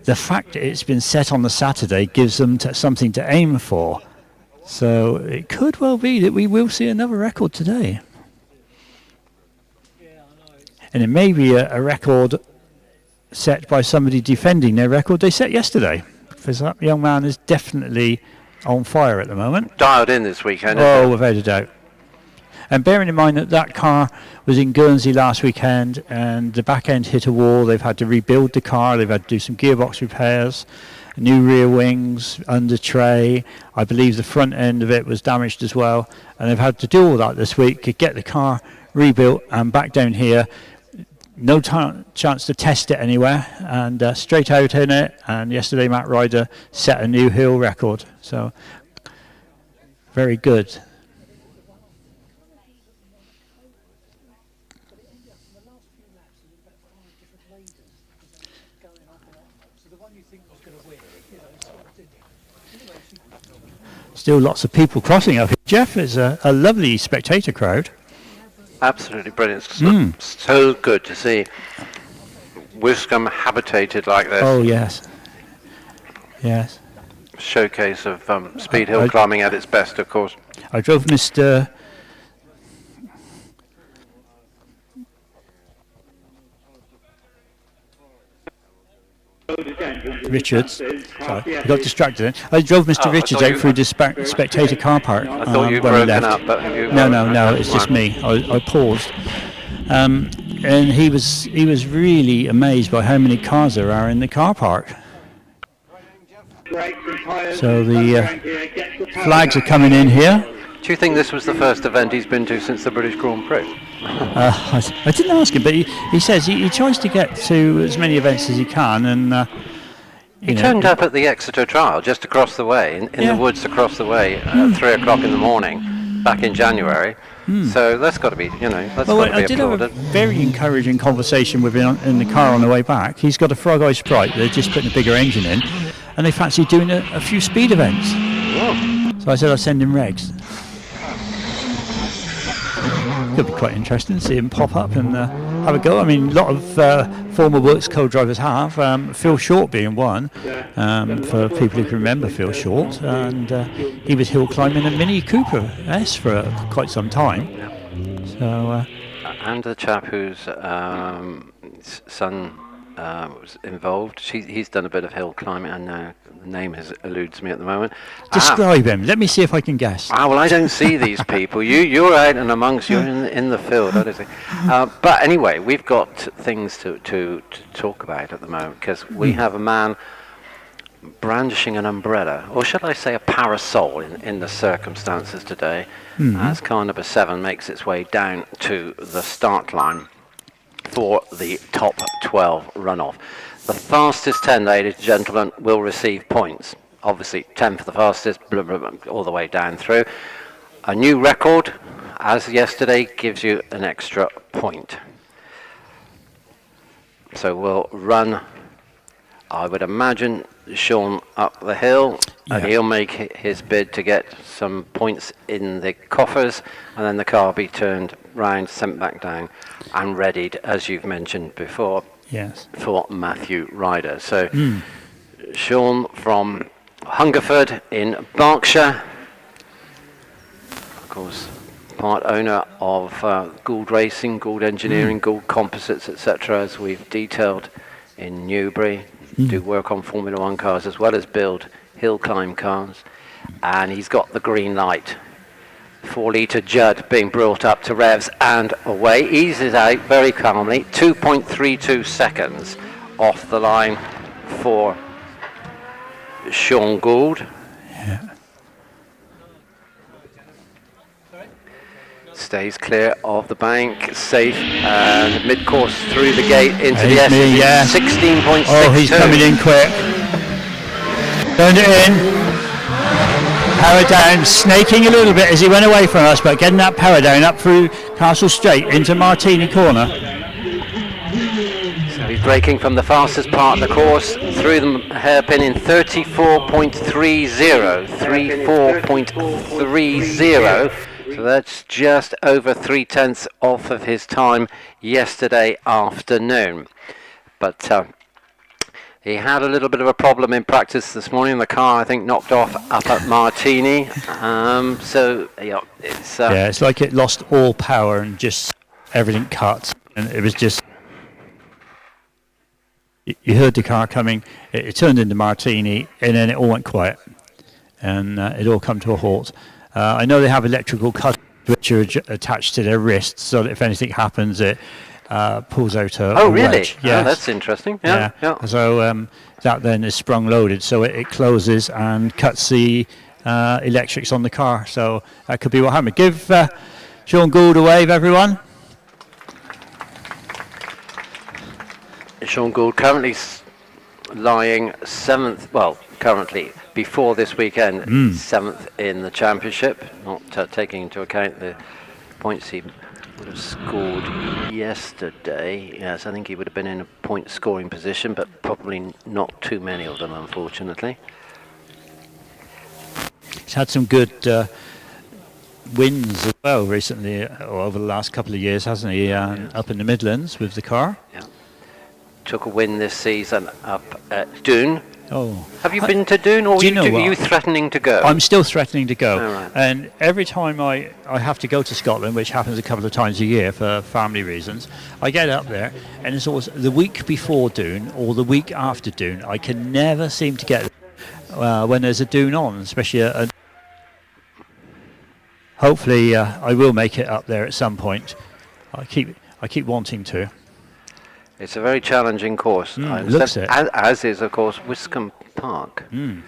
the fact that it's been set on the Saturday gives them something to aim for. So it could well be that we will see another record today. And it may be a record set by somebody defending their record they set yesterday. Because that young man is definitely on fire at the moment. Dialed in this weekend. Oh, without a doubt. And bearing in mind that that car was in Guernsey last weekend and the back end hit a wall, they've had to rebuild the car, they've had to do some gearbox repairs, new rear wings, under tray. I believe the front end of it was damaged as well. And they've had to do all that this week to get the car rebuilt and back down here. No chance to test it anywhere, and straight out in it. And yesterday Matt Ryder set a new hill record. So very good. Still lots of people crossing up here. Jeff, is a lovely spectator crowd. Absolutely brilliant. So good to see Wiscombe habitated like this. Oh, yes. Yes. Showcase of speed hill climbing at its best, of course. I drove Mr. Richards. Sorry, I got distracted then. I drove Mr. Richards out through the spectator car park. I thought you'd when we broken left. up, but have you... No, it's just me. I paused. And he was really amazed by how many cars there are in the car park. So the flags are coming in here. Do you think this was the first event he's been to since the British Grand Prix? I didn't ask him, but he says he tries to get to as many events as he can, and he turned up at the Exeter trial just across the way, in the woods across the way, at 3 o'clock in the morning, back in January. So that's got to be, that's got to be I did applauded. have a very encouraging conversation with him in the car on the way back. He's got a Frog Eye Sprite. They're just putting a bigger engine in, and they fancy doing a few speed events. Whoa. So I said I'll send him regs. Could be quite interesting to see him pop up and have a go. I mean, a lot of former Works co-drivers have. Phil Short being one, for people who can remember Phil Short. And he was hill climbing a Mini Cooper S for quite some time. So, and the chap whose son was involved, he's done a bit of hill climbing, and the name eludes me at the moment. Describe him. Let me see if I can guess. Well, I don't see these people. You're out and amongst, you're in the field, obviously. But anyway, we've got things to talk about at the moment, because we have a man brandishing an umbrella, or should I say a parasol in the circumstances today, as car number 7 makes its way down to the start line for the top 12 runoff. The fastest 10, ladies and gentlemen, will receive points. Obviously 10 for the fastest, blah, blah, blah, all the way down through. A new record, as yesterday, gives you an extra point. So we'll run, I would imagine, Sean up the hill, and he'll make his bid to get some points in the coffers, and then the car be turned round, sent back down, and readied, as you've mentioned before, for Matthew Ryder. So Sean from Hungerford in Berkshire, of course, part owner of Gould Racing, Gould Engineering, Gould Composites, etc., as we've detailed in Newbury. Do work on Formula 1 cars as well as build hill climb cars. And he's got the green light. 4-litre Judd being brought up to revs and away. Eases out very calmly. 2.32 seconds off the line for Sean Gould. Stays clear of the bank, safe, and mid-course through the gate into the S. 16.62. Oh, he's coming in quick. Turned it in. Power down, snaking a little bit as he went away from us, but getting that power down up through Castle Straight into Martini Corner. So he's braking from the fastest part of the course through the hairpin in 34.30. 34.30. So that's just over 3/10 off of his time yesterday afternoon. But he had a little bit of a problem in practice this morning. The car, I think, knocked off up at Martini. So yeah, it's like it lost all power and just everything cut. And it was just, you heard the car coming, it turned into Martini, and then it all went quiet. And it all come to a halt. I know they have electrical cutters which are attached to their wrists, so that if anything happens, it pulls out a Oh, really? wedge. Yes. Oh, that's interesting. Yeah. So that then is sprung loaded, so it closes and cuts the electrics on the car. So that could be what happened. Give Sean Gould a wave, everyone. Sean Gould currently lying 7th, well, currently before this weekend, 7th in the championship, not taking into account the points he would have scored yesterday. Yes, I think he would have been in a point scoring position, but probably not too many of them, unfortunately. He's had some good wins as well recently, or over the last couple of years, hasn't he? Up in the Midlands with the car. Yeah. Took a win this season up at Doon. Oh. Have you been to Doon, or are you threatening to go? I'm still threatening to go. Oh, right. And every time I have to go to Scotland, which happens a couple of times a year for family reasons, I get up there, and it's always the week before Doon or the week after Doon. I can never seem to get when there's a Doon on, especially hopefully I will make it up there at some point. I keep wanting to. It's a very challenging course. Looks it. As is, of course, Wiscombe Park. I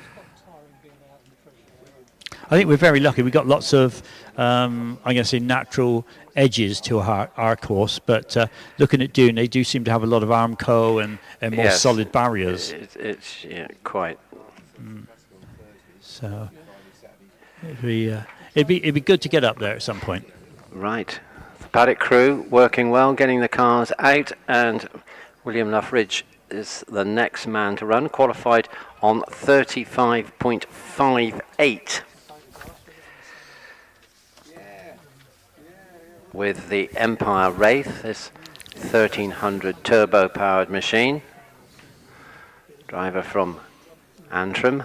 think we're very lucky. We've got lots of, I'm going to say, natural edges to our course, but looking at Doon, they do seem to have a lot of Armco and more solid barriers. It's quite. So it'd be good to get up there at some point. Right. The Paddock crew working well, getting the cars out, and William Luffridge is the next man to run, qualified on 35.58. With the Empire Wraith, this 1300 turbo powered machine. Driver from Antrim.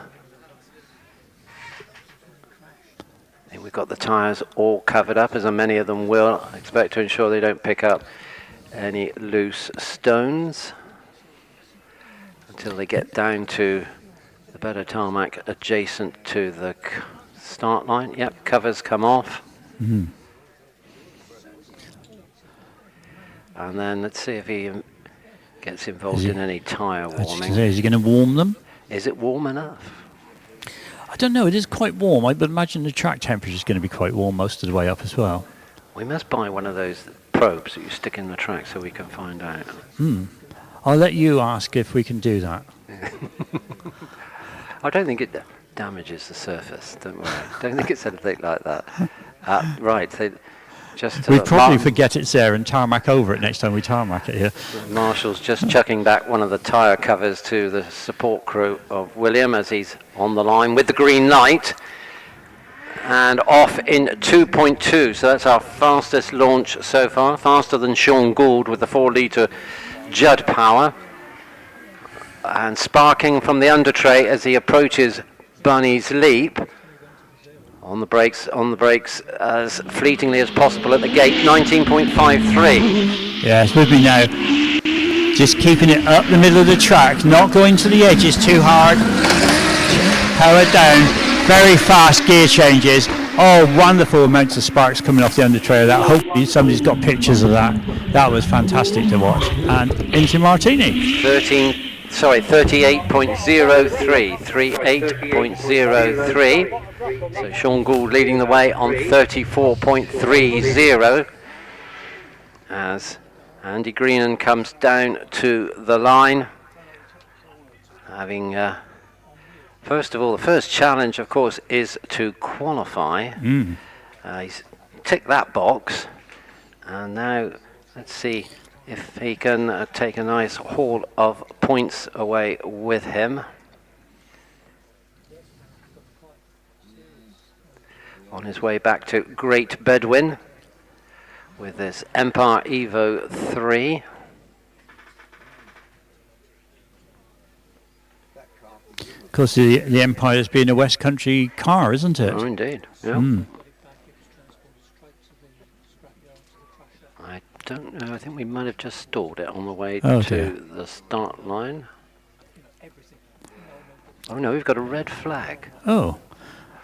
I think we've got the tyres all covered up, as many of them will. I expect to ensure they don't pick up any loose stones until they get down to the better tarmac adjacent to the start line. Yep, covers come off. And then let's see if he gets involved in any tyre warming. Is he going to warm them? Is it warm enough? I don't know. It is quite warm. I would imagine the track temperature is going to be quite warm most of the way up as well. We must buy one of those probes that you stick in the track so we can find out. I'll let you ask if we can do that. I don't think it damages the surface. Don't worry. Don't think it's anything like that. Right. So just We'd probably forget it's there and tarmac over it next time we tarmac it here. Marshall's just chucking back one of the tyre covers to the support crew of William as he's on the line with the green light. And off in 2.2, so that's our fastest launch so far, faster than Sean Gould with the 4-litre Judd power. And sparking from the under tray as he approaches Bunny's Leap. On the brakes as fleetingly as possible at the gate, 19.53. Yeah, it's with me now. Just keeping it up the middle of the track, not going to the edges too hard. Power down, very fast gear changes. Oh, wonderful amounts of sparks coming off the under tray of that. Hopefully somebody's got pictures of that. That was fantastic to watch. And into Martini. 13 sorry, 38.03. 38.03. So Sean Gould leading the way on 34.30 as Andy Greenan comes down to the line, having first of all, the first challenge, of course, is to qualify. He's ticked that box, and now let's see if he can take a nice haul of points away with him. On his way back to Great Bedwin with this Empire Evo 3. Of course, the Empire's been a West Country car, isn't it? Oh, indeed. Yeah. I don't know. I think we might have just stalled it on the way to the start line. Oh no, we've got a red flag. Oh,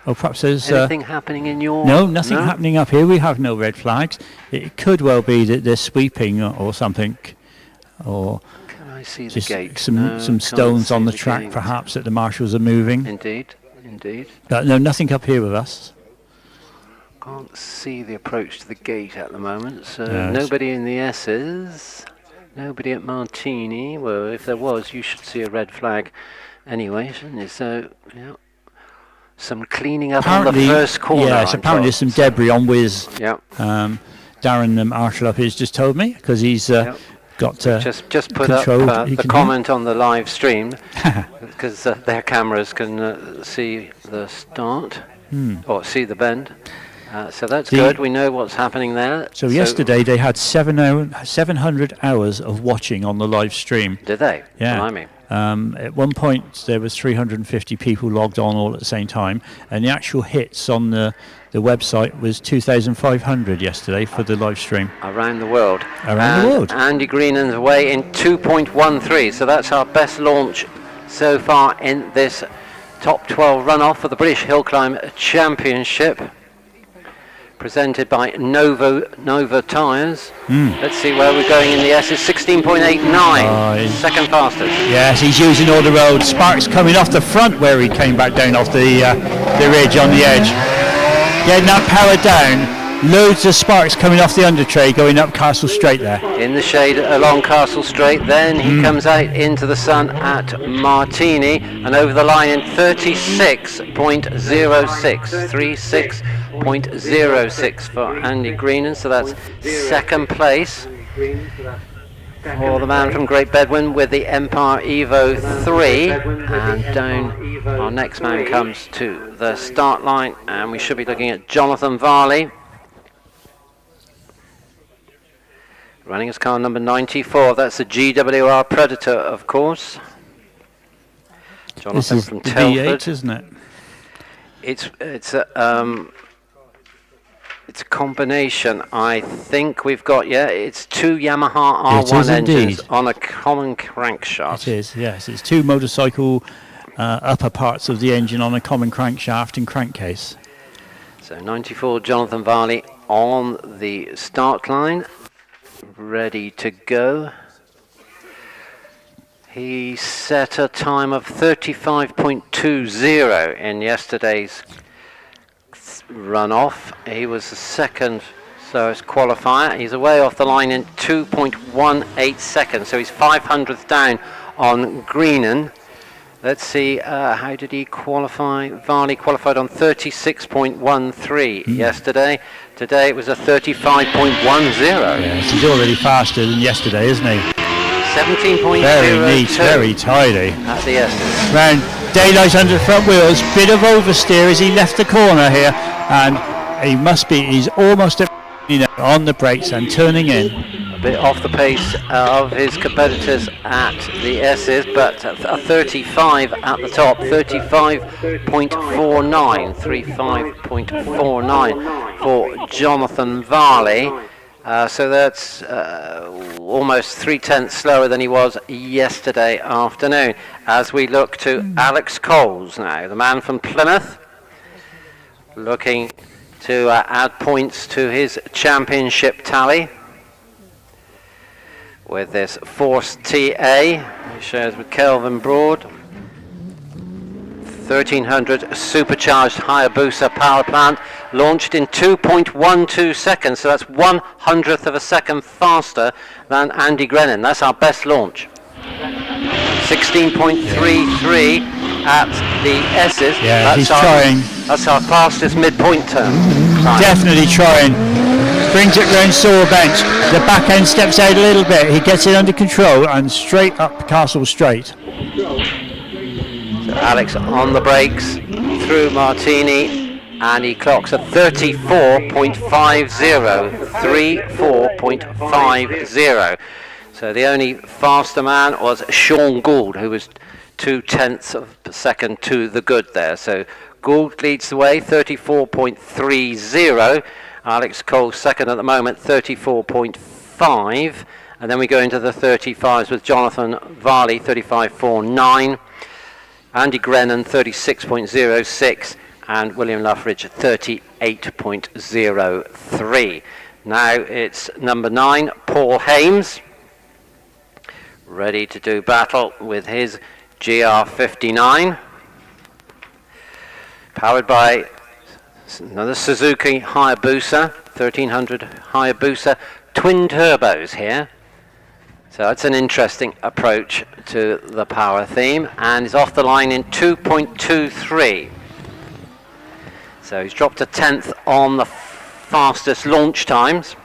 perhaps there's anything happening in your... No, nothing happening up here. We have no red flags. It could well be that they're sweeping or something, or can I see just the gate? some stones on the track, perhaps, that the marshals are moving. Indeed, indeed. No, nothing up here with us. Can't see the approach to the gate at the moment, so Yes. Nobody in the S's, nobody at Martini. Well, if there was, you should see a red flag anyway, shouldn't you? So, yeah. Some cleaning up on the first corner. Yes, apparently there's some debris on Wiz. Yeah. Darren, the marshal up here, has just told me, because he's got just put control. up the comment on the live stream, because their cameras can see the start or see the bend. So that's good. We know what's happening there. So yesterday they had 700 hours of watching on the live stream. Did they? Yeah. Blimey. At one point there was 350 people logged on all at the same time, and the actual hits on the website was 2,500 yesterday for the live stream. Around the world. Around the world. Andy Greenan's away in 2.13, so that's our best launch so far in this top 12 runoff for the British Hillclimb Championship, presented by Nova Tyres. Let's see where we're going in the S. It's 16.89, second fastest. Yes, he's using all the roads. Sparks coming off the front where he came back down off the ridge on the edge. Getting that power down. Loads of sparks coming off the undertray going up Castle Straight there. In the shade along Castle Straight, then he comes out into the sun at Martini and over the line in 36.06. 36.06 for Andy Greenan, so that's second place for the man from Great Bedwin with the Empire Evo 3. And down our next man comes to the start line, and we should be looking at Jonathan Varley, running his car number 94. That's the GWR Predator, of course. Jonathan from Telford. V8, isn't it? It's a combination. I think we've got, it's two Yamaha R1 engines on a common crankshaft. It is, yes. It's two motorcycle upper parts of the engine on a common crankshaft and crankcase. So 94 Jonathan Varley on the start line, ready to go. He set a time of 35.20 in yesterday's runoff. He was the second, so it's qualifier. He's away off the line in 2.18 seconds, so he's 500th down on Greenan. Let's see, how did he qualify? Varley qualified on 36.13 yesterday. Today it was a 35.10. Yes, he's already faster than yesterday, isn't he? 17.02. Very neat, very tidy. At the S's. Round daylight under the front wheels, bit of oversteer as he left the corner here, and he's almost on the brakes and turning in. A bit off the pace of his competitors at the S's, but a 35 at the top, 35.49, 35.49 for Jonathan Varley. So that's almost 3/10 slower than he was yesterday afternoon. As we look to Alex Coles now, the man from Plymouth, looking to add points to his championship tally with this Force TA. He shares with Kelvin Broad. 1300 supercharged Hayabusa power plant, launched in 2.12 seconds, so that's 1/100th of a second faster than Andy Grennan. That's our best launch. 16.33 at the S's. Yeah, he's trying. That's our fastest midpoint turn. Definitely trying. Brings it round Saw Bench. The back end steps out a little bit. He gets it under control and straight up Castle Straight. So Alex on the brakes through Martini, and he clocks a 34.50. 34.50. So the only faster man was Sean Gould, who was 0.2 of a second to the good there. So Gould leads the way, 34.30. Alex Cole second at the moment, 34.5. And then we go into the 35s with Jonathan Varley, 35.49. Andy Grennan, 36.06. And William Luffridge, 38.03. Now it's number 9, Paul Hames, ready to do battle with his GR59, powered by another Suzuki Hayabusa, 1300 Hayabusa, twin turbos here. So that's an interesting approach to the power theme, and is off the line in 2.23. So he's dropped a 10th on the fastest launch times.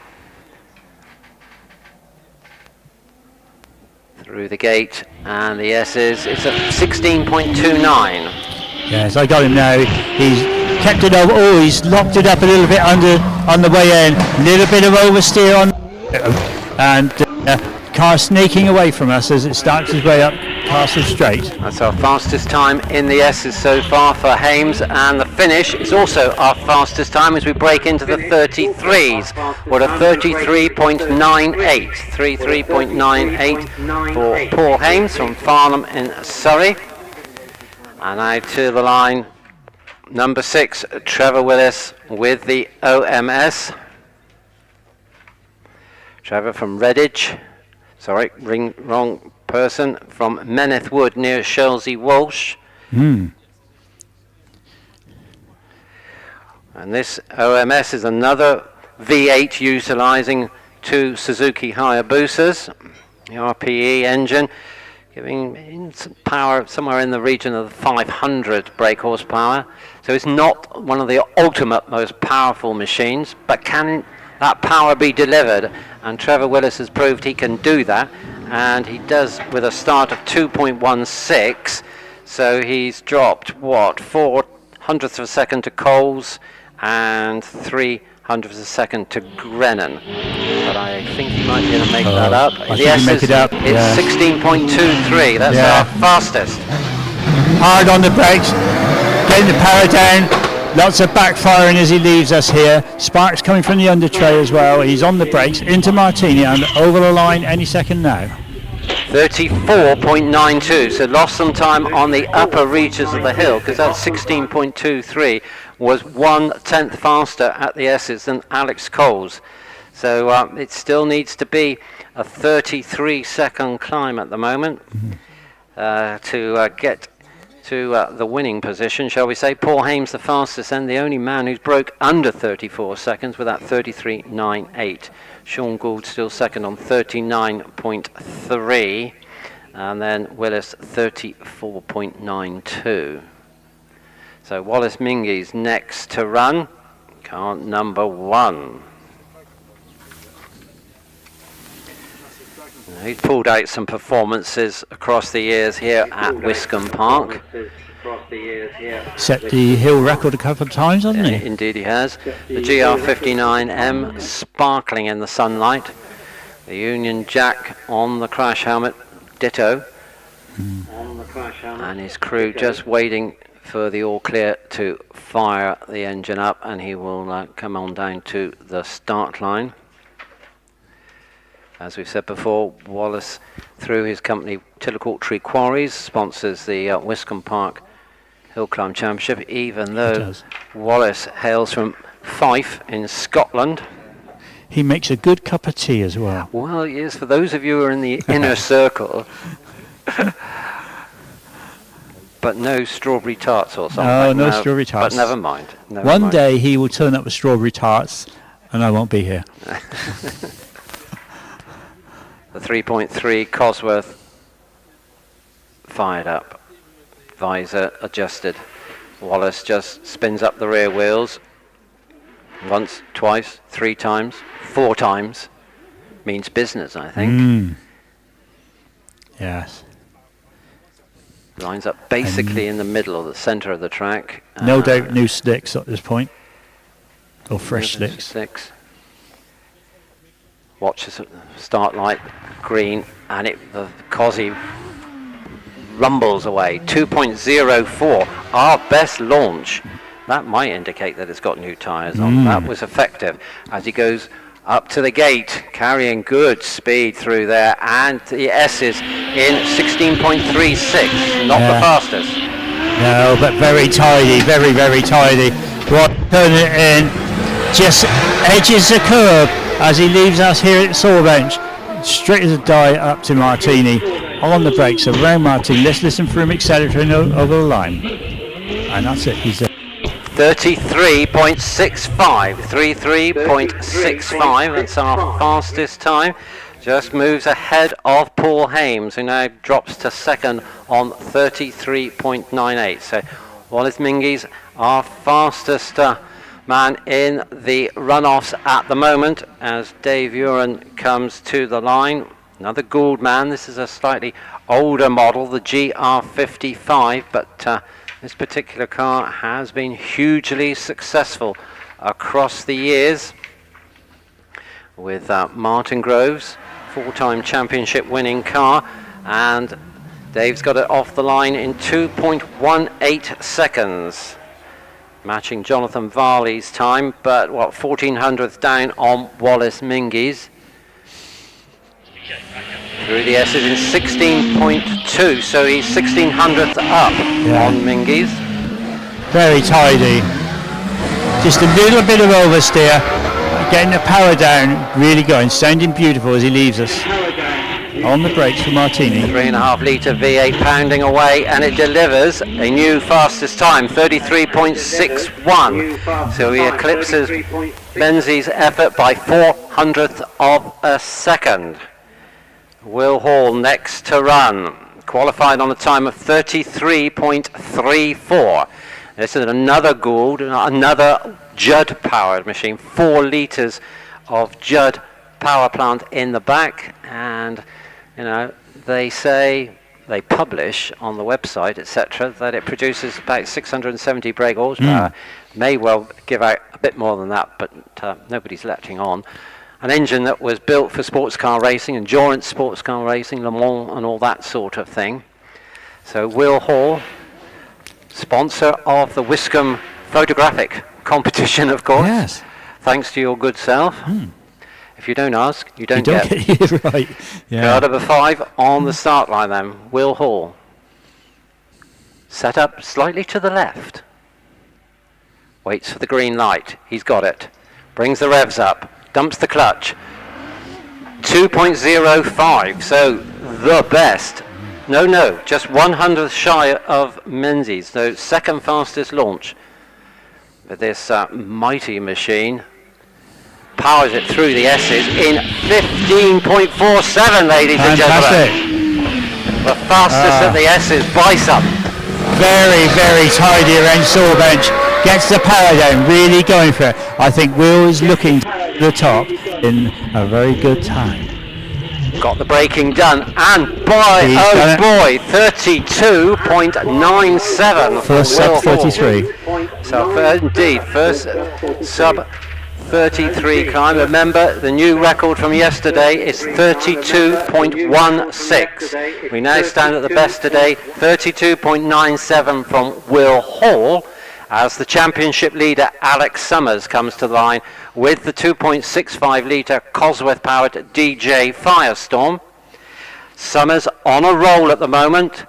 Through the gate and the S's, it's a 16.29. Yes, I got him now. He's kept it over. Oh, he's locked it up a little bit under on the way in. A little bit of oversteer on, and car snaking away from us as it starts its way up Castle Straight. That's our fastest time in the S's so far for Hames, and the finish is also our fastest time as we break into the 33s. What a 33.98. 33.98 for Paul Hames from Farnham in Surrey. And now to the line, number 6, Trevor Willis with the OMS. Trevor from Redditch. Sorry, wrong person, from Meneth Wood near Shelsley Walsh. And this OMS is another V8 utilising 2 Suzuki Hayabusas, the RPE engine, giving some power somewhere in the region of 500 brake horsepower. So it's not one of the ultimate most powerful machines, but can that power be delivered? And Trevor Willis has proved he can do that, and he does with a start of 2.16. So he's dropped what, 0.04 of a second to Coles and 0.03 of a second to Grennan. But I think he might be able to make that up. I think he make it up. It's 16.23. That's our fastest. Hard on the brakes, getting the power down. Lots of backfiring as he leaves us here. Sparks coming from the under tray as well. He's on the brakes into Martini and over the line any second now. 34.92, so lost some time on the upper reaches of the hill, because that 16.23 was 1/10 faster at the S's than Alex Coles. So it still needs to be a 33-second climb at the moment to get to the winning position, shall we say. Paul Hames the fastest and the only man who's broke under 34 seconds with that 33.98. Sean Gould still second on 39.3, and then Willis 34.92. So Wallace Mingy's next to run, car number 1. He's pulled out some performances across the years here at Wiscombe Park. Set the hill record a couple of times, hasn't he? Indeed he has. The GR59M sparkling in the sunlight. The Union Jack on the crash helmet, ditto. And his crew just waiting for the all clear to fire the engine up, and he will come on down to the start line. As we've said before, Wallace, through his company Tillicoultry Quarries, sponsors the Wiscombe Park Hillclimb Championship, even though Wallace hails from Fife in Scotland. he makes a good cup of tea as well. Well, yes, for those of you who are in the inner circle. But no strawberry tarts or something. No, no strawberry tarts. But never mind. One day he will turn up with strawberry tarts and I won't be here. The 3.3 Cosworth fired up. Visor adjusted. Wallace just spins up the rear wheels. Once, twice, 3 times, 4 times. Means business, I think. Yes. Lines up basically in the middle of the centre of the track. No doubt new slicks at this point. Or fresh slicks. Watch the start light, green, and the Cosy rumbles away. 2.04, our best launch. That might indicate that it's got new tyres on. That was effective as he goes up to the gate, carrying good speed through there, and the S is in 16.36, not the fastest. No, but very tidy, very, very tidy. Turn it in, just edges the curb as he leaves us here at the saw bench. Straight as a die up to Martini, on the brakes around Martini. Let's listen for him accelerating over the line. And that's it, he's there. 33.65, 33.65, that's our fastest time. Just moves ahead of Paul Hames, who now drops to second on 33.98. So Wallace Mingy's our fastest man in the runoffs at the moment, as Dave Uren comes to the line. Another Gould man. This is a slightly older model, the GR55, but this particular car has been hugely successful across the years with Martin Groves, 4-time championship winning car, and Dave's got it off the line in 2.18 seconds, matching Jonathan Varley's time, but 1400th down on Wallace Mingy's. Through the S's in 16.2, so he's 1600th up on Mingy's. Very tidy. Just a little bit of oversteer, getting the power down, really going, sounding beautiful as he leaves us. On the brakes for Martini. 3.5 litre V8 pounding away, and it delivers a new fastest time, 33.61. So he eclipses Menzies' effort by 400th of a second. Will Hall next to run, qualified on a time of 33.34. This is another Gould, another Judd powered machine, 4 litres of Judd power plant in the back, and you know, they publish on the website, etc., that it produces about 670 brake horsepower. May well give out a bit more than that, but nobody's letting on. An engine that was built for sports car racing, endurance sports car racing, Le Mans and all that sort of thing. So Will Hall, sponsor of the Wiscombe photographic competition, of course. Yes. Thanks to your good self. If you don't ask, you don't get. Right. Yeah. Car number 5 on the start line then, Will Hall. Set up slightly to the left. Waits for the green light. He's got it. Brings the revs up. Dumps the clutch. 2.05, so the best. No, just 100th shy of Menzies. So second fastest launch with this mighty machine. Powers it through the S's in 15.47, ladies and gentlemen. The fastest at the S's, Bicep. Very, very tidy around saw bench. Gets the power down, really going for it. I think Will is looking to the top in a very good time. Got the braking done, and boy, 32.97. First sub 33. So indeed, first sub 33 climb. Remember, the new record from yesterday is 32.16. We now stand at the best today, 32.97 from Will Hall, as the championship leader Alex Summers comes to the line with the 2.65 litre Cosworth powered DJ Firestorm. Summers on a roll at the moment.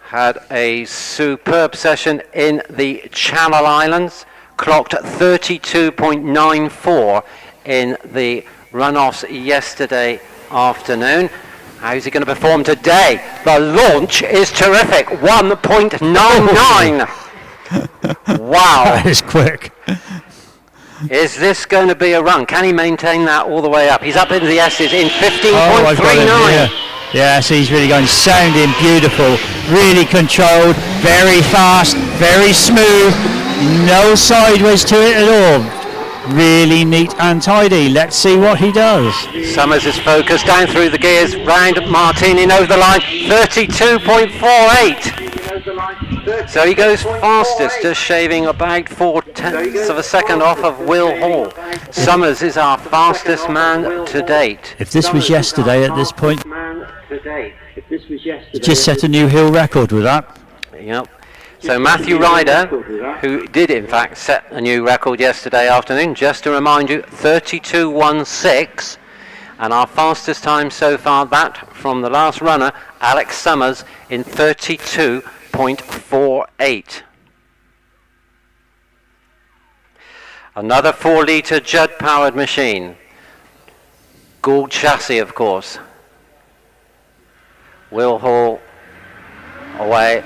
Had a superb session in the Channel Islands. Clocked at 32.94 in the runoffs yesterday afternoon. How is he going to perform today? The launch is terrific, 1.99. Wow. That is quick. Is this going to be a run? Can he maintain that all the way up? He's up into the S's in 15.39. Yes, he's really going, sounding beautiful, really controlled, very fast, very smooth, no sideways to it at all. Really neat and tidy. Let's see what he does. Summers is focused down through the gears, round Martini over the line, 32.48. So he goes fastest, just shaving about 4/10 of a second off of Will Hall. Summers is our fastest man to date. If this was yesterday at this point, just set a new hill record with that. Yep. So Matthew Ryder, who did in fact set a new record yesterday afternoon, just to remind you, 32.16, and our fastest time so far, that from the last runner, Alex Summers, in 32.48. Another 4-litre Judd-powered machine. Gould chassis, of course. Will Hall away,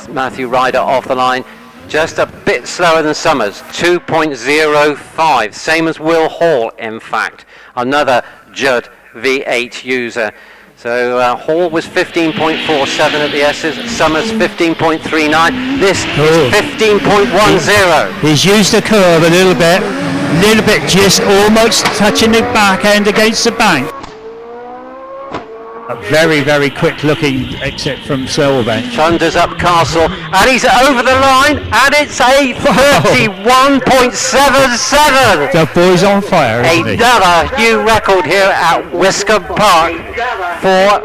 Matthew Ryder off the line, just a bit slower than Summers, 2.05, same as Will Hall in fact, another Judd V8 user. So Hall was 15.47 at the S's, Summers 15.39, this is 15.10. He's used the curve a little bit, just almost touching the back end against the bank. A very, very quick looking exit from Silverbench. Thunders up Castle, and he's over the line, and it's a 31.77. The boy's on fire, isn't he? Another new record here at Wiscombe Park for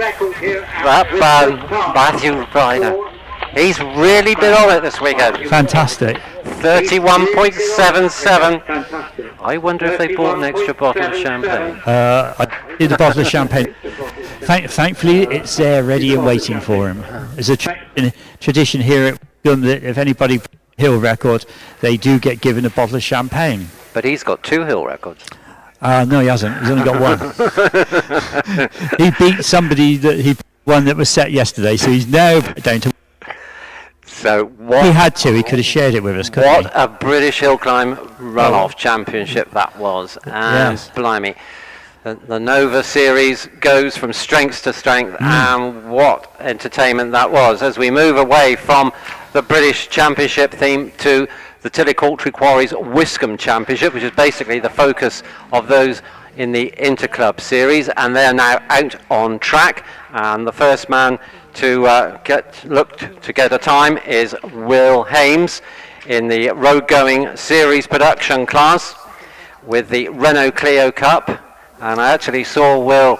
Matthew Ryder. He's really been on it this weekend. Fantastic. 31.77. I wonder if they bought an extra bottle of champagne. I did a bottle of champagne. Thankfully, it's there ready and waiting for him. There's a tradition here at Wiscombe that if anybody hill record, they do get given a bottle of champagne. But he's got 2 hill records. No, he hasn't. He's only got 1. He beat somebody one that was set yesterday, so he's now down to. So what he had to. He could have shared it with us. Couldn't what a British Hillclimb Runoff Championship that was, and yes. Blimey. The Nova series goes from strength to strength, and what entertainment that was. As we move away from the British Championship theme to the Tillicoultry Quarries Wiscombe Championship, which is basically the focus of those in the Interclub series, and they're now out on track, and the first man to get a time is Will Hames in the road-going series production class with the Renault Clio Cup. And I actually saw Will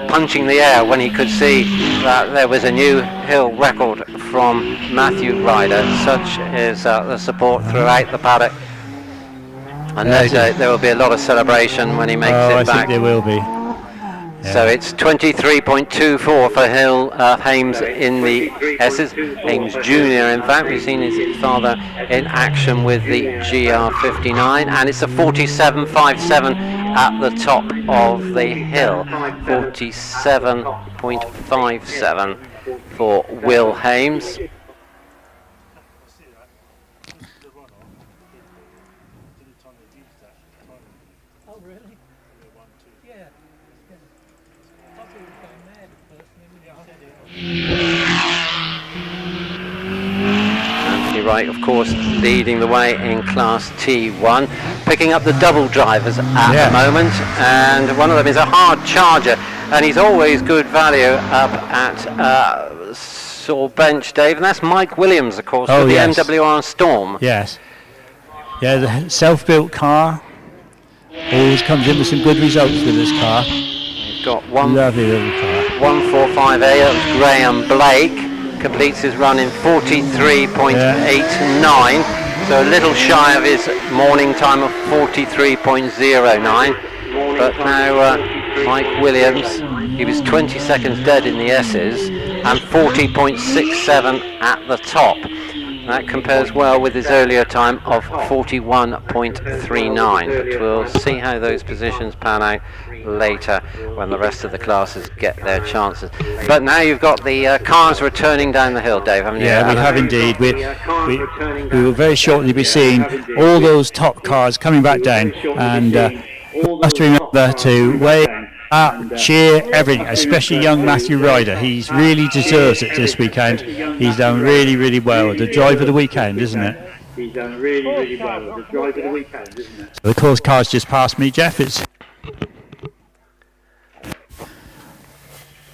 punching the air when he could see that there was a new hill record from Matthew Ryder. Such is the support throughout the paddock. And there will be a lot of celebration when he makes it back. I think there will be. So it's 23.24 for Hames in the S's. Hames Jr. in fact, we've seen his father in action with the GR59, and it's a 47.57 at the top of the hill. 47.57 for Will Hames. Anthony Wright, of course, leading the way in Class T1, picking up the double drivers at the moment, and one of them is a hard charger, and he's always good value up at Silverbench, Dave, and that's Mike Williams, of course, with the MWR Storm. Yes. Yeah, the self-built car always comes in with some good results with this car. Got one lovely little car. 145A, that was Graham Blake, completes his run in 43.89, so a little shy of his morning time of 43.09. But now Mike Williams, he was 20 seconds dead in the S's and 40.67 at the top. That compares well with his earlier time of 41.39. But we'll see how those positions pan out later when the rest of the classes get their chances. But now you've got the cars returning down the hill, Dave, haven't you? Yeah, we have indeed. We will very shortly be seeing all those top cars coming back down, and must remember to wave, cheer, everything, especially young Matthew Ryder. He's really deserves it this weekend. He's done really, really well. The drive of the weekend, isn't it? He's done really, really well. The drive of the weekend, isn't it? So the course car's just passed me, Jeff.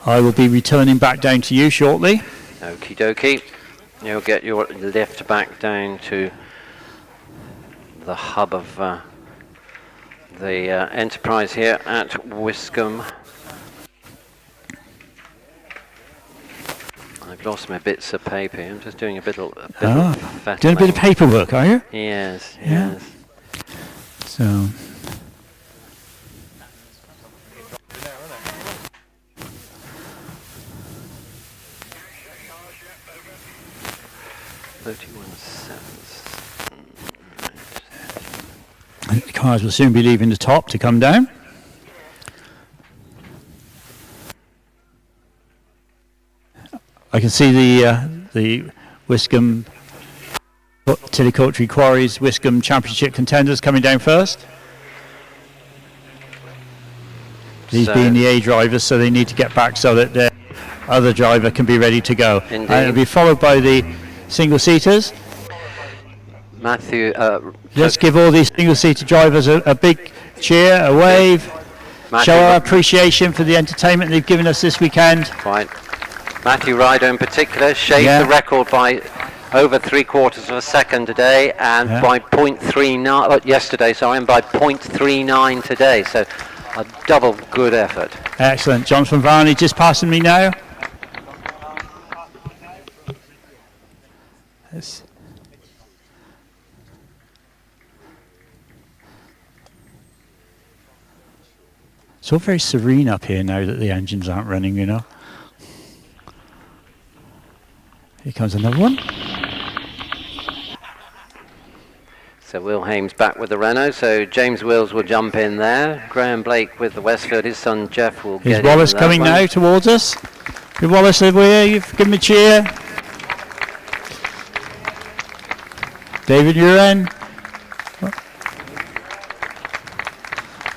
I will be returning back down to you shortly. Okie dokie. You'll get your lift back down to the hub of the enterprise here at Wiscombe. I've lost my bits of paper. I'm just doing a bit of doing a bit of paperwork, are you? Yes, yeah. Yes. So. The cars will soon be leaving the top to come down. I can see the Wiscombe Tillicoultry Quarries Wiscombe Championship contenders coming down first. These being the A drivers, so they need to get back so that their other driver can be ready to go. And it'll be followed by the single seaters. Matthew, let's give all these single-seater drivers a big cheer, a wave, show our appreciation for the entertainment they've given us this weekend. Right. Matthew Ryder in particular shaved the record by over 3/4 of a second today, and by 0.39 yesterday, sorry, and by 0.39 today. So a double good effort. Excellent. Jonathan Varney just passing me now. Yes. It's all very serene up here now that the engines aren't running, you know. Here comes another one. So Will Hames back with the Renault, so James Wills will jump in there. Graham Blake with the Westfield, his son Jeff will get in. Is Wallace coming now towards us? Good Wallace over here, you've given me a cheer. David, you're in.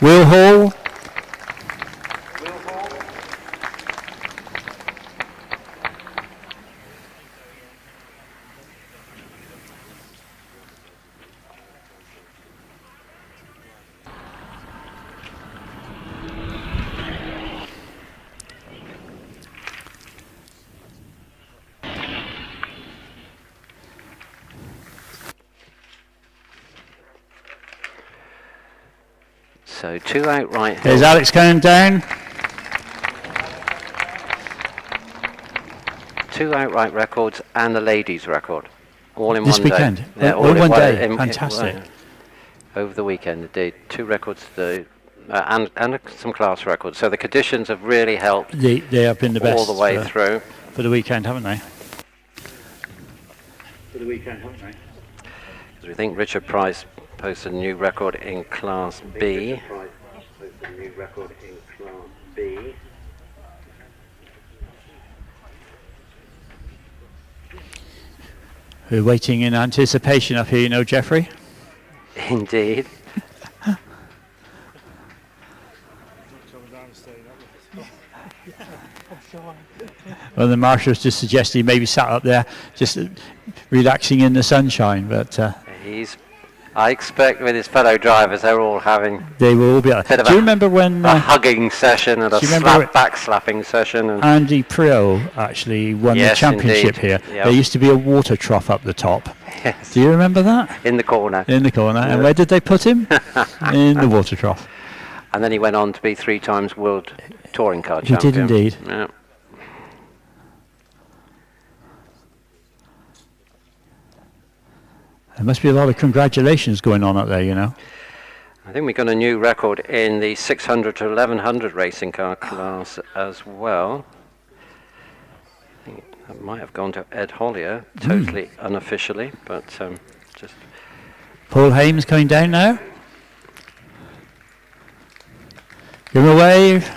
Will Hall. So 2 outright. There's Alex coming down. 2 outright records and the ladies' record, all in this one weekend. day. Yeah, all in one day. Fantastic. Over the weekend, indeed. 2 records and some class records. So the conditions have really helped. They have been the best all the way through for the weekend, haven't they? For the weekend, haven't they? Because we think Richard Price posted a new record in Class B. We're waiting in anticipation up here, you know, Jeffrey. Indeed. Well, the marshal's just suggested he maybe sat up there just relaxing in the sunshine, but I expect with his fellow drivers, they're all having. They will all be. Do you remember when a hugging session and a back-slapping session? And Andy Priol actually won the championship here. Yep. There used to be a water trough up the top. Yes. Do you remember that? In the corner. In the corner. And where did they put him? In the water trough. And then he went on to be 3 times world touring car champion. He did indeed. Yeah. There must be a lot of congratulations going on up there, you know. I think we got a new record in the 600 to 1100 racing car class as well. I think that might have gone to Ed Hollier, totally unofficially, but just... Paul Hames coming down now. Give him a wave.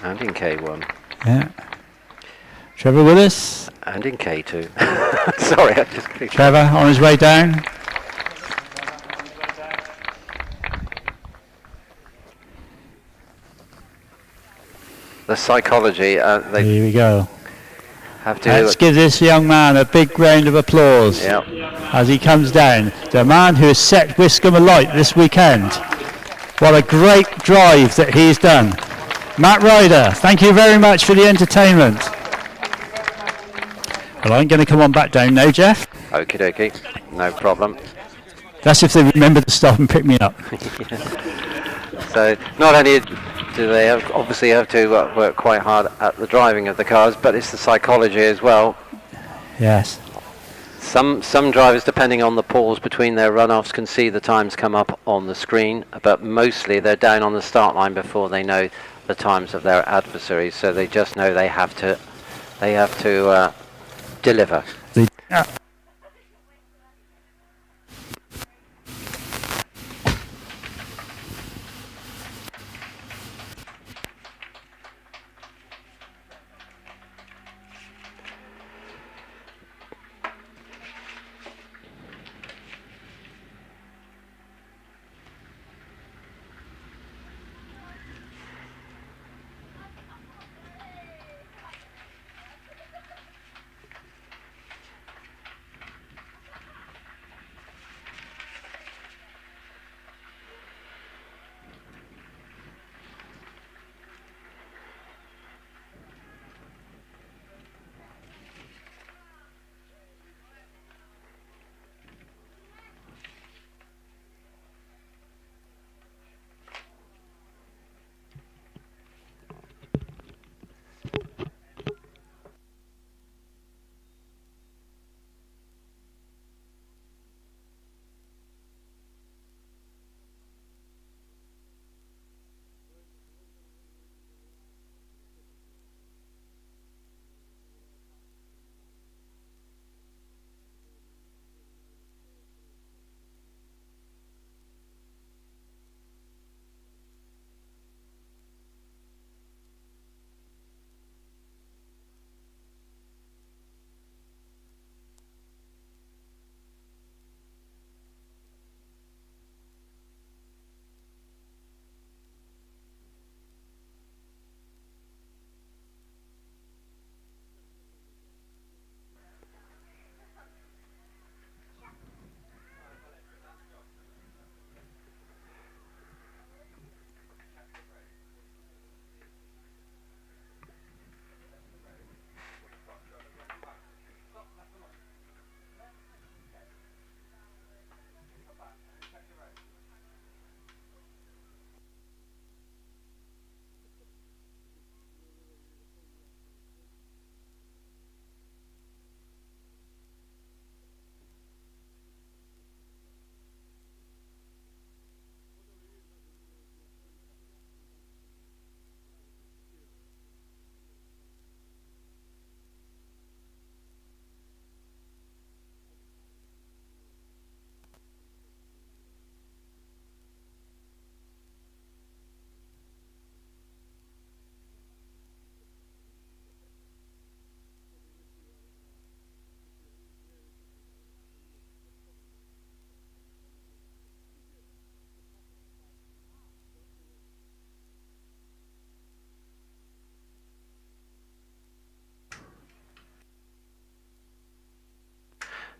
And in K1. Yeah. Trevor Willis. And in K2. Sorry, I just clicked. Trevor on his way down. The psychology, Here we go. have to... Let's give this young man a big round of applause as he comes down. The man who has set Wiscombe alight this weekend. What a great drive that he's done. Matt Ryder, thank you very much for the entertainment. Well, I'm going to come on back down now, Jeff. Okie dokie, no problem. That's if they remember to stop and pick me up. So not only do they obviously have to work quite hard at the driving of the cars, but it's the psychology as well. Yes. Some drivers, depending on the pause between their runoffs, can see the times come up on the screen, but mostly they're down on the start line before they know the times of their adversaries, so they just know they have to deliver.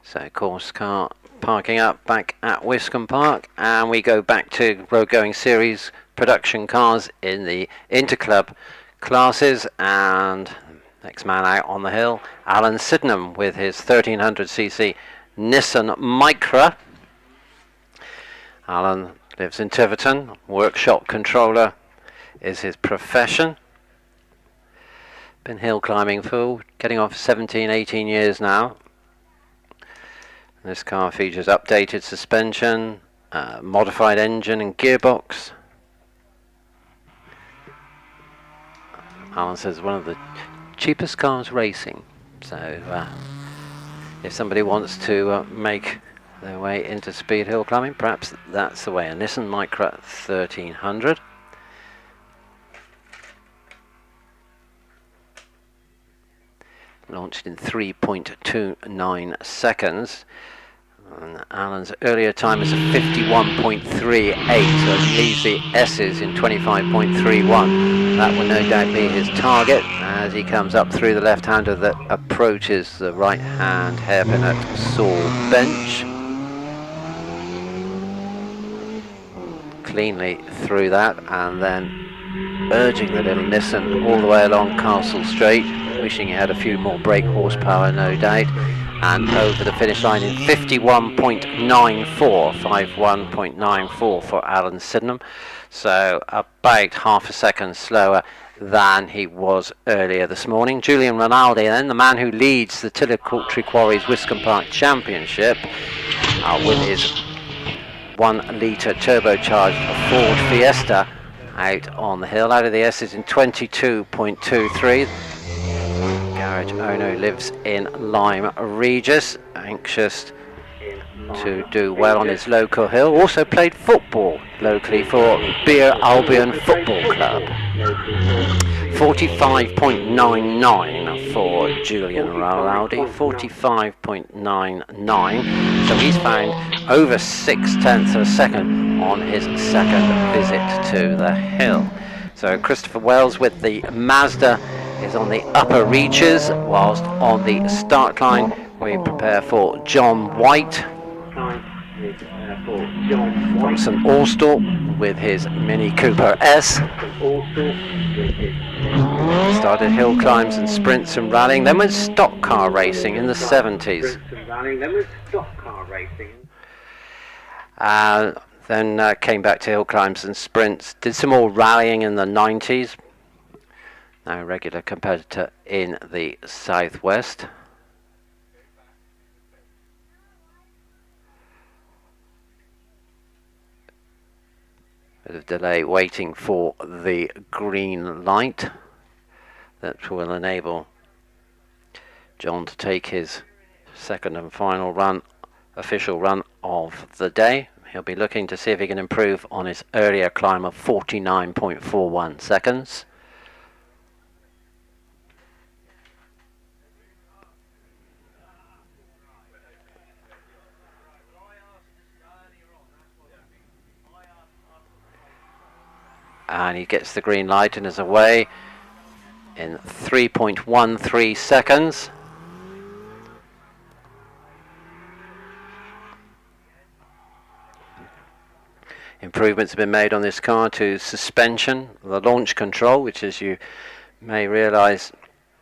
So course car parking up back at Wiscombe Park, and we go back to road going series production cars in the Interclub classes, and next man out on the hill, Alan Sydenham with his 1300cc Nissan Micra. Alan lives in Tiverton, workshop controller is his profession. Been hill climbing for getting off 17-18 years now. This car features updated suspension, modified engine and gearbox. Alan says one of the cheapest cars racing. So if somebody wants to make their way into speed hill climbing, perhaps that's the way. A Nissan Micra 1300. Launched in 3.29 seconds. And Alan's earlier time is a 51.38, so it leaves the S's in 25.31. That will no doubt be his target as he comes up through the left-hander that approaches the right-hand hairpin at Saul Bench. Cleanly through that, and then urging the little Nissan all the way along Castle Straight, wishing he had a few more brake horsepower, no doubt, and over the finish line in 51.94 for Alan Sydenham, so about half a second slower than he was earlier this morning. Julian Rinaldi then, the man who leads the Tillicoultry Quarries Wiscombe Park Championship with his 1 litre turbocharged Ford Fiesta out on the hill, out of the S's in 22.23. Garage owner lives in Lyme Regis, anxious to do well on his local hill. Also played football locally for Beer Albion Football Club. 45.99 for Julian Rinaldi, 45.99. So he's found over 6/10 of a second on his second visit to the hill. So Christopher Wells with the Mazda is on the upper reaches, whilst on the start line we prepare for John White from St Austell with his Mini Cooper S. Started hill climbs and sprints and rallying, then went stock car racing in the 70s. Then came back to hill climbs and sprints, did some more rallying in the 90s. Now a regular competitor in the Southwest. Bit of delay waiting for the green light that will enable John to take his second and final run, official run of the day. He'll be looking to see if he can improve on his earlier climb of 49.41 seconds. And he gets the green light and is away in 3.13 seconds. Improvements have been made on this car to suspension, the launch control, which, as you may realise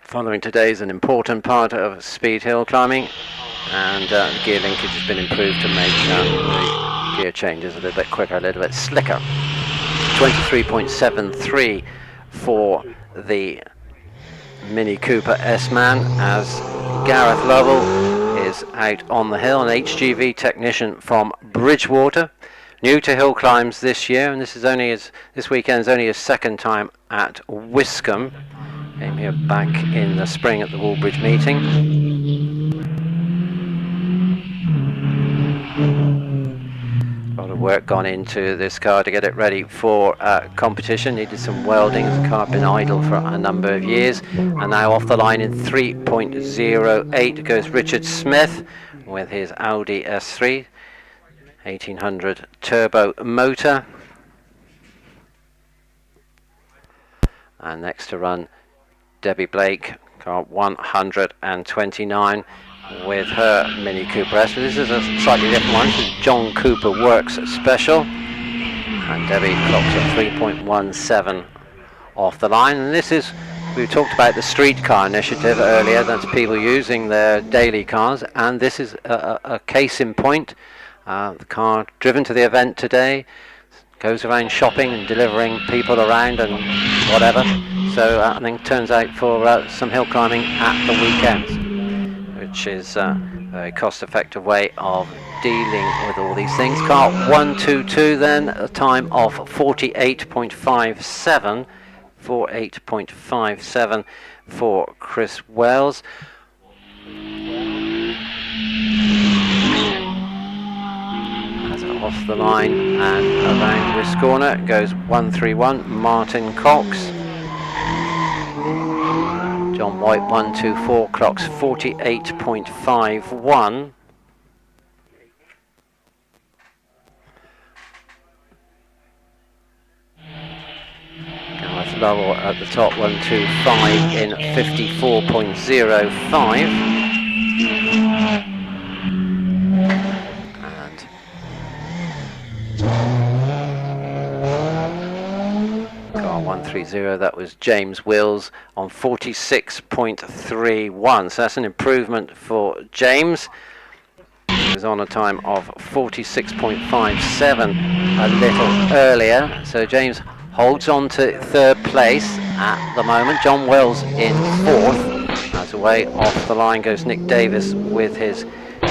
following today, is an important part of speed hill climbing, and the gear linkage has been improved to make the gear changes a little bit quicker, a little bit slicker. 23.73 for the Mini Cooper S-Man as Gareth Lovell is out on the hill, an HGV technician from Bridgewater, new to hill climbs this year, and this weekend is only his second time at Wiscombe. Came here back in the spring at the Woolbridge meeting. A lot of work gone into this car to get it ready for competition. Needed some welding as the car had been idle for a number of years. And now off the line in 3.08 goes Richard Smith with his Audi S3 1800 turbo motor. And next to run Debbie Blake, car 129 with her Mini Cooper S. This is a slightly different one. This is John Cooper Works Special, and Debbie clocks at 3.17 off the line. And this is, we talked about the streetcar initiative earlier, that's people using their daily cars, and this is a case in point. The car driven to the event today, goes around shopping and delivering people around and whatever. So I think turns out for some hill climbing at the weekends, which is a very cost-effective way of dealing with all these things. Car 122 then, a time of 48.57 48.57 for Chris Wells. As off the line and around this corner goes 131 Martin Cox. John White 124 clocks 48.51. Gareth Lovell at the top 125 in 54.05. Car 130, that was James Wills on 46.31. So that's an improvement for James. He was on a time of 46.57 a little earlier. So James holds on to third place at the moment. John Wells in fourth. As away off the line goes Nick Davis with his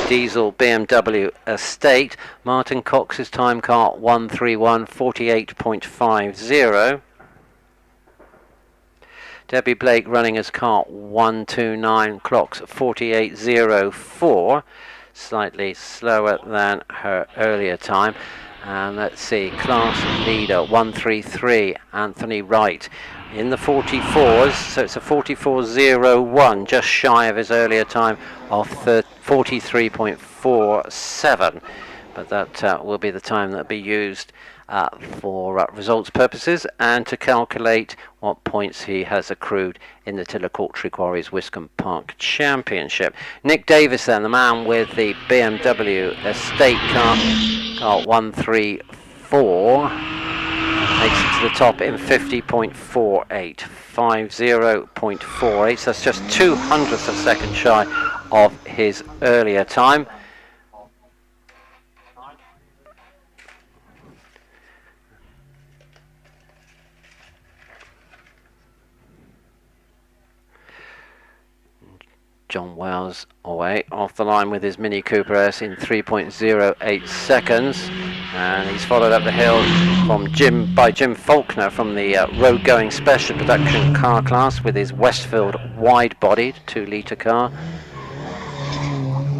diesel BMW Estate. Martin Cox's time car 131 48.50. Debbie Blake running as car 129 clocks 48.04, slightly slower than her earlier time. And let's see, class leader 133 Anthony Wright in the 44s, so it's a 44.01, just shy of his earlier time of 43.47, but that will be the time that will be used for results purposes and to calculate what points he has accrued in the Tillicoultry Quarries Wiscombe Park Championship. Nick Davis then, the man with the BMW Estate car 134, makes it to the top in 50.48, 50.48, so that's just 0.02 of a second shy of his earlier time. John Wells away off the line with his Mini Cooper S in 3.08 seconds, and he's followed up the hill by Jim Faulkner from the road-going special production car class with his Westfield wide-bodied 2-litre car.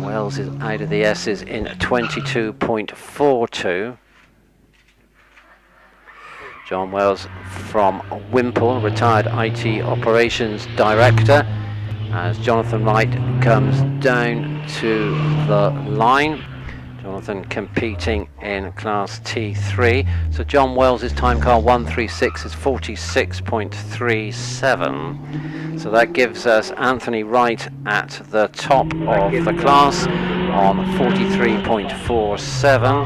Wells is out of the S's in 22.42. John Wells from Wimple, retired IT operations director, as Jonathan Wright comes down to the line. Jonathan competing in class T3. So John Wells' time car 136 is 46.37. So that gives us Anthony Wright at the top of the class on 43.47.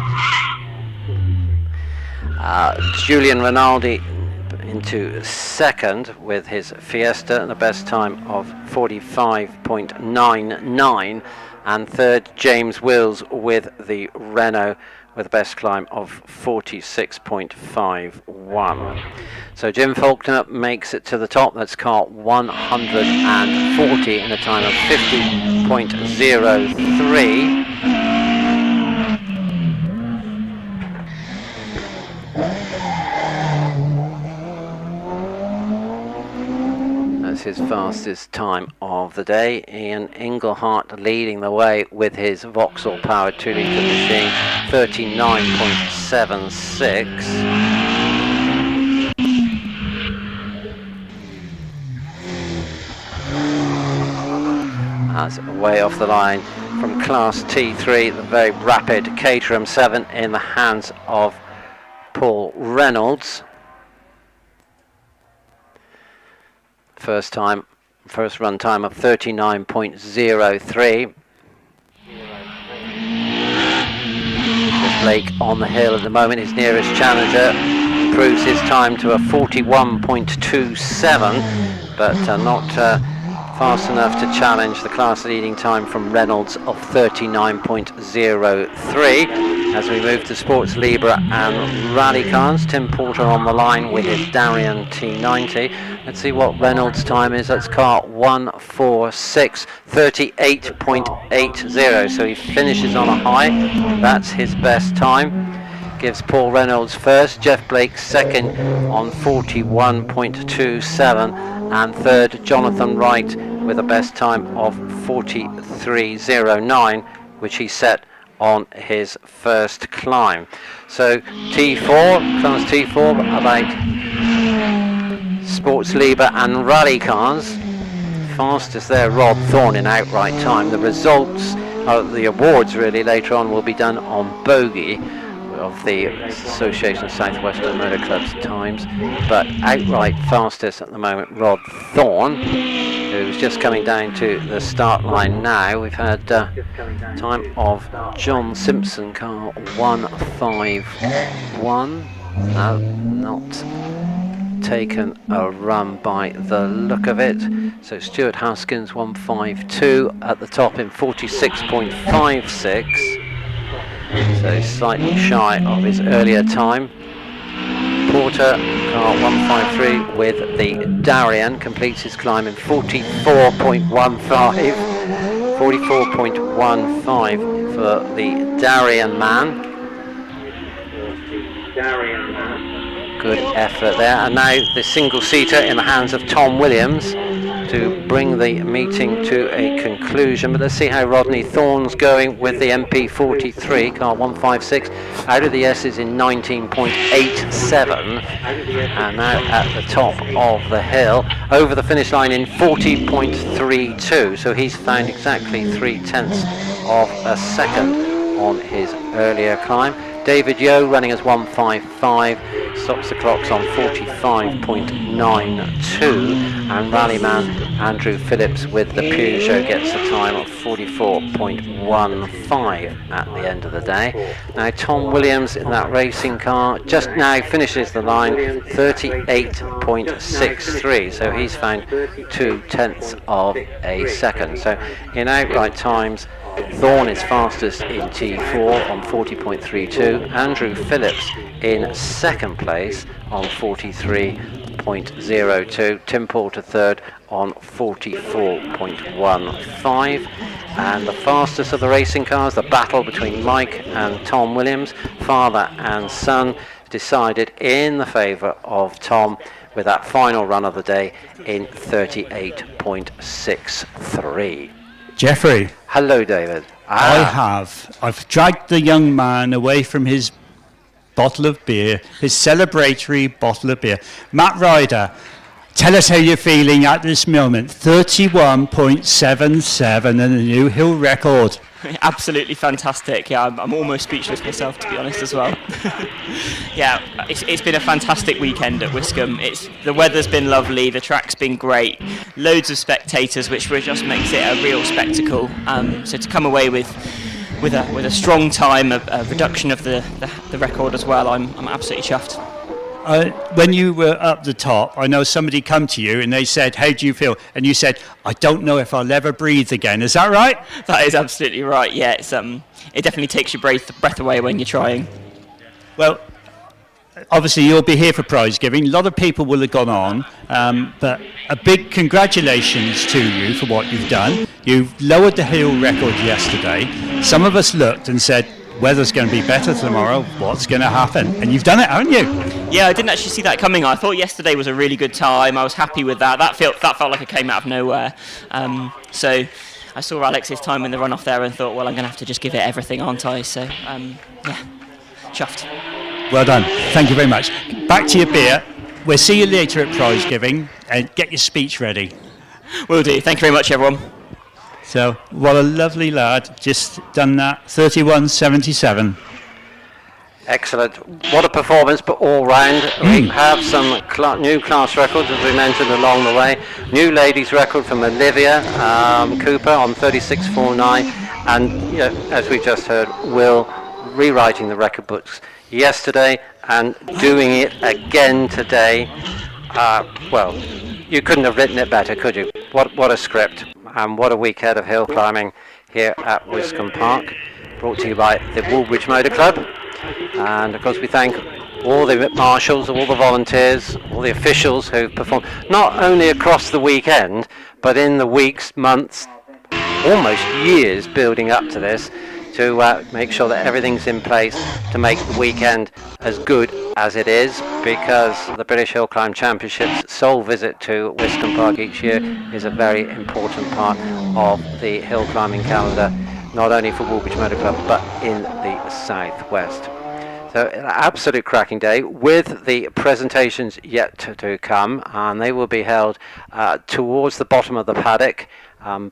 Julian Rinaldi into second with his Fiesta and a best time of 45.99, and third James Wills with the Renault with a best climb of 46.51. So Jim Faulkner makes it to the top. That's car 140 in a time of 50.03. That's his fastest time of the day. Ian Englehart leading the way with his Vauxhall powered 2-litre machine, 39.76. That's way off the line from class T3, the very rapid Caterham 7 in the hands of Paul Reynolds. First run time of 39.03. Blake on the hill at the moment, his nearest challenger, improves his time to a 41.27, but not fast enough to challenge the class leading time from Reynolds of 39.03. As we move to Sports Libre and Rally Cars, Tim Porter on the line with his Darien T90. Let's see what Reynolds' time is. That's car 146, 38.80. So he finishes on a high. That's his best time. gives Paul Reynolds first, Jeff Blake second on 41.27, and third Jonathan Wright with a best time of 43.09, which he set on his first climb. So T4, class T4, about sports Libre and rally cars. Fastest there, Rod Thorne in outright time. The results, the awards really later on will be done on bogey of the Association of Southwestern Motor Clubs times, but outright fastest at the moment, Rod Thorne, who's just coming down to the start line now. We've had time of John Simpson, car 151. No, not taken a run by the look of it. So Stuart Haskins 152 at the top in 46.56. So slightly shy of his earlier time. Porter, car 153 with the Darien, completes his climb in 44.15. 44.15 for the Darien man. Good effort there. And now the single-seater in the hands of Tom Williams to bring the meeting to a conclusion. But let's see how Rodney Thorne's going with the MP43, car 156, out of the S's in 19.87, and now at the top of the hill, over the finish line in 40.32, so he's found exactly 3/10 of a second on his earlier climb. David Yeo running as 155, stops the clocks on 45.92, and rallyman Andrew Phillips with the Peugeot gets the time of 44.15 at the end of the day. Now Tom Williams in that racing car just now finishes the line 38.63, so he's found 2/10 of a second. So in outright times, Thorne is fastest in T4 on 40.32. Andrew Phillips in second place on 43.02. Tim Porter third on 44.15. And the fastest of the racing cars, the battle between Mike and Tom Williams, father and son, decided in the favour of Tom with that final run of the day in 38.63. Jeffrey. Hello, David. I've dragged the young man away from his bottle of beer, his celebratory bottle of beer. Matt Ryder, tell us how you're feeling at this moment. 31.77 and a new hill record. Absolutely fantastic. Yeah, I'm almost speechless myself, to be honest, as well. Yeah, it's been a fantastic weekend at Wiscombe. The weather's been lovely, the track's been great, loads of spectators, which just makes it a real spectacle. So to come away with a strong time, a reduction of the record as well, I'm absolutely chuffed. When you were up the top, I know somebody come to you and they said, how do you feel? And you said, I don't know if I'll ever breathe again. Is that right? That is absolutely right, yeah. It definitely takes your breath away when you're trying. Well, obviously you'll be here for prize giving. A lot of people will have gone on, but a big congratulations to you for what you've done. You've lowered the hill record yesterday. Some of us looked and said, weather's going to be better tomorrow, what's going to happen? And you've done it, haven't you? Yeah, I didn't actually see that coming. I thought yesterday was a really good time. I was happy with that. That felt like it came out of nowhere. So I saw Alex's time in the runoff there and thought, well, I'm going to have to just give it everything, aren't I? So, yeah, chuffed. Well done. Thank you very much. Back to your beer. We'll see you later at prize giving, and get your speech ready. Will do. Thank you very much, everyone. So, what a lovely lad, just done that, 31.77. Excellent. What a performance, but all round. We have some new class records, as we mentioned along the way. New ladies record from Olivia Cooper on 36.49, and as we just heard, Will rewriting the record books yesterday and doing it again today. Well, you couldn't have written it better, could you? What a script. And what a weekend of hill climbing here at Wiscombe Park, brought to you by the Woolbridge Motor Club. And of course we thank all the marshals, all the volunteers, all the officials who've performed, not only across the weekend, but in the weeks, months, almost years building up to this, to make sure that everything's in place to make the weekend as good as it is, because the British Hillclimb Championship's sole visit to Wiscombe Park each year is a very important part of the hill climbing calendar, not only for Woolwich Motor Club but in the southwest. So an absolute cracking day with the presentations yet to come, and they will be held towards the bottom of the paddock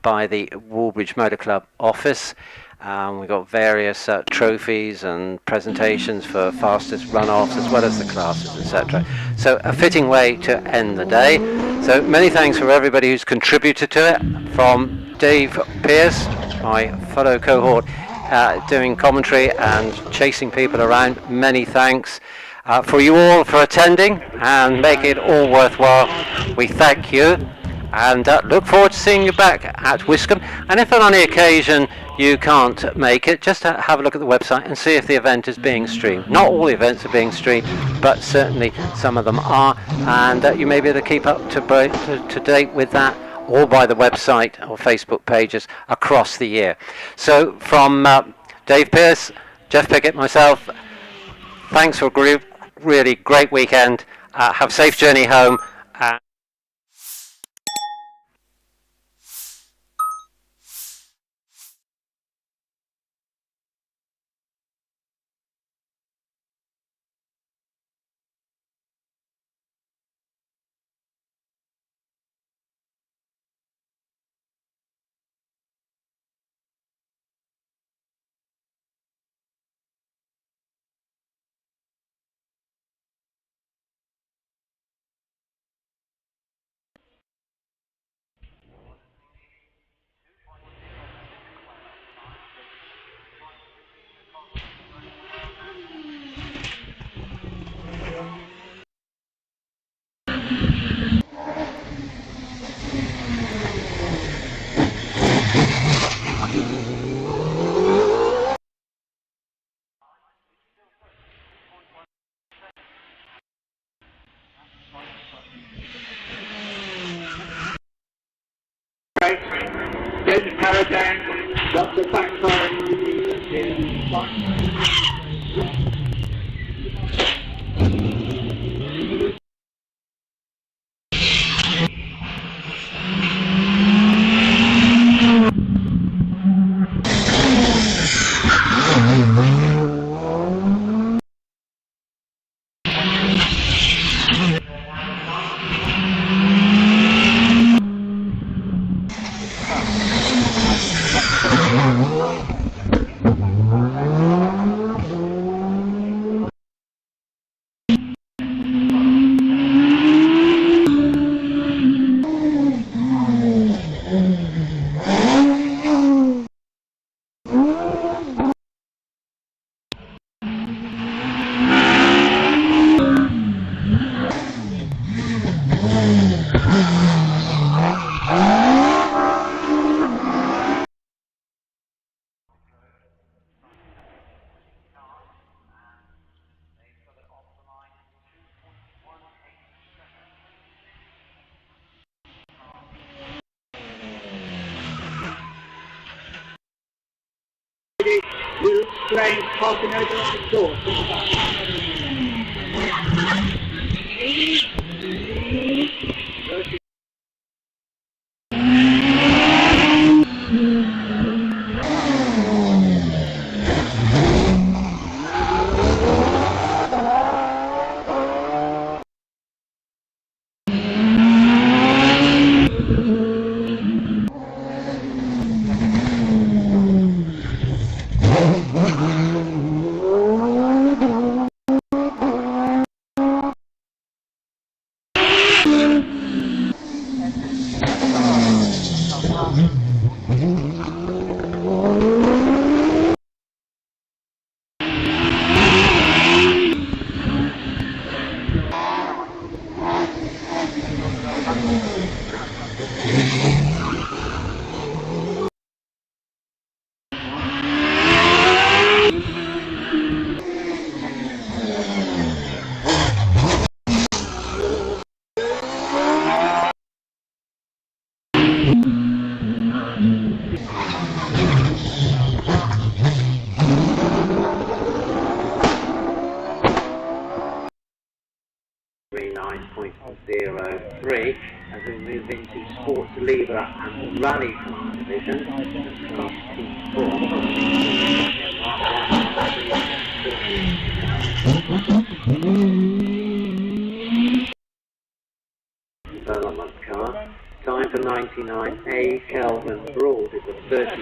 by the Woolwich Motor Club office. We've got various trophies and presentations for fastest runoffs as well as the classes, etc. So a fitting way to end the day. So many thanks for everybody who's contributed to it, from Dave Pearce, my fellow cohort, doing commentary and chasing people around. Many thanks for you all for attending and make it all worthwhile. We thank you and look forward to seeing you back at Wiscombe. And if on any occasion you can't make it, just have a look at the website and see if the event is being streamed. Not all the events are being streamed, but certainly some of them are, and you may be able to keep up to date with that, or by the website or Facebook pages across the year. So from Dave Pearce, Jeff Pickett, myself, thanks for a really great weekend. Have a safe journey home. Get the power down, drop the backside, Blue flames passing over the door. today as we move into Sports Libre and Rally Car division. Class Team 4. Development car. Time for 99A Kelvin Broad is a 38.5.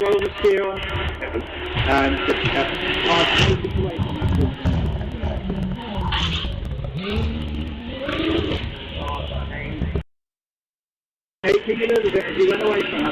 Roll the steer on and just taking a little bit as you went away from us.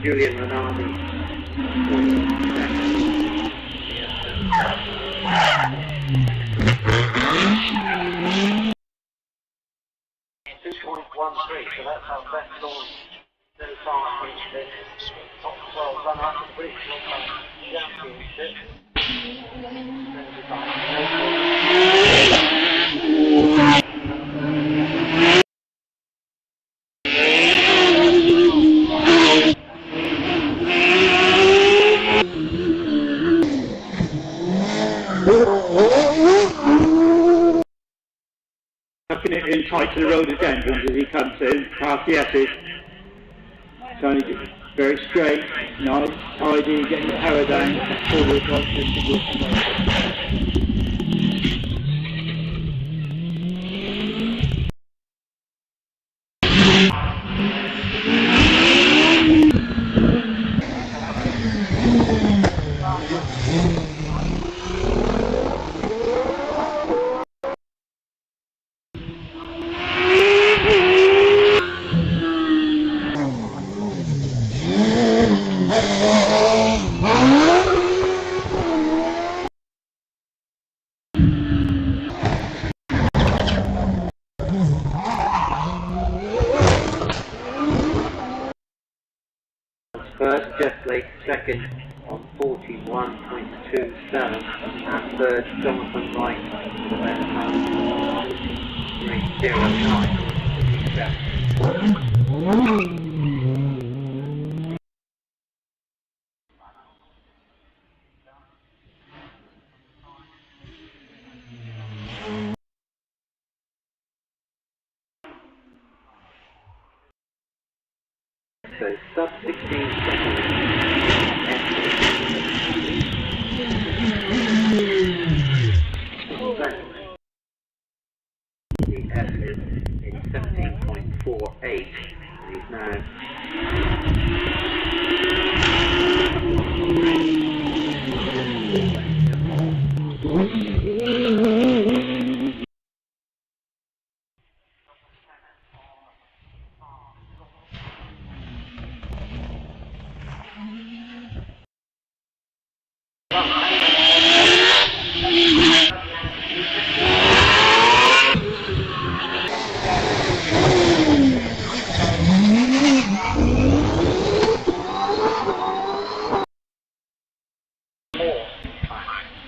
Julian Rinaldi. So that's our best score so far in this top 12 run-up to the British Hillclimb Championship. Tucking it in tight to the road addendums as he comes in, past the S's. Trying to get very straight, nice, tidy, getting the power down, forward, right, First, Jeff Blake, second on 41.27, and third, Jonathan Wright, the left hand, 43.09. So sub 16 seconds. The F is in 17.48. He's now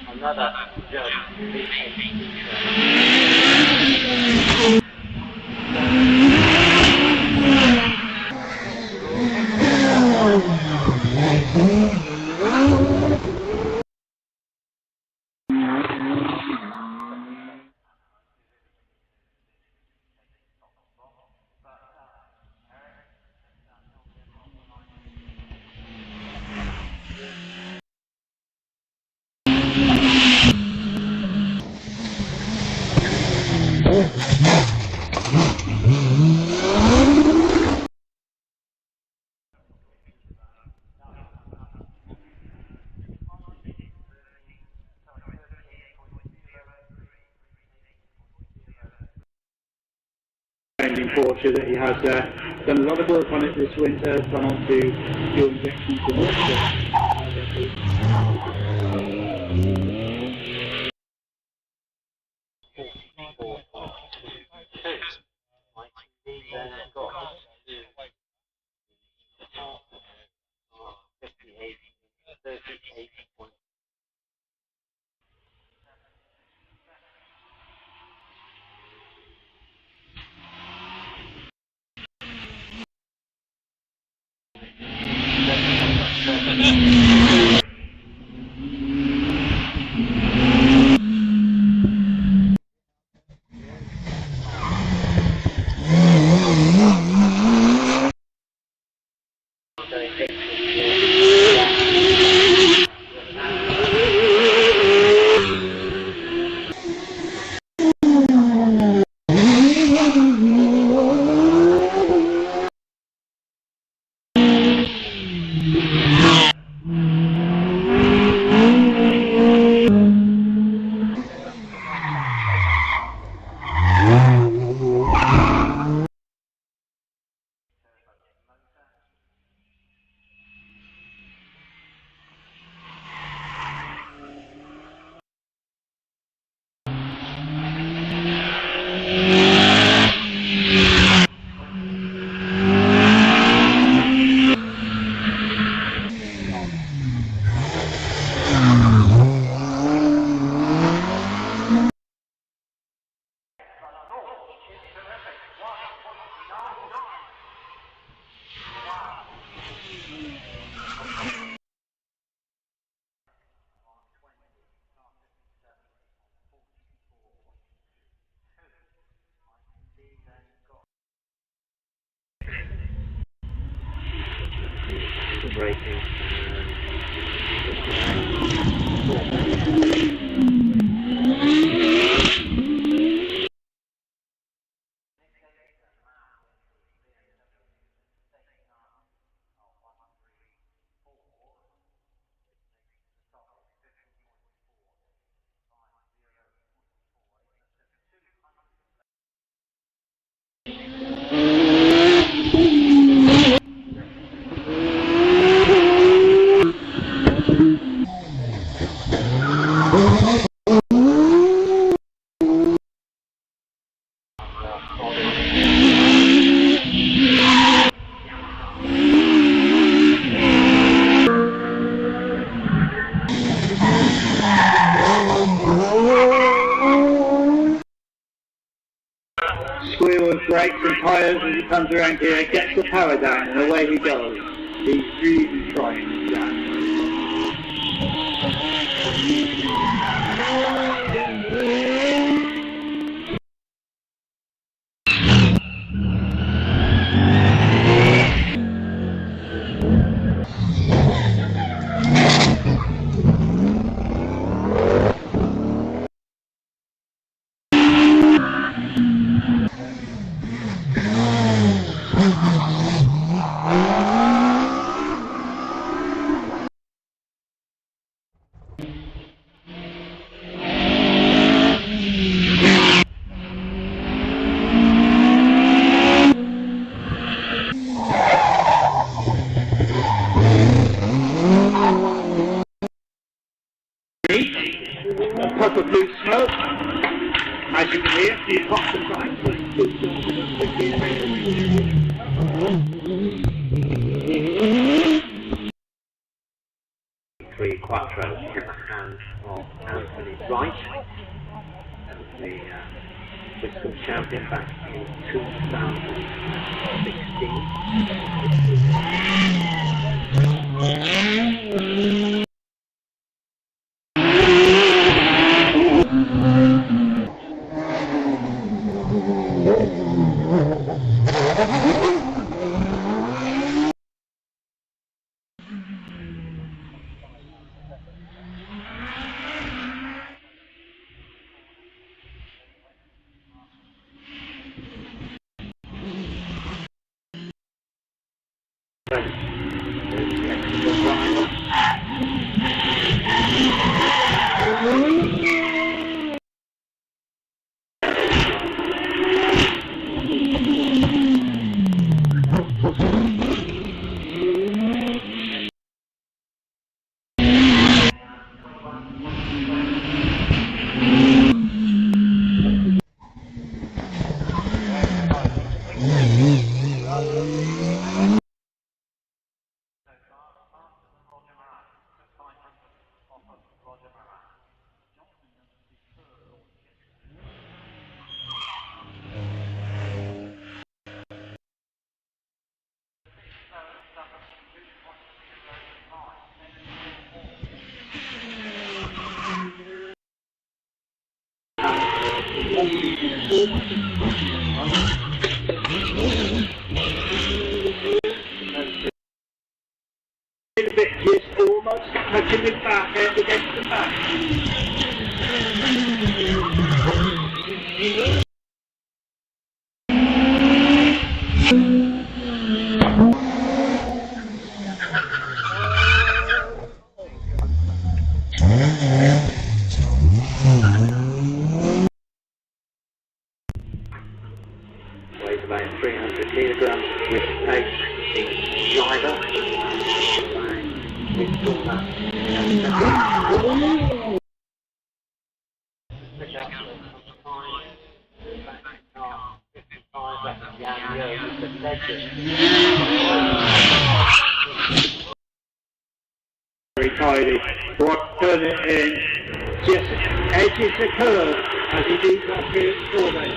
another judge. changing Porsche that he has there. Done a lot of work on it this winter, gone on to fuel injections and braking. Squeal of brakes and tyres as he comes around here, gets the power down and away he goes. He's really trying down. A puff of blue smoke. As you can hear, the pops and bikes. Three quattros in the hand of Anthony Wright, the Wiscombe champion back in 2016. little bit just almost touching the back end against the back. Weighs about 300 kilograms with pace driver. Very tidy. Turn it in. Just edges the curve as he leaves off here at Strawberry.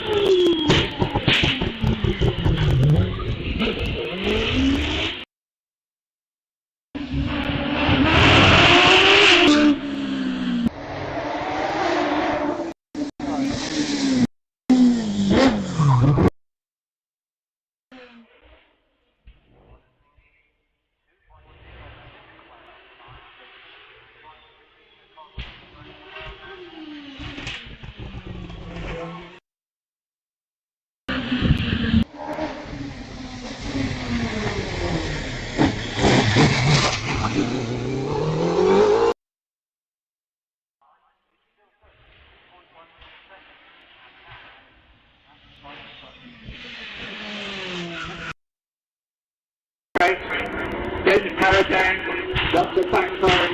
Get the power down, drop the backside.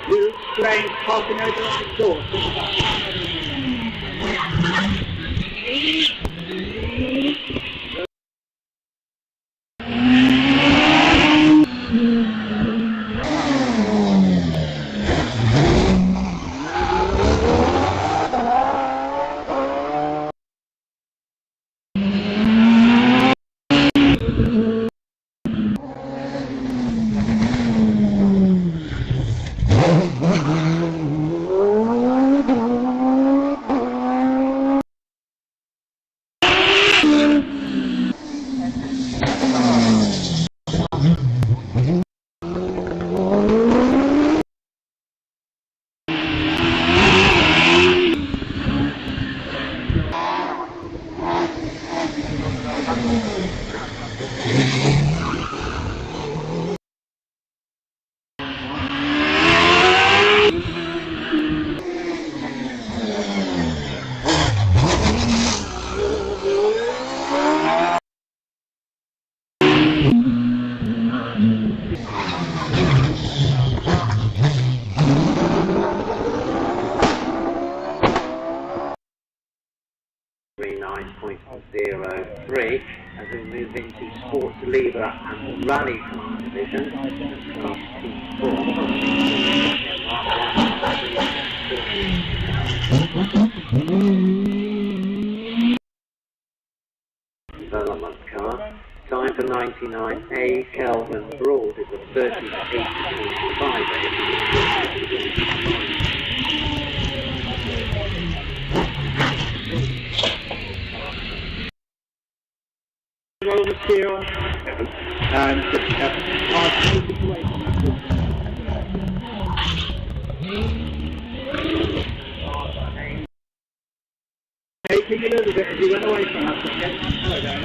Little flames popping over on the door. .03 as we move into sports lever and rally car division. Development car. Time for 99A Kelvin Broad is a 38.5. gear on, and just pass away from that. Taking a little bit as you went away from us, but get slow down.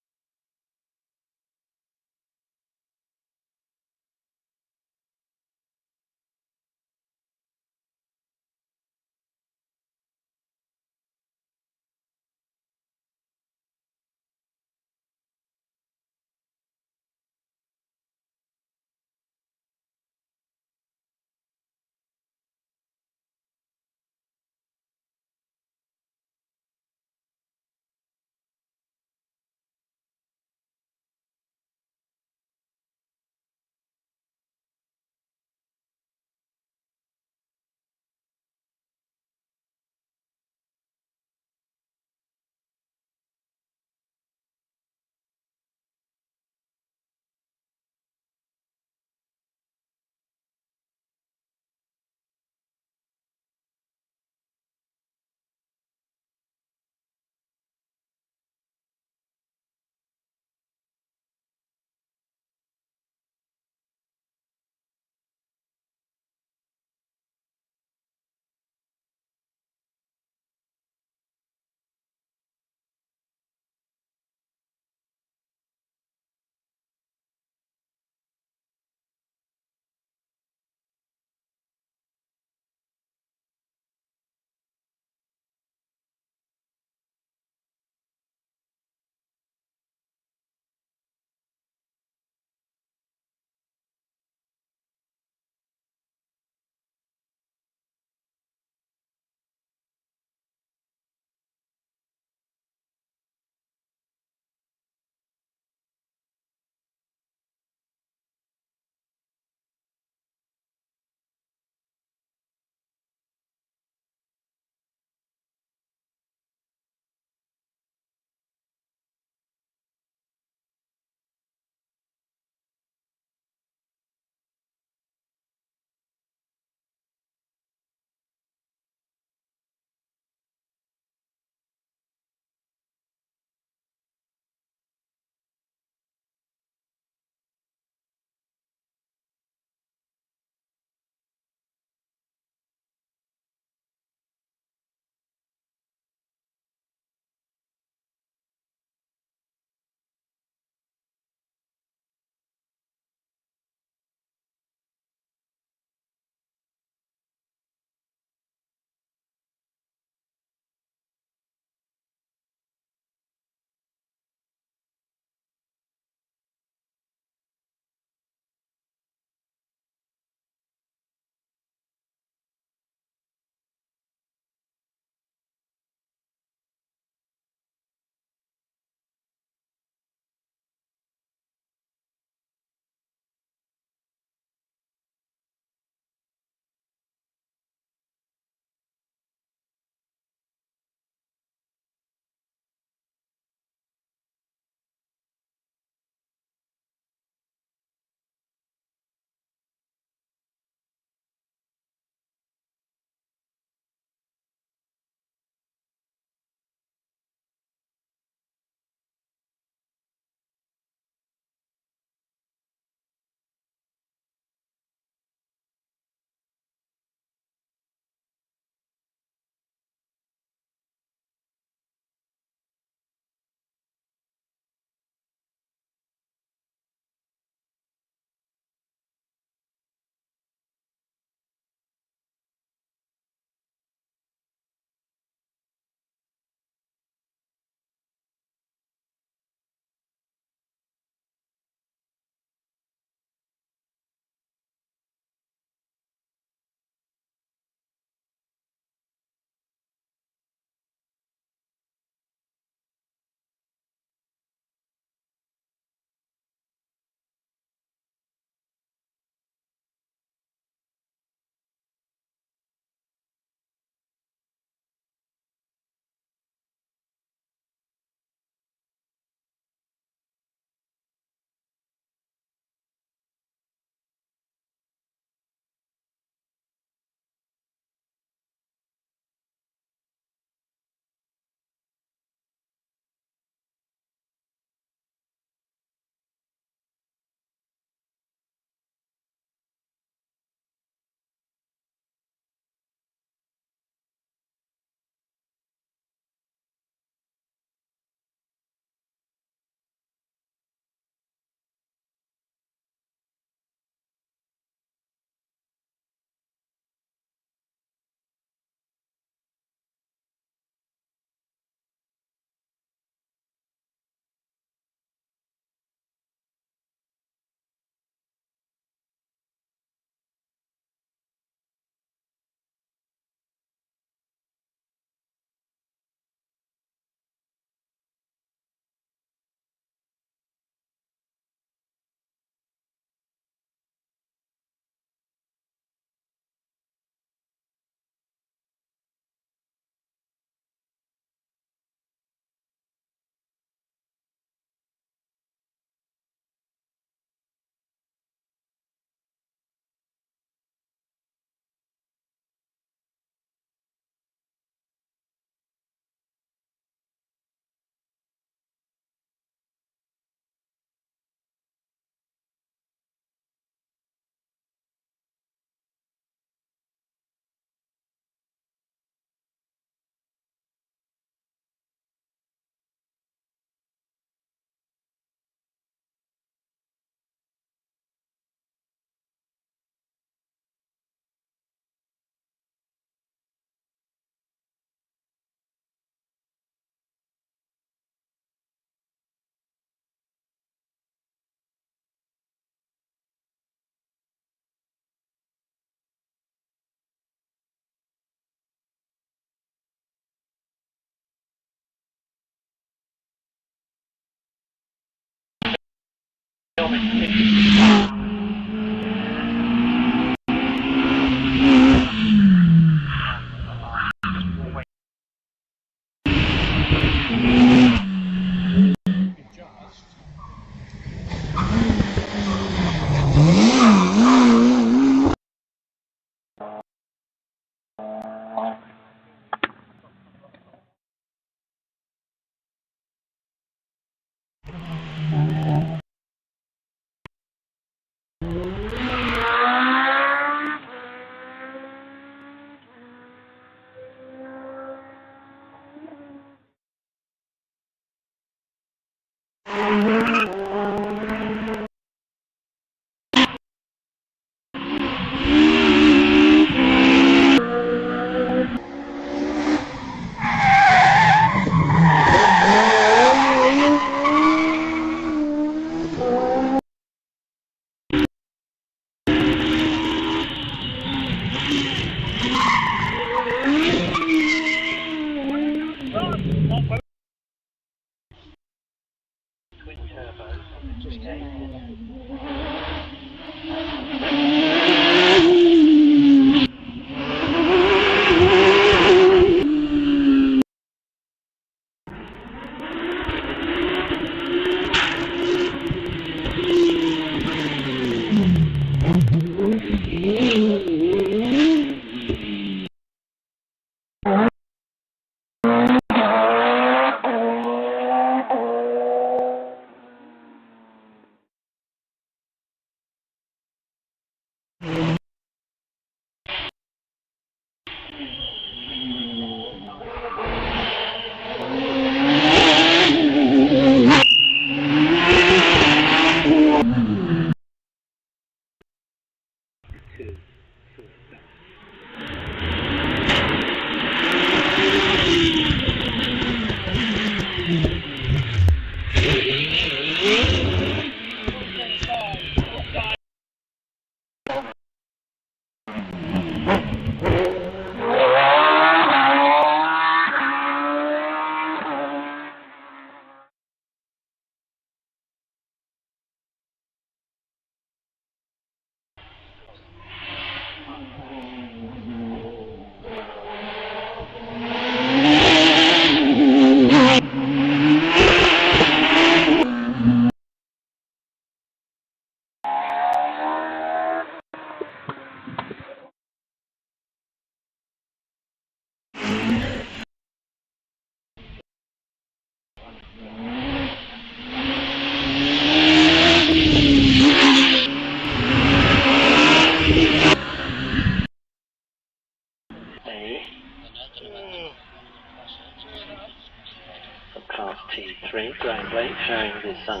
Class T3, ground plate showing the sun.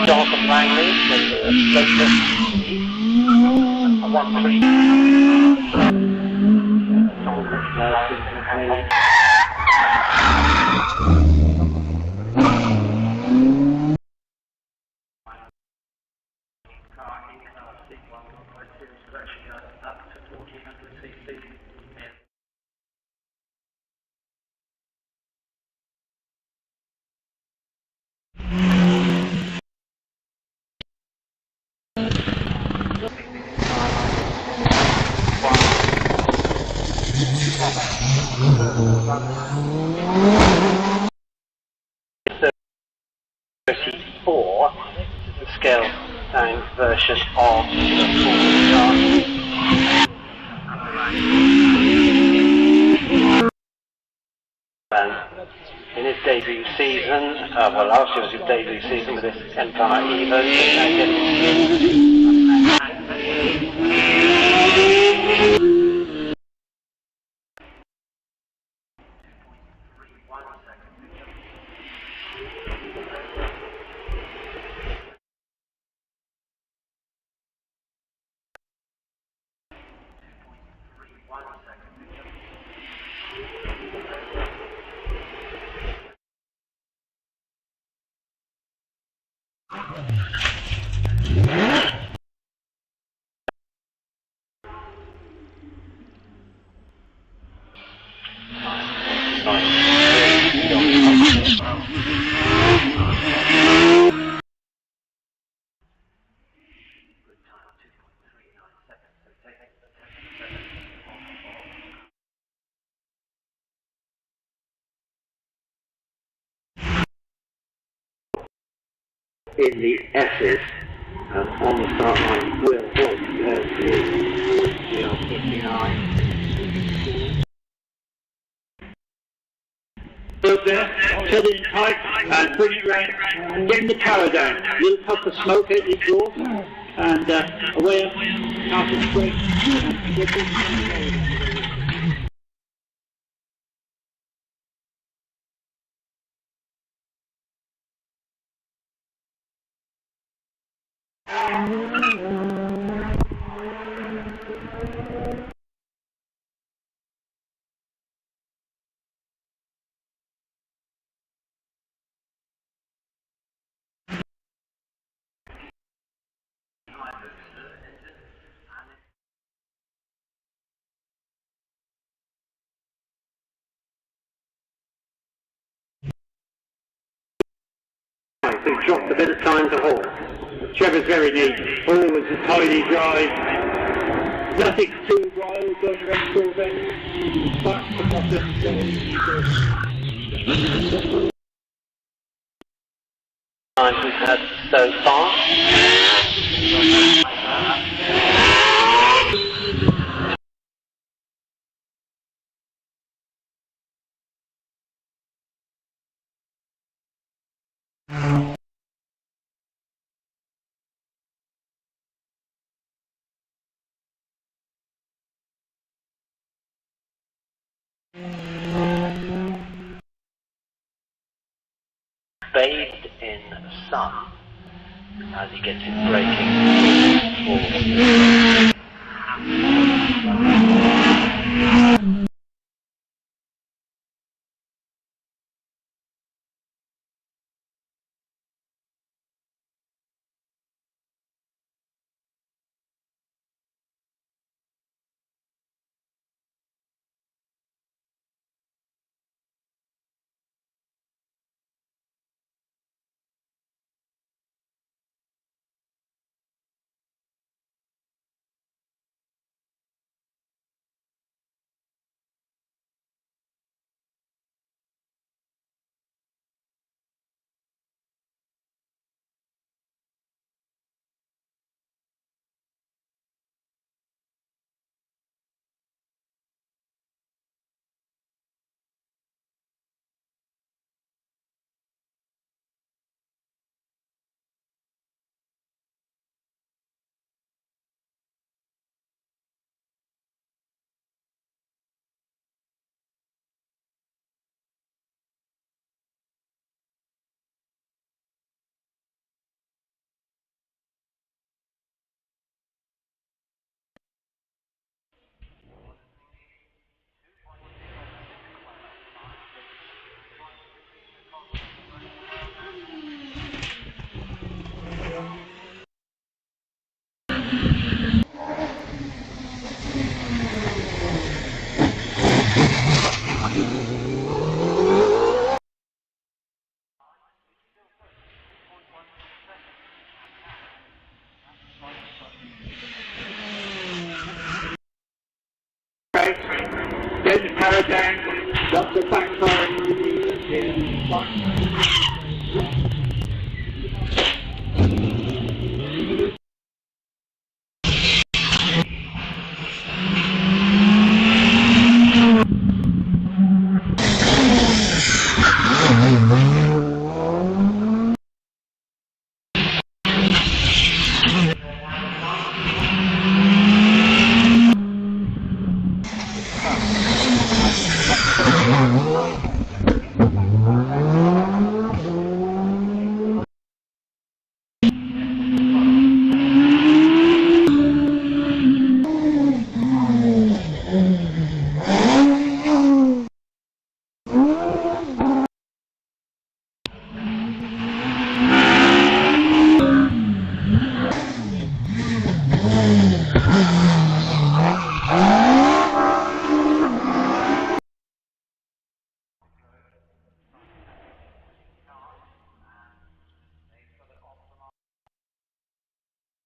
Jonathan Langley, a 1-3. The scaled down version of the in his debut season, well last year was his debut season with this Empire Even. in the S's, and on the start line Will Holt is 59. Up there, setting it tight and putting it round and getting the power down. A little puff of smoke out the exhaust and away up after the brake. They've dropped a bit of time to hold. Trevor's very neat, always a tidy drive. Nothing too wild going around short end. Back to bottom. Times we've had so far. Bathed in sun as he gets his braking forward. Get the power down, drop the backside.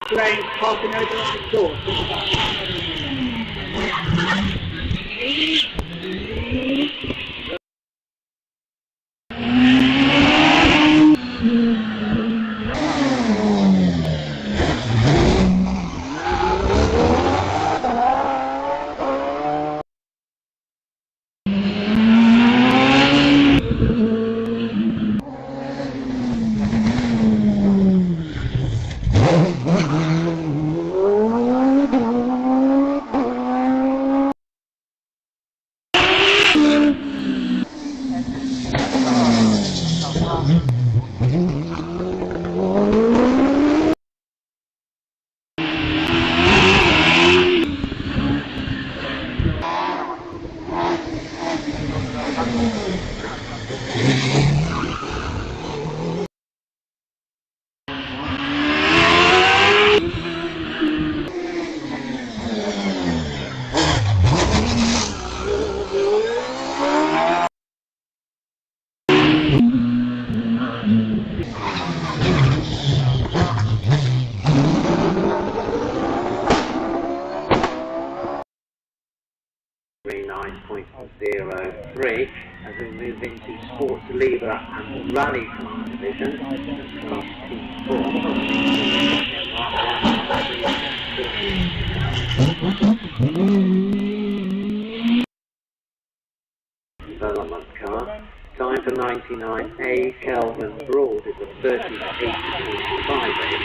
Train passing over the door. 9.03 as we move into Sports Lever and Rally Car division. Development car. Time for 99A Kelvin Broad is a 38.5.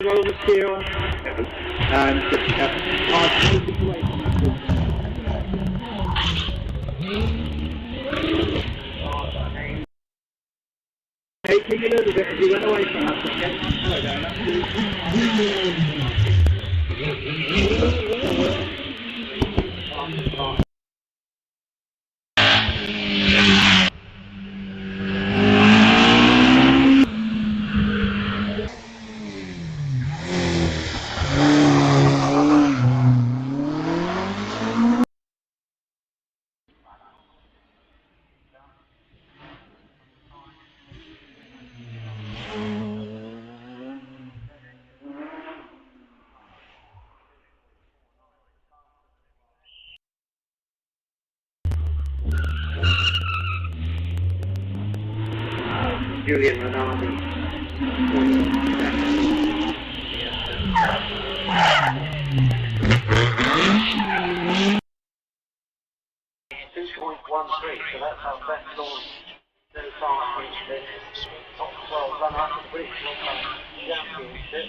Roller steer on and hey, kick a little bit as you went away from us. Hello there. Julian Renardi. So that's our best launch so far in this top 12 run-up of the British Hillclimb Championship.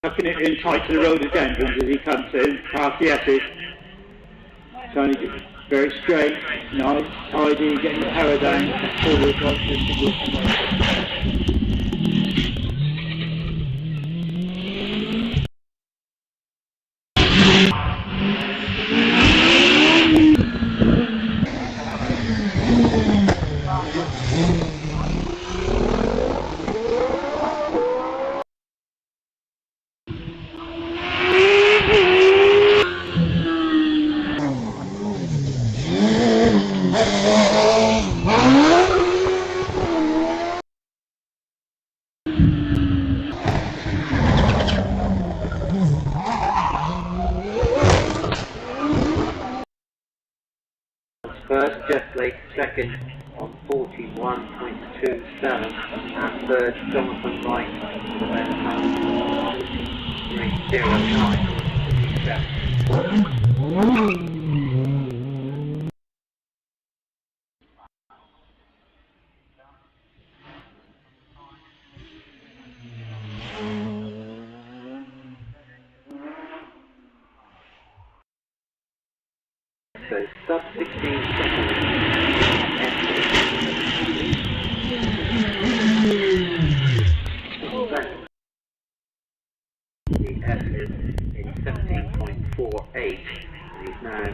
Tucking it in tight to the road entrance as he comes in, past the S's. Trying to get very straight, nice, tidy, getting the power down, forward, First, Jeff Blake second on 41.27, and third, Jonathan Wright, the left hand, 309. So sub 16 seconds. The F is in 17.48, and he's now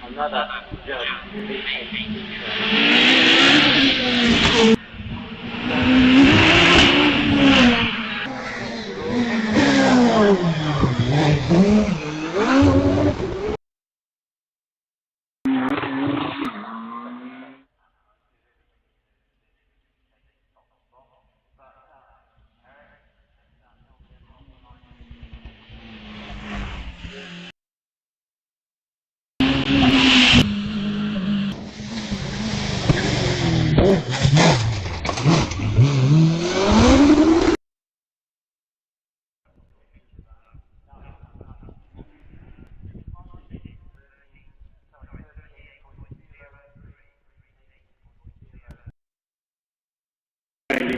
Another judge.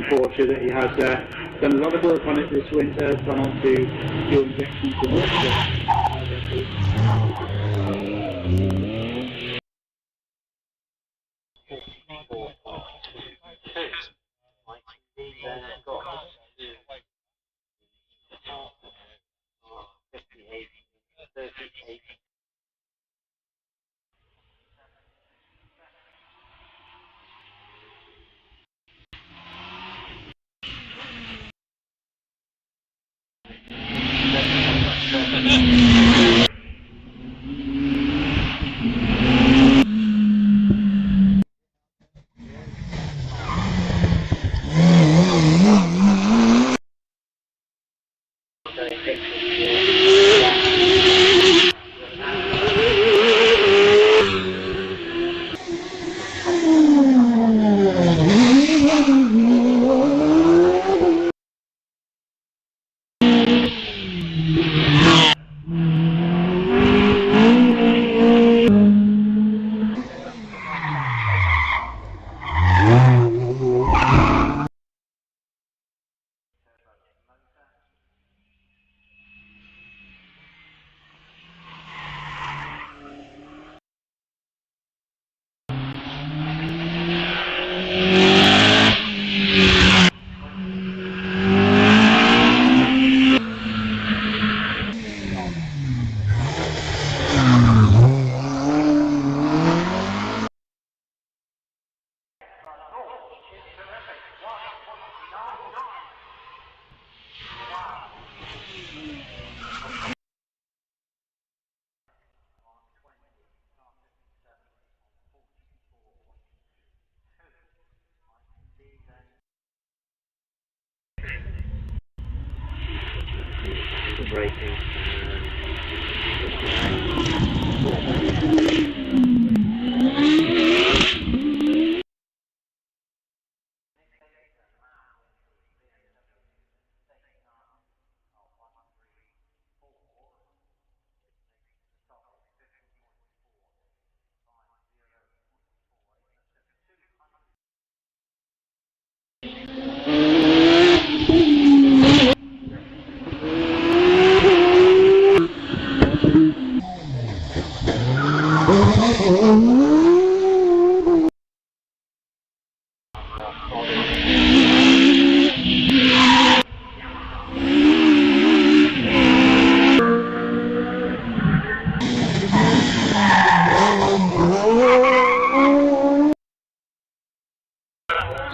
Porsche that he has done a lot of work on it this winter, gone on to fuel injection to braking.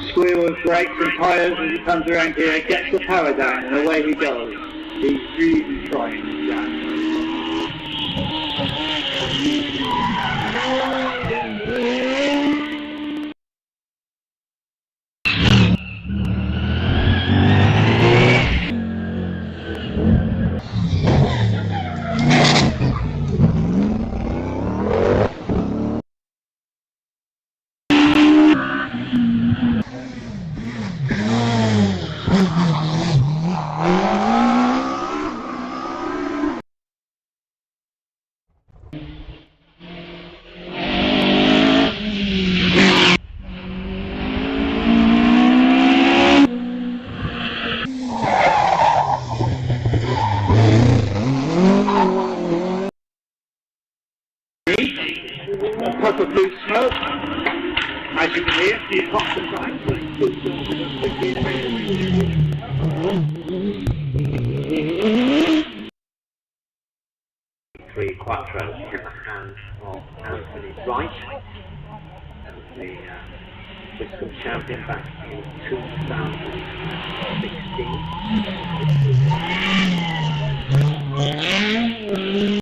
Squeal of brakes and tyres as he comes around here, gets the power down and away he goes. He's really trying this down. A puff of blue smoke. As you can hear, the pops and times. 3 Quattros in the hands of Anthony Wright, the Wiscombe champion back in 2016.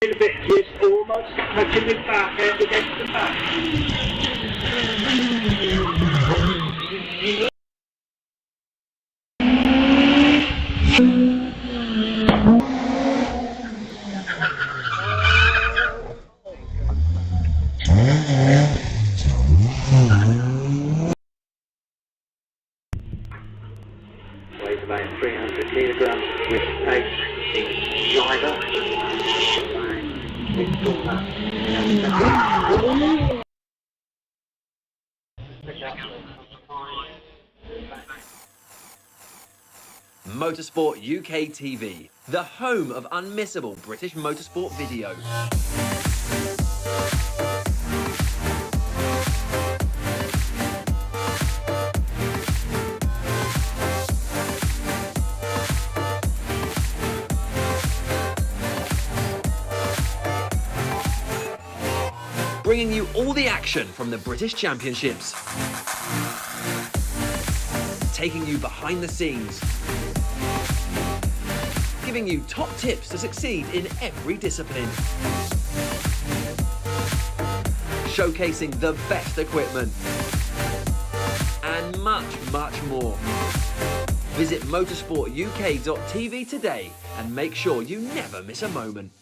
A bit just almost touching his back end against the back. Weighs about 300 kilograms with pace in driver. Motorsport UK TV, the home of unmissable British motorsport video. Bringing you all the action from the British Championships. Taking you behind the scenes. Giving you top tips to succeed in every discipline. Showcasing the best equipment. And much, much more. Visit motorsportuk.tv today and make sure you never miss a moment.